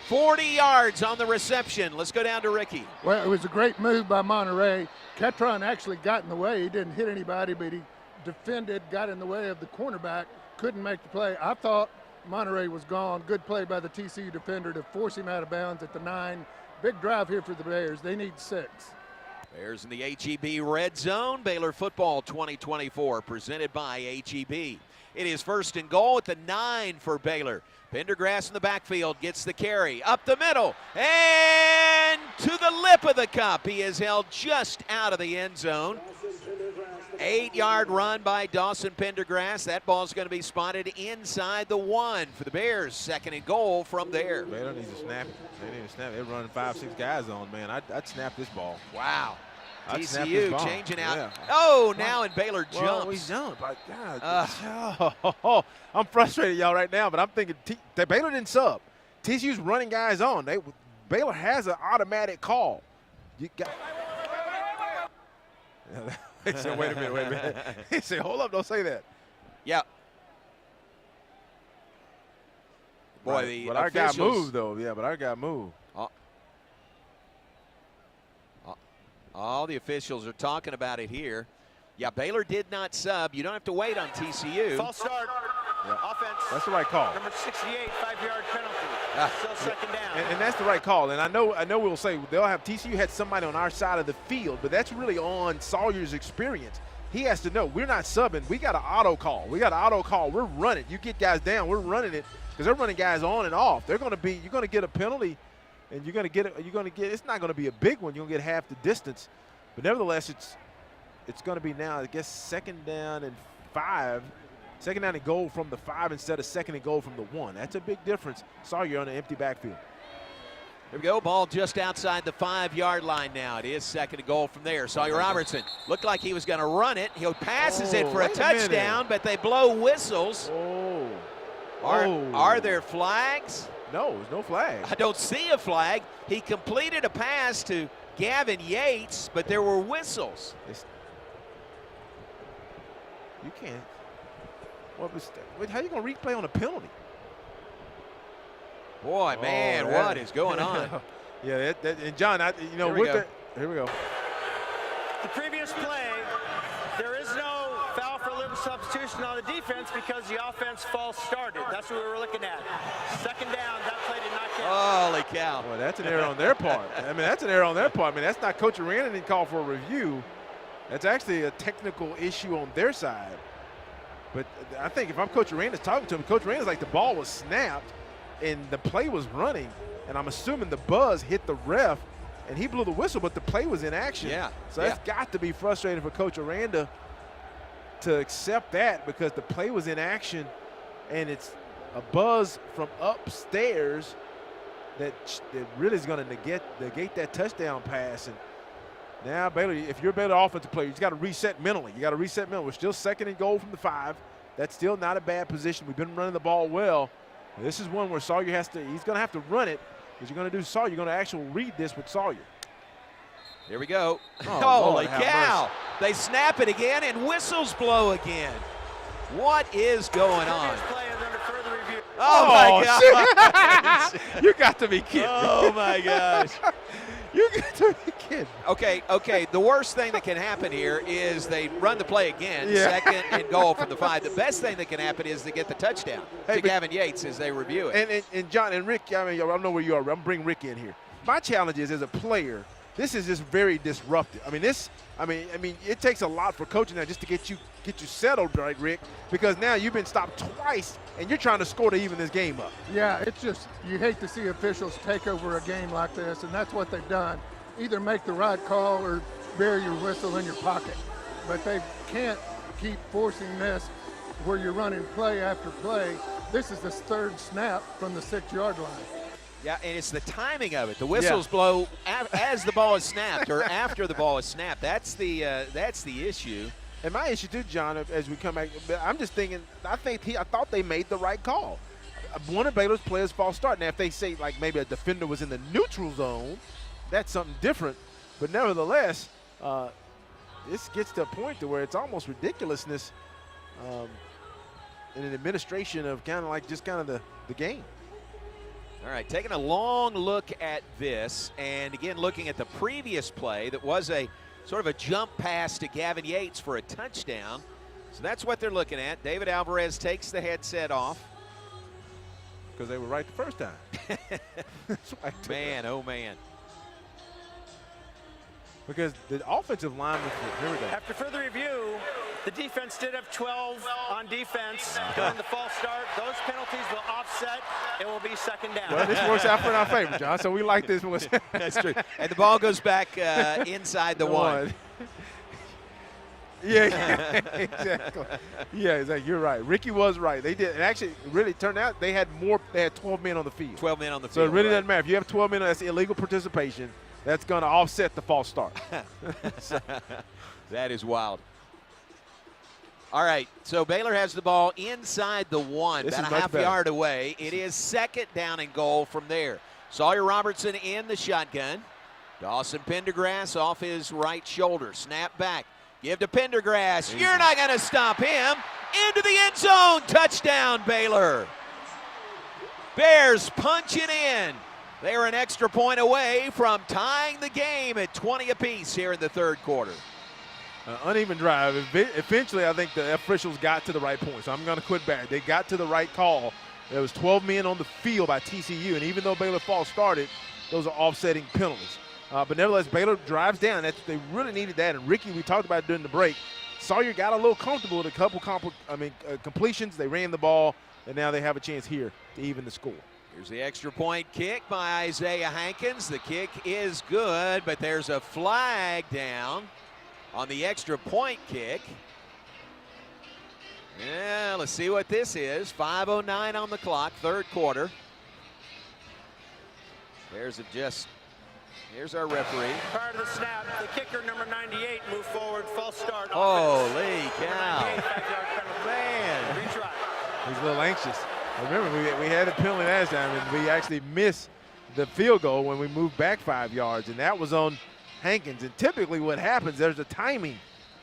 40 yards on the reception. Let's go down to Ricky. Well, it was a great move by Monterey. Ketron actually got in the way. He didn't hit anybody, but he defended, got in the way of the cornerback, couldn't make the play. I thought Monterey was gone. Good play by the TCU defender to force him out of bounds at the 9. Big drive here for the Bears. They need 6. Bears in the HEB red zone. Baylor football 2024 presented by HEB. It is 1st and goal at the 9 for Baylor. Pendergrass in the backfield gets the carry up the middle and to the lip of the cup. He is held just out of the end zone. 8-yard run by Dawson Pendergrass. That ball's going to be spotted inside the 1 for the Bears. 2nd and goal from there. Baylor needs to snap it. They need to snap it. They're running 5-6 guys on, man. I'd snap this ball. Wow. TCU changing out. Yeah. Oh, now and Baylor jumps. Well, we jumped. God. I'm frustrated, y'all, right now, but I'm thinking Baylor didn't sub. TCU's running guys on. Baylor has an automatic call. You got. He said, wait a minute. He said, hold up, don't say that. Yeah. Boy, but our guy moved, though. Yeah, but our guy moved. All the officials are talking about it here. Yeah, Baylor did not sub. You don't have to wait on TCU. False start. Yeah. Offense. That's the right call. Number 68, 5-yard penalty. Still second down. And that's the right call. And I know we'll say they'll have TCU had somebody on our side of the field, but that's really on Sawyer's experience. He has to know we're not subbing. We got an auto call. We're running. You get guys down. We're running it because they're running guys on and off. You're going to get a penalty, and you're going to get. It's not going to be a big one. You're going to get half the distance, but nevertheless, it's going to be now. I guess 2nd down and 5. 2nd down and goal from the 5 instead of 2nd and goal from the 1. That's a big difference. Sawyer on an empty backfield. Here we go. Ball just outside the 5-yard line now. It is 2nd and goal from there. Sawyer Robertson looked like he was going to run it. He passes it for a touchdown, but they blow whistles. Are there flags? No, there's no flag. I don't see a flag. He completed a pass to Gavin Yates, but there were whistles. You can't. How are you going to replay on a penalty? Boy, man, what is going on? Yeah, and John, here we go. The previous play, there is no foul for illegal substitution on the defense because the offense false started. That's what we were looking at. 2nd down, that play did not count. Holy cow. Boy, that's an error on their part. That's not Coach Aranda didn't call for a review. That's actually a technical issue on their side. But I think if I'm Coach Aranda's talking to him, Coach Aranda's like the ball was snapped and the play was running, and I'm assuming the buzz hit the ref, and he blew the whistle, but the play was in action. Yeah. So that's got to be frustrating for Coach Aranda to accept that because the play was in action, and it's a buzz from upstairs that really is going to negate that touchdown pass. And now, Baylor, if you're a Baylor offensive player, you just got to reset mentally. We're still 2nd and goal from the 5. That's still not a bad position. We've been running the ball well. This is one where Sawyer he's going to have to run it. Because you're going to do Sawyer. You're going to actually read this with Sawyer. Here we go. Holy cow. They snap it again, and whistles blow again. What is going on? Oh, my gosh. You got to be kidding. Oh, my gosh. You got to be kidding. Okay. The worst thing that can happen here is they run the play again, 2nd and goal from the 5. The best thing that can happen is they get the touchdown to Gavin Yates as they review it. And John and Rick, I don't know where you are. I'm going to bring Rick in here. My challenge is, as a player, this is just very disruptive. I mean, it takes a lot for coaching now just to get you settled, right, Rick? Because now you've been stopped twice, and you're trying to score to even this game up. Yeah, it's just you hate to see officials take over a game like this, and that's what they've done. Either make the right call or bury your whistle in your pocket. But they can't keep forcing this where you're running play after play. This is the 3rd snap from the 6-yard line. Yeah, and it's the timing of it. The whistles blow as the ball is snapped or after the ball is snapped. That's the issue. And my issue too, John, as we come back, I'm just thinking, I thought they made the right call. One of Baylor's players false start. Now, if they say like maybe a defender was in the neutral zone, that's something different. But nevertheless, this gets to a point to where it's almost ridiculousness in an administration of kind of the game. All right, taking a long look at this, and again looking at the previous play that was a sort of a jump pass to Gavin Yates for a touchdown. So that's what they're looking at. David Alvarez takes the headset off. Because they were right the first time. Man, oh man. Because the offensive line was here we go. After further review, the defense did have 12 on defense during the false start. Those penalties will offset. It will be 2nd down. Well, this works out in our favor, John, so we like this one. That's true. And the ball goes back inside the 1. Yeah, exactly. Yeah, exactly. You're right. Ricky was right. They did. And actually, really turned out they had 12 men on the field. 12 men on the field. So it really doesn't matter. If you have 12 men, that's illegal participation. That's going to offset the false start. That is wild. All right, so Baylor has the ball inside the 1, about a half yard away. It is 2nd down and goal from there. Sawyer Robertson in the shotgun. Dawson Pendergrass off his right shoulder. Snap back. Give to Pendergrass. You're not going to stop him. Into the end zone. Touchdown, Baylor. Bears punch it in. They're an extra point away from tying the game at 20 apiece here in the third quarter. Uneven drive. Eventually, I think the officials got to the right point, so I'm going to quit back. They got to the right call. There was 12 men on the field by TCU, and even though Baylor Falls started, those are offsetting penalties. But nevertheless, Baylor drives down. They really needed that. And Ricky, we talked about it during the break. Sawyer got a little comfortable with a couple completions. They ran the ball, and now they have a chance here to even the score. Here's the extra point kick by Isaiah Hankins. The kick is good, but there's a flag down on the extra point kick. Yeah, let's see what this is. 5:09 on the clock, third quarter. Here's our referee. Prior to the snap, the kicker, number 98, moved forward, false start. Holy cow. Man. He's a little anxious. Remember, we had a penalty last time, and we actually missed the field goal when we moved back 5 yards, and that was on Hankins. And typically what happens, there's a timing.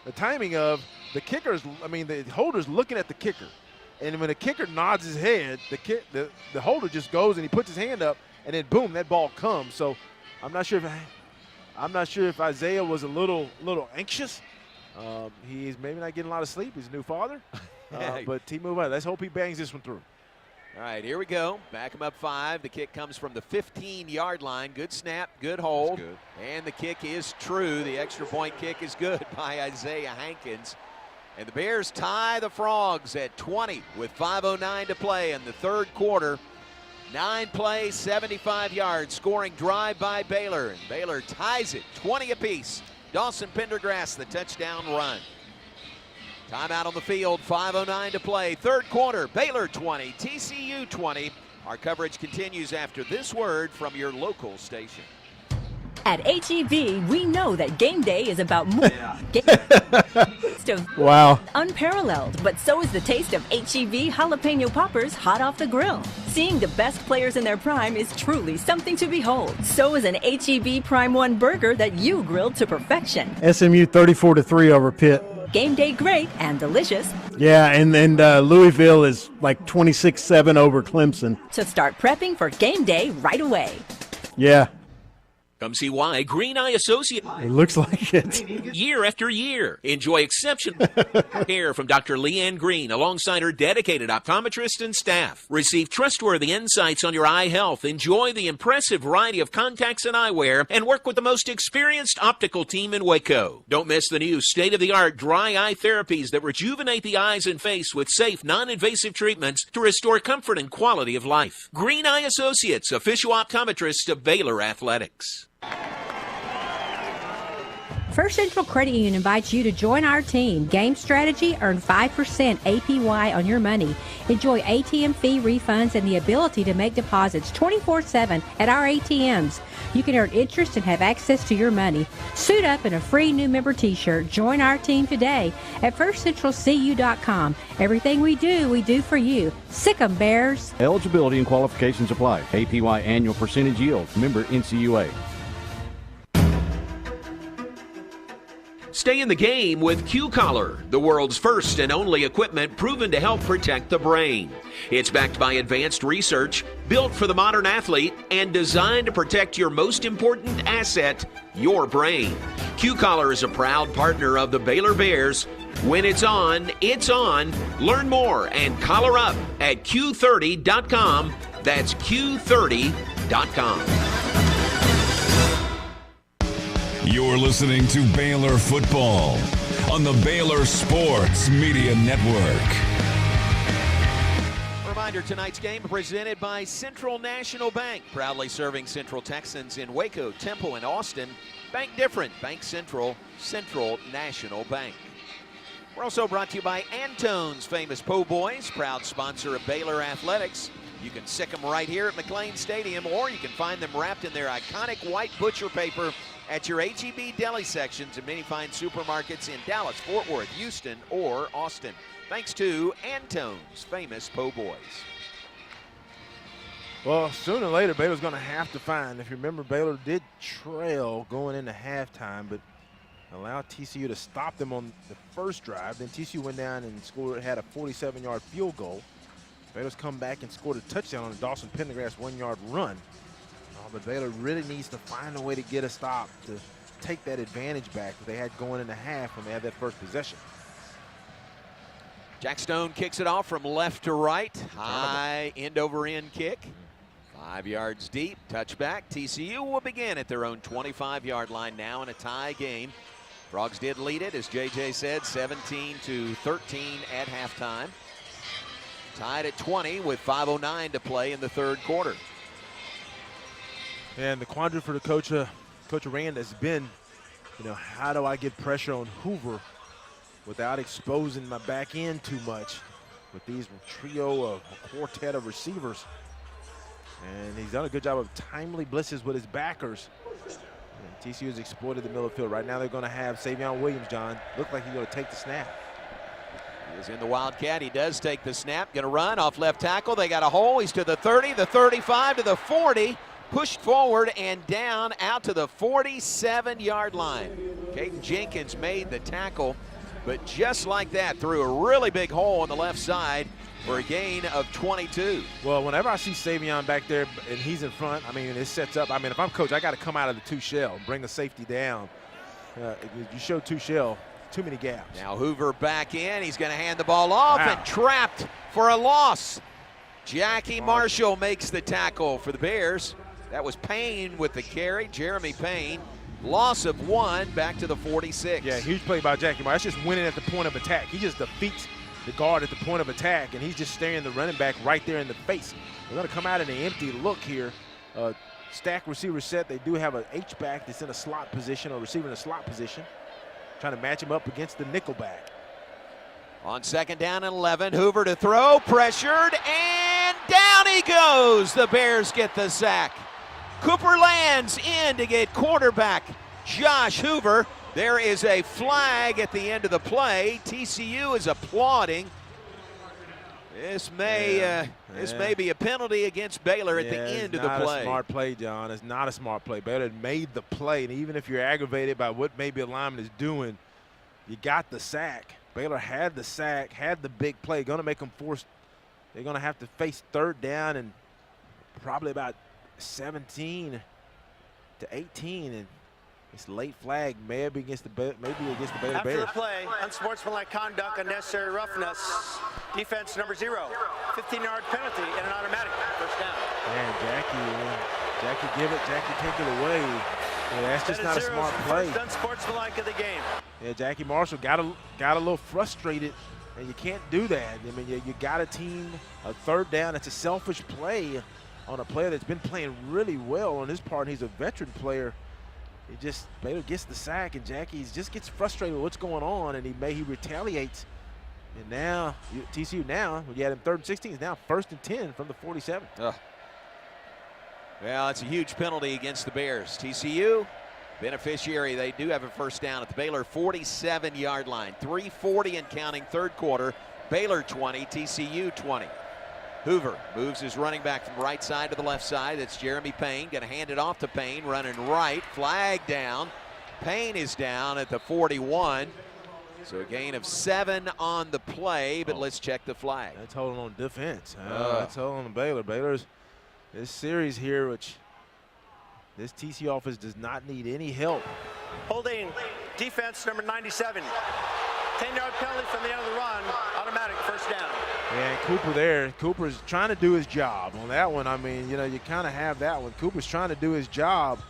The timing of the the holder's looking at the kicker. And when the kicker nods his head, the holder just goes and he puts his hand up, and then boom, that ball comes. So I'm not sure if Isaiah was a little anxious. He's maybe not getting a lot of sleep. He's a new father. But he moved on. Let's hope he bangs this one through. All right, here we go. Back him up 5. The kick comes from the 15-yard line. Good snap, good hold. Good. And the kick is true. The extra point kick is good by Isaiah Hankins. And the Bears tie the Frogs at 20 with 5:09 to play in the third quarter. 9 plays, 75 yards, scoring drive by Baylor. And Baylor ties it 20 apiece. Dawson Pendergrass, the touchdown run. Timeout on the field, 5:09 to play. Third quarter, Baylor 20, TCU 20. Our coverage continues after this word from your local station. At H-E-B, we know that game day is about more. Wow. Unparalleled, but so is the taste of H-E-B jalapeno poppers hot off the grill. Seeing the best players in their prime is truly something to behold. So is an H-E-B Prime 1 burger that you grilled to perfection. SMU 34-3 over Pitt. Game day great and delicious. Yeah, and Louisville is like 26-7 over Clemson. To start prepping for game day right away. Yeah. Come see why Green Eye Associates. It looks like it. Year after year, enjoy exceptional care from Dr. Leanne Green alongside her dedicated optometrist and staff. Receive trustworthy insights on your eye health, enjoy the impressive variety of contacts and eyewear, and work with the most experienced optical team in Waco. Don't miss the new state-of-the-art dry eye therapies that rejuvenate the eyes and face with safe, non-invasive treatments to restore comfort and quality of life. Green Eye Associates, official optometrist of Baylor Athletics. First Central Credit Union invites you to join our team. Game strategy, earn 5% APY on your money. Enjoy ATM fee refunds and the ability to make deposits 24/7 at our ATMs. You can earn interest and have access to your money. Suit up in a free new member t-shirt. Join our team today at firstcentralcu.com. Everything we do for you. Sick 'em, Bears. Eligibility and qualifications apply. APY annual percentage yield. Member NCUA. Stay in the game with Q-Collar, the world's first and only equipment proven to help protect the brain. It's backed by advanced research, built for the modern athlete, and designed to protect your most important asset, your brain. Q-Collar is a proud partner of the Baylor Bears. When it's on, it's on. Learn more and collar up at Q30.com. That's Q30.com. You're listening to Baylor Football on the Baylor Sports Media Network. Reminder, tonight's game presented by Central National Bank, proudly serving Central Texans in Waco, Temple, and Austin. Bank different. Bank Central, Central National Bank. We're also brought to you by Antone's Famous Po' Boys, proud sponsor of Baylor Athletics. You can sick them right here at McLean Stadium, or you can find them wrapped in their iconic white butcher paper at your H-E-B deli sections and many fine supermarkets in Dallas, Fort Worth, Houston, or Austin. Thanks to Antone's Famous Po' Boys. Well, sooner or later, Baylor's going to have to find. If you remember, Baylor did trail going into halftime, but allowed TCU to stop them on the first drive. Then TCU went down and scored, had a 47-yard field goal. Baylor's come back and scored a touchdown on a Dawson Pendergrass 1-yard run. But Baylor really needs to find a way to get a stop to take that advantage back that they had going in the half when they had that first possession. Jack Stone kicks it off from left to right. High end-over-end kick. 5 yards deep, touchback. TCU will begin at their own 25-yard line now in a tie game. Frogs did lead it, as JJ said, 17-13 at halftime. Tied at 20 with 5:09 to play in the third quarter. And the quandary for the Coach Rand has been, how do I get pressure on Hoover without exposing my back end too much with these trio of a quartet of receivers. And he's done a good job of timely blitzes with his backers. And TCU has exploited the middle of the field. Right now they're going to have Savion Williams, John. Look like he's going to take the snap. He is in the Wildcat. He does take the snap. Going to run off left tackle. They got a hole. He's to the 30, the 35, to the 40. Pushed forward and down out to the 47-yard line. Caden Jenkins made the tackle, but just like that, threw a really big hole on the left side for a gain of 22. Well, whenever I see Savion back there and he's in front, it sets up. If I'm coach, I got to come out of the two shell and bring the safety down. You show two shell, too many gaps. Now Hoover back in. He's going to hand the ball off and trapped for a loss. Jackie Marshall makes the tackle for the Bears. That was Payne with the carry, Jeremy Payne. Loss of 1, back to the 46. Yeah, huge play by Jackie Marshall. That's just winning at the point of attack. He just defeats the guard at the point of attack, and he's just staring the running back right there in the face. They're going to come out in an empty look here. Stack receiver set. They do have an H-back that's in a slot position, or receiver in a slot position, trying to match him up against the nickelback. On second down and 11, Hoover to throw, pressured, and down he goes. The Bears get the sack. Cooper lands in to get quarterback Josh Hoover. There is a flag at the end of the play. TCU is applauding. This may be a penalty against Baylor at the end of the play. It's not a smart play, John. It's not a smart play. Baylor had made the play, and even if you're aggravated by what maybe a lineman is doing, you got the sack. Baylor had the sack, had the big play. Going to make them force. They're going to have to face third down and probably about 17 to 18, and this late flag may be against the Baylor Bears. After the play, unsportsmanlike conduct, unnecessary roughness, defense number 0, 15-yard penalty and an automatic first down. Man, Jackie give it, Jackie take it away. Yeah, that's just not a smart play. First unsportsmanlike of the game. Yeah, Jackie Marshall got a little frustrated, and you can't do that. You got a team, a third down. It's a selfish play on a player that's been playing really well on his part. He's a veteran player. Baylor gets the sack, and Jackie just gets frustrated with what's going on, and he retaliates. And now TCU when you had him 3rd and 16, is now 1st and 10 from the 47. Well, it's a huge penalty against the Bears. TCU beneficiary. They do have a first down at the Baylor 47-yard line. 3:40 and counting, third quarter. Baylor 20, TCU 20. Hoover moves his running back from right side to the left side. That's Jeremy Payne. Going to hand it off to Payne, running right. Flag down. Payne is down at the 41. So a gain of 7 on the play, but let's check the flag. That's holding on defense. That's holding on Baylor. Baylor's this series here, which this TCU offense does not need any help. Holding defense number 97. 10-yard penalty from the end of the run, automatic first down. And Cooper there. Cooper's trying to do his job on that one. You kind of have that one. Cooper's trying to do his job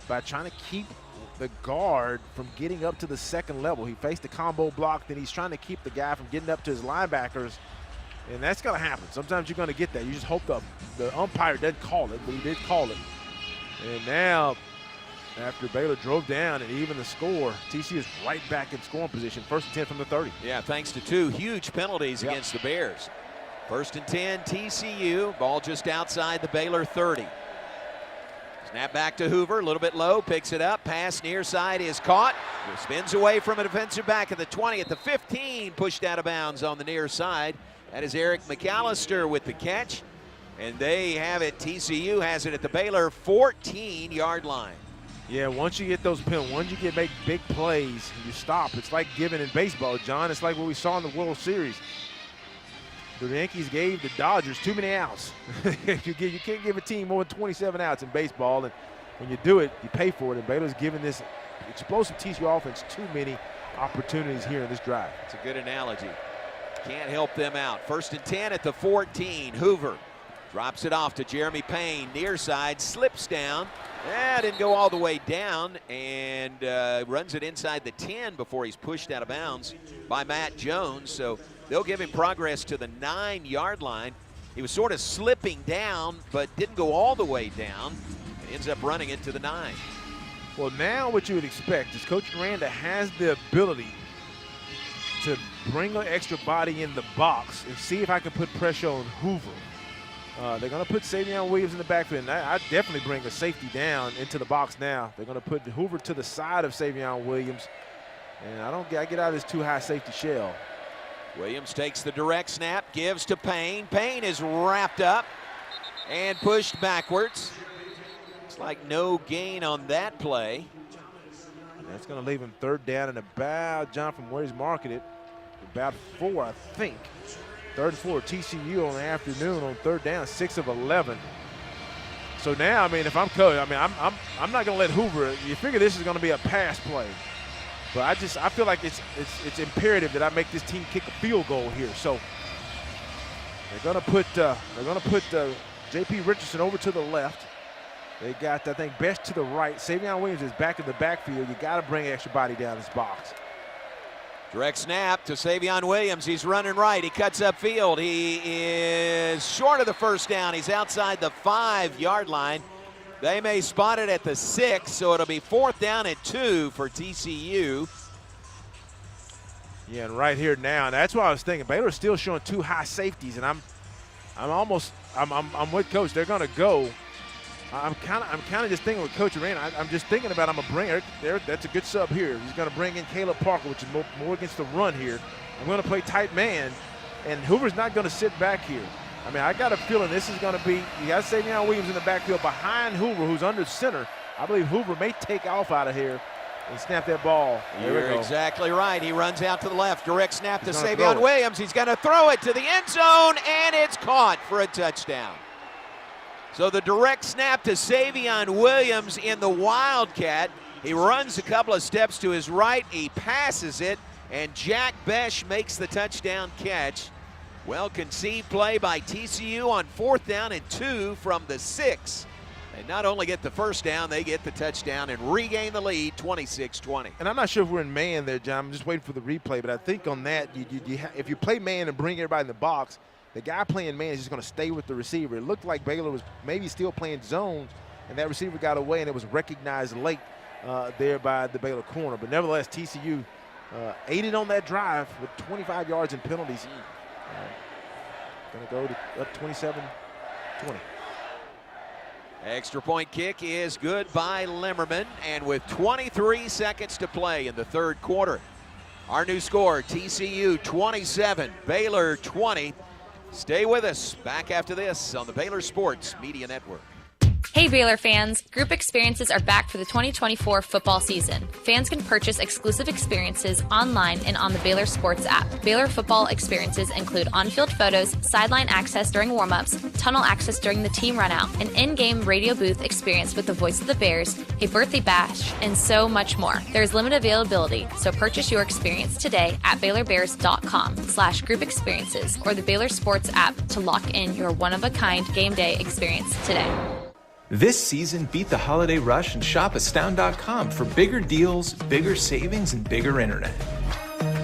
by trying to keep the guard from getting up to the second level. He faced the combo block, then he's trying to keep the guy from getting up to his linebackers, and that's going to happen. Sometimes you're going to get that. You just hope the umpire doesn't call it, but he did call it. And now, after Baylor drove down and even the score, TCU is right back in scoring position. 1st and 10 from the 30. Yeah, thanks to 2 huge penalties against the Bears. 1st and 10, TCU. Ball just outside the Baylor 30. Snap back to Hoover, a little bit low, picks it up. Pass near side is caught. Spins away from a defensive back at the 20, at the 15, pushed out of bounds on the near side. That is Eric McAllister with the catch. And they have it, TCU has it at the Baylor 14-yard line. Yeah, once you get those penalties, once you make big plays, you stop. It's like giving in baseball, John. It's like what we saw in the World Series. The Yankees gave the Dodgers too many outs. You can't give a team more than 27 outs in baseball, and when you do it, you pay for it. And Baylor's giving this explosive TCU offense too many opportunities here in this drive. It's a good analogy. Can't help them out. 1st and 10 at the 14. Hoover drops it off to Jeremy Payne. Near side, slips down. Didn't go all the way down, and runs it inside the 10 before he's pushed out of bounds by Matt Jones. So they'll give him progress to the 9-yard line. He was sort of slipping down, but didn't go all the way down. And ends up running it to the 9. Well, now what you would expect is Coach Miranda has the ability to bring an extra body in the box and see if I can put pressure on Hoover. They're going to put Savion Williams in the backfield. I definitely bring a safety down into the box now. They're going to put Hoover to the side of Savion Williams. And I get out of this too high safety shell. Williams takes the direct snap, gives to Payne. Payne is wrapped up and pushed backwards. It's like no gain on that play. That's going to leave him 3rd down and about, John, from where he's marking it, about 4, I think. 3rd and 4, TCU on the afternoon on 3rd down, 6 of 11. So now, I mean, if I'm coach, I mean, I'm not going to let Hoover. You figure this is going to be a pass play, but I feel like it's imperative that I make this team kick a field goal here. So they're going to put J.P. Richardson over to the left. They got, I think, Best to the right. Savion Williams is back in the backfield. You got to bring extra body down this box. Direct snap to Savion Williams. He's running right. He cuts upfield. He is short of the 1st down. He's outside the 5-yard line. They may spot it at the 6, so it'll be 4th down and 2 for TCU. Yeah, and right here now, that's what I was thinking. Baylor's still showing 2 high safeties, and I'm with Coach. They're going to go. I'm kind of just thinking with Coach Arena. I'm just thinking about I'm going to bring it. That's a good sub here. He's going to bring in Caleb Parker, which is more against the run here. I'm going to play tight man, and Hoover's not going to sit back here. I mean, I got a feeling this is going to be, you got Savion Williams in the backfield behind Hoover, who's under center. I believe Hoover may take off out of here and snap that ball. You're exactly right. He runs out to the left. Direct snap to Savion Williams. He's going to throw it to the end zone, and it's caught for a touchdown. So the direct snap to Savion Williams in the Wildcat. He runs a couple of steps to his right. He passes it, and Jack Besh makes the touchdown catch. Well conceived play by TCU on 4th down and 2 from the 6. They not only get the 1st down, they get the touchdown and regain the lead 26-20. And I'm not sure if we're in man there, John. I'm just waiting for the replay, but I think on that, if you play man and bring everybody in the box, the guy playing man is just going to stay with the receiver. It looked like Baylor was maybe still playing zones, and that receiver got away, and it was recognized late there by the Baylor corner. But nevertheless, TCU aided on that drive with 25 yards in penalties. Going to go to up 27-20. Extra point kick is good by Limmerman, and with 23 seconds to play in the 3rd quarter, our new score, TCU 27, Baylor 20. Stay with us. Back after this on the Baylor Sports Media Network. Hey Baylor fans, group experiences are back for the 2024 football season. Fans can purchase exclusive experiences online and on the Baylor Sports app. Baylor football experiences include on-field photos, sideline access during warm-ups, tunnel access during the team run-out, an in-game radio booth experience with the voice of the Bears, a birthday bash, and so much more. There's limited availability, so purchase your experience today at BaylorBears.com/group experiences or the Baylor Sports app to lock in your one-of-a-kind game day experience today. This season, beat the holiday rush and shop Astound.com for bigger deals, bigger savings, and bigger internet.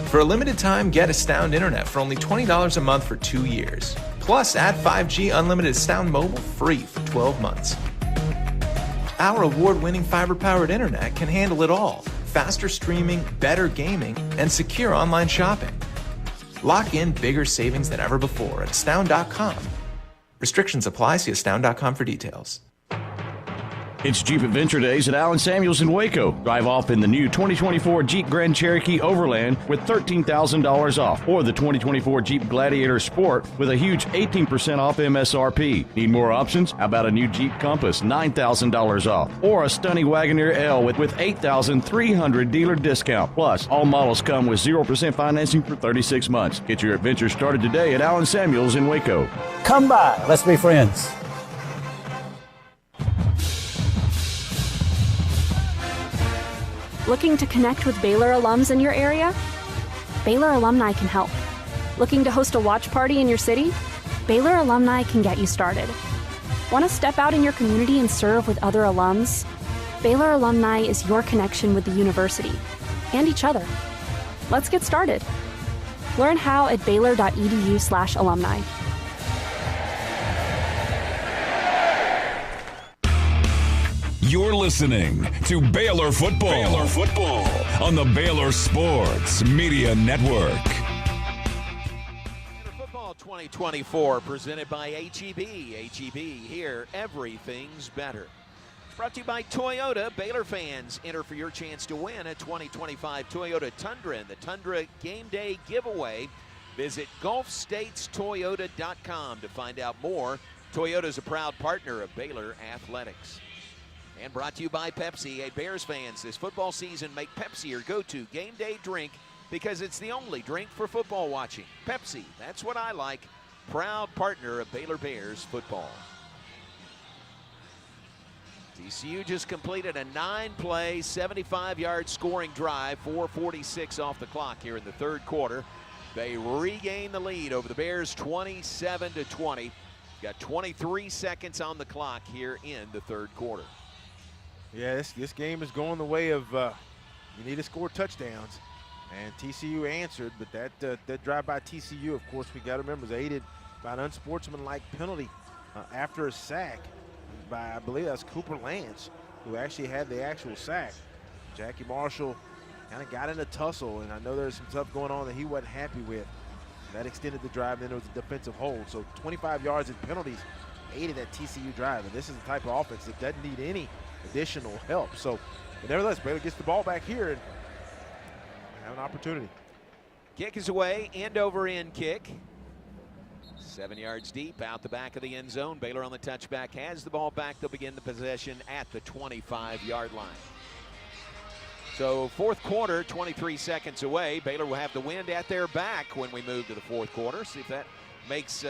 For a limited time, get Astound Internet for only $20 a month for 2 years. Plus, add 5G unlimited Astound Mobile free for 12 months. Our award-winning fiber-powered internet can handle it all. Faster streaming, better gaming, and secure online shopping. Lock in bigger savings than ever before at Astound.com. Restrictions apply. See Astound.com for details. It's Jeep Adventure Days at Allen Samuels in Waco. Drive off in the new 2024 Jeep Grand Cherokee Overland with $13,000 off, or the 2024 Jeep Gladiator Sport with a huge 18% off MSRP. Need more options? How about a new Jeep Compass, $9,000 off, or a stunning Wagoneer L with $8,300 dealer discount. Plus, all models come with 0% financing for 36 months. Get your adventure started today at Allen Samuels in Waco. Come by. Let's be friends. Looking to connect with Baylor alums in your area? Baylor alumni can help. Looking to host a watch party in your city? Baylor alumni can get you started. Want to step out in your community and serve with other alums? Baylor alumni is your connection with the university and each other. Let's get started. Learn how at baylor.edu/alumni. You're listening to Baylor Football. Baylor Football on the Baylor Sports Media Network. Baylor Football 2024 presented by HEB. HEB, here everything's better. It's brought to you by Toyota. Baylor fans, enter for your chance to win a 2025 Toyota Tundra in the Tundra Game Day giveaway. Visit GulfStatesToyota.com to find out more. Toyota is a proud partner of Baylor Athletics. And brought to you by Pepsi. Hey, Bears fans, this football season, make Pepsi your go-to game day drink because it's the only drink for football watching. Pepsi, that's what I like. Proud partner of Baylor Bears football. TCU just completed a 9-play, 75-yard scoring drive, 4:46 off the clock here in the third quarter. They regain the lead over the Bears 27-20. Got 23 seconds on the clock here in the third quarter. Yeah, this game is going the way of you need to score touchdowns, and TCU answered, but that drive by TCU, of course, we got to remember, was aided by an unsportsmanlike penalty after a sack by, I believe that's Cooper Lance, who actually had the actual sack. Jackie Marshall kind of got in a tussle, and I know there's some stuff going on that he wasn't happy with. That extended the drive, then there was a defensive hold. So 25 yards in penalties aided that TCU drive, and this is the type of offense that doesn't need any additional help. So, but nevertheless, Baylor gets the ball back here and have an opportunity. Kick is away, end over end kick. 7 yards deep, out the back of the end zone. Baylor on the touchback has the ball back. They'll begin the possession at the 25-yard line. So fourth quarter, 23 seconds away. Baylor will have the wind at their back when we move to the fourth quarter. See if that makes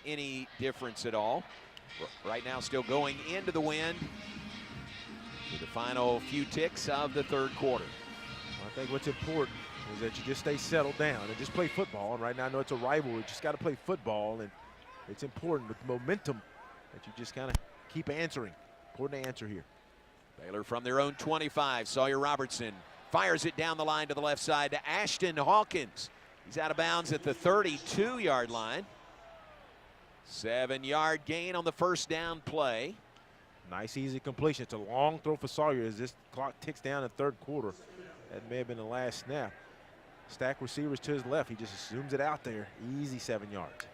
any difference at all. Right now still going into the wind to the final few ticks of the third quarter. I think what's important is that you just stay settled down and just play football. And right now I know it's a rivalry. Just got to play football, and it's important with momentum that you just kind of keep answering. Important to answer here. Baylor from their own 25. Sawyer Robertson fires it down the line to the left side to Ashton Hawkins. He's out of bounds at the 32-yard line. 7-yard gain on the first down play. Nice, easy completion. It's a long throw for Sawyer as this clock ticks down in the third quarter. That may have been the last snap. Stack receivers to his left. He just zooms it out there. Easy 7 yards.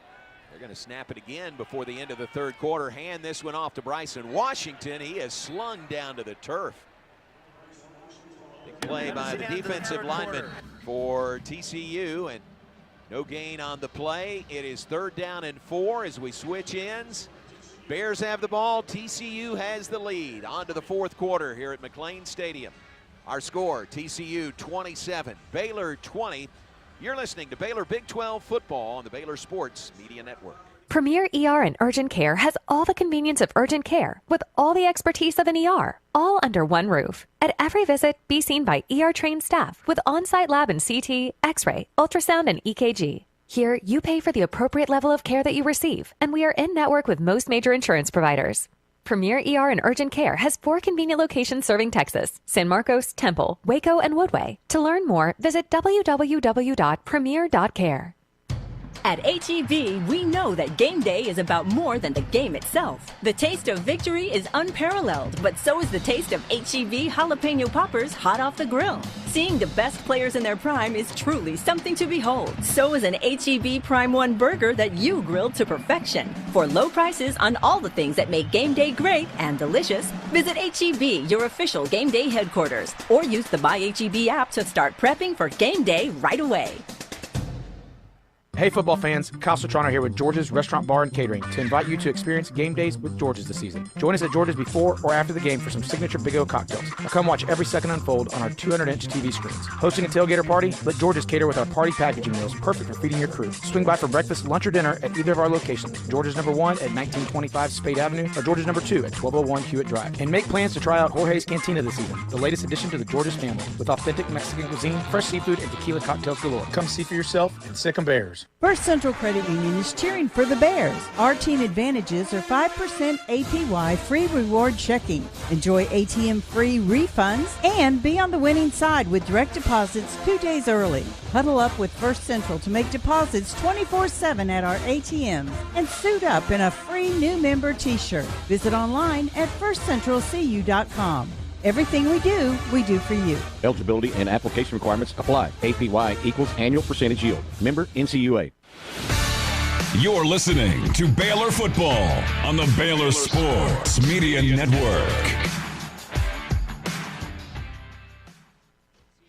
They're going to snap it again before the end of the third quarter. Hand this one off to Bryson Washington. He is slung down to the turf. Big play by the defensive lineman for TCU, and no gain on the play. It is 3rd down and 4 as we switch ends. Bears have the ball. TCU has the lead. On to the fourth quarter here at McLean Stadium. Our score, TCU 27, Baylor 20. You're listening to Baylor Big 12 football on the Baylor Sports Media Network. Premier ER and Urgent Care has all the convenience of urgent care with all the expertise of an ER, all under one roof. At every visit, be seen by ER-trained staff with on-site lab and CT, X-ray, ultrasound, and EKG. Here, you pay for the appropriate level of care that you receive, and we are in-network with most major insurance providers. Premier ER and Urgent Care has 4 convenient locations serving Texas: San Marcos, Temple, Waco, and Woodway. To learn more, visit www.premier.care. At H-E-B, we know that game day is about more than the game itself. The taste of victory is unparalleled, but so is the taste of H-E-B jalapeno poppers hot off the grill. Seeing the best players in their prime is truly something to behold. So is an H-E-B Prime 1 burger that you grilled to perfection. For low prices on all the things that make game day great and delicious, visit H-E-B, your official game day headquarters, or use the My H-E-B app to start prepping for game day right away. Hey football fans, Kyle Citrano here with George's Restaurant Bar and Catering to invite you to experience game days with George's this season. Join us at George's before or after the game for some signature Big O cocktails. Now come watch every second unfold on our 200-inch TV screens. Hosting a tailgater party? Let George's cater with our party packaging meals, perfect for feeding your crew. Swing by for breakfast, lunch, or dinner at either of our locations. George's number 1 at 1925 Spade Avenue or George's number 2 at 1201 Hewitt Drive. And make plans to try out Jorge's Cantina this season, the latest addition to the George's family, with authentic Mexican cuisine, fresh seafood, and tequila cocktails galore. Come see for yourself and sick 'em Bears. First Central Credit Union is cheering for the Bears. Our team advantages are 5% APY free reward checking. Enjoy ATM free refunds and be on the winning side with direct deposits 2 days early. Huddle up with First Central to make deposits 24/7 at our ATMs and suit up in a free new member t-shirt. Visit online at firstcentralcu.com. Everything we do for you. Eligibility and application requirements apply. APY equals annual percentage yield. Member NCUA. You're listening to Baylor Football on the Baylor Sports Media Network.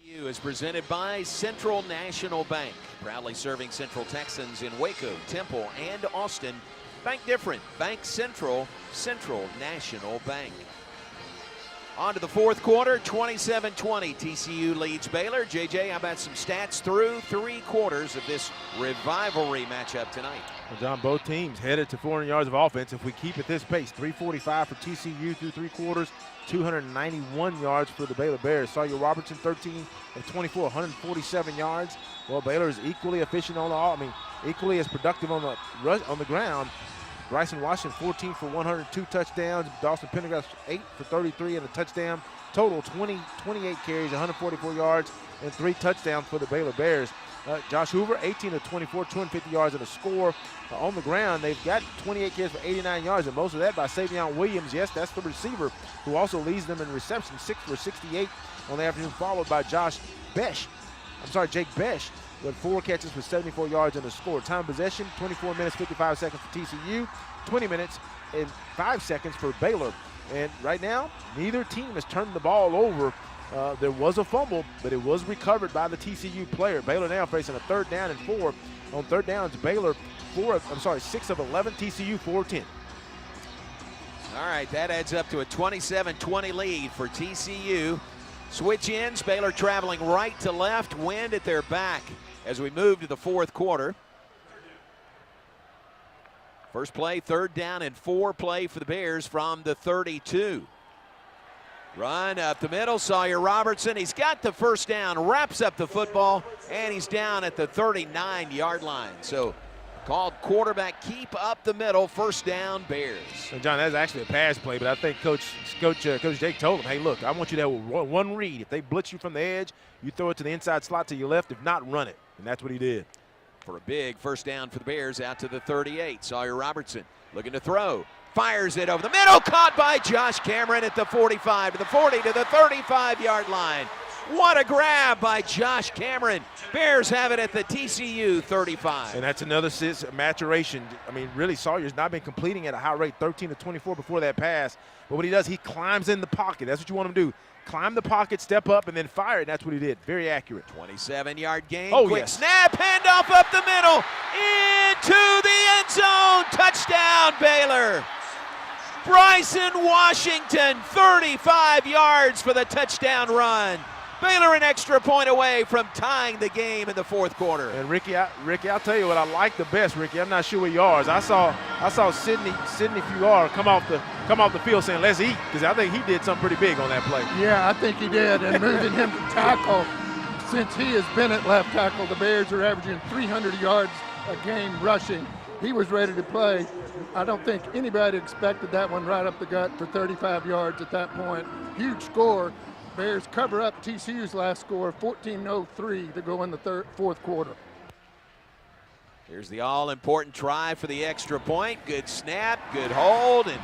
TCU is presented by Central National Bank, proudly serving Central Texans in Waco, Temple, and Austin. Bank different. Bank Central, Central National Bank. On to the fourth quarter, 27-20. TCU leads Baylor. JJ, how about some stats through 3 quarters of this rivalry matchup tonight? Well, John, both teams headed to 400 yards of offense. If we keep at this pace, 345 for TCU through 3 quarters, 291 yards for the Baylor Bears. Sawyer Robertson, 13 of 24, 147 yards. Well, Baylor is equally efficient equally as productive on the ground. Bryson Washington, 14 for 102 touchdowns. Dawson Pendergast, 8 for 33 and a touchdown. Total 28 carries, 144 yards, and 3 touchdowns for the Baylor Bears. Josh Hoover, 18 of 24, 250 yards and a score. On the ground, they've got 28 carries for 89 yards, and most of that by Savion Williams. Yes, that's the receiver who also leads them in reception, 6 for 68 on the afternoon, followed by Jake Besh, with 4 catches for 74 yards and a score. Time possession, 24 minutes, 55 seconds for TCU, 20 minutes and 5 seconds for Baylor. And right now, neither team has turned the ball over. There was a fumble, but it was recovered by the TCU player. Baylor now facing a 3rd down and 4. On 3rd downs, Baylor 6 of 11, TCU 4 of 10. All right, that adds up to a 27-20 lead for TCU. Switch ends, Baylor traveling right to left, wind at their back as we move to the fourth quarter. First play, 3rd down and 4 play for the Bears from the 32. Run up the middle, Sawyer Robertson. He's got the first down, wraps up the football, and he's down at the 39-yard line. So called quarterback keep up the middle, first down Bears. And John, that's actually a pass play, but I think Coach Jake told him, hey, look, I want you to have one read. If they blitz you from the edge, you throw it to the inside slot to your left. If not, run it. And that's what he did. For a big first down for the Bears out to the 38. Sawyer Robertson looking to throw. Fires it over the middle, caught by Josh Cameron at the 45 to the 40 to the 35-yard line. What a grab by Josh Cameron. Bears have it at the TCU 35. And that's another maturation. I mean, really, Sawyer's not been completing at a high rate, 13 to 24 before that pass. But what he does, he climbs in the pocket. That's what you want him to do. Climb the pocket, step up, and then fire it. And that's what he did. Very accurate. 27-yard gain. Oh, quick yes. snap, handoff up the middle, into the end zone. Touchdown, Baylor. Bryson Washington, 35 yards for the touchdown run. Baylor an extra point away from tying the game in the fourth quarter. And Ricky, I'll tell you what I like the best, Ricky. I'm not sure what yours. I saw Sidney Fugar come off the field saying, let's eat, because I think he did something pretty big on that play. Yeah, I think he did. And moving him to tackle, since he has been at left tackle, the Bears are averaging 300 yards a game rushing. He was ready to play. I don't think anybody expected that one right up the gut for 35 yards at that point. Huge score. Bears cover up TCU's last score, 14-03 to go in the fourth quarter. Here's the all-important try for the extra point. Good snap, good hold, and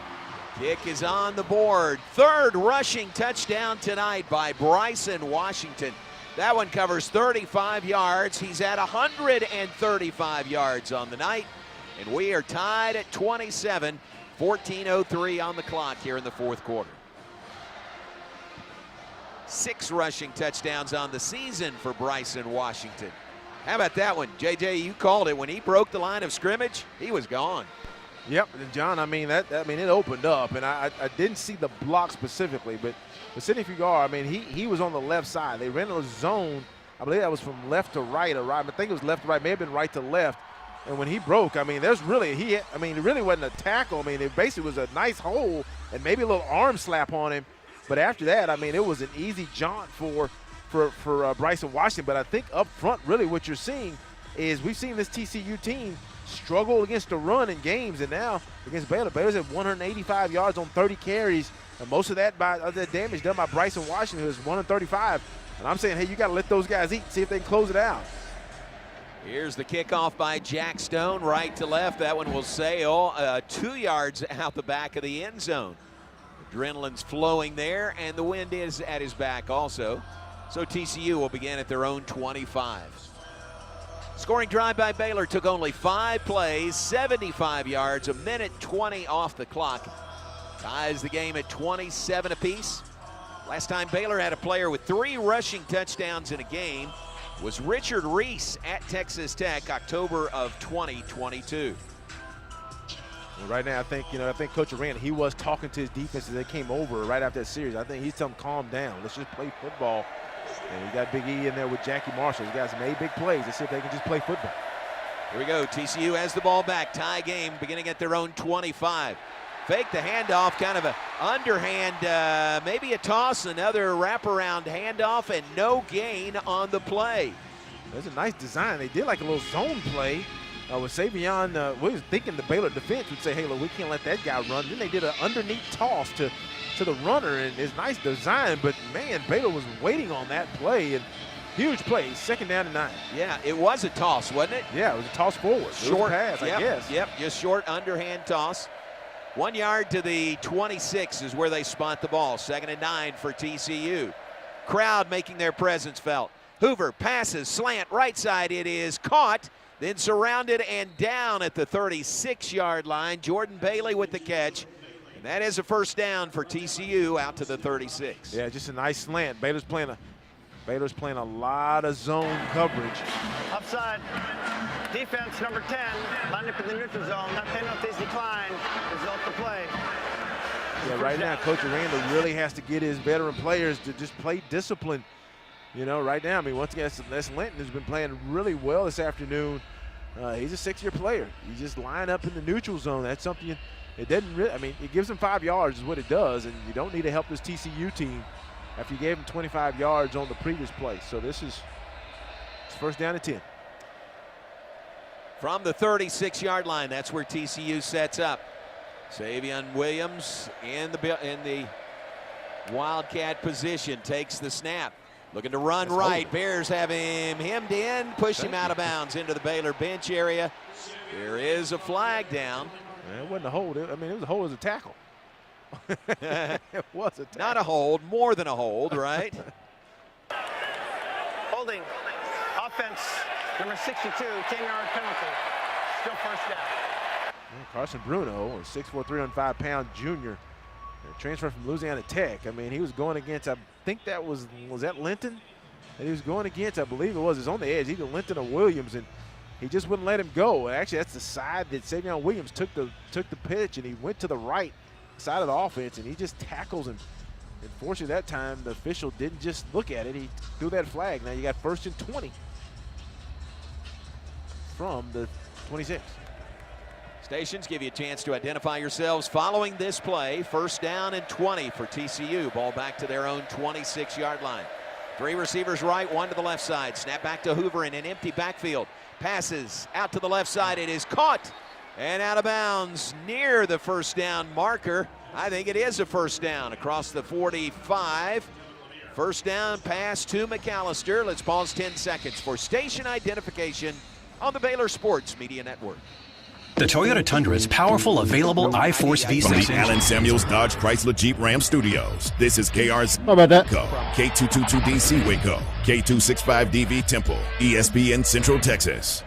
kick is on the board. Third rushing touchdown tonight by Bryson Washington. That one covers 35 yards. He's at 135 yards on the night, and we are tied at 27. 14:03 on the clock here in the fourth quarter. 6 rushing touchdowns on the season for Bryson Washington. How about that one? JJ, you called it. When he broke the line of scrimmage, he was gone. Yep, and John, it opened up, and I didn't see the block specifically, but Sidney Fugard, he was on the left side. They ran a zone. I believe that was from left to right, or right. I think it was left to right. May have been right to left. And when he broke, it really wasn't a tackle. It basically was a nice hole and maybe a little arm slap on him. But after that, it was an easy jaunt for Bryson Washington. But I think up front, really what you're seeing is we've seen this TCU team struggle against the run in games, and now against Baylor. Baylor's at 185 yards on 30 carries, and most of that damage done by Bryson Washington, who's 135. And I'm saying, hey, you got to let those guys eat, see if they can close it out. Here's the kickoff by Jack Stone, right to left. That one will sail 2 yards out the back of the end zone. Adrenaline's flowing there, and the wind is at his back also. So TCU will begin at their own 25. Scoring drive by Baylor took only 5 plays, 75 yards, a minute 20 off the clock. Ties the game at 27 apiece. Last time Baylor had a player with 3 rushing touchdowns in a game was Richard Reese at Texas Tech, October of 2022. Well, right now, I think Coach Aranda, he was talking to his defense as they came over right after that series. I think he's telling them, calm down. Let's just play football. And you got Big E in there with Jackie Marshall. These guys made big plays. Let's see if they can just play football. Here we go. TCU has the ball back. Tie game beginning at their own 25. Fake the handoff, kind of an underhand, maybe a toss, another wraparound handoff, and no gain on the play. That's a nice design. They did like a little zone play with Savion. We was thinking the Baylor defense would say, hey, look, we can't let that guy run. Then they did an underneath toss to the runner, and it's nice design, but man, Baylor was waiting on that play, and huge play, 2nd down and 9. Yeah, it was a toss, wasn't it? Yeah, it was a toss forward. Short pass, yep, I guess. Yep, just short underhand toss. 1 yard to the 26 is where they spot the ball. 2nd and 9 for TCU. Crowd making their presence felt. Hoover passes, slant, right side. It is caught, then surrounded and down at the 36-yard line. Jordan Bailey with the catch. And that is a first down for TCU out to the 36. Yeah, just a nice slant. Baylor's playing a lot of zone coverage. Upside. Defense number 10, lined up in the neutral zone. That penalties decline. Result the play. Yeah, right now, Coach Aranda really has to get his veteran players to just play discipline. Right now, once again, Les Linton has been playing really well this afternoon. He's a 6-year player. You just line up in the neutral zone. That's something it doesn't really, it gives him 5 yards is what it does, and you don't need to help this TCU team after you gave him 25 yards on the previous play. So this is first down and 10. From the 36-yard line, that's where TCU sets up. Savion Williams in the Wildcat position, takes the snap. Looking to run right. Bears have him hemmed in, push him out of bounds into the Baylor bench area. There is a flag down. It wasn't a hold. It was a hold as a tackle. It was a tackle. Not a hold, more than a hold, right? Holding. Offense, number 62, 10-yard penalty. Still first down. Carson Bruno, a 6'4", 305-pound junior, transferred from Louisiana Tech. He was going against, I think that was that Linton that he was going against? I believe it was. It's on the edge, either Linton or Williams, and he just wouldn't let him go. Actually, that's the side that Savion Williams took the pitch, and he went to the right side of the offense, and he just tackles him. Unfortunately, that time, the official didn't just look at it. He threw that flag. Now you got 1st and 20 from the 26. Stations give you a chance to identify yourselves following this play. 1st down and 20 for TCU. Ball back to their own 26-yard line. 3 receivers right, 1 to the left side. Snap back to Hoover in an empty backfield. Passes out to the left side. It is caught and out of bounds near the first down marker. I think it is a first down across the 45. First down pass to McAllister. Let's pause 10 seconds for station identification on the Baylor Sports Media Network. The Toyota Tundra's powerful, available iForce V6 From the engine. Allen Samuels Dodge Chrysler Jeep Ram Studios, this is KR's How about that? K222DC Waco, K265DV Temple, ESPN Central Texas.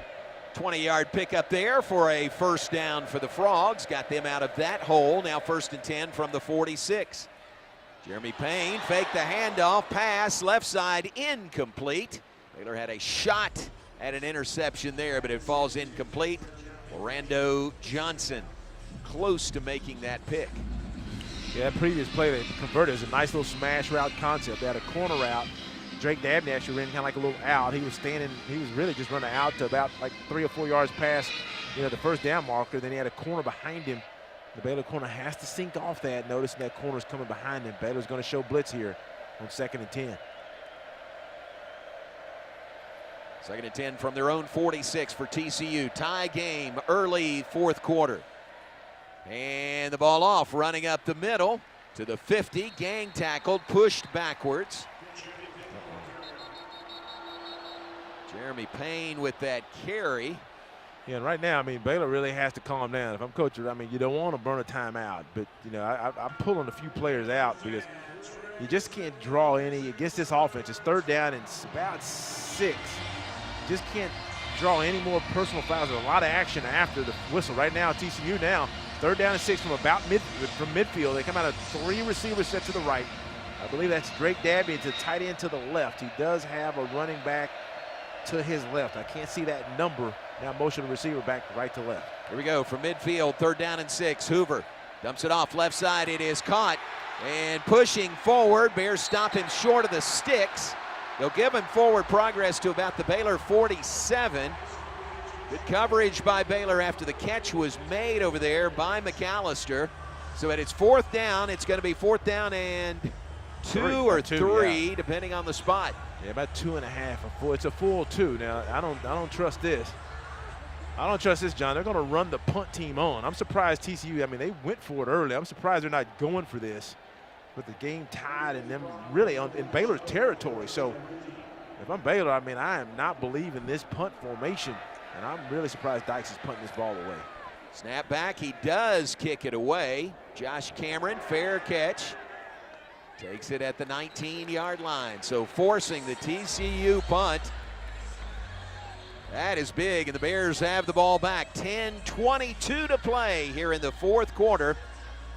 20-yard pickup there for a first down for the Frogs. Got them out of that hole. Now 1st and 10 from the 46. Jeremy Payne faked the handoff, pass, left side, incomplete. Baylor had a shot at an interception there, but it falls incomplete. Orlando Johnson close to making that pick. Yeah, that previous play they converted is a nice little smash route concept. They had a corner route. Drake Dabney actually ran kind of like a little out. He was really just running out to about like 3 or 4 yards past, the first down marker. Then he had a corner behind him. The Baylor corner has to sink off that. Notice that corner's coming behind him. Baylor's going to show blitz here on 2nd and 10. 2nd and 10 from their own 46 for TCU. Tie game early 4th quarter. And the ball off, running up the middle to the 50. Gang tackled, pushed backwards. Jeremy Payne with that carry. Yeah, and right now, Baylor really has to calm down. If I'm coach, you don't want to burn a timeout. But, I'm pulling a few players out because you just can't draw any against this offense. It's 3rd down and it's about 6. Just can't draw any more personal fouls. There's a lot of action after the whistle. Right now, TCU now, 3rd down and 6 from midfield. They come out of 3 receivers set to the right. I believe that's Drake Dabney to tight end to the left. He does have a running back to his left. I can't see that number. Now motion the receiver back right to left. Here we go from midfield, 3rd down and 6. Hoover dumps it off left side. It is caught and pushing forward. Bears stop him short of the sticks. They'll give him forward progress to about the Baylor 47. Good coverage by Baylor after the catch was made over there by McAllister. So at its 4th down, it's going to be 4th down and 2 or 3, yeah, depending on the spot. Yeah, about 2.5. It's a full 2. Now I don't trust this. I don't trust this, John. They're going to run the punt team on. I'm surprised TCU. They went for it early. I'm surprised they're not going for this. With the game tied and them really in Baylor's territory. So if I'm Baylor, I am not believing this punt formation. And I'm really surprised Dykes is punting this ball away. Snap back, he does kick it away. Josh Cameron, fair catch. Takes it at the 19-yard line. So forcing the TCU punt. That is big, and the Bears have the ball back. 10:22 to play here in the 4th quarter.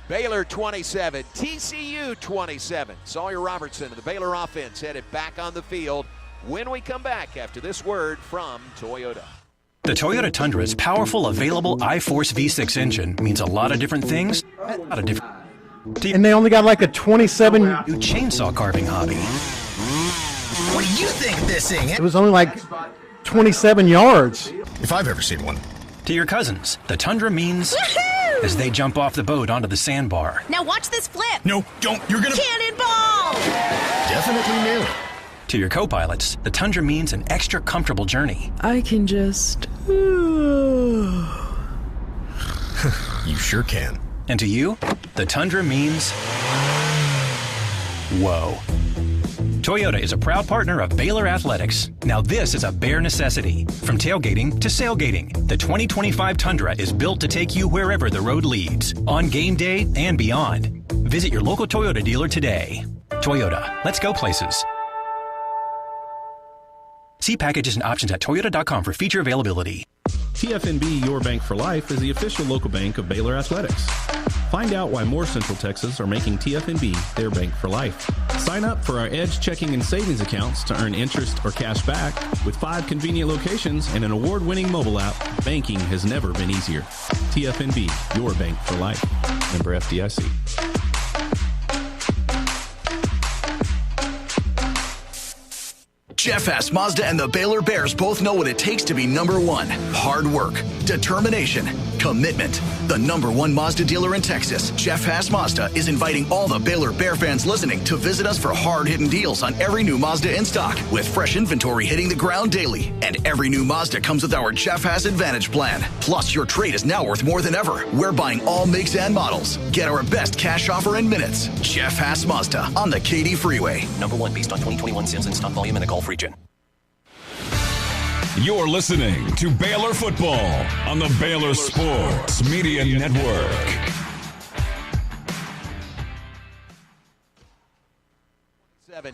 Baylor 27, TCU 27. Sawyer Robertson of the Baylor offense headed back on the field when we come back after this word from Toyota. The Toyota Tundra's powerful, available iForce V6 engine means a lot of different things. And they only got like a 27 chainsaw carving hobby. What do you think of this thing? It was only like 27 yards. If I've ever seen one. To your cousins, the Tundra means as they jump off the boat onto the sandbar. Now watch this flip. No, don't. You're gonna... Cannonball! Definitely nail it. To your co-pilots, the Tundra means an extra comfortable journey. I can just... You sure can. And to you, the Tundra means... whoa. Toyota is a proud partner of Baylor Athletics. Now this is a bare necessity. From tailgating to sailgating, the 2025 Tundra is built to take you wherever the road leads, on game day and beyond. Visit your local Toyota dealer today. Toyota, let's go places. See packages and options at toyota.com for feature availability. TFNB Your Bank for Life is the official local bank of Baylor Athletics. Find out why more Central Texas are making TFNB their bank for life. Sign up for our Edge checking and savings accounts to earn interest or cash back. With 5 convenient locations and an award-winning mobile app, banking has never been easier. TFNB, your bank for life. Member FDIC. Jeff Haas Mazda and the Baylor Bears both know what it takes to be number one. Hard work, determination, commitment. The number one Mazda dealer in Texas, Jeff Haas Mazda, is inviting all the Baylor Bear fans listening to visit us for hard-hitting deals on every new Mazda in stock, with fresh inventory hitting the ground daily. And every new Mazda comes with our Jeff Haas Advantage plan. Plus, your trade is now worth more than ever. We're buying all makes and models. Get our best cash offer in minutes. Jeff Haas Mazda on the Katy Freeway. Number one based on 2021 sales and stock volume in the Gulf region. You're listening to Baylor Football on the Baylor Sports Media Network.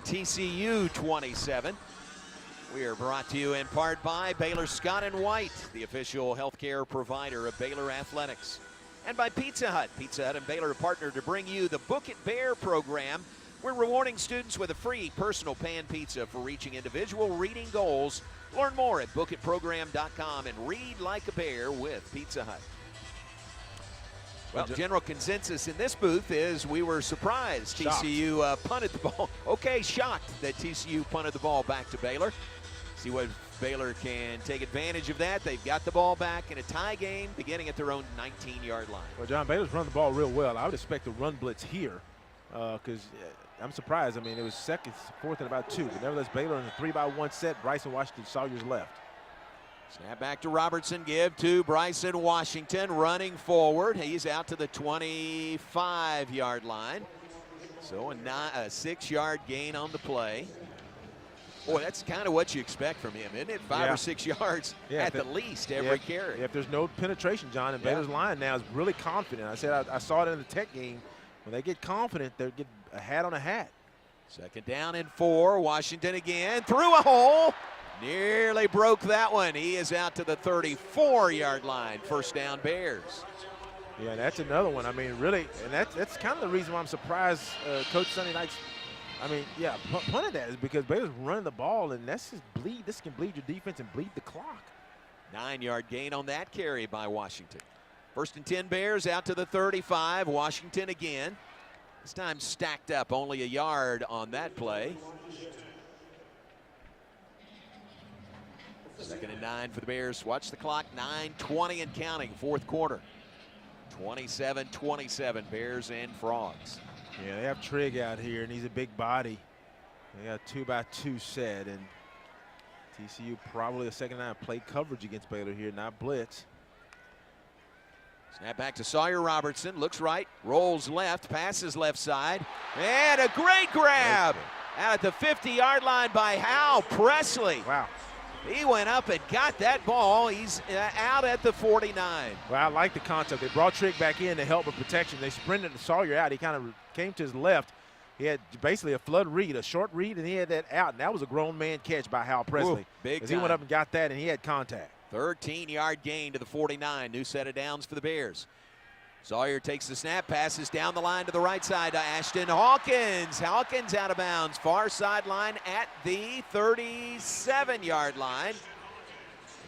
TCU 27. We are brought to you in part by Baylor Scott & White, the official healthcare provider of Baylor Athletics. And by Pizza Hut. Pizza Hut and Baylor are partnered to bring you the Book It Bear program. We're rewarding students with a free personal pan pizza for reaching individual reading goals. Learn more at bookitprogram.com and read like a bear with Pizza Hut. Well, general consensus in this booth is we were surprised TCU punted the ball. Okay, shocked that TCU punted the ball back to Baylor. See what Baylor can take advantage of that. They've got the ball back in a tie game beginning at their own 19-yard line. Well, John, Baylor's run the ball real well. I would expect a run blitz here because I'm surprised. I mean, it was fourth and about 2. But nevertheless, Baylor in a 3-by-1 set. Bryson Washington, Sawyer's left. Snap back to Robertson, give to Bryson Washington, running forward. He's out to the 25-yard line. So a 6-yard gain on the play. Boy, that's kind of what you expect from him, isn't it? 5 or 6 yards at the least every carry. If there's no penetration, John, and Baylor's line now is really confident. I said I saw it in the Tech game. When they get confident, they get a hat on a hat. 2nd down and 4. Washington again, through a hole. Nearly broke that one. He is out to the 34-yard line. 1st down, Bears. Yeah, that's another one. I mean, really, and that's kind of the reason why I'm surprised Coach Sunday Knight's, punted that is because Baylor's running the ball, and that's just bleed. This can bleed your defense and bleed the clock. 9-yard gain on that carry by Washington. 1st and 10, Bears out to the 35. Washington again. This time stacked up only a yard on that play. 2nd and 9 for the Bears. Watch the clock, 9:20 and counting, 4th quarter. 27-27, Bears and Frogs. Yeah, they have Trigg out here, and he's a big body. They got 2-by-2 set, and TCU probably a 2nd and 9 play coverage against Baylor here, not blitz. Snap back to Sawyer Robertson, looks right, rolls left, passes left side, and a great grab out at the 50-yard line by Hal Presley. Wow. He went up and got that ball. He's out at the 49. Well, I like the concept. They brought Trigg back in to help with protection. They sprinted Sawyer out. He kind of came to his left. He had basically a flood read, a short read, and he had that out. And that was a grown man catch by Hal Presley. Ooh, big time. He went up and got that, and he had contact. 13-yard gain to the 49. New set of downs for the Bears. Sawyer takes the snap, passes down the line to the right side to Ashton Hawkins. Hawkins out of bounds, far sideline at the 37-yard line.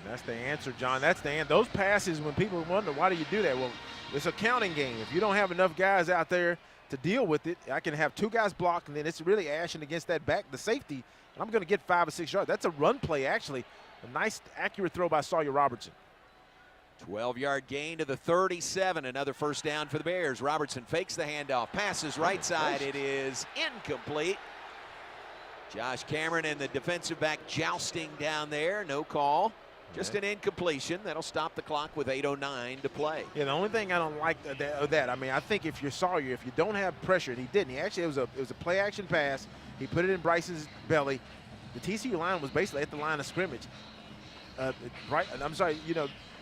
And that's the answer, John. That's the answer. Those passes, when people wonder, why do you do that? Well, it's a counting game. If you don't have enough guys out there to deal with it, I can have 2 guys block, and then it's really Ashton against that back, the safety, and I'm going to get 5 or 6 yards. That's a run play, actually. A nice, accurate throw by Sawyer Robertson. 12-yard gain to the 37. Another 1st down for the Bears. Robertson fakes the handoff, passes right side. It is incomplete. Josh Cameron and the defensive back jousting down there. No call. Just an incompletion. That'll stop the clock with 8:09 to play. Yeah, the only thing I don't like that, I mean, I think if you're Sawyer, if you don't have pressure, and he didn't. He actually, it was a play-action pass. He put it in Bryce's belly. The TCU line was basically at the line of scrimmage.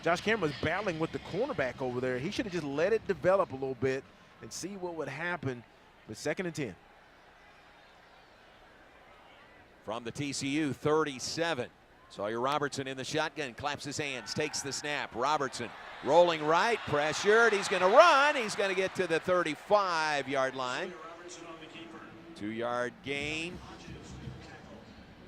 Josh Cameron was battling with the cornerback over there. He should have just let it develop a little bit and see what would happen. But 2nd and 10. From the TCU 37. Sawyer Robertson in the shotgun, claps his hands, takes the snap. Robertson rolling right, pressured. He's going to run. He's going to get to the 35-yard line. 2-yard gain.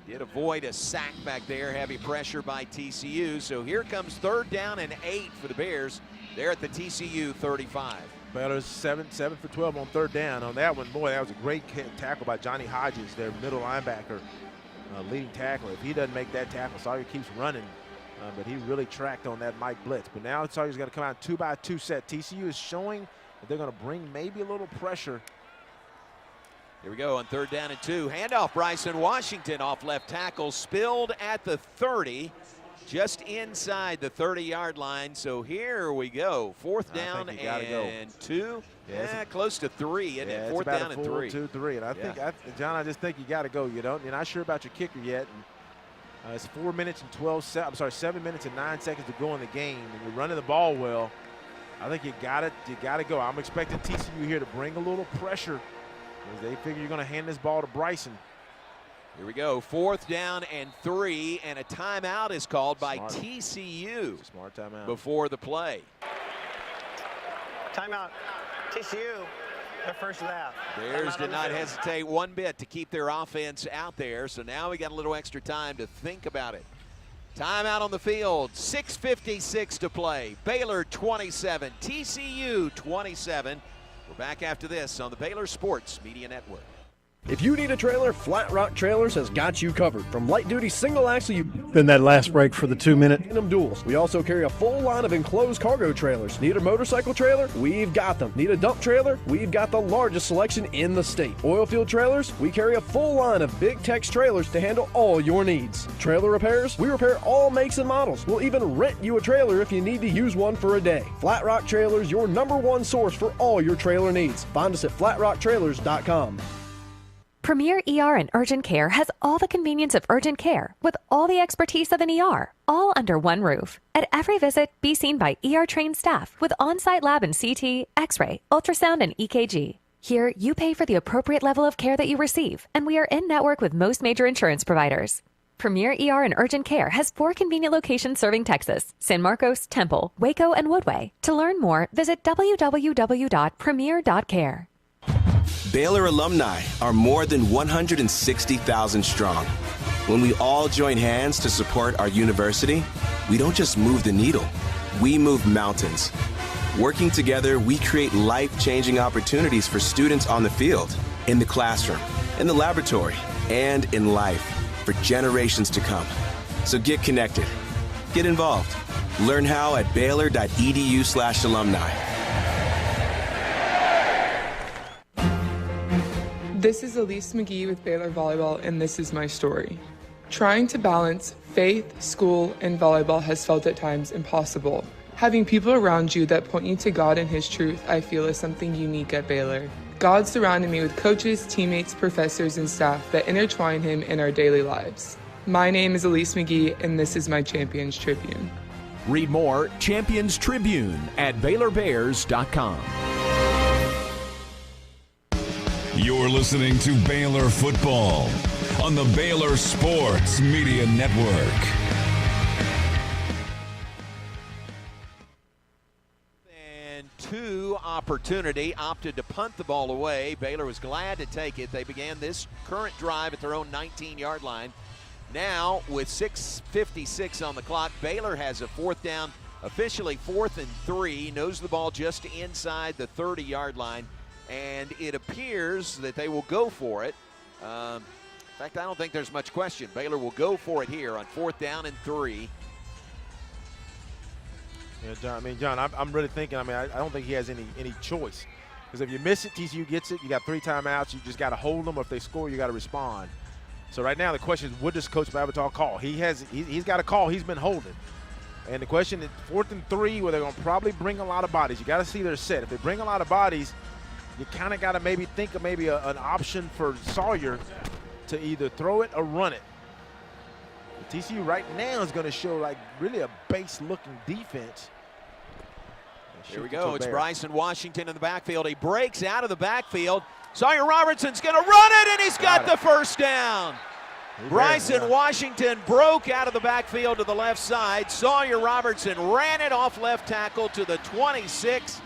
Did avoid a sack back there, heavy pressure by TCU. So here comes 3rd down and 8 for the Bears. They're at the TCU 35. Baylor's 7 for 12 on 3rd down. On that one, boy, that was a great tackle by Johnny Hodges, their middle linebacker, leading tackler. If he doesn't make that tackle, Sawyer keeps running, but he really tracked on that Mike blitz. But now Sawyer's going to come out 2-by-2 set. TCU is showing that they're going to bring maybe a little pressure. Here we go on 3rd down and 2. Handoff, Bryson Washington off left tackle, spilled at the 30, just inside the 30-yard line. So here we go. 4th down and 2. Yeah, close to 3, isn't it? 4th down and 3. 2-3. And I think, John, I just think you got to go. You're not sure about your kicker yet. And It's 7 minutes and 9 seconds to go in the game. And you're running the ball well. I think you gotta go. I'm expecting TCU here to bring a little pressure as they figure you're going to hand this ball to Bryson. Here we go, 4th down and 3, and a timeout is called by TCU. Smart timeout. Before the play. Timeout. TCU, their first of the half. Bears did not hesitate one bit to keep their offense out there, so now we got a little extra time to think about it. Timeout on the field, 6:56 to play. Baylor 27, TCU 27. We're back after this on the Baylor Sports Media Network. If you need a trailer, Flat Rock Trailers has got you covered. From light-duty single-axle, Then that last break for the 2-minute. duals. We also carry a full line of enclosed cargo trailers. Need a motorcycle trailer? We've got them. Need a dump trailer? We've got the largest selection in the state. Oil field trailers? We carry a full line of Big Tex trailers to handle all your needs. Trailer repairs? We repair all makes and models. We'll even rent you a trailer if you need to use one for a day. Flat Rock Trailers, your #1 source for all your trailer needs. Find us at flatrocktrailers.com. Premier ER and Urgent Care has all the convenience of urgent care with all the expertise of an ER, all under one roof. At every visit, be seen by ER-trained staff with on-site lab and CT, X-ray, ultrasound, and EKG. Here, you pay for the appropriate level of care that you receive, and we are in-network with most major insurance providers. Premier ER and Urgent Care has 4 convenient locations serving Texas: San Marcos, Temple, Waco, and Woodway. To learn more, visit www.premier.care. Baylor alumni are more than 160,000 strong. When we all join hands to support our university, we don't just move the needle, we move mountains. Working together, we create life-changing opportunities for students on the field, in the classroom, in the laboratory, and in life for generations to come. So get connected. Get involved. Learn how at baylor.edu/alumni. This is Elise McGee with Baylor Volleyball, and this is my story. Trying to balance faith, school, and volleyball has felt at times impossible. Having people around you that point you to God and His truth, I feel, is something unique at Baylor. God surrounded me with coaches, teammates, professors, and staff that intertwine Him in our daily lives. My name is Elise McGee, and this is my Champions Tribune. Read more Champions Tribune at BaylorBears.com. You're listening to Baylor Football on the Baylor Sports Media Network. And 2 opportunity, opted to punt the ball away. Baylor was glad to take it. They began this current drive at their own 19-yard line. Now, with 6:56 on the clock, Baylor has a 4th down, officially 4th and 3, knows the ball just inside the 30-yard line. And it appears that they will go for it. In fact, I don't think there's much question. Baylor will go for it here on 4th down and 3. Yeah, John, I'm really thinking, I don't think he has any choice. Because if you miss it, TCU gets it. You got 3 timeouts. You just got to hold them. Or if they score, you got to respond. So right now the question is, what does Coach Babatall call? He's got a call. He's been holding. And the question is 4th and 3, where they're going to probably bring a lot of bodies. You got to see their set. If they bring a lot of bodies, you kind of got to maybe think of an option for Sawyer to either throw it or run it. The TCU right now is going to show like really a base-looking defense. Here we go. It's Bryson Washington in the backfield. He breaks out of the backfield. Sawyer Robertson's going to run it, and he's got the first down. Bryson Washington broke out of the backfield to the left side. Sawyer Robertson ran it off left tackle to the 26.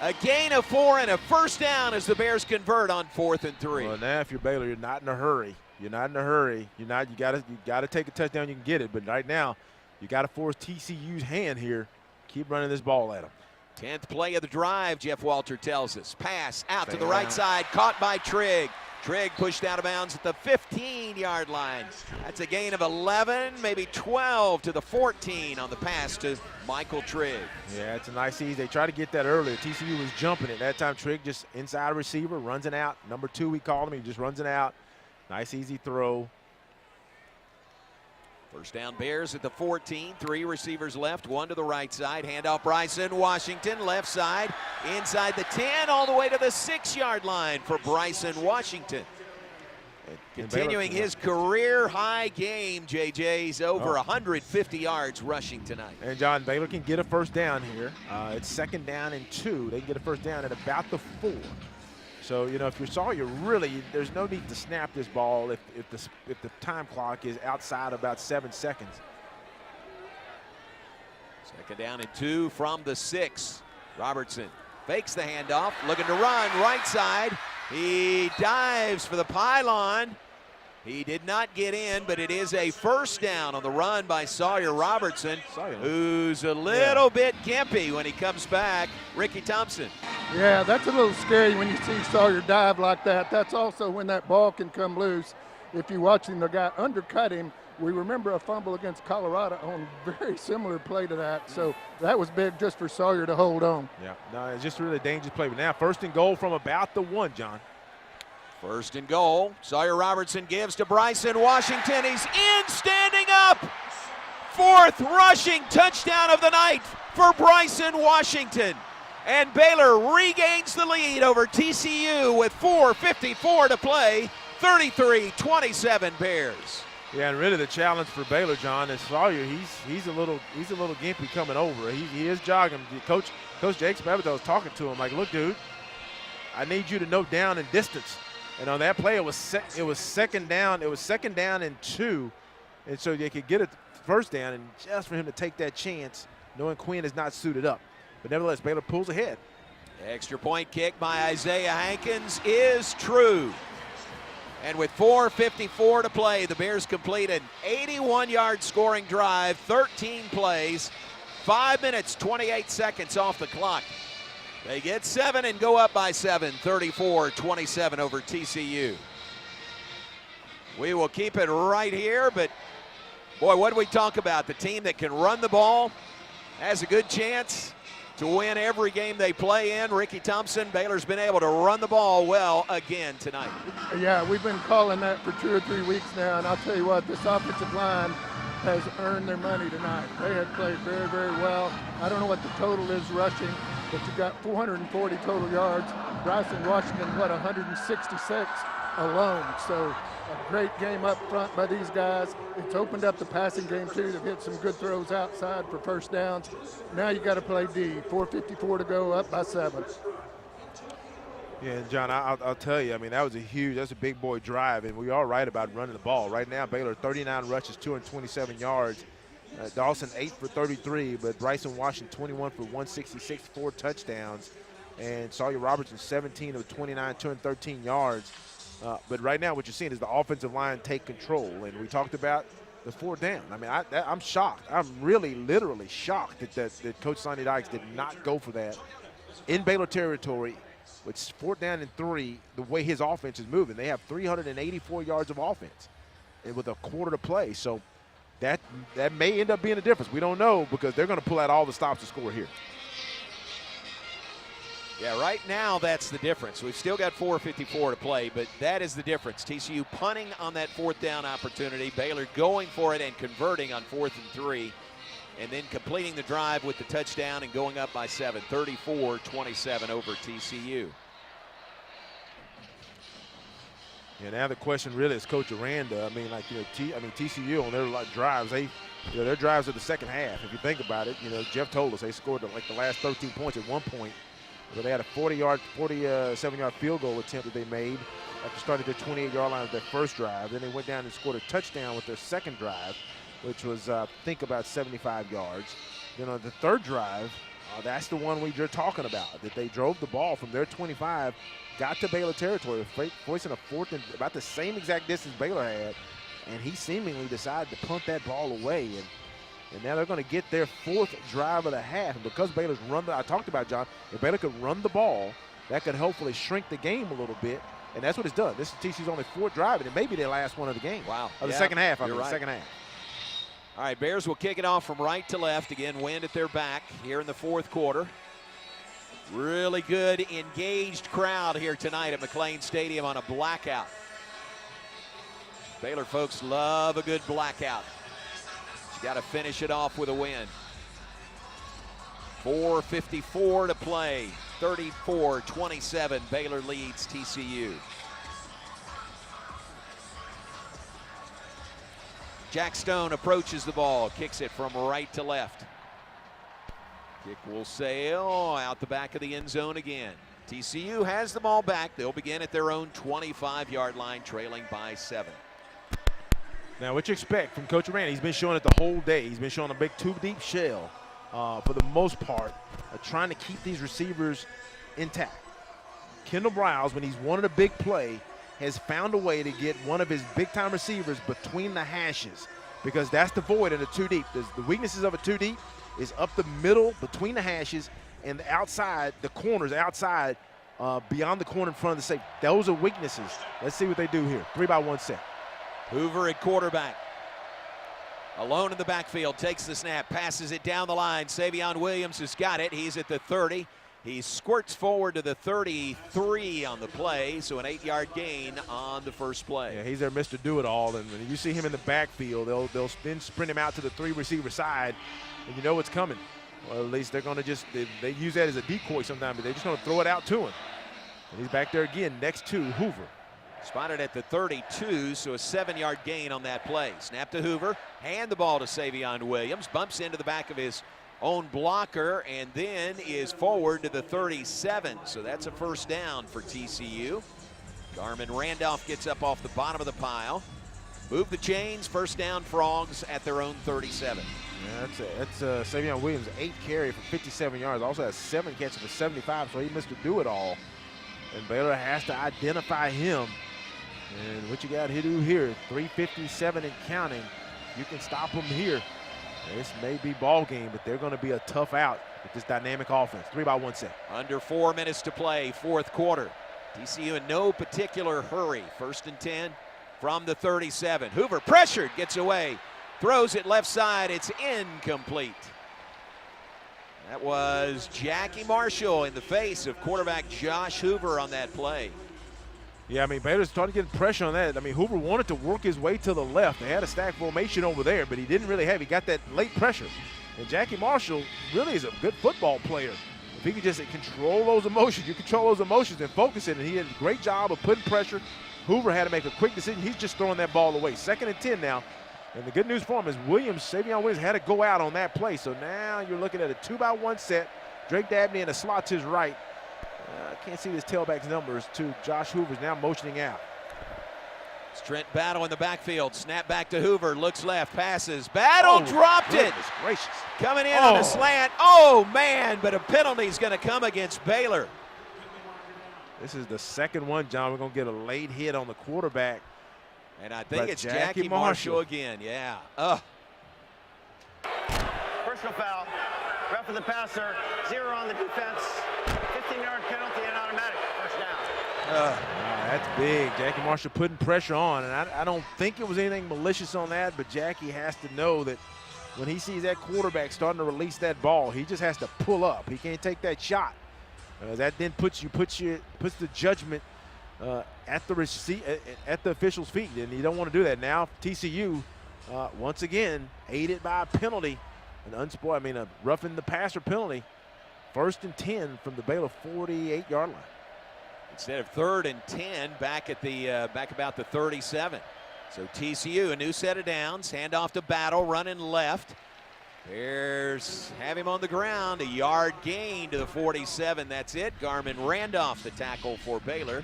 A gain of 4 and a first down as the Bears convert on 4th and 3. Well, now if you're Baylor, you're not in a hurry. You gotta take a touchdown, you can get it. But right now, you gotta force TCU's hand here. Keep running this ball at them. 10th play of the drive, Jeff Walter tells us. Pass out to the right side, caught by Trigg. Trigg pushed out of bounds at the 15-yard line. That's a gain of 11, maybe 12 to the 14 on the pass to Michael Trigg. Yeah, it's a nice ease. They tried to get that earlier. TCU was jumping it. That time Trigg just inside receiver, runs it out. Number 2, we called him. He just runs it out. Nice, easy throw. First down Bears at the 14. 3 receivers left, 1 to the right side. Handoff Bryson Washington, left side, inside the 10, all the way to the 6-yard line for Bryson Washington. Continuing his career-high game, JJ's over 150 yards rushing tonight. And, John, Baylor can get a first down here. It's 2nd down and 2. They can get a first down at about the 4. So, you know, if you're Sawyer, really, there's no need to snap this ball if the time clock is outside about 7 seconds. 2nd down and 2 from the 6. Robertson fakes the handoff, looking to run right side. He dives for the pylon. He did not get in, but it is a first down on the run by Sawyer Robertson, who's a little bit gimpy when he comes back. Ricky Thompson. Yeah, that's a little scary when you see Sawyer dive like that. That's also when that ball can come loose. If you're watching the guy undercut him, we remember a fumble against Colorado on a very similar play to that. So that was big just for Sawyer to hold on. Yeah, no, it's just really a dangerous play. But now 1st and goal from about the 1, John. 1st and goal. Sawyer Robertson gives to Bryson Washington. He's in, standing up. 4th rushing touchdown of the night for Bryson Washington. And Baylor regains the lead over TCU with 4:54 to play. 33-27 Bears. Yeah, and really the challenge for Baylor, John, is Sawyer. He's a little gimpy coming over. He is jogging. Coach Jake Spavital was talking to him like, look, dude, I need you to know down and distance. And on that play, it was 2nd down. It was 2nd down and 2, and so they could get a first down. And just for him to take that chance, knowing Quinn is not suited up, but nevertheless, Baylor pulls ahead. Extra point kick by Isaiah Hankins is true. And with 4:54 to play, the Bears complete an 81-yard scoring drive, 13 plays, 5 minutes, 28 seconds off the clock. They get 7 and go up by 7, 34-27 over TCU. We will keep it right here, but boy, what do we talk about? The team that can run the ball has a good chance to win every game they play in. Ricky Thompson, Baylor's been able to run the ball well again tonight. Yeah, we've been calling that for 2 or 3 weeks now, and I'll tell you what, this offensive line has earned their money tonight. They have played very, very well. I don't know what the total is rushing, but you got 440 total yards. Bryson Washington, 166 alone. So a great game up front by these guys. It's opened up the passing game too. They've hit some good throws outside for first downs. Now you got to play D. 4:54 to go, up by 7. Yeah, and John, I'll tell you, I mean, that's a big boy drive, and we are right about running the ball. Right now, Baylor 39 rushes, 227 yards. Dawson 8 for 33, but Bryson Washington 21 for 166, 4 touchdowns. And Sawyer Robertson 17 of 29, 213 yards. But right now what you're seeing is the offensive line take control. And we talked about the 4th down. I mean, I'm shocked. I'm really literally shocked that Coach Sonny Dykes did not go for that in Baylor territory. It's 4th down and 3, the way his offense is moving. They have 384 yards of offense and with a quarter to play. So that may end up being a difference. We don't know because they're going to pull out all the stops to score here. Yeah, right now that's the difference. We've still got 4:54 to play, but that is the difference. TCU punting on that 4th down opportunity. Baylor going for it and converting on 4th and 3. And then completing the drive with the touchdown and going up by 7, 34-27 over TCU. Yeah, now the question really is Coach Aranda. I mean, TCU on their drives, their drives are the second half. If you think about it, Jeff told us they scored like the last 13 points at one point. But they had a 47-yard field goal attempt that they made after starting their 28-yard line with their first drive. Then they went down and scored a touchdown with their second drive, which was, I think, about 75 yards. Then on the third drive, that's the one you're talking about, that they drove the ball from their 25, got to Baylor territory, forcing a 4th and about the same exact distance Baylor had, and he seemingly decided to punt that ball away. And now they're going to get their 4th drive of the half. And because Baylor's I talked about, John, if Baylor could run the ball, that could hopefully shrink the game a little bit. And that's what it's done. This is TCU's only 4th drive, and it may be their last one of the game. Wow. Of the second half, You're right. Second half. All right, Bears will kick it off from right to left. Again, wind at their back here in the 4th quarter. Really good, engaged crowd here tonight at McLean Stadium on a blackout. Baylor folks love a good blackout. Got to finish it off with a win. 4:54 to play. 34-27. Baylor leads TCU. Jack Stone approaches the ball, kicks it from right to left. Kick will sail out the back of the end zone again. TCU has the ball back. They'll begin at their own 25-yard line, trailing by 7. Now, what you expect from Coach Rand, he's been showing it the whole day. He's been showing a big two-deep shell for the most part, trying to keep these receivers intact. Kendall Browse, when he's wanted a big play, has found a way to get one of his big-time receivers between the hashes because that's the void in a two-deep. The weaknesses of a two-deep is up the middle between the hashes and the outside, the corners outside, beyond the corner in front of the safety. Those are weaknesses. Let's see what they do here. 3-by-1 set. Hoover at quarterback. Alone in the backfield, takes the snap, passes it down the line. Savion Williams has got it. He's at the 30. He squirts forward to the 33 on the play, so an 8-yard gain on the first play. Yeah, he's their Mr. Do-It-All, and when you see him in the backfield, they'll then sprint him out to the 3-receiver side, and you know what's coming. Well, at least they're going to they use that as a decoy sometimes, but they're just going to throw it out to him. And he's back there again next to Hoover. Spotted at the 32, so a 7-yard gain on that play. Snap to Hoover, hand the ball to Savion Williams, bumps into the back of his own blocker, and then is forward to the 37. So that's a first down for TCU. Garmin Randolph gets up off the bottom of the pile. Move the chains, first down Frogs at their own 37. Yeah, that's Savion Williams, 8 carry for 57 yards. Also has 7 catches for 75, so he missed a do-it-all. And Baylor has to identify him. And what you got to do here, 3:57 and counting. You can stop him here. This may be ball game, but they're going to be a tough out with this dynamic offense. 3-by-1 set. Under 4 minutes to play, fourth quarter. TCU in no particular hurry. 1st and 10 from the 37. Hoover pressured, gets away, throws it left side. It's incomplete. That was Jackie Marshall in the face of quarterback Josh Hoover on that play. Yeah, I mean, Baylor started getting pressure on that. I mean, Hoover wanted to work his way to the left. They had a stack formation over there, but he didn't really have. He got that late pressure. And Jackie Marshall really is a good football player. If he could just control those emotions, you control those emotions and focus it, and he did a great job of putting pressure. Hoover had to make a quick decision. He's just throwing that ball away. 2nd and 10 now. And the good news for him is Savion Williams had to go out on that play. So now you're looking at a 2-by-1 set. Drake Dabney in a slot to his right. I can't see his tailback's numbers to Josh Hoover's now motioning out. It's Trent Battle in the backfield. Snap back to Hoover. Looks left. Passes. Battle dropped it. Gracious. Coming in on a slant. Oh, man, but a penalty's going to come against Baylor. This is the second one, John. We're going to get a late hit on the quarterback. And I think it's Jackie Marshall again. Yeah. Personal foul. Rough of the passer. 0 on the defense. 15-yard penalty and automatic. First down. That's big. Jackie Marshall putting pressure on, and I don't think it was anything malicious on that, but Jackie has to know that when he sees that quarterback starting to release that ball, he just has to pull up. He can't take that shot. That then puts the judgment at the official's feet, and you don't want to do that. Now TCU once again aided by a penalty, a roughing the passer penalty. 1st and 10 from the Baylor 48-yard line. Instead of 3rd and 10, back about the 37. So TCU, a new set of downs, handoff to Battle, running left. Bears have him on the ground, a yard gain to the 47. That's it. Garmin Randolph, the tackle for Baylor.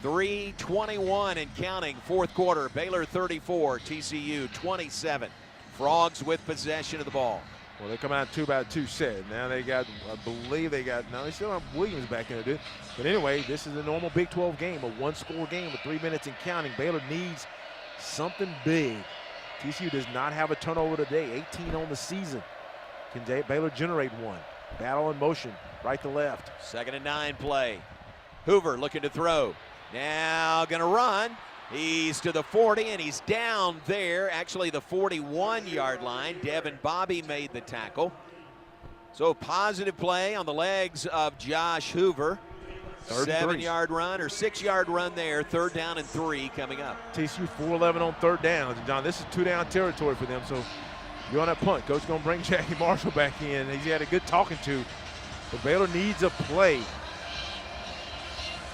3:21 and counting, fourth quarter. Baylor 34, TCU 27. Frogs with possession of the ball. Well, they come out 2-by-2 set. Now they got, now they still have Williams back in it. But anyway, this is a normal Big 12 game, a one-score game with 3 minutes and counting. Baylor needs something big. TCU does not have a turnover today, 18 on the season. Can Baylor generate one? Battle in motion, right to left. 2nd and 9 play. Hoover looking to throw. Now gonna run. He's to the 40, and he's down there, actually the 41-yard line. Devin Bobby made the tackle. So positive play on the legs of Josh Hoover. 7-yard run or 6-yard run there. 3rd down and 3 coming up. TCU 4-11 on 3rd down. And John, this is 2-down territory for them. So you're on that punt. Coach going to bring Jackie Marshall back in. He's had a good talking to. But Baylor needs a play.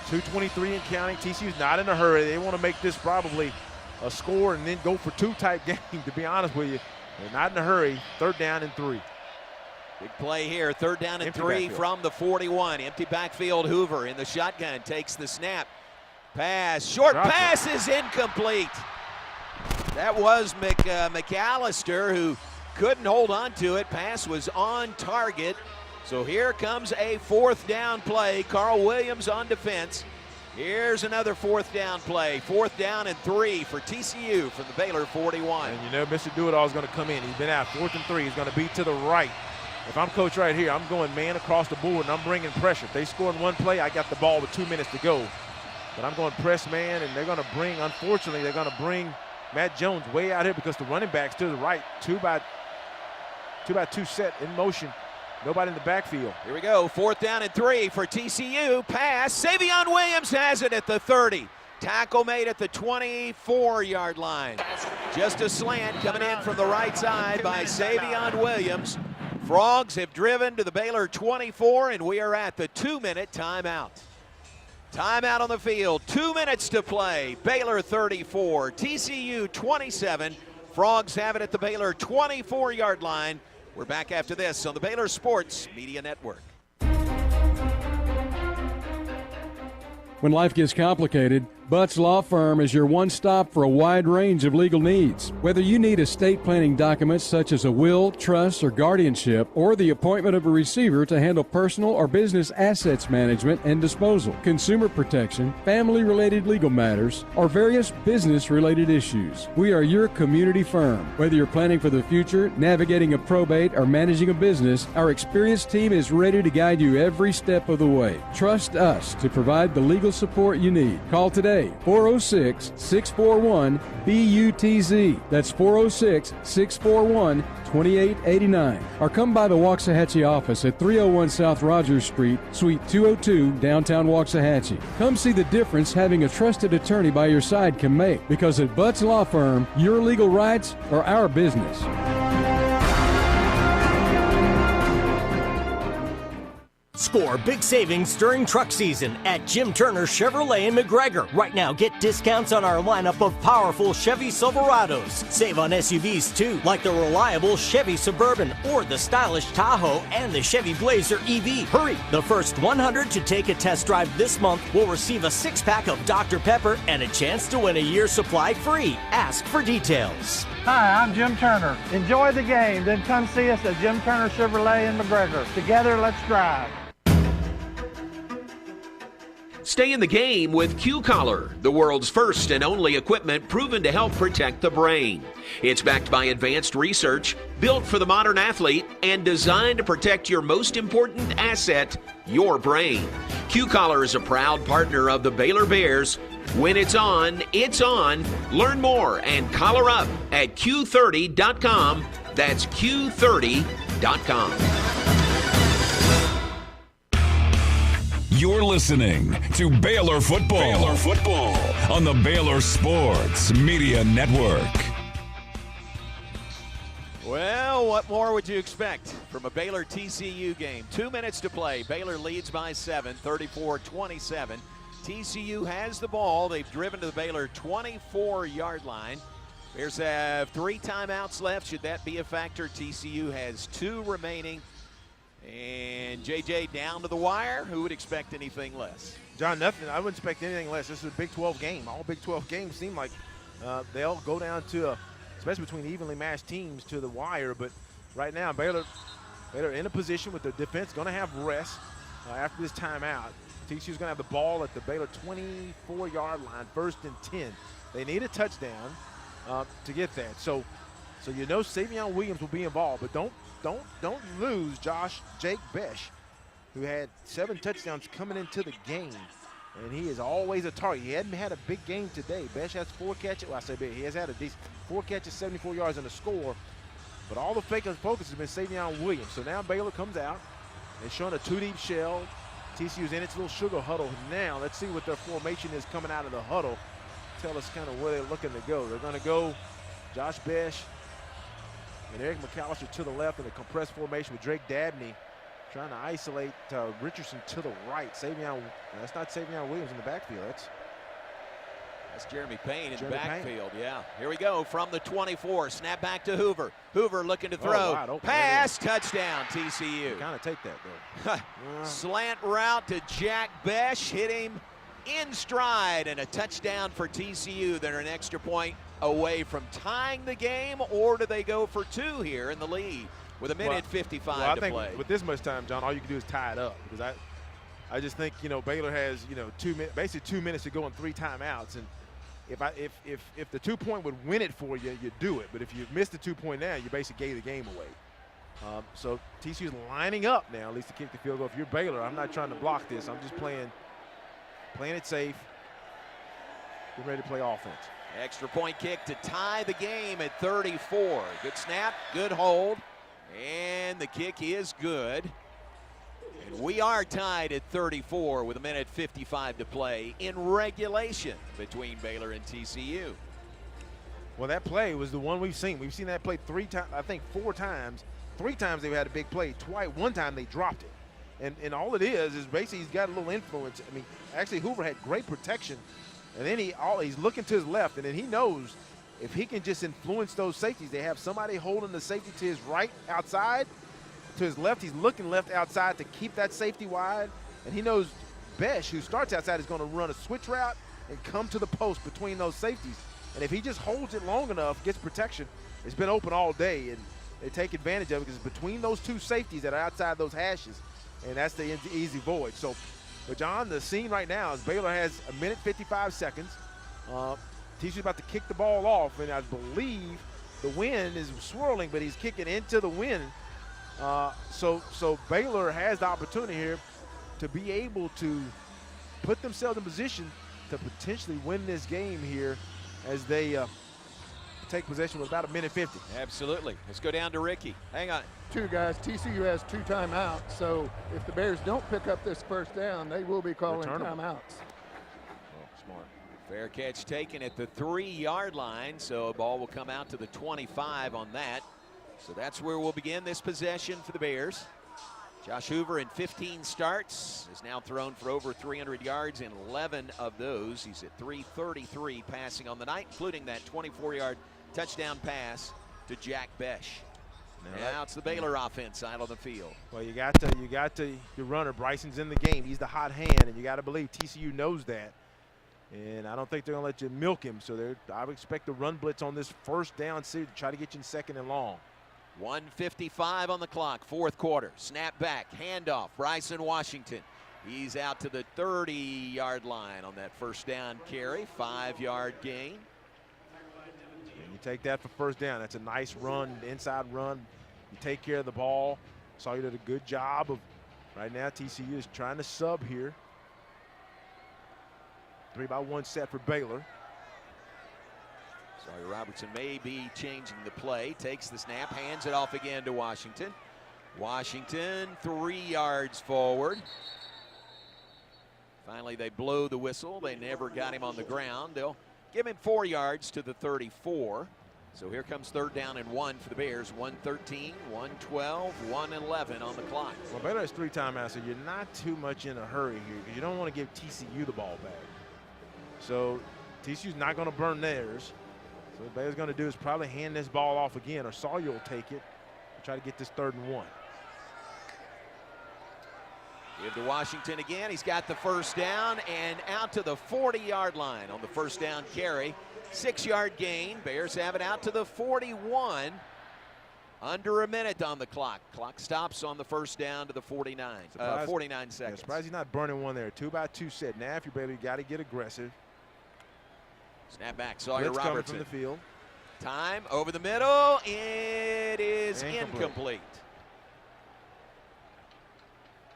2:23 and counting. TCU's not in a hurry. They want to make this probably a score and then go for two type game, to be honest with you. They're not in a hurry. 3rd down and 3. Big play here. 3rd down and Empty 3 backfield. from the 41. Empty backfield. Hoover in the shotgun takes the snap. Pass. Short pass is incomplete. That was McAllister who couldn't hold on to it. Pass was on target. So here comes a 4th down play. Carl Williams on defense. Here's another 4th down play. 4th down and 3 for TCU from the Baylor 41. And you know Mr. Do-It-All is going to come in. He's been out 4th and 3. He's going to be to the right. If I'm coach right here, I'm going man across the board, and I'm bringing pressure. If they score in one play, I got the ball with 2 minutes to go. But I'm going press man, and they're going to bring, unfortunately, they're going to bring Matt Jones way out here because the running back's to the right. 2 by 2 set in motion. Nobody in the backfield. Here we go. 4th down and 3 for TCU. Pass. Savion Williams has it at the 30. Tackle made at the 24-yard line. Just a slant coming in from the right side by Savion Williams. Frogs have driven to the Baylor 24, and we are at the 2-minute timeout. Timeout on the field. 2 minutes to play. Baylor 34, TCU 27. Frogs have it at the Baylor 24-yard line. We're back after this on the Baylor Sports Media Network. When life gets complicated, Butts Law Firm is your one stop for a wide range of legal needs. Whether you need estate planning documents such as a will, trust, or guardianship, or the appointment of a receiver to handle personal or business assets management and disposal, consumer protection, family-related legal matters, or various business-related issues, we are your community firm. Whether you're planning for the future, navigating a probate, or managing a business, our experienced team is ready to guide you every step of the way. Trust us to provide the legal support you need. Call today. 406-641-BUTZ. That's 406-641-2889. Or come by the Waxahachie office at 301 South Rogers Street, Suite 202, downtown Waxahachie. Come see the difference having a trusted attorney by your side can make. Because at Butts Law Firm, your legal rights are our business. Score big savings during truck season at Jim Turner Chevrolet in McGregor. Right now, get discounts on our lineup of powerful Chevy Silverados. Save on SUVs too, like the reliable Chevy Suburban or the stylish Tahoe and the Chevy Blazer EV. Hurry! The first 100 to take a test drive this month will receive a 6-pack of Dr. Pepper and a chance to win a year's supply free. Ask for details. Hi, I'm Jim Turner. Enjoy the game, then come see us at Jim Turner Chevrolet in McGregor. Together, let's drive. Stay in the game with Q-Collar, the world's first and only equipment proven to help protect the brain. It's backed by advanced research, built for the modern athlete, and designed to protect your most important asset, your brain. Q-Collar is a proud partner of the Baylor Bears. When it's on, it's on. Learn more and collar up at Q30.com. That's Q30.com. You're listening to Baylor Football. Baylor Football on the Baylor Sports Media Network. Well, what more would you expect from a Baylor TCU game? 2 minutes to play. Baylor leads by 7, 34-27. TCU has the ball. They've driven to the Baylor 24-yard line. Bears have 3 timeouts left. Should that be a factor? TCU has 2 remaining. And JJ down to the wire. Who would expect anything less? John, nothing. I wouldn't expect anything less. This is a Big 12 game. All Big 12 games seem like they'll go down to, especially between evenly matched teams, to the wire. But right now, Baylor in a position with the defense going to have rest after this timeout. TCU's going to have the ball at the Baylor 24-yard line, 1st and 10. They need a touchdown to get that. So you know Savion Williams will be involved, but don't lose Jake Besh, who had 7 touchdowns coming into the game, and he is always a target. He hadn't had a big game today. Besh has 4 catches. Well, I say big. He has had a decent 4 catches, 74 yards, and a score. But all the focus has been Savion Williams. So now Baylor comes out. They're showing a 2-deep shell. TCU's in its little sugar huddle now. Let's see what their formation is coming out of the huddle. Tell us kind of where they're looking to go. They're going to go Josh Besh and Eric McAllister to the left in a compressed formation with Drake Dabney trying to isolate Richardson to the right. That's not Savion Williams in the backfield. That's Jeremy Payne in the Jeremy Payne. backfield, yeah. Here we go from the 24. Snap back to Hoover. Hoover looking to throw. Wide open. Pass, touchdown, TCU. Kind of take that, though. Slant route to Jack Besh. Hit him in stride, and a touchdown for TCU. They're an extra point away from tying the game, or do they go for 2 here in the lead with a minute 55 to play? I think with this much time, John, all you can do is tie it up, because I just think, Baylor has, basically 2 minutes to go and 3 timeouts, and if the 2-point would win it for you, you do it. But if you miss the 2-point now, you basically gave the game away. So TCU's lining up now, at least to kick the field goal. If you're Baylor, I'm not trying to block this. I'm just playing it safe. Get ready to play offense. Extra point kick to tie the game at 34. Good snap, good hold, and the kick is good. And we are tied at 34 with a minute 55 to play in regulation between Baylor and TCU. Well, that play was the one we've seen. We've seen that play 3 times, I think 4 times. 3 times they've had a big play. One time they dropped it. And all it is basically he's got a little influence. I mean, actually Hoover had great protection. And then he's looking to his left, and then he knows if he can just influence those safeties. They have somebody holding the safety to his right outside. To his left, he's looking left outside to keep that safety wide. And he knows Besh, who starts outside, is going to run a switch route and come to the post between those safeties. And if he just holds it long enough, gets protection, it's been open all day. And they take advantage of it because it's between those 2 safeties that are outside those hashes. And that's the easy void. So, but John, the scene right now is Baylor has a minute 55 seconds. TCU's about to kick the ball off, and I believe the wind is swirling, but he's kicking into the wind. So Baylor has the opportunity here to be able to put themselves in position to potentially win this game here as they take possession with about a minute 50. Absolutely. Let's go down to Ricky. Hang on. 2 guys. TCU has 2 timeouts, so if the Bears don't pick up this first down, they will be calling timeouts. Oh, smart. Fair catch taken at the 3-yard line, so a ball will come out to the 25 on that. So that's where we'll begin this possession for the Bears. Josh Hoover in 15 starts has now thrown for over 300 yards in 11 of those. He's at 333 passing on the night, including that 24-yard touchdown pass to Jack Besh. Now it's the Baylor offense out on the field. Well, you got your runner. Bryson's in the game. He's the hot hand, and you got to believe TCU knows that. And I don't think they're going to let you milk him. So I would expect the run blitz on this first down series to try to get you in 2nd and long. 1:55 on the clock, 4th quarter. Snap back, handoff, Bryson Washington. He's out to the 30-yard line on that first down carry, 5-yard gain. And you take that for first down. That's a nice run, inside run. You take care of the ball. Saw you did a good job of, right now TCU is trying to sub here. 3-by-1 set for Baylor. Sawyer Robertson may be changing the play. Takes the snap, hands it off again to Washington. Washington 3 yards forward. Finally, they blow the whistle. They never got him on the ground. They'll give him 4 yards to the 34. So here comes 3rd down and 1 for the Bears. 1:13, 1:12, 1:11 on the clock. Well, Baylor has 3 timeouts, so you're not too much in a hurry here because you don't want to give TCU the ball back. So TCU's not going to burn theirs. So what Baylor's going to do is probably hand this ball off again, or Sawyer will take it and try to get this 3rd and 1. Give to Washington again. He's got the first down and out to the 40-yard line on the first down carry. 6-yard gain. Bears have it out to the 41. Under a minute on the clock. Clock stops on the first down to the 49. 49 seconds. Yeah, surprised he's not burning one there. 2-by-2 set. Now if you're Baylor, you got to get aggressive. Snap back, Sawyer Blitz coming Robertson. from the field. Time over the middle. It is incomplete.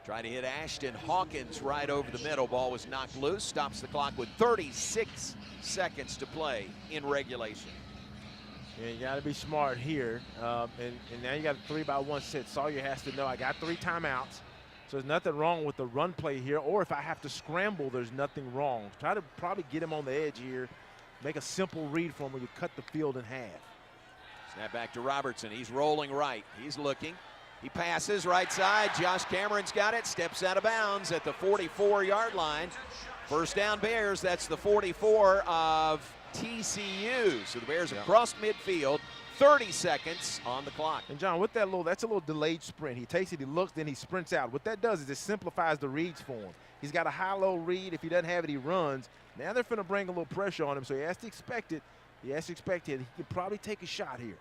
Trying to hit Ashton Hawkins right over the middle. Ball was knocked loose. Stops the clock with 36 seconds to play in regulation. Yeah, you got to be smart here. And now you got a 3-by-1 set. Sawyer has to know I got 3 timeouts. So there's nothing wrong with the run play here. Or if I have to scramble, there's nothing wrong. Try to probably get him on the edge here. Make a simple read for him where you cut the field in half. Snap back to Robertson. He's rolling right. He's looking. He passes right side. Josh Cameron's got it. Steps out of bounds at the 44-yard line. First down Bears. That's the 44 of TCU. So the Bears have crossed midfield. 30 seconds on the clock. And John, with that's a little delayed sprint. He takes it, he looks, then he sprints out. What that does is it simplifies the reads for him. He's got a high-low read. If he doesn't have it, he runs. Now they're finna bring a little pressure on him, so he has to expect it. He can probably take a shot here.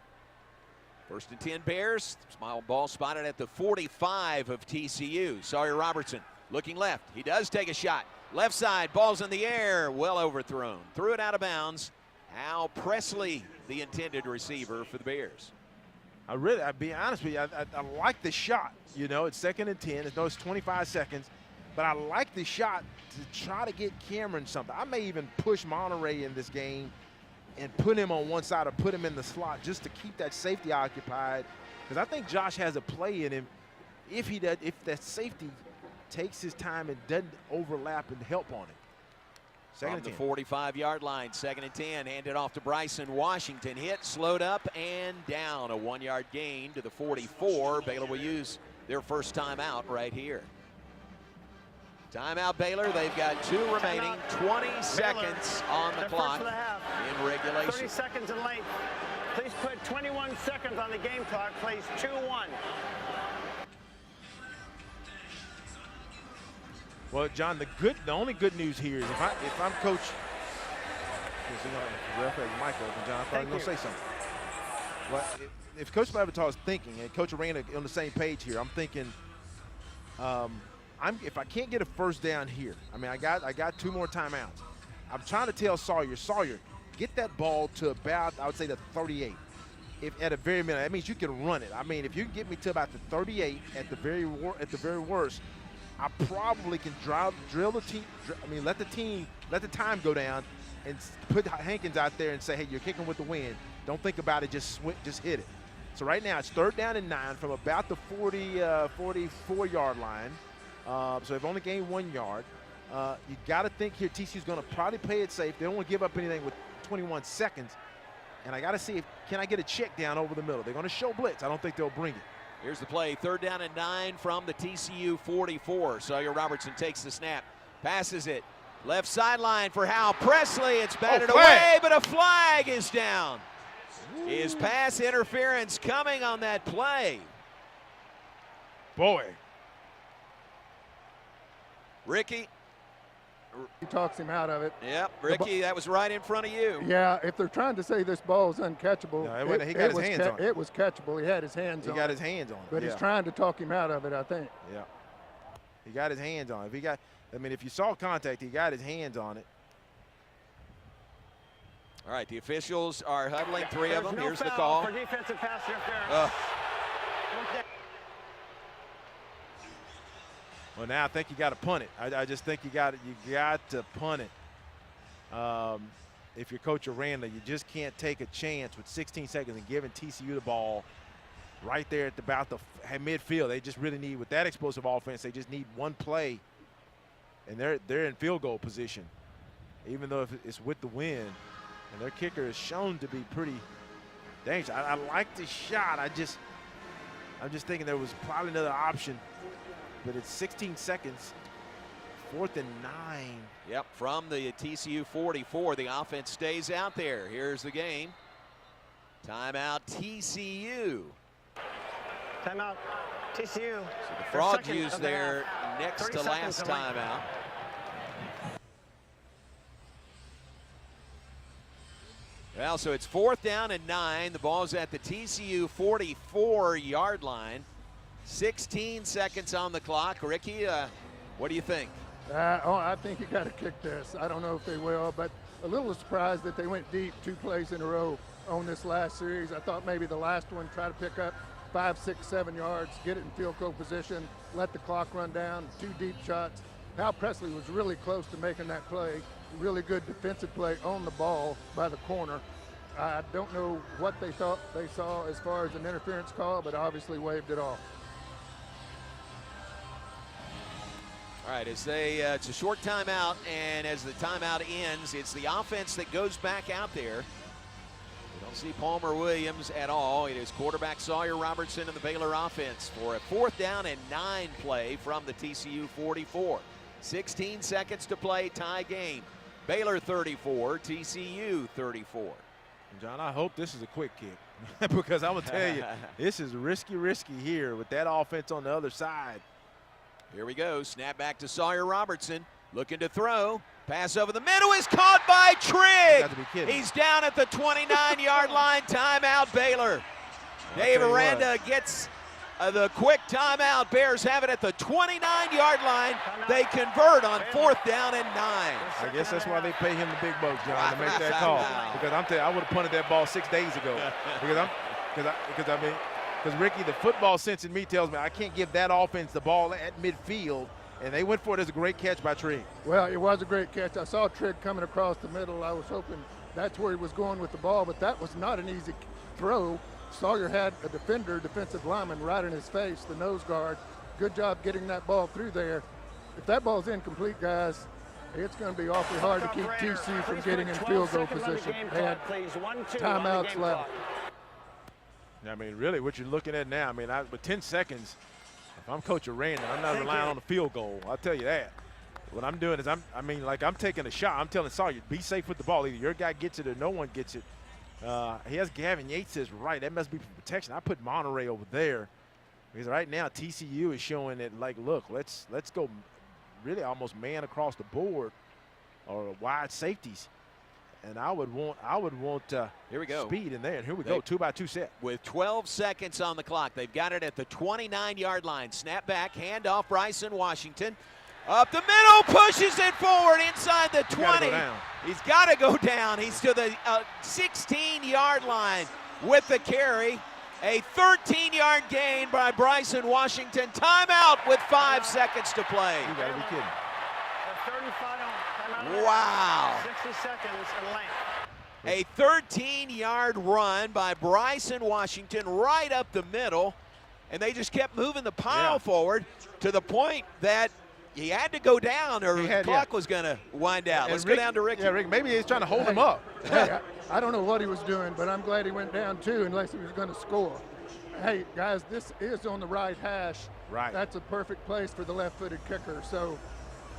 First and 10 Bears. Small ball spotted at the 45 of TCU. Sawyer Robertson looking left. He does take a shot. Left side, ball's in the air, well overthrown. Threw it out of bounds. Al Presley, the intended receiver for the Bears. I'll be honest with you, I like the shot. You know, it's 2nd and 10. It's 25 seconds. But I like the shot to try to get Cameron something. I may even push Monterey in this game and put him on one side or put him in the slot just to keep that safety occupied. Because I think Josh has a play in him if that safety takes his time and doesn't overlap and help on it. From the 45-yard line, 2nd and 10, handed off to Bryson Washington. Hit, slowed up, and down. A 1-yard gain to the 44. Baylor will use their first timeout right here. Timeout Baylor. They've got 2 remaining. 20 seconds on the clock in regulation. 30 seconds in length. Please put 21 seconds on the game clock. Plays 2-1. Well, John, the only good news here is if I'm coach, Michael, John, I thought he was going to say something. Well, if Coach Babital is thinking, and Coach Arena on the same page here, I'm thinking, if I can't get a first down here, I mean, I got 2 more timeouts. I'm trying to tell Sawyer, get that ball to about, I would say, the 38. If at a very minimum, that means you can run it. I mean, if you can get me to about the 38 at the very worst, I probably can drill the team. I mean, let the time go down, and put Hankins out there and say, hey, you're kicking with the wind. Don't think about it. Just hit it. So right now it's 3rd down and 9 from about the 44-yard line. So they've only gained 1 yard. You got to think here TCU's going to probably play it safe. They don't want to give up anything with 21 seconds. And I got to see can I get a check down over the middle. They're going to show blitz. I don't think they'll bring it. Here's the play, 3rd down and 9 from the TCU 44. Sawyer Robertson takes the snap, passes it. Left sideline for Hal Presley. It's batted away, but a flag is down. Is pass interference coming on that play? Boy. Ricky. He talks him out of it. Yep, Ricky, that was right in front of you. Yeah, if they're trying to say this ball is uncatchable, he got his hands on it. It was catchable. He had his hands on it. He got his hands on it. But he's trying to talk him out of it, I think. Yeah. He got his hands on it. If you saw contact, he got his hands on it. All right, the officials are huddling, 3 of them. No Here's the foul call. for defensive pass interference. Well, now I think you got to punt it. I just think you got to punt it. If you're Coach Aranda, you just can't take a chance with 16 seconds and giving TCU the ball right there at about the midfield. They just really need, with that explosive offense, they just need one play, and they're in field goal position, even though if it's with the wind. And their kicker is shown to be pretty dangerous. I like the shot. I'm just thinking there was probably another option. But it's 16 seconds, 4th and 9. Yep, from the TCU 44, the offense stays out there. Here's the game. Timeout TCU. Timeout TCU. So the Frogs used their next to last timeout. Well, so it's 4th down and 9. The ball's at the TCU 44-yard line. 16 seconds on the clock. Ricky, what do you think? I think you got to kick this. I don't know if they will, but a little surprised that they went deep 2 plays in a row on this last series. I thought maybe the last one, try to pick up 5, 6, 7 yards, get it in field goal position, let the clock run down, 2 deep shots. Hal Presley was really close to making that play. Really good defensive play on the ball by the corner. I don't know what they thought they saw as far as an interference call, but obviously waved it off. All right, it's a short timeout, and as the timeout ends, it's the offense that goes back out there. They Don't see Palmer Williams at all. It is quarterback Sawyer Robertson in the Baylor offense for a 4th down and 9 play from the TCU 44. 16 seconds to play, tie game. Baylor 34, TCU 34. John, I hope this is a quick kick because I'm going to tell you, this is risky here with that offense on the other side. Here we go. Snap back to Sawyer Robertson. Looking to throw. Pass over the middle is caught by Trigg. He's down at the 29-yard line. Timeout, Baylor. Dave Aranda gets the quick timeout. Bears have it at the 29-yard line. They convert on 4th down and 9. I guess that's why they pay him the big bucks, John, to make that call. Because I'm telling you, I would have punted that ball 6 days ago. Because Ricky, the football sense in me tells me I can't give that offense the ball at midfield, and they went for it as a great catch by Trigg. Well, it was a great catch. I saw Trigg coming across the middle. I was hoping that's where he was going with the ball, but that was not an easy throw. Sawyer had a defensive lineman right in his face, the nose guard. Good job getting that ball through there. If that ball's incomplete, guys, it's going to be awfully hard to keep TC from getting in field goal position. They had timeouts left. I mean, really, what you're looking at now, I mean, with 10 seconds, if I'm Coach Aranda, I'm not relying on a field goal. I'll tell you that. What I'm doing is I'm taking a shot. I'm telling Sawyer, be safe with the ball. Either your guy gets it or no one gets it. He has Gavin Yates is right. That must be for protection. I put Monterey over there because right now TCU is showing that, like, look, let's go really almost man across the board or wide safeties. And I would want here we go. Speed in there. And here we go, 2-by-2 set. With 12 seconds on the clock, they've got it at the 29-yard line. Snap back, handoff, Bryson Washington. Up the middle, pushes it forward inside the 20. He's got to go down. He's to the 16-yard line with the carry. A 13-yard gain by Bryson Washington. Timeout with 5 seconds to play. You got to be kidding. Wow. 60 seconds and length. A 13-yard run by Bryson Washington right up the middle, and they just kept moving the pile forward to the point that he had to go down or the clock was going to wind out. Let's go down to Ricky. Yeah, Rick, maybe he's trying to hold him up. Hey, I don't know what he was doing, but I'm glad he went down too, unless he was going to score. Hey, guys, this is on the right hash. Right. That's a perfect place for the left-footed kicker. So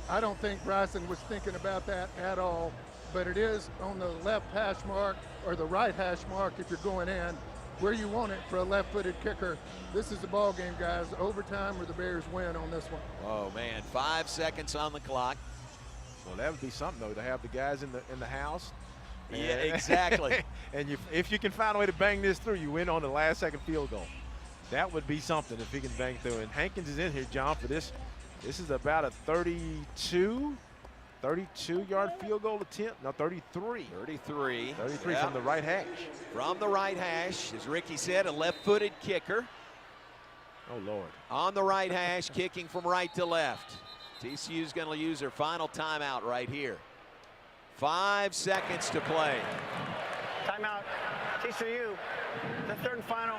I don't think Bryson was thinking about that at all, but it is on the left hash mark or the right hash mark if you're going in, where you want it for a left-footed kicker. This is the ball game, guys. Overtime or the Bears win on this one. Oh, man, 5 seconds on the clock. Well, that would be something, though, to have the guys in the house. Yeah, exactly. And if you can find a way to bang this through, you win on the last-second field goal. That would be something if he can bang through. And Hankins is in here, John, for this. This is about a 32-yard field goal attempt. No, 33. 33 from the right hash. From the right hash, as Ricky said, a left-footed kicker. Oh, Lord. On the right hash, kicking from right to left. TCU's going to use their final timeout right here. 5 seconds to play. Timeout. TCU, the third and final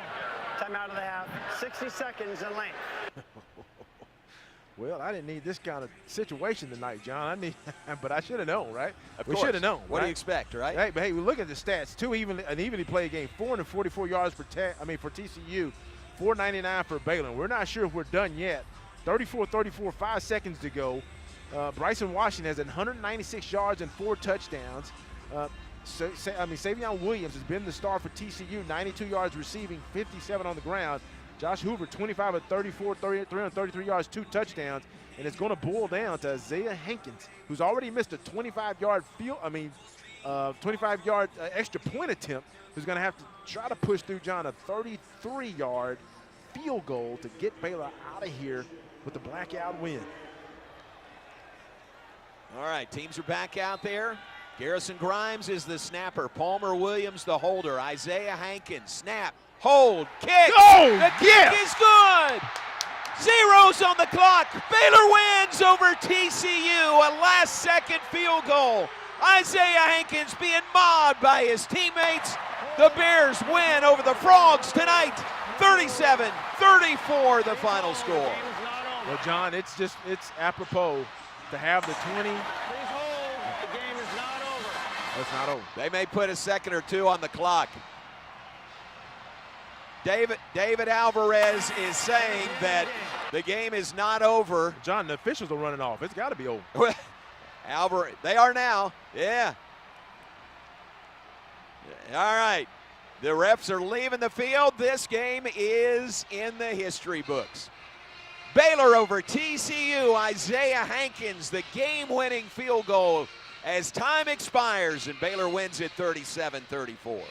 timeout of the half. 60 seconds in length. Well, I didn't need this kind of situation tonight, John. But I should have known, right? We should have known. What do you expect, right? Hey, we look at the stats. An evenly played game. 444 yards for TCU, 499 for Baylor. We're not sure if we're done yet. 34-34, 5 seconds to go. Bryson Washington has 196 yards and 4 touchdowns. Savion Williams has been the star for TCU, 92 yards receiving, 57 on the ground. Josh Hoover, 25 of 34, 333 yards, 2 touchdowns, and it's going to boil down to Isaiah Hankins, who's already missed a 25-yard extra point attempt, who's going to have to try to push through, John, a 33-yard field goal to get Baylor out of here with the blackout win. All right, teams are back out there. Garrison Grimes is the snapper. Palmer Williams the holder. Isaiah Hankins, snap. Hold, kick. The kick is good. Zeros on the clock. Baylor wins over TCU. A last-second field goal. Isaiah Hankins being mobbed by his teammates. The Bears win over the Frogs tonight. 37-34 the final score. Well, John, it's apropos to have the 20. Please hold. The game is not over. It's not over. They may put a second or two on the clock. David Alvarez is saying that the game is not over. John, the officials are running off. It's got to be over. Alvarez, they are now. Yeah. All right. The refs are leaving the field. This game is in the history books. Baylor over TCU. Isaiah Hankins, the game-winning field goal as time expires, and Baylor wins it 37-34.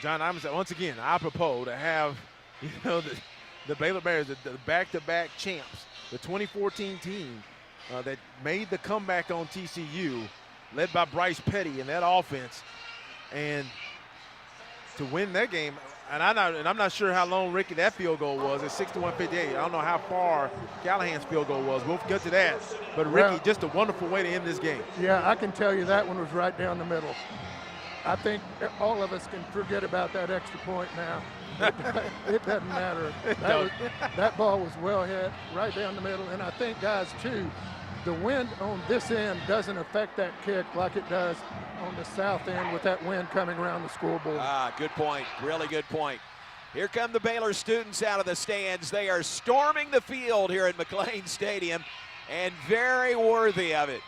John, once again, I propose to have, the Baylor Bears, the back-to-back champs, the 2014 team that made the comeback on TCU, led by Bryce Petty and that offense, and to win that game. And I'm not sure how long, Ricky, that field goal was. It's 61-58. I don't know how far Callahan's field goal was. We'll get to that. But, Ricky, just a wonderful way to end this game. Yeah, I can tell you that one was right down the middle. I think all of us can forget about that extra point now. It doesn't matter. That ball was well hit, right down the middle. And I think, guys, too, the wind on this end doesn't affect that kick like it does on the south end with that wind coming around the scoreboard. Ah, good point. Really good point. Here come the Baylor students out of the stands. They are storming the field here at McLean Stadium, and very worthy of it.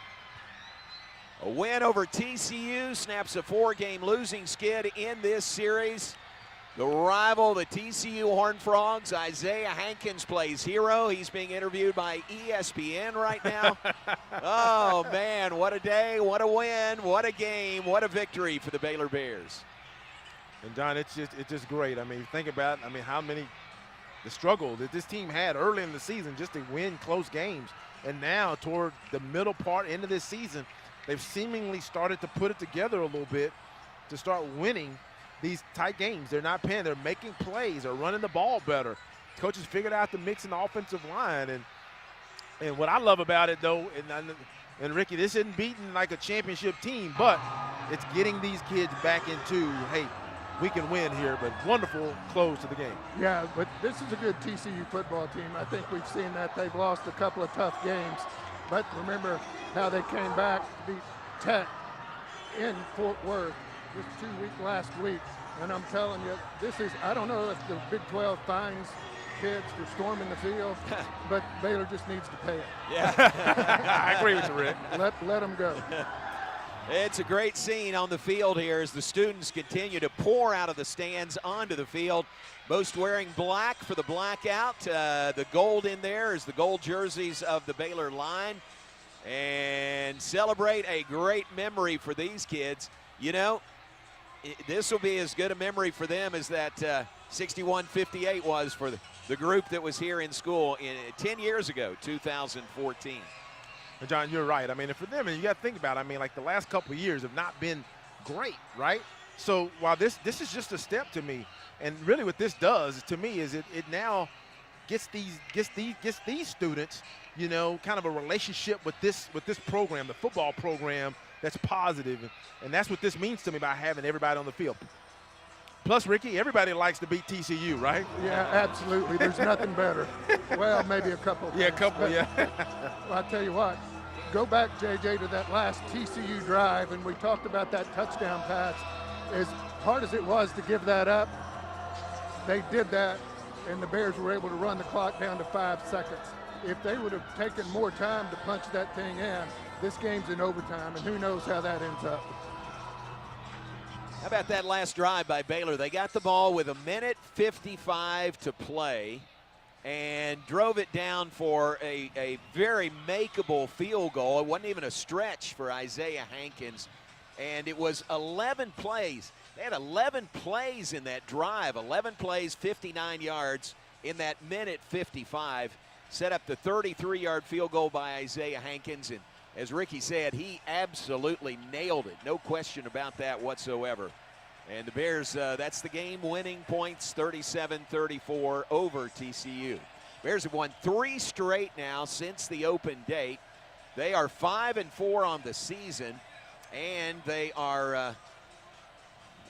A win over TCU snaps a 4-game losing skid in this series. The rival, the TCU Horned Frogs, Isaiah Hankins plays hero. He's being interviewed by ESPN right now. Oh, man, what a day, what a win, what a game, what a victory for the Baylor Bears. And, John, it's just great. I mean, think about, the struggle that this team had early in the season just to win close games. And now, toward the middle part, end of this season, they've seemingly started to put it together a little bit to start winning these tight games. They're not paying. They're making plays. They're running the ball better. Coaches figured out the mix in the offensive line. And what I love about it, though, and Ricky, this isn't beating like a championship team, but it's getting these kids back into, hey, we can win here, but wonderful close to the game. Yeah, but this is a good TCU football team. I think we've seen that. They've lost a couple of tough games, but remember how they came back to beat Tech in Fort Worth just last week. And I'm telling you, I don't know if the Big 12 fines kids for storming the field, but Baylor just needs to pay it. Yeah. I agree with you, Rick. Let them go. It's a great scene on the field here as the students continue to pour out of the stands onto the field. Most wearing black for the blackout. The gold in there is the gold jerseys of the Baylor line. And celebrate a great memory for these kids. This will be as good a memory for them as that 61-58 was for the group that was here in school 10 years ago, 2014. And John, you're right. And for them, and you got to think about it, like the last couple of years have not been great, right? So while this is just a step to me, and really what this does to me is it now gets these students, kind of a relationship with this program, the football program, that's positive, and that's what this means to me by having everybody on the field. Plus, Ricky, everybody likes to beat TCU, right? Yeah, absolutely. There's nothing better. Well, maybe a couple. Yeah, a couple, yeah. Well, I tell you what, go back, JJ, to that last TCU drive, and we talked about that touchdown pass. As hard as it was to give that up, they did that, and the Bears were able to run the clock down to 5 seconds. If they would have taken more time to punch that thing in, this game's in overtime, and who knows how that ends up. How about that last drive by Baylor? They got the ball with 1:55 to play and drove it down for a very makeable field goal. It wasn't even a stretch for Isaiah Hankins, and it was 11 plays. They had 11 plays in that drive, 11 plays, 59 yards in that 1:55. Set up the 33-yard field goal by Isaiah Hankins, and as Ricky said, he absolutely nailed it. No question about that whatsoever. And the Bears, that's the game-winning points, 37-34 over TCU. Bears have won 3 straight now since the open date. They are 5-4 on the season, and they are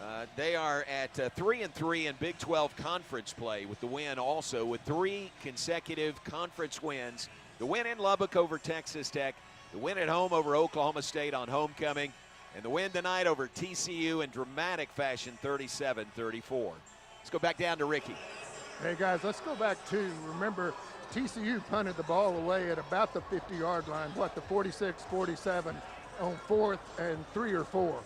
at 3-3 in Big 12 conference play with the win also with 3 consecutive conference wins. The win in Lubbock over Texas Tech, the win at home over Oklahoma State on homecoming, and the win tonight over TCU in dramatic fashion, 37-34. Let's go back down to Ricky. Hey, guys, let's go back to, remember, TCU punted the ball away at about the 50-yard line, the 46, 47 on 4th and 3 or 4.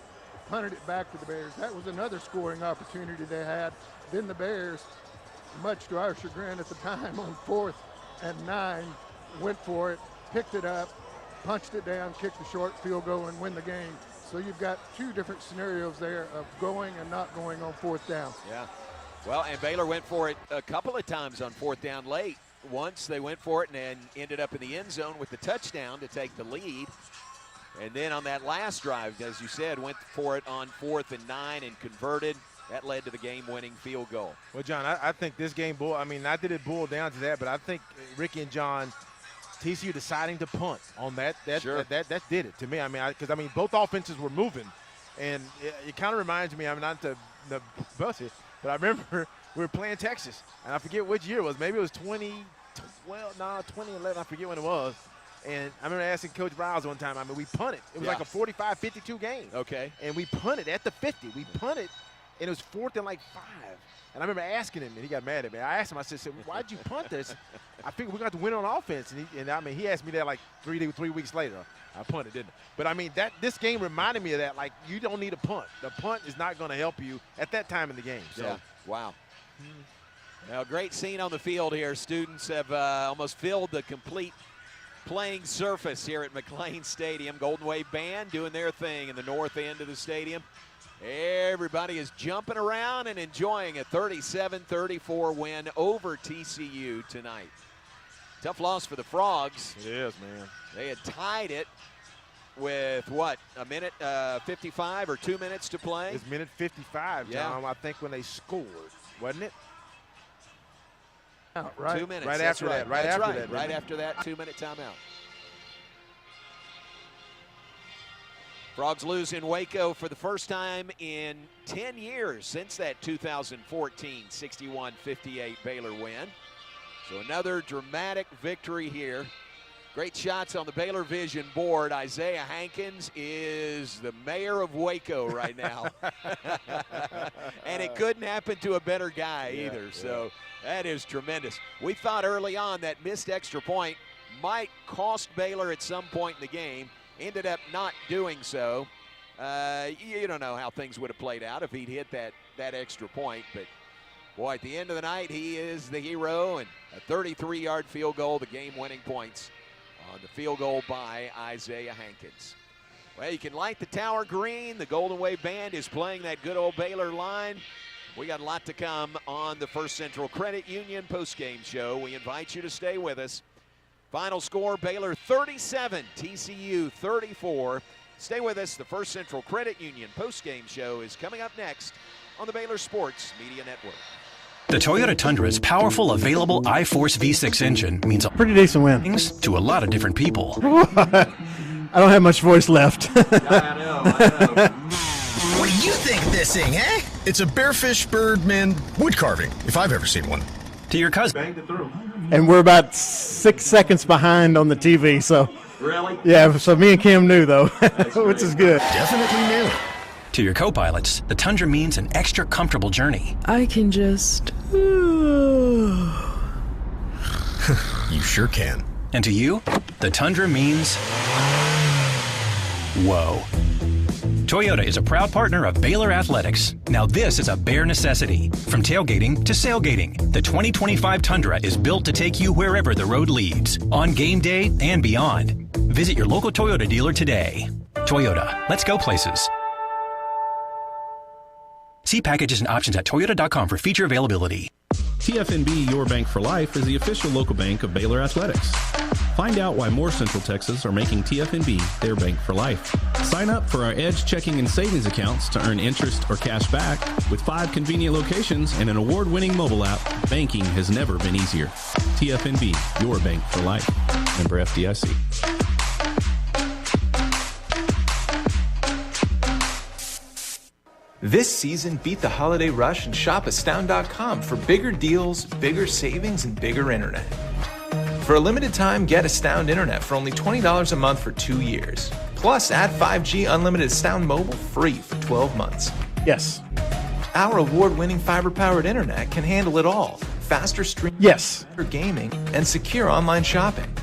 Punted it back to the Bears. That was another scoring opportunity they had. Then the Bears, much to our chagrin at the time, on 4th and 9, went for it, picked it up, punched it down, kicked the short field goal, and win the game. So you've got two different scenarios there of going and not going on 4th down. Yeah. Well, and Baylor went for it a couple of times on 4th down late. Once they went for it and then ended up in the end zone with the touchdown to take the lead. And then on that last drive, as you said, went for it on 4th and 9 and converted. That led to the game-winning field goal. Well, John, I think this game, not that it boiled down to that, but I think Ricky and John, TCU deciding to punt on that did it to me. Because both offenses were moving, and it kind of reminds me. Not to bust it, but I remember we were playing Texas, and I forget which year it was. Maybe it was 2011. I forget when it was. And I remember asking Coach Browse one time. We punted. It was like a 45-52 game. Okay. And we punted at the 50. We punted, and it was 4th and 5. And I remember asking him, and he got mad at me. I asked him, I said, why'd you punt this? I figured we got to win on offense. And he asked me that like 3 weeks later. I punted, didn't I? But, this game reminded me of that. Like, you don't need a punt. The punt is not going to help you at that time in the game. So. Yeah, wow. Now, great scene on the field here. Students have almost filled the complete playing surface here at McLean Stadium. Golden Wave Band doing their thing in the north end of the stadium. Everybody is jumping around and enjoying a 37-34 win over TCU tonight. Tough loss for the Frogs. It is, man. They had tied it with, a minute 55 or 2 minutes to play? It's minute 55, John, I think, when they scored, wasn't it? Right. 2 minutes. Right after that. Right after that 2-minute timeout. Frogs lose in Waco for the first time in 10 years since that 2014 61-58 Baylor win. So another dramatic victory here. Great shots on the Baylor Vision board. Isaiah Hankins is the mayor of Waco right now. And it couldn't happen to a better guy either. So that is tremendous. We thought early on that missed extra point might cost Baylor at some point in the game. Ended up not doing so. You don't know how things would have played out if he'd hit that extra point. But, boy, at the end of the night, he is the hero. And a 33-yard field goal, the game-winning points on the field goal by Isaiah Hankins. Well, you can light the tower green. The Golden Wave Band is playing that good old Baylor line. We got a lot to come on the First Central Credit Union postgame show. We invite you to stay with us. Final score, Baylor 37, TCU 34. Stay with us. The First Central Credit Union postgame show is coming up next on the Baylor Sports Media Network. The Toyota Tundra's powerful, available iForce V6 engine means a pretty decent win to a lot of different people. I don't have much voice left. I know. What do you think of this thing, eh? It's a bearfish birdman wood carving, if I've ever seen one. To your cousin. Banged it through. And we're about 6 seconds behind on the TV, so. Really? Yeah, so me and Kim knew, though, which is good. Definitely knew. To your co-pilots, the Tundra means an extra comfortable journey. I can just... You sure can. And to you, the Tundra means... whoa. Toyota is a proud partner of Baylor Athletics. Now this is a bare necessity. From tailgating to sailgating, the 2025 Tundra is built to take you wherever the road leads, on game day and beyond. Visit your local Toyota dealer today. Toyota, let's go places. See packages and options at toyota.com for feature availability. TFNB Your Bank for Life is the official local bank of Baylor Athletics. Find out why more Central Texas are making TFNB their bank for life. Sign up for our Edge checking and savings accounts to earn interest or cash back. With 5 convenient locations and an award-winning mobile app, banking has never been easier. TFNB, your bank for life. Member FDIC. This season, beat the holiday rush and shop Astound.com for bigger deals, bigger savings, and bigger internet. For a limited time, get Astound Internet for only $20 a month for 2 years. Plus, add 5G unlimited Astound Mobile free for 12 months. Yes. Our award-winning fiber-powered internet can handle it all. Faster streaming, Yes. gaming, and secure online shopping.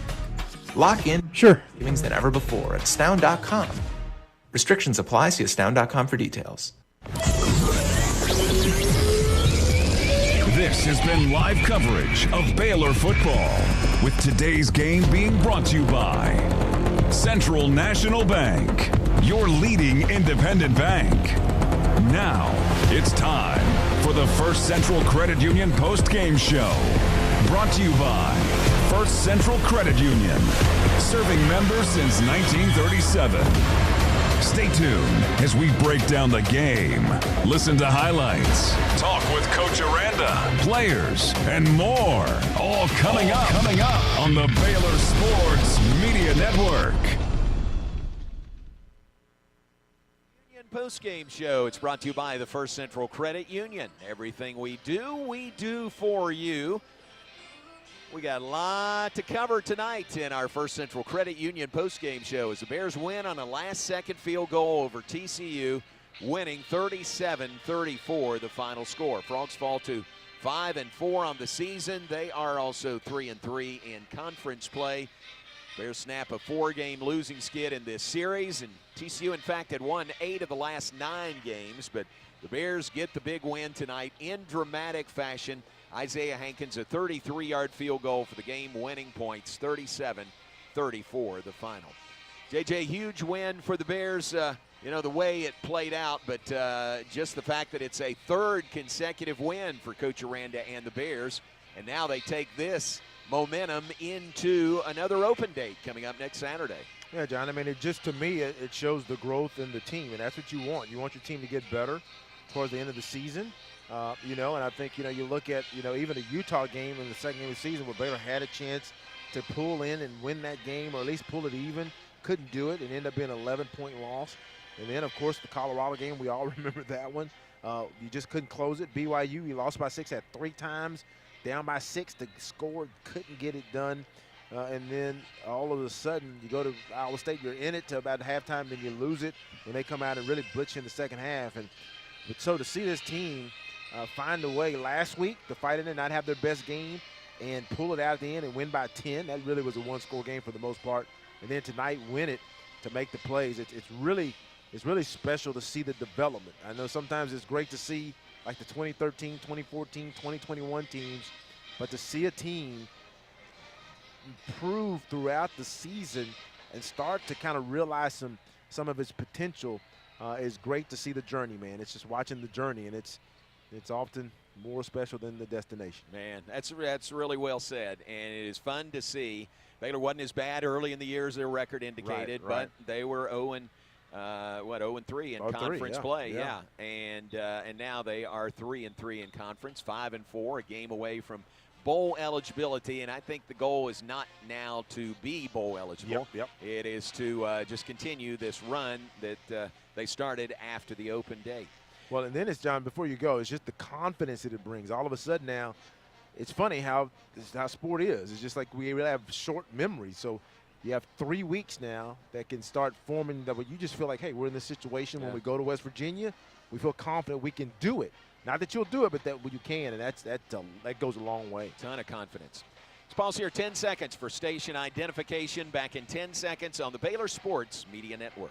Lock in savings than ever before at Astound.com. Restrictions apply. See Astound.com for details. This has been live coverage of Baylor football, with today's game being brought to you by Central National Bank, your leading independent bank. Now, it's time for the First Central Credit Union post-game show. Brought to you by First Central Credit Union, serving members since 1937. Stay tuned as we break down the game, listen to highlights, talk with Coach Aranda, players, and more. All coming up on the Baylor Sports Media Network. Post-game show. It's brought to you by the First Central Credit Union. Everything we do for you. We got a lot to cover tonight in our First Central Credit Union post-game show as the Bears win on a last-second field goal over TCU, winning 37-34 the final score. Frogs fall to 5-4 on the season. They are also 3-3 in conference play. Bears snap a 4-game losing skid in this series, and TCU, in fact, had won 8 of the last 9 games, but the Bears get the big win tonight in dramatic fashion. Isaiah Hankins, a 33-yard field goal for the game-winning points, 37-34 the final. JJ, huge win for the Bears, the way it played out, but just the fact that it's a 3rd consecutive win for Coach Aranda and the Bears, and now they take this momentum into another open date coming up next Saturday. Yeah, John, I mean, to me, it shows the growth in the team, and that's what you want. You want your team to get better towards the end of the season, and I think, you look at, even a Utah game in the second game of the season where Baylor had a chance to pull in and win that game, or at least pull it even, couldn't do it, and ended up being an 11-point loss. And then, of course, the Colorado game, we all remember that one. You just couldn't close it. BYU, you lost by 6, had 3 times. Down by 6 to score, couldn't get it done. And then all of a sudden, you go to Iowa State, you're in it to about halftime, then you lose it when they come out and really blitz you in the second half. But so to see this team find a way last week to fight it and not have their best game and pull it out at the end and win by 10, that really was a one-score game for the most part. And then tonight win it to make the plays. It's really special to see the development. I know sometimes it's great to see like the 2013, 2014, 2021 teams, but to see a team improve throughout the season and start to kind of realize some of its potential is great to see the journey, man. It's just watching the journey, and it's often more special than the destination. Man, that's really well said, and it is fun to see. Baylor wasn't as bad early in the year as their record indicated, right. But they were 0-3 in conference play, yeah. And now they are 3-3 in conference, 5-4, a game away from bowl eligibility. And I think the goal is not now to be bowl eligible. Yep. It is to just continue this run that they started after the open day. Well, and then it's, John, before you go, it's just the confidence that it brings. All of a sudden now, it's funny how sport is. It's just like we really have short memories. So you have 3 weeks now that can start forming that you just feel like, hey, we're in this situation when we go to West Virginia. We feel confident we can do it. Not that you'll do it, but that you can, and that goes a long way. Ton of confidence. Let's pause here 10 seconds for station identification. Back in 10 seconds on the Baylor Sports Media Network.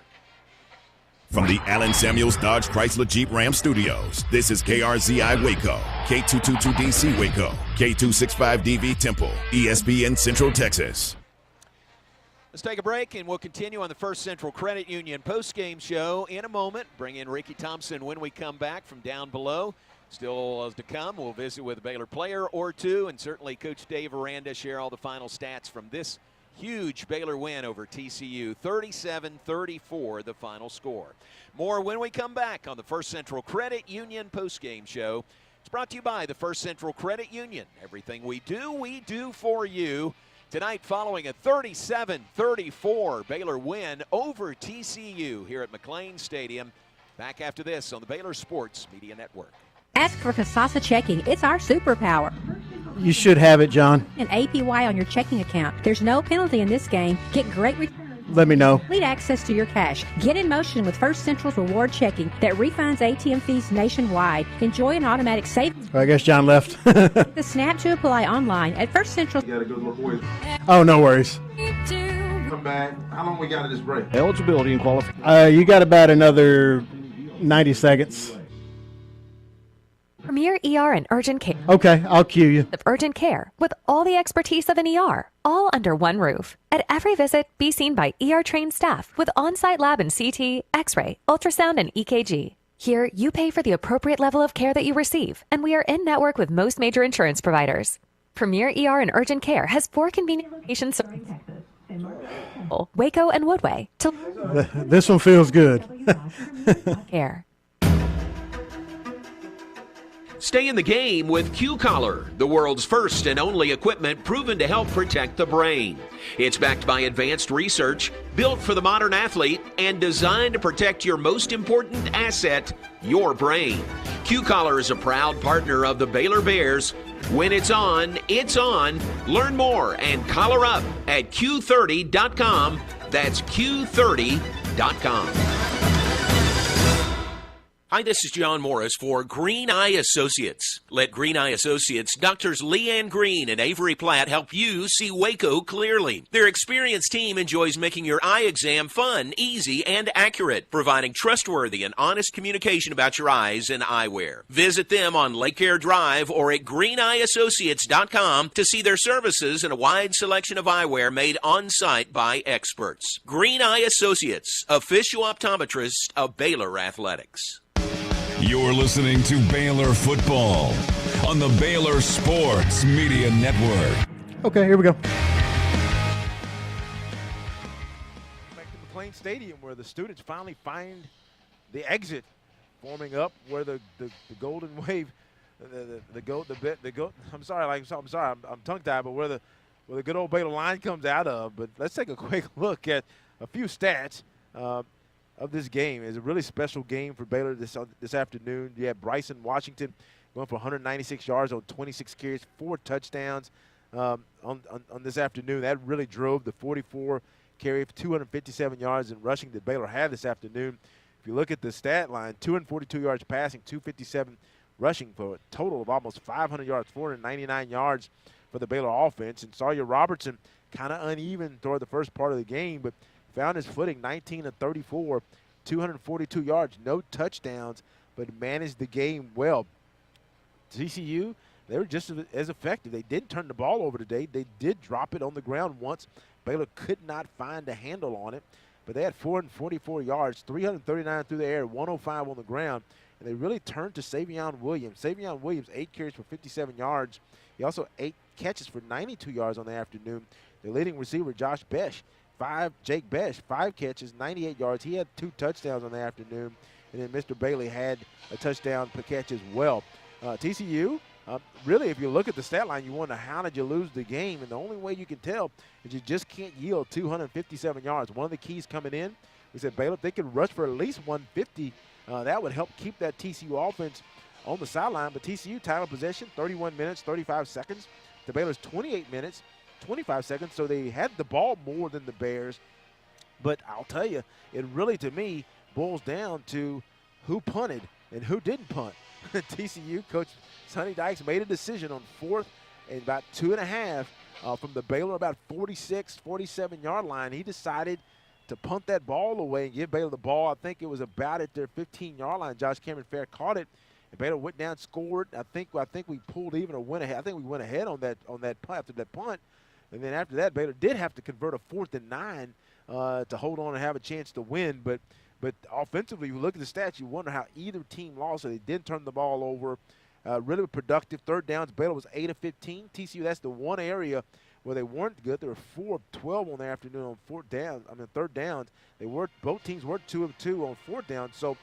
From the Allen Samuels Dodge Chrysler Jeep Ram Studios, this is KRZI Waco, K222DC Waco, K265DV Temple, ESPN Central Texas. Let's take a break, and we'll continue on the First Central Credit Union post-game show in a moment. Bring in Ricky Thompson when we come back from down below. Still to come, we'll visit with a Baylor player or two, and certainly Coach Dave Aranda share all the final stats from this huge Baylor win over TCU, 37-34 the final score. More when we come back on the First Central Credit Union post-game show. It's brought to you by the First Central Credit Union. Everything we do for you. Tonight, following a 37-34 Baylor win over TCU here at McLean Stadium. Back after this on the Baylor Sports Media Network. Ask for Kasasa Checking. It's our superpower. You should have it, John. An APY on your checking account. There's no penalty in this game. Get great returns. let me know. Complete access to your cash. Get in motion with First Central's reward checking that refunds ATM fees nationwide. Enjoy an automatic savings. I guess John left. The snap to apply online at First Central. You gotta go look away. Oh, no worries. Come back. How long we got at this break? Eligibility and qualification. You got about another 90 seconds. Premier ER and Urgent Care. Okay, I'll cue you. Of urgent care with all the expertise of an ER, all under one roof. At every visit, be seen by ER-trained staff with on-site lab and CT, X-ray, ultrasound, and EKG. Here, you pay for the appropriate level of care that you receive, and we are in network with most major insurance providers. Premier ER and Urgent Care has 4 convenient locations serving Texas, Waco, and Woodway. This one feels good. Care. Stay in the game with Q-Collar, the world's first and only equipment proven to help protect the brain. It's backed by advanced research, built for the modern athlete, and designed to protect your most important asset, your brain. Q-Collar is a proud partner of the Baylor Bears. When it's on, it's on. Learn more and collar up at Q30.com. That's Q30.com. Hi, this is John Morris for Green Eye Associates. Let Green Eye Associates, Doctors Leanne Green and Avery Platt help you see Waco clearly. Their experienced team enjoys making your eye exam fun, easy, and accurate, providing trustworthy and honest communication about your eyes and eyewear. Visit them on Lake Air Drive or at greeneyeassociates.com to see their services and a wide selection of eyewear made on-site by experts. Green Eye Associates, official optometrist of Baylor Athletics. You're listening to Baylor Football on the Baylor Sports Media Network. Okay, here we go. Back to McLean Stadium, where the students finally find the exit forming up, where the Golden Wave, I'm sorry, I'm tongue-tied, but where the good old Baylor line comes out of. But let's take a quick look at a few stats of this game. It's a really special game for Baylor this afternoon. You have Bryson Washington going for 196 yards on 26 carries, 4 touchdowns on this afternoon. That really drove the 44 carry for 257 yards in rushing that Baylor had this afternoon. If you look at the stat line, 242 yards passing, 257 rushing for a total of almost 500 yards, 499 yards for the Baylor offense. And Sawyer Robertson kind of uneven toward the first part of the game, but found his footing, 19 of 34, 242 yards, no touchdowns, but managed the game well. TCU, they were just as effective. They didn't turn the ball over today. They did drop it on the ground once. Baylor could not find a handle on it, but they had 444 yards, 339 through the air, 105 on the ground, and they really turned to Savion Williams. Savion Williams, 8 carries for 57 yards. He also 8 catches for 92 yards on the afternoon. The leading receiver, Jake Besh, 5 catches, 98 yards. He had 2 touchdowns on the afternoon. And then Mr. Bailey had a touchdown per catch as well. TCU, really, if you look at the stat line, you wonder how did you lose the game? And the only way you can tell is you just can't yield 257 yards. One of the keys coming in, we said Baylor, if they could rush for at least 150, that would help keep that TCU offense on the sideline. But TCU time of possession, 31 minutes, 35 seconds. The Baylor's 28 minutes. 25 seconds, so they had the ball more than the Bears. But I'll tell you, it really, to me, boils down to who punted and who didn't punt. TCU coach Sonny Dykes made a decision on 4th and about 2.5 from the Baylor about 46, 47-yard line. He decided to punt that ball away and give Baylor the ball. I think it was about at their 15-yard line. Josh Cameron Fair caught it. And Baylor went down, scored. I think we pulled even or went ahead. I think we went ahead on that punt after that punt. And then after that, Baylor did have to convert a 4th and 9 to hold on and have a chance to win. But offensively, you look at the stats, you wonder how either team lost. So they didn't turn the ball over. Really productive. 3rd downs, Baylor was 8 of 15. TCU, that's the one area where they weren't good. They were 4 of 12 on the afternoon on 3rd downs. Both teams were 2 of 2 on 4th down. So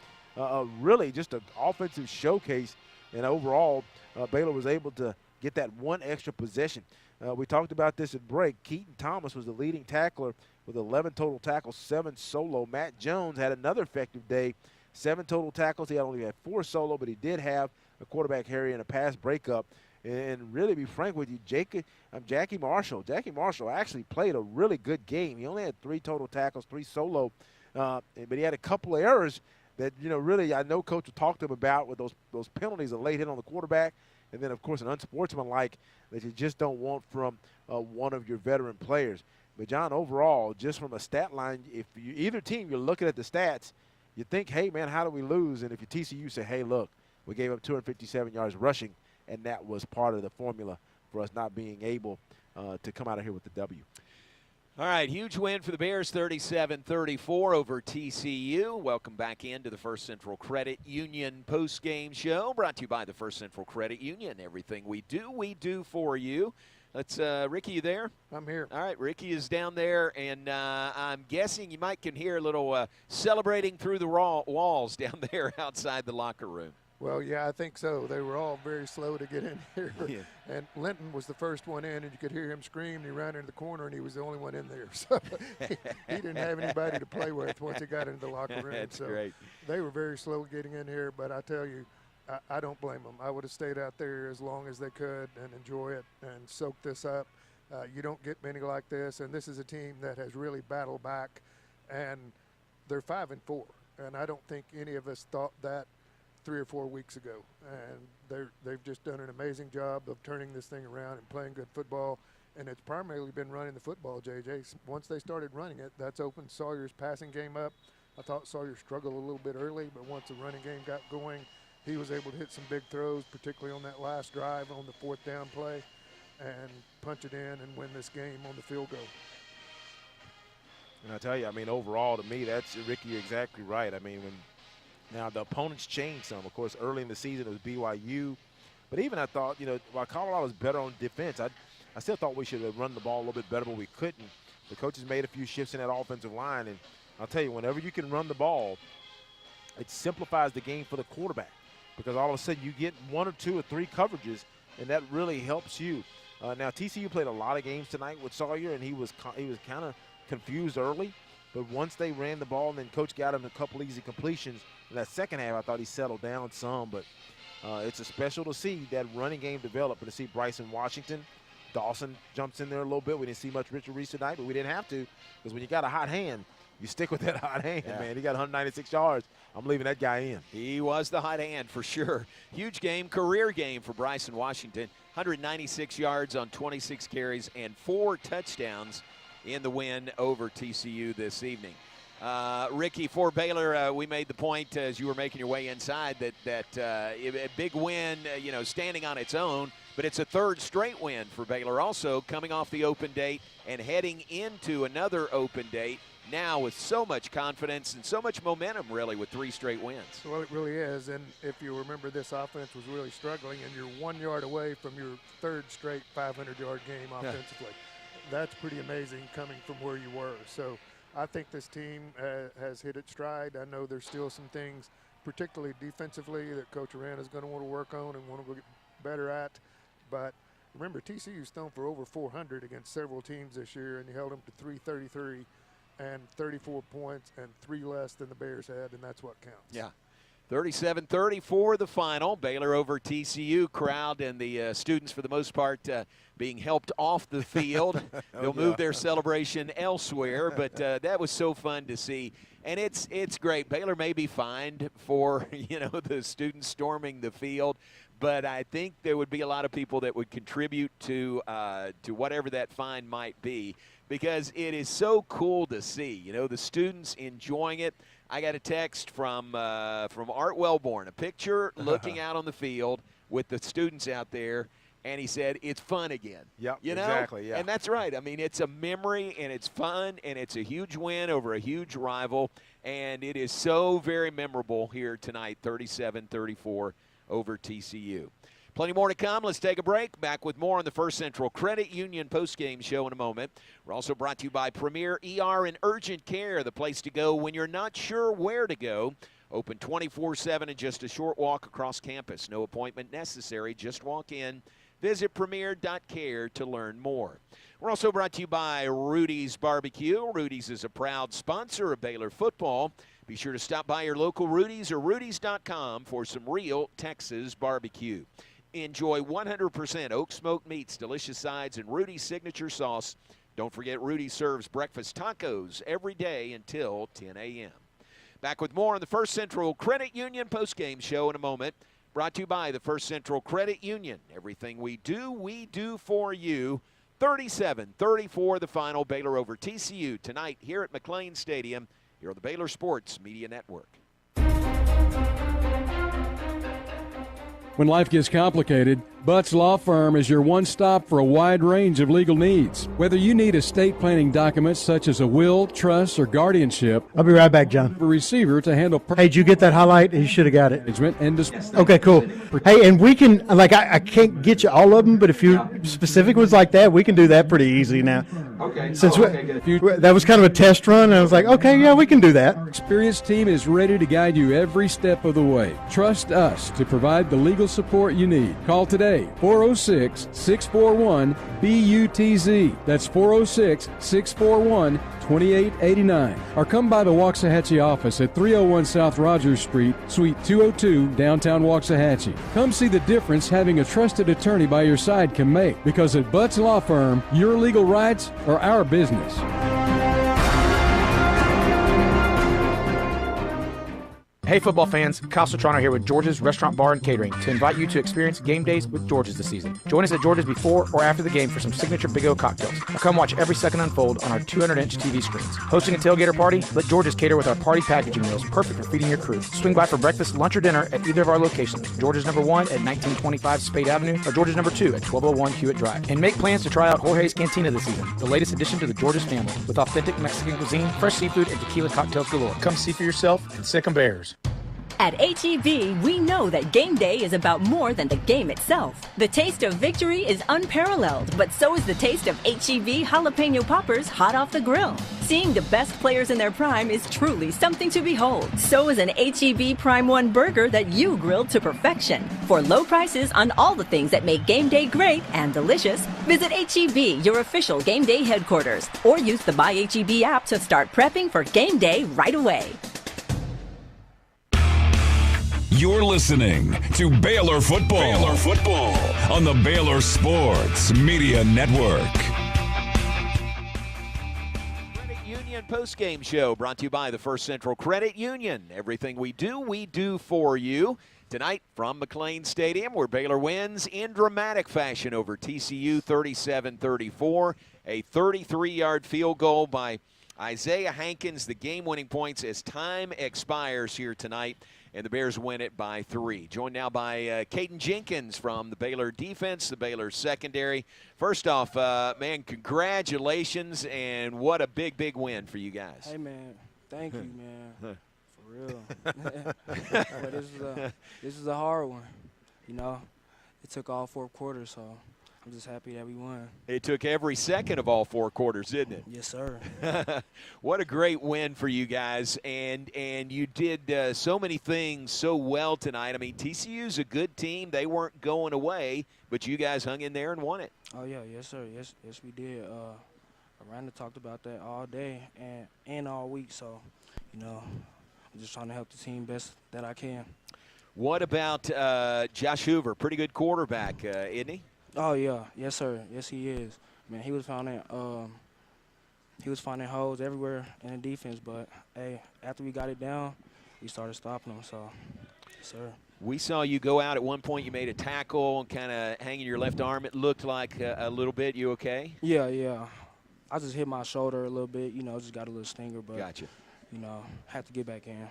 really just an offensive showcase. And overall, Baylor was able to get that one extra possession. We talked about this at break. Keaton Thomas was the leading tackler with 11 total tackles, 7 solo. Matt Jones had another effective day, 7 total tackles. He only had 4 solo, but he did have a quarterback hurry and a pass breakup. And really, be frank with you, Jackie Marshall. Jackie Marshall actually played a really good game. He only had 3 total tackles, 3 solo, but he had a couple of errors that, really I know Coach talked to him about with those penalties, a late hit on the quarterback, and then, of course, an unsportsmanlike that you just don't want from one of your veteran players. But, John, overall, just from a stat line, if either team, you're looking at the stats, you think, hey, man, how do we lose? And if you're TCU, say, hey, look, we gave up 257 yards rushing, and that was part of the formula for us not being able to come out of here with the W. All right, huge win for the Bears, 37-34 over TCU. Welcome back into the First Central Credit Union post-game show, brought to you by the First Central Credit Union. Everything we do for you. Let's, Ricky, you there? I'm here. All right, Ricky is down there, and I'm guessing you might can hear a little celebrating through the walls down there outside the locker room. Well, yeah, I think so. They were all very slow to get in here. Yeah. And Linton was the first one in, and you could hear him scream. He ran into the corner, and he was the only one in there. So he didn't have anybody to play with once he got into the locker room. That's so great. They were very slow getting in here, but I tell you, I don't blame them. I would have stayed out there as long as they could and enjoy it and soak this up. You don't get many like this, and this is a team that has really battled back, and they're 5-4. And I don't think any of us thought that 3 or 4 weeks ago, and they've just done an amazing job of turning this thing around and playing good football, and it's primarily been running the football, JJ. Once they started running it, that's opened Sawyer's passing game up. I thought Sawyer struggled a little bit early, but once the running game got going, he was able to hit some big throws, particularly on that last drive on the 4th down play, and punch it in and win this game on the field goal. And I tell you, I mean, overall, to me, that's, Ricky, you're exactly right. I mean, now the opponents changed some. Of course, early in the season it was BYU. But even I thought, while Colorado was better on defense, I still thought we should have run the ball a little bit better, but we couldn't. The coaches made a few shifts in that offensive line. And I'll tell you, whenever you can run the ball, it simplifies the game for the quarterback, because all of a sudden you get 1 or 2 or 3 coverages, and that really helps you. Now, TCU played a lot of games tonight with Sawyer, and he was kind of confused early. But once they ran the ball and then Coach got him a couple easy completions, in that second half I thought he settled down some. But it's a special to see that running game develop and to see Bryson Washington. Dawson jumps in there a little bit. We didn't see much Richard Reese tonight, but we didn't have to, because when you got a hot hand, you stick with that hot hand, man. He got 196 yards. I'm leaving that guy in. He was the hot hand for sure. Huge game, career game for Bryson Washington. 196 yards on 26 carries and 4 touchdowns in the win over TCU this evening. Ricky, for Baylor, we made the point as you were making your way inside that a big win, standing on its own, but it's a 3rd straight win for Baylor, also coming off the open date and heading into another open date now with so much confidence and so much momentum, really, with 3 straight wins. Well, it really is, and if you remember, this offense was really struggling, and you're 1 yard away from your 3rd straight 500-yard game offensively. That's pretty amazing coming from where you were. So I think this team has hit its stride. I know there's still some things, particularly defensively, that Coach Aranda is going to want to work on and want to get better at. But remember, TCU's thrown for over 400 against several teams this year, and you held them to 333 and 34 points and 3 less than the Bears had, and that's what counts. Yeah. 37-34 the final. Baylor over TCU. Crowd and the students, for the most part, being helped off the field. They'll move their celebration elsewhere, but that was so fun to see. And it's great. Baylor may be fined for, the students storming the field, but I think there would be a lot of people that would contribute to whatever that fine might be, because it is so cool to see, the students enjoying it. I got a text from Art Wellborn, a picture looking out on the field with the students out there, and he said, it's fun again. Yep, exactly, yeah. And that's right. I mean, it's a memory, and it's fun, and it's a huge win over a huge rival, and it is so very memorable here tonight, 37-34 over TCU. Plenty more to come. Let's take a break. Back with more on the First Central Credit Union postgame show in a moment. We're also brought to you by Premier ER and Urgent Care, the place to go when you're not sure where to go. Open 24/7 and just a short walk across campus. No appointment necessary. Just walk in. Visit premier.care to learn more. We're also brought to you by Rudy's Barbecue. Rudy's is a proud sponsor of Baylor football. Be sure to stop by your local Rudy's or Rudy's.com for some real Texas barbecue. enjoy 100% oak smoked meats, delicious sides, and Rudy's signature sauce. Don't forget Rudy serves breakfast tacos every day until 10 a.m. Back with more on the First Central Credit Union postgame show in a moment. Brought to you by the First Central Credit Union. Everything we do for you. 37-34 the final. Baylor over TCU tonight here at McLean Stadium. Here on the Baylor Sports Media Network. When life gets complicated, Butts Law Firm is your one stop for a wide range of legal needs. Whether you need estate planning documents such as a will, trust, or guardianship, I'll be right back, John. A receiver to handle. Hey, did you get that highlight? You should have got it. And okay, cool. Hey, and we can, like, I can't get you all of them, but if you specific ones like that, we can do that pretty easy now. Okay. Since that was kind of a test run, and I was like, okay, yeah, we can do that. Our experienced team is ready to guide you every step of the way. Trust us to provide the legal support you need. Call today, 406-641-BUTZ. That's 406-641-2889. Or come by the Waxahachie office at 301 South Rogers Street, Suite 202, downtown Waxahachie. Come see the difference having a trusted attorney by your side can make, because at Butts Law Firm, your legal rights are our business. Hey football fans, Kyle Sotrano here with George's Restaurant Bar and Catering to invite you to experience game days with George's this season. Join us at George's before or after the game for some signature Big O cocktails. Now come watch every second unfold on our 200-inch TV screens. Hosting a tailgater party? Let George's cater with our party packaging meals, perfect for feeding your crew. Swing by for breakfast, lunch, or dinner at either of our locations. George's number 1 at 1925 Spade Avenue or George's number 2 at 1201 Hewitt Drive. And make plans to try out Jorge's Cantina this season, the latest addition to the George's family, with authentic Mexican cuisine, fresh seafood, and tequila cocktails galore. Come see for yourself and sick 'em Bears. At H-E-B, we know that game day is about more than the game itself. The taste of victory is unparalleled, but so is the taste of H-E-B jalapeno poppers hot off the grill. Seeing the best players in their prime is truly something to behold. So is an H-E-B Prime 1 burger that you grilled to perfection. For low prices on all the things that make game day great and delicious, visit H-E-B, your official game day headquarters, or use the My H-E-B app to start prepping for game day right away. You're listening to Baylor Football. On the Baylor Sports Media Network. Credit Union postgame show brought to you by the First Central Credit Union. Everything we do for you. Tonight from McLean Stadium, where Baylor wins in dramatic fashion over TCU 37-34. A 33-yard field goal by Isaiah Hankins, the game-winning points as time expires here tonight. And the Bears win it by 3. Joined now by Caden Jenkins from the Baylor defense, the Baylor secondary. First off, man, congratulations, and what a big, big win for you guys. Hey, man, thank you, man, for real. But this is a hard one, you know. It took all 4 quarters, so I'm just happy that we won. It took every second of all 4 quarters, didn't it? Yes, sir. What a great win for you guys, and you did so many things so well tonight. I mean, TCU's a good team. They weren't going away, but you guys hung in there and won it. Oh, yeah, yes, sir. Yes, we did. Miranda talked about that all day and all week, so, you know, I'm just trying to help the team best that I can. What about Josh Hoover? Pretty good quarterback, isn't he? Oh yeah, yes sir, yes he is. Man, he was finding holes everywhere in the defense, but hey, after we got it down, we started stopping them. So, yes, sir. We saw you go out at one point. You made a tackle and kind of hanging your left arm. It looked like a little bit. You okay? Yeah. I just hit my shoulder a little bit. You know, just got a little stinger, but gotcha. You know, had to get back in.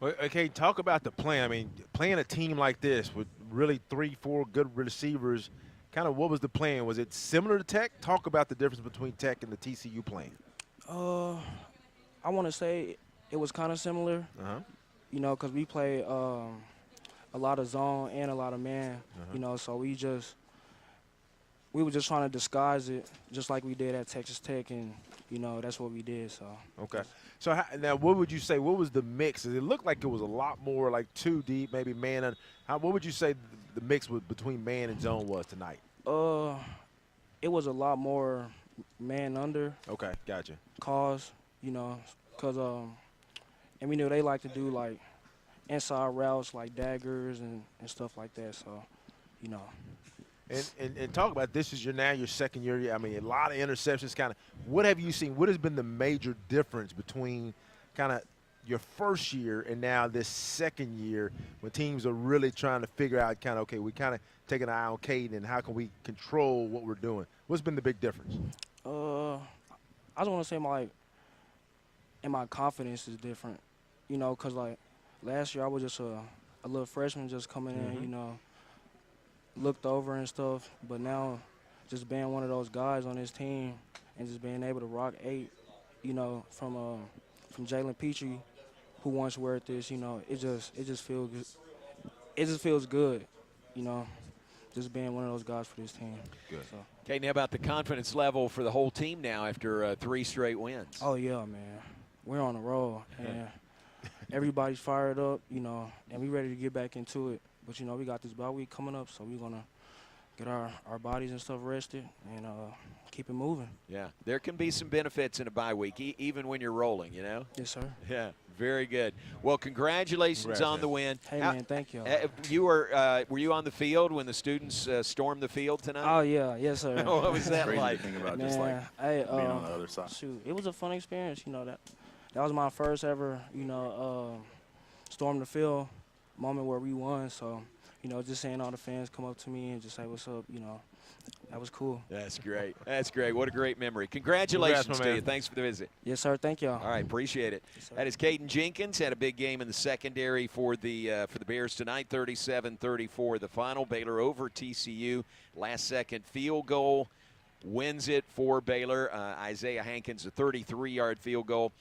Well, okay, talk about the plan. I mean, playing a team like this with really 3-4 good receivers. Kind of what was the plan? Was it similar to Tech? Talk about the difference between Tech and the TCU plan. I want to say it was kind of similar, you know, because we play a lot of zone and a lot of man, you know, so we were just trying to disguise it just like we did at Texas Tech, and, you know, that's what we did. So. Okay. So now what would you say, what was the mix? It looked like it was a lot more like 2 deep, maybe man. What would you say the mix between man and zone was tonight? It was a lot more man under. Okay, gotcha. Cause, you know, because and we knew they like to do like inside routes like daggers and stuff like that. So, you know. And talk about this is your second year. I mean, a lot of interceptions. Kind of, what have you seen? What has been the major difference between kind of your first year and now this second year when teams are really trying to figure out kind of, okay, we kind of take an eye on Caden and how can we control what we're doing? What's been the big difference? I just want to say my confidence is different, you know, because like last year I was just a little freshman just coming in, you know, looked over and stuff, but now just being one of those guys on this team and just being able to rock 8, you know, from Jalen Petrie, who once wore this, you know, it just feels good. It just feels good, you know, just being one of those guys for this team. Good. So. Kaden, how about the confidence level for the whole team now after 3 straight wins? Oh yeah, man, we're on a roll, and everybody's fired up, you know, and we ready to get back into it. But, you know, we got this bye week coming up, so we're going to get our bodies and stuff rested and keep it moving. Yeah, there can be some benefits in a bye week, even when you're rolling, you know? Yes, sir. Yeah, very good. Well, congratulations on the win. Hey, man, thank you. Were you on the field when the students stormed the field tonight? Oh, yeah, yes, sir. What was that like? Thing about man, just like being on the other side. Shoot, it was a fun experience, you know. That was my first ever, you know, storm the field moment where we won. So, you know, just seeing all the fans come up to me and just say what's up, you know, that was cool. That's great. That's great. What a great memory. Congratulations to you. Thanks for the visit. Yes, sir. Thank you. All right, appreciate it. Yes, that is Caden Jenkins. Had a big game in the secondary for the Bears tonight. 37-34 the final. Baylor over TCU. Last second field goal wins it for Baylor. Isaiah Hankins, a 33-yard field goal.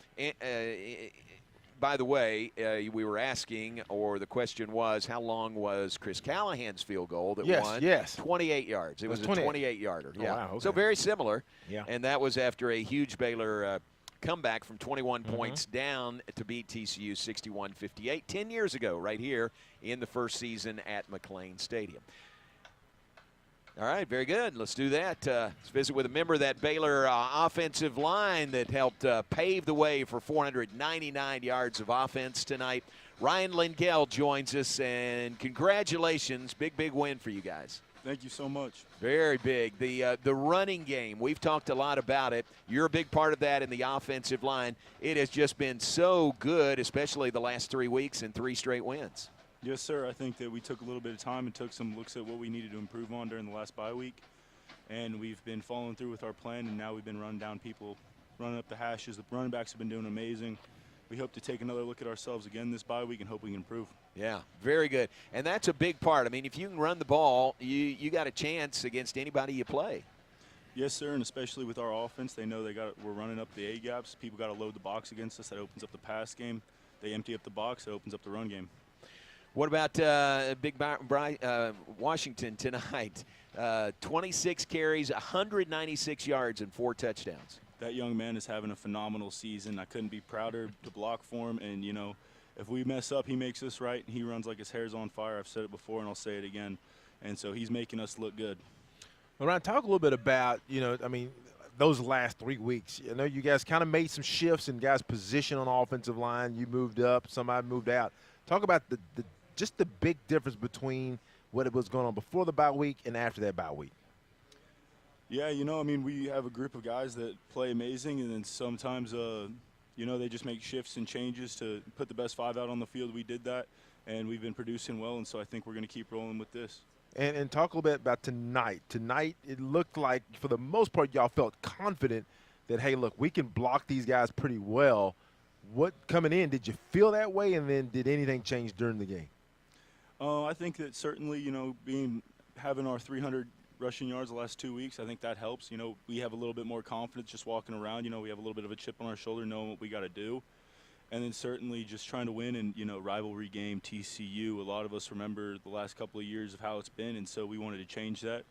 By the way, we were asking, or the question was, how long was Chris Callahan's field goal that won? Yes. 28 yards. It was a 28-yarder. Oh, Yeah. wow, okay. So very similar. Yeah. And that was after a huge Baylor comeback from 21 points down to beat TCU 61-58 10 years ago right here in the first season at McLean Stadium. All right, very good. Let's do that. Let's visit with a member of that Baylor offensive line that helped pave the way for 499 yards of offense tonight. Ryan Lingell joins us, and congratulations. Big, big win for you guys. Thank you so much. Very big. The running game, we've talked a lot about it. You're a big part of that in the offensive line. It has just been so good, especially the last 3 weeks and 3 straight wins. Yes, sir. I think that we took a little bit of time and took some looks at what we needed to improve on during the last bye week. And we've been following through with our plan, and now we've been running down people, running up the hashes. The running backs have been doing amazing. We hope to take another look at ourselves again this bye week and hope we can improve. Yeah, very good. And that's a big part. I mean, if you can run the ball, you got a chance against anybody you play. Yes, sir, and especially with our offense, they know we're running up the A-gaps. People got to load the box against us. That opens up the pass game. They empty up the box. It opens up the run game. What about Big Washington tonight? 26 carries, 196 yards, and 4 touchdowns. That young man is having a phenomenal season. I couldn't be prouder to block for him. And, you know, if we mess up, he makes us right. He runs like his hair's on fire. I've said it before, and I'll say it again. And so he's making us look good. Well, Ryan, talk a little bit about, you know, I mean, those last 3 weeks. I know you guys kind of made some shifts in guys' position on the offensive line. You moved up, somebody moved out. Talk about just the big difference between what it was going on before the bye week and after that bye week. Yeah, you know, I mean, we have a group of guys that play amazing, and then sometimes, you know, they just make shifts and changes to put the best 5 out on the field. We did that, and we've been producing well, and so I think we're going to keep rolling with this. And talk a little bit about tonight. Tonight, it looked like, for the most part, y'all felt confident that, hey, look, we can block these guys pretty well. What coming in, did you feel that way, and then did anything change during the game? I think that certainly, you know, having our 300 rushing yards the last 2 weeks, I think that helps. You know, we have a little bit more confidence just walking around. You know, we have a little bit of a chip on our shoulder knowing what we got to do. And then certainly just trying to win and, you know, rivalry game, TCU. A lot of us remember the last couple of years of how it's been, and so we wanted to change that.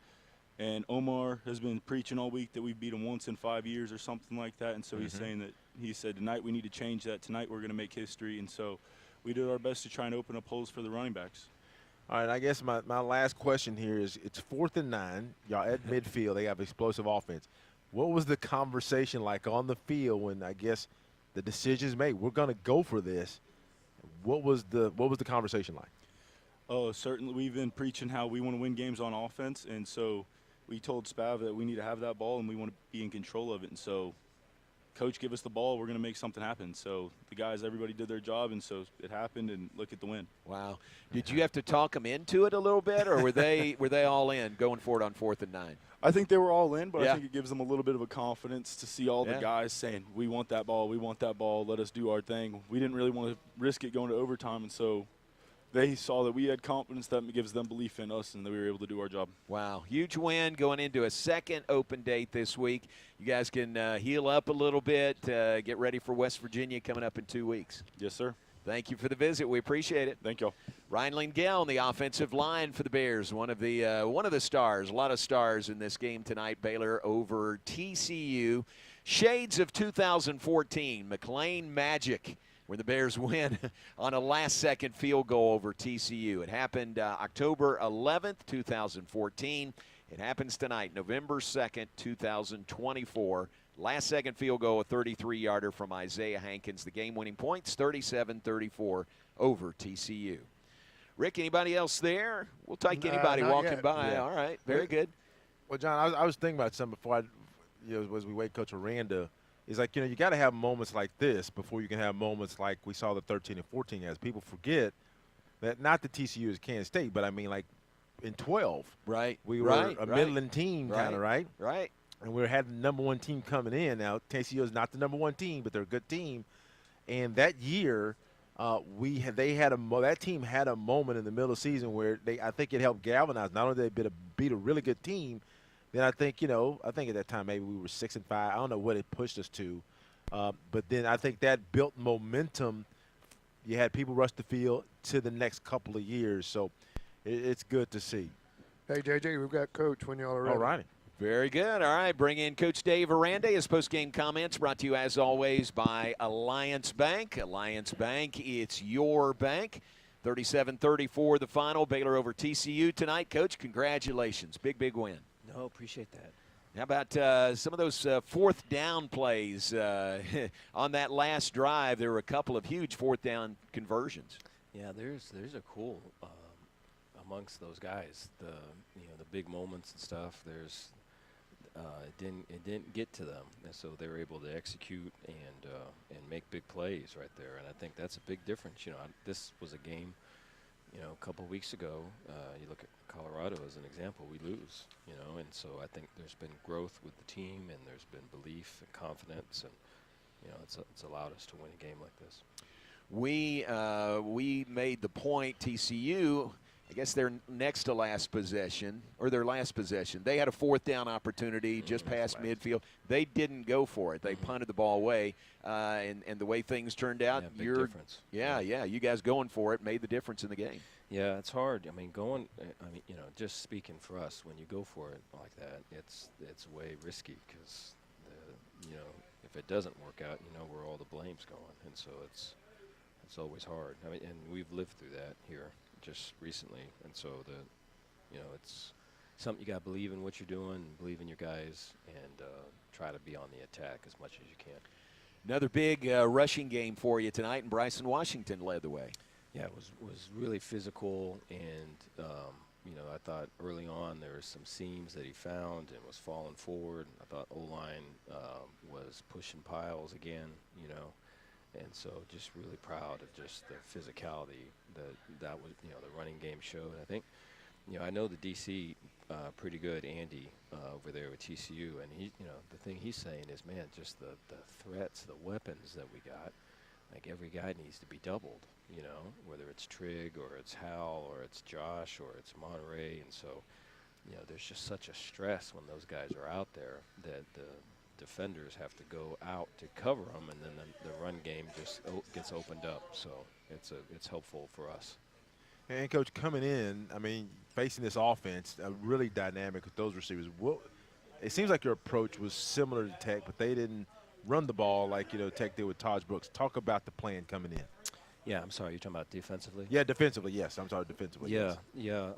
And Omar has been preaching all week that we beat him once in 5 years or something like that. And so he's saying that he said tonight we need to change that. Tonight we're going to make history. And so we did our best to try and open up holes for the running backs. All right, I guess my last question here is it's 4th and 9. Y'all at midfield. They have explosive offense. What was the conversation like on the field when I guess the decision's made? We're going to go for this. What was the conversation like? Oh, certainly. We've been preaching how we want to win games on offense, and so we told Spav that we need to have that ball and we want to be in control of it. And so, Coach, give us the ball. We're going to make something happen. So the guys, everybody did their job, and so it happened. And look at the win. Wow. Did you have to talk them into it a little bit, or were they all in going for it on 4th and 9? I think they were all in, but Yeah. I think it gives them a little bit of a confidence to see all the guys saying, we want that ball, let us do our thing. We didn't really want to risk it going to overtime, and so they saw that we had confidence. That gives them belief in us, and that we were able to do our job. Wow, huge win going into a second open date this week. You guys can heal up a little bit, get ready for West Virginia coming up in 2 weeks. Yes, sir. Thank you for the visit. We appreciate it. Thank y'all. Ryan Lingell on the offensive line for the Bears, one of the stars, a lot of stars in this game tonight. Baylor over TCU. Shades of 2014, McLean Magic, where the Bears win on a last-second field goal over TCU. It happened October 11th, 2014. It happens tonight, November 2nd, 2024. Last-second field goal, a 33-yarder from Isaiah Hankins. The game-winning points, 37-34 over TCU. Rick, anybody else there? We'll take anybody walking by. Yeah. All right, very good. Well, John, I was thinking about something before as we wait Coach Aranda. It's like, you got to have moments like this before you can have moments like we saw the 13 and 14 as. People forget that not the TCU is Kansas State, but I mean like in 12. Right. We were a Midland team kind of, right? Right. And we had the number one team coming in. Now, TCU is not the number one team, but they're a good team. And that year, that team had a moment in the middle of the season where I think it helped galvanize. Not only did they beat a really good team, then I think at that time maybe we were 6-5. I don't know what it pushed us to, but then I think that built momentum. You had people rush the field to the next couple of years, so it's good to see. Hey, JJ, we've got Coach when y'all are ready. All righty. Very good. All right, bring in Coach Dave Aranda. His post-game comments brought to you, as always, by Alliance Bank. Alliance Bank, it's your bank. 37-34 the final. Baylor over TCU tonight. Coach, congratulations. Big, big win. No, appreciate that. How about some of those fourth down plays on that last drive? There were a couple of huge fourth down conversions. Yeah, there's a cool amongst those guys. The big moments and stuff. It didn't get to them, and so they were able to execute and make big plays right there. And I think that's a big difference. This was a game. A couple weeks ago, you look at Colorado as an example, we lose, and so I think there's been growth with the team, and there's been belief and confidence, and it's allowed us to win a game like this. We made the point, TCU, I guess their next to last possession, or their last possession, they had a fourth down opportunity just past midfield. They didn't go for it. They punted the ball away, and the way things turned out, big difference. You guys going for it made the difference in the game. Yeah, it's hard. Just speaking for us, when you go for it like that, it's way risky because, if it doesn't work out, where all the blame's going, and so it's always hard. And we've lived through that here just recently, and so it's something you got to believe in what you're doing, believe in your guys, and try to be on the attack as much as you can. Another big rushing game for you tonight, and Bryson Washington led the way. Yeah, it was really physical, and I thought early on there were some seams that he found and was falling forward. I thought O-line was pushing piles again, and so just really proud of just the physicality that was, the running game showed. I think, I know the DC pretty good, Andy, over there with TCU, and he, the thing he's saying is, man, just the threats, the weapons that we got, like every guy needs to be doubled, whether it's Trigg or it's Hal or it's Josh or it's Monterey, and so, there's just such a stress when those guys are out there that the defenders have to go out to cover them, and then the run game just gets opened up. So it's helpful for us. And Coach, coming in, facing this offense, really dynamic with those receivers. It seems like your approach was similar to Tech, but they didn't run the ball like Tech did with Taj Brooks. Talk about the plan coming in. Yeah, I'm sorry, you're talking about defensively? Yeah, defensively, yes. I'm sorry, defensively. Yeah, yes. yeah.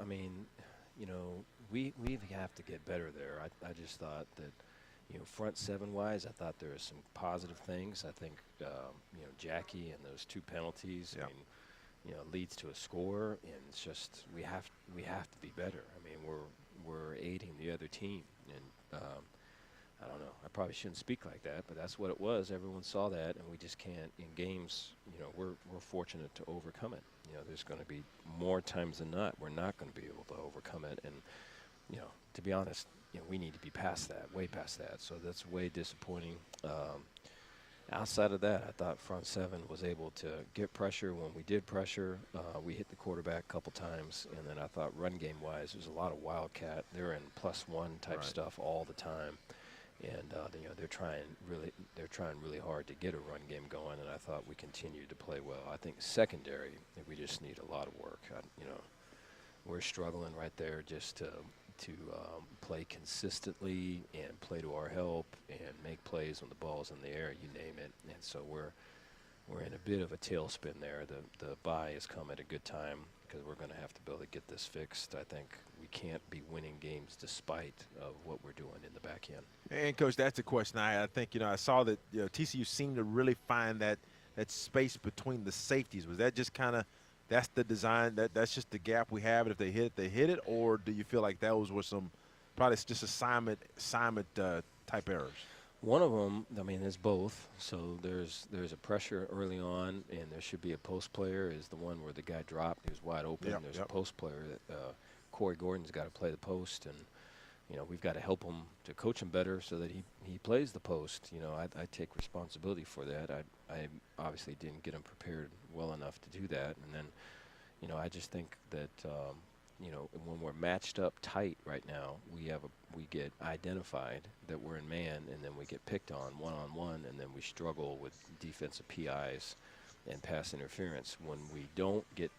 We have to get better there. I just thought that, front seven-wise, I thought there were some positive things. I think, Jackie and those two penalties. Yeah. leads to a score, and it's just we have to be better. I mean, we're aiding the other team, and I don't know. I probably shouldn't speak like that, but that's what it was. Everyone saw that, and we just can't. In games, we're fortunate to overcome it. There's going to be more times than not we're not going to be able to overcome it, and to be honest, we need to be past that, way past that. So that's way disappointing. Outside of that, I thought front seven was able to get pressure when we did pressure. We hit the quarterback a couple times, and then I thought run game wise, there's a lot of wildcat. They're in +1 type stuff all the time. And they're trying really hard to get a run game going, and I thought we continued to play well. I think secondary, we just need a lot of work. We're struggling right there just to play consistently and play to our help and make plays when the ball's in the air, you name it. And so we're in a bit of a tailspin there. The bye has come at a good time because we're going to have to be able to get this fixed. I think we can't be winning games despite of what we're doing in the back end. And, Coach, that's a question I think, I saw that TCU seemed to really find that space between the safeties. Was that just kind of that's the design, that's just the gap we have, and if they hit it, or do you feel like those were some probably just assignment type errors? One of them, I mean, is both. So there's a pressure early on, and there should be a post player. Is the one where the guy dropped, he was wide open. There's a post player that Corey Gordon's got to play the post, and we've got to help him to coach him better so that he plays the post. I take responsibility for that. I obviously didn't get him prepared well enough to do that, and then I just think that when we're matched up tight right now, we get identified that we're in man, and then we get picked on one-on-one, and then we struggle with defensive PIs and pass interference. When we don't get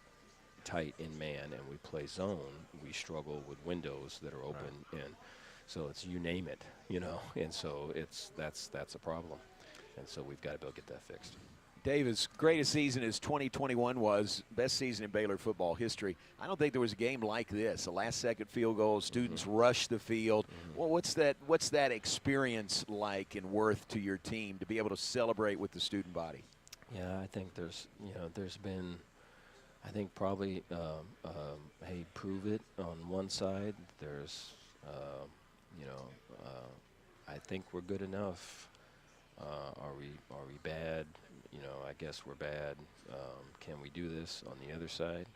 tight in man and we play zone, we struggle with windows that are open, and so it's you name it, and so that's a problem, and so we've got to be able to get that fixed. Dave, as great a season as 2021 was, best season in Baylor football history, I don't think there was a game like this. A last-second field goal, students rush the field. Well, what's that experience like and worth to your team to be able to celebrate with the student body? Yeah, I think there's been, I think probably, hey, prove it on one side. There's, I think we're good enough. Are we bad? I guess we're bad. Can we do this on the other side?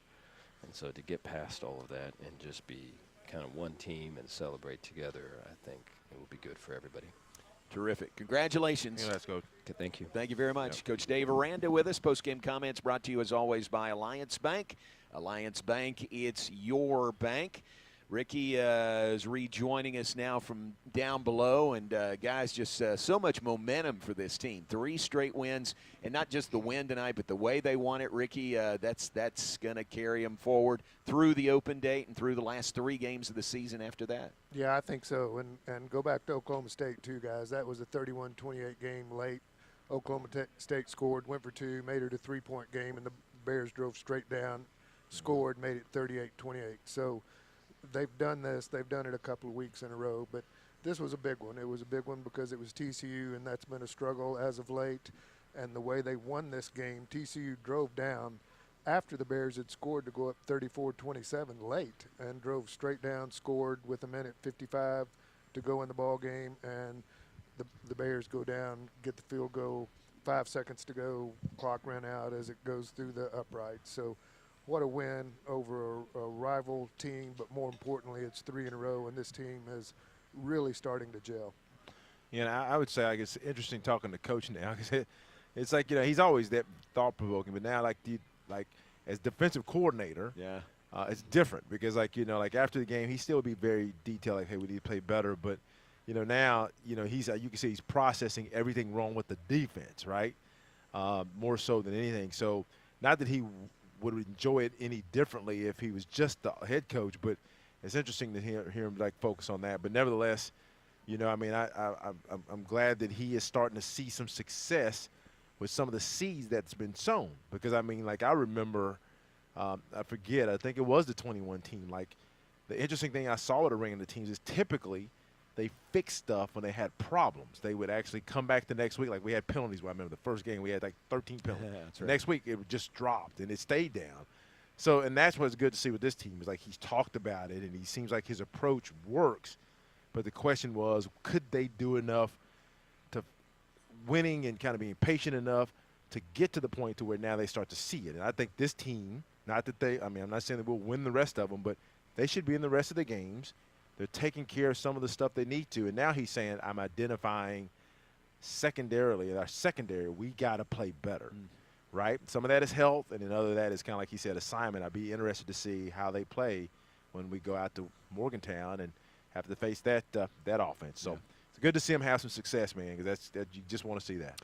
And so to get past all of that and just be kind of one team and celebrate together, I think it will be good for everybody. Terrific. Congratulations. Yeah, let's go. Okay, thank you. Thank you very much. Coach Dave Aranda with us. Post-game comments brought to you, as always, by Alliance Bank. Alliance Bank, it's your bank. Ricky is rejoining us now from down below, and guys, just so much momentum for this team. 3 straight wins, and not just the win tonight, but the way they won it, Ricky, that's going to carry them forward through the open date and through the last 3 games of the season after that. Yeah, I think so, and go back to Oklahoma State too, guys. That was a 31-28 game late. Oklahoma State scored, went for 2, made it a 3-point game, and the Bears drove straight down, scored, made it 38-28. So they've done this. They've done it a couple of weeks in a row, but this was a big one. It was a big one because it was TCU, and that's been a struggle as of late. And the way they won this game, TCU drove down after the Bears had scored to go up 34-27 late and drove straight down, scored with 1:55 to go in the ball game, and the Bears go down, get the field goal, 5 seconds to go, clock ran out as it goes through the upright. So what a win over a rival team, but more importantly, it's 3 in a row, and this team is really starting to gel. I would say it's interesting talking to Coach now, because it's like, he's always that thought-provoking, but now, as defensive coordinator, it's different because, after the game, he still would be very detailed, like, hey, we need to play better, but, now, he's you can see he's processing everything wrong with the defense, right, more so than anything. So not that he would enjoy it any differently if he was just the head coach, but it's interesting to hear him focus on that. But nevertheless, I'm glad that he is starting to see some success with some of the seeds that's been sown, because I remember, I think it was the 21 team. The interesting thing I saw with a ring of the teams is typically they fixed stuff when they had problems. They would actually come back the next week. Like we had penalties. I remember the first game we had like 13 penalties. Yeah, that's right. Next week it just dropped and it stayed down. So, and that's what's good to see with this team is like he's talked about it and he seems like his approach works. But the question was, could they do enough to winning and kind of being patient enough to get to the point to where now they start to see it? And I think this team, not that they, I'm not saying that we'll win the rest of them, but they should be in the rest of the games. They're taking care of some of the stuff they need to. And now he's saying, I'm identifying secondarily, in our secondary, we got to play better, right? Some of that is health, and another of that is kind of like he said, assignment. I'd be interested to see how they play when we go out to Morgantown and have to face that offense. So it's good to see them have some success, man, because you just want to see that.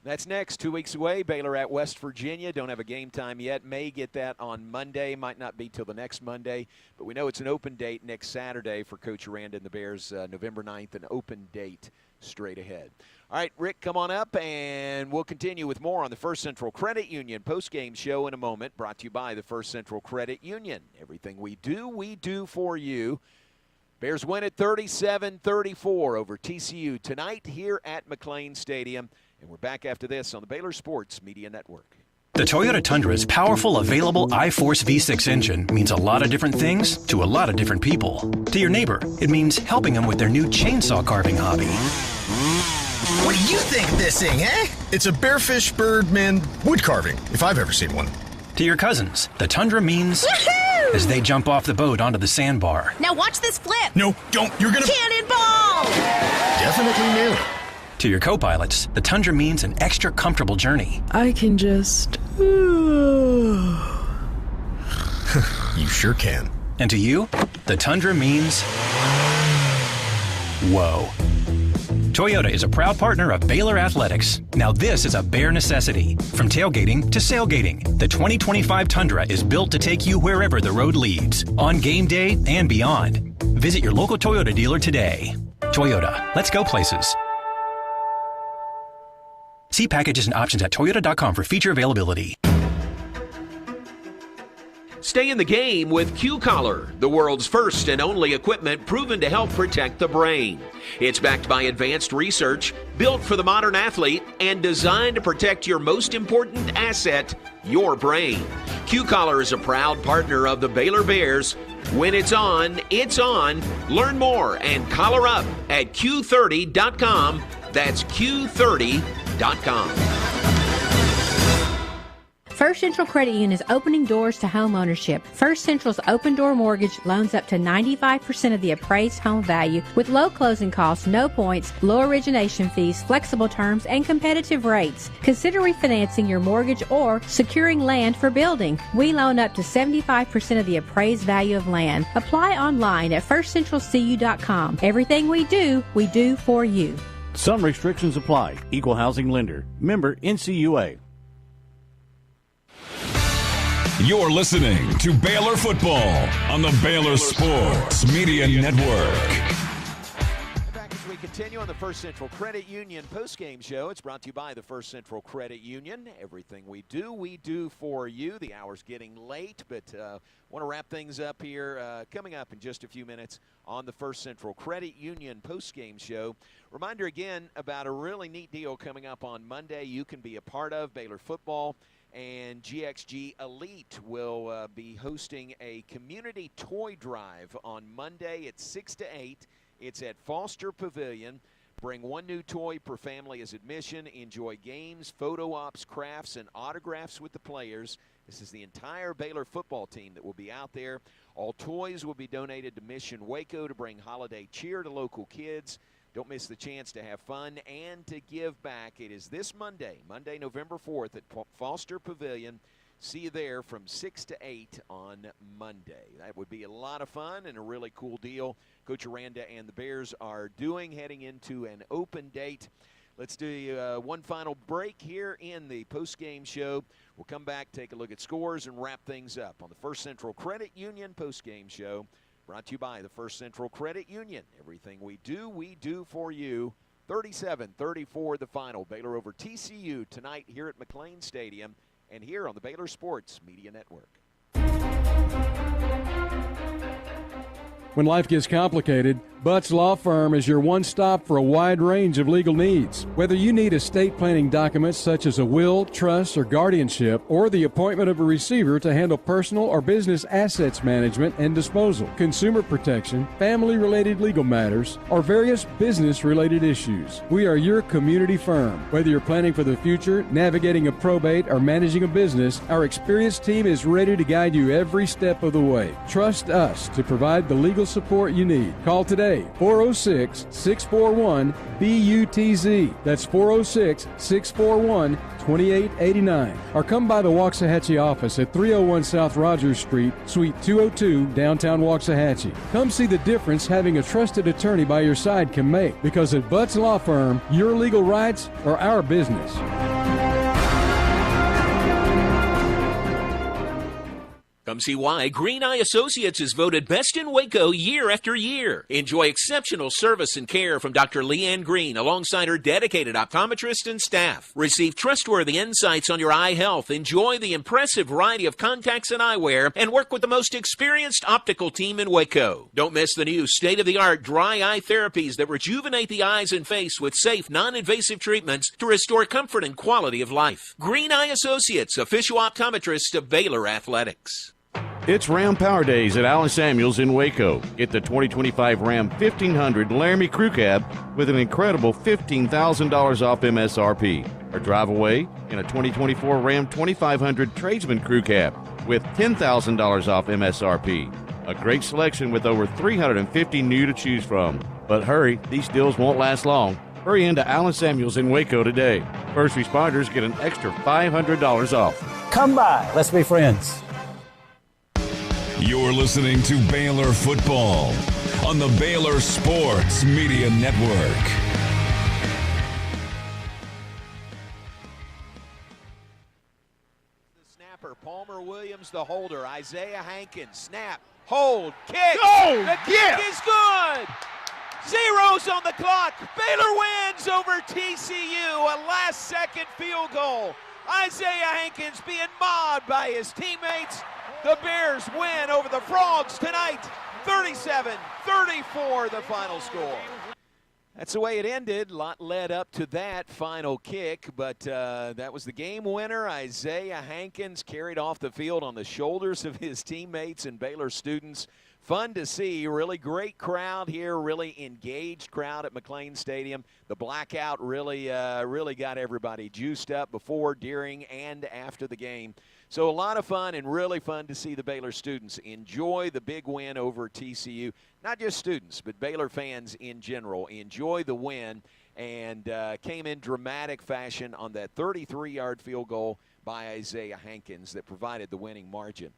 That's next, 2 weeks away. Baylor at West Virginia. Don't have a game time yet. May get that on Monday. Might not be till the next Monday. But we know it's an open date next Saturday for Coach Aranda and the Bears, November 9th, an open date straight ahead. All right, Rick, come on up, and we'll continue with more on the First Central Credit Union postgame show in a moment, brought to you by the First Central Credit Union. Everything we do for you. Bears win at 37-34 over TCU tonight here at McLean Stadium. And we're back after this on the Baylor Sports Media Network. The Toyota Tundra's powerful, available iForce V6 engine means a lot of different things to a lot of different people. To your neighbor, it means helping them with their new chainsaw carving hobby. What do you think of this thing, eh? It's a bearfish birdman wood carving, if I've ever seen one. To your cousins, the Tundra means as they jump off the boat onto the sandbar. Now watch this flip. No, don't. You're gonna... Cannonball! Definitely nail it. To your co-pilots, the Tundra means an extra comfortable journey. I can just... You sure can. And to you, the Tundra means... whoa. Toyota is a proud partner of Baylor Athletics. Now this is a bare necessity. From tailgating to sailgating, the 2025 Tundra is built to take you wherever the road leads, on game day and beyond. Visit your local Toyota dealer today. Toyota, let's go places. See packages and options at toyota.com for feature availability. Stay in the game with Q-Collar, the world's first and only equipment proven to help protect the brain. It's backed by advanced research, built for the modern athlete, and designed to protect your most important asset, your brain. Q-Collar is a proud partner of the Baylor Bears. When it's on, it's on. Learn more and collar up at Q30.com. That's Q30.com. First Central Credit Union is opening doors to home ownership. First Central's open door mortgage loans up to 95% of the appraised home value with low closing costs, no points, low origination fees, flexible terms, and competitive rates. Consider refinancing your mortgage or securing land for building. We loan up to 75% of the appraised value of land. Apply online at firstcentralcu.com. Everything we do for you. Some restrictions apply. Equal housing lender. Member NCUA. You're listening to Baylor Football on the Baylor Sports Media Network. Back as we continue on the First Central Credit Union postgame show. It's brought to you by the First Central Credit Union. Everything we do for you. The hour's getting late, but want to wrap things up here. Coming up in just a few minutes on the First Central Credit Union postgame show. Reminder again about a really neat deal coming up on Monday you can be a part of. Baylor football and GXG Elite will be hosting a community toy drive on Monday at 6 to 8. It's at Foster Pavilion. Bring one new toy per family as admission. Enjoy games, photo ops, crafts, and autographs with the players. This is the entire Baylor football team that will be out there. All toys will be donated to Mission Waco to bring holiday cheer to local kids. Don't miss the chance to have fun and to give back. It is this Monday, November 4th at Foster Pavilion. See you there from 6 to 8 on Monday. That would be a lot of fun and a really cool deal Coach Aranda and the Bears are doing, heading into an open date. Let's do one final break here in the postgame show. We'll come back, take a look at scores, and wrap things up on the First Central Credit Union postgame show. Brought to you by the First Central Credit Union. Everything we do for you. 37-34 the final. Baylor over TCU tonight here at McLean Stadium and here on the Baylor Sports Media Network. When life gets complicated, Butts Law Firm is your one stop for a wide range of legal needs. Whether you need estate planning documents such as a will, trust, or guardianship, or the appointment of a receiver to handle personal or business assets management and disposal, consumer protection, family-related legal matters, or various business-related issues, we are your community firm. Whether you're planning for the future, navigating a probate, or managing a business, our experienced team is ready to guide you every step of the way. Trust us to provide the legal support you need. Call today, 406-641-BUTZ. That's 406-641-2889. Or come by the Waxahachie office at 301 South Rogers Street, Suite 202, downtown Waxahachie. Come see the difference having a trusted attorney by your side can make, because at Butts Law Firm, your legal rights are our business. Come see why Green Eye Associates is voted best in Waco year after year. Enjoy exceptional service and care from Dr. Leanne Green alongside her dedicated optometrist and staff. Receive trustworthy insights on your eye health. Enjoy the impressive variety of contacts and eyewear, and work with the most experienced optical team in Waco. Don't miss the new state-of-the-art dry eye therapies that rejuvenate the eyes and face with safe, non-invasive treatments to restore comfort and quality of life. Green Eye Associates, official optometrist of Baylor Athletics. It's Ram Power Days at Allen Samuels in Waco. Get the 2025 Ram 1500 Laramie Crew Cab with an incredible $15,000 off MSRP. Or drive away in a 2024 Ram 2500 Tradesman Crew Cab with $10,000 off MSRP. A great selection with over 350 new to choose from. But hurry, these deals won't last long. Hurry into Allen Samuels in Waco today. First responders get an extra $500 off. Come by. Let's be friends. You're listening to Baylor Football on the Baylor Sports Media Network. The snapper, Palmer Williams, the holder, Isaiah Hankins, snap, hold, kick. Go! The kick is good. Zeros on the clock. Baylor wins over TCU. A last-second field goal. Isaiah Hankins being mobbed by his teammates. The Bears win over the Frogs tonight, 37-34 the final score. That's the way it ended. A lot led up to that final kick, but that was the game winner. Isaiah Hankins carried off the field on the shoulders of his teammates and Baylor students. Fun to see. Really great crowd here, really engaged crowd at McLean Stadium. The blackout really got everybody juiced up before, during, and after the game. So a lot of fun, and really fun to see the Baylor students enjoy the big win over TCU. Not just students, but Baylor fans in general enjoy the win, and came in dramatic fashion on that 33-yard field goal by Isaiah Hankins that provided the winning margin.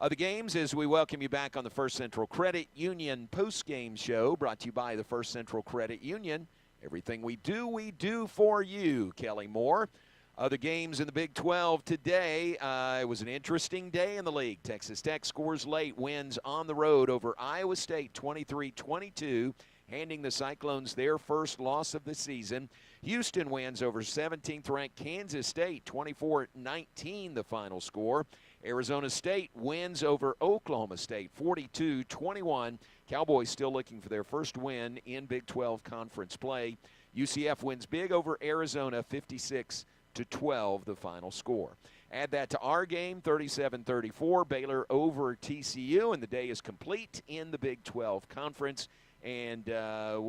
The games, as we welcome you back on the First Central Credit Union post-game show, brought to you by the First Central Credit Union. Everything we do for you. Kelly Moore. Other games in the Big 12 today. It was an interesting day in the league. Texas Tech scores late, wins on the road over Iowa State 23-22, handing the Cyclones their first loss of the season. Houston wins over 17th-ranked Kansas State 24-19, the final score. Arizona State wins over Oklahoma State 42-21. Cowboys still looking for their first win in Big 12 conference play. UCF wins big over Arizona 56-12, the final score. Add that to our game, 37-34, Baylor over TCU, and the day is complete in the Big 12 conference. And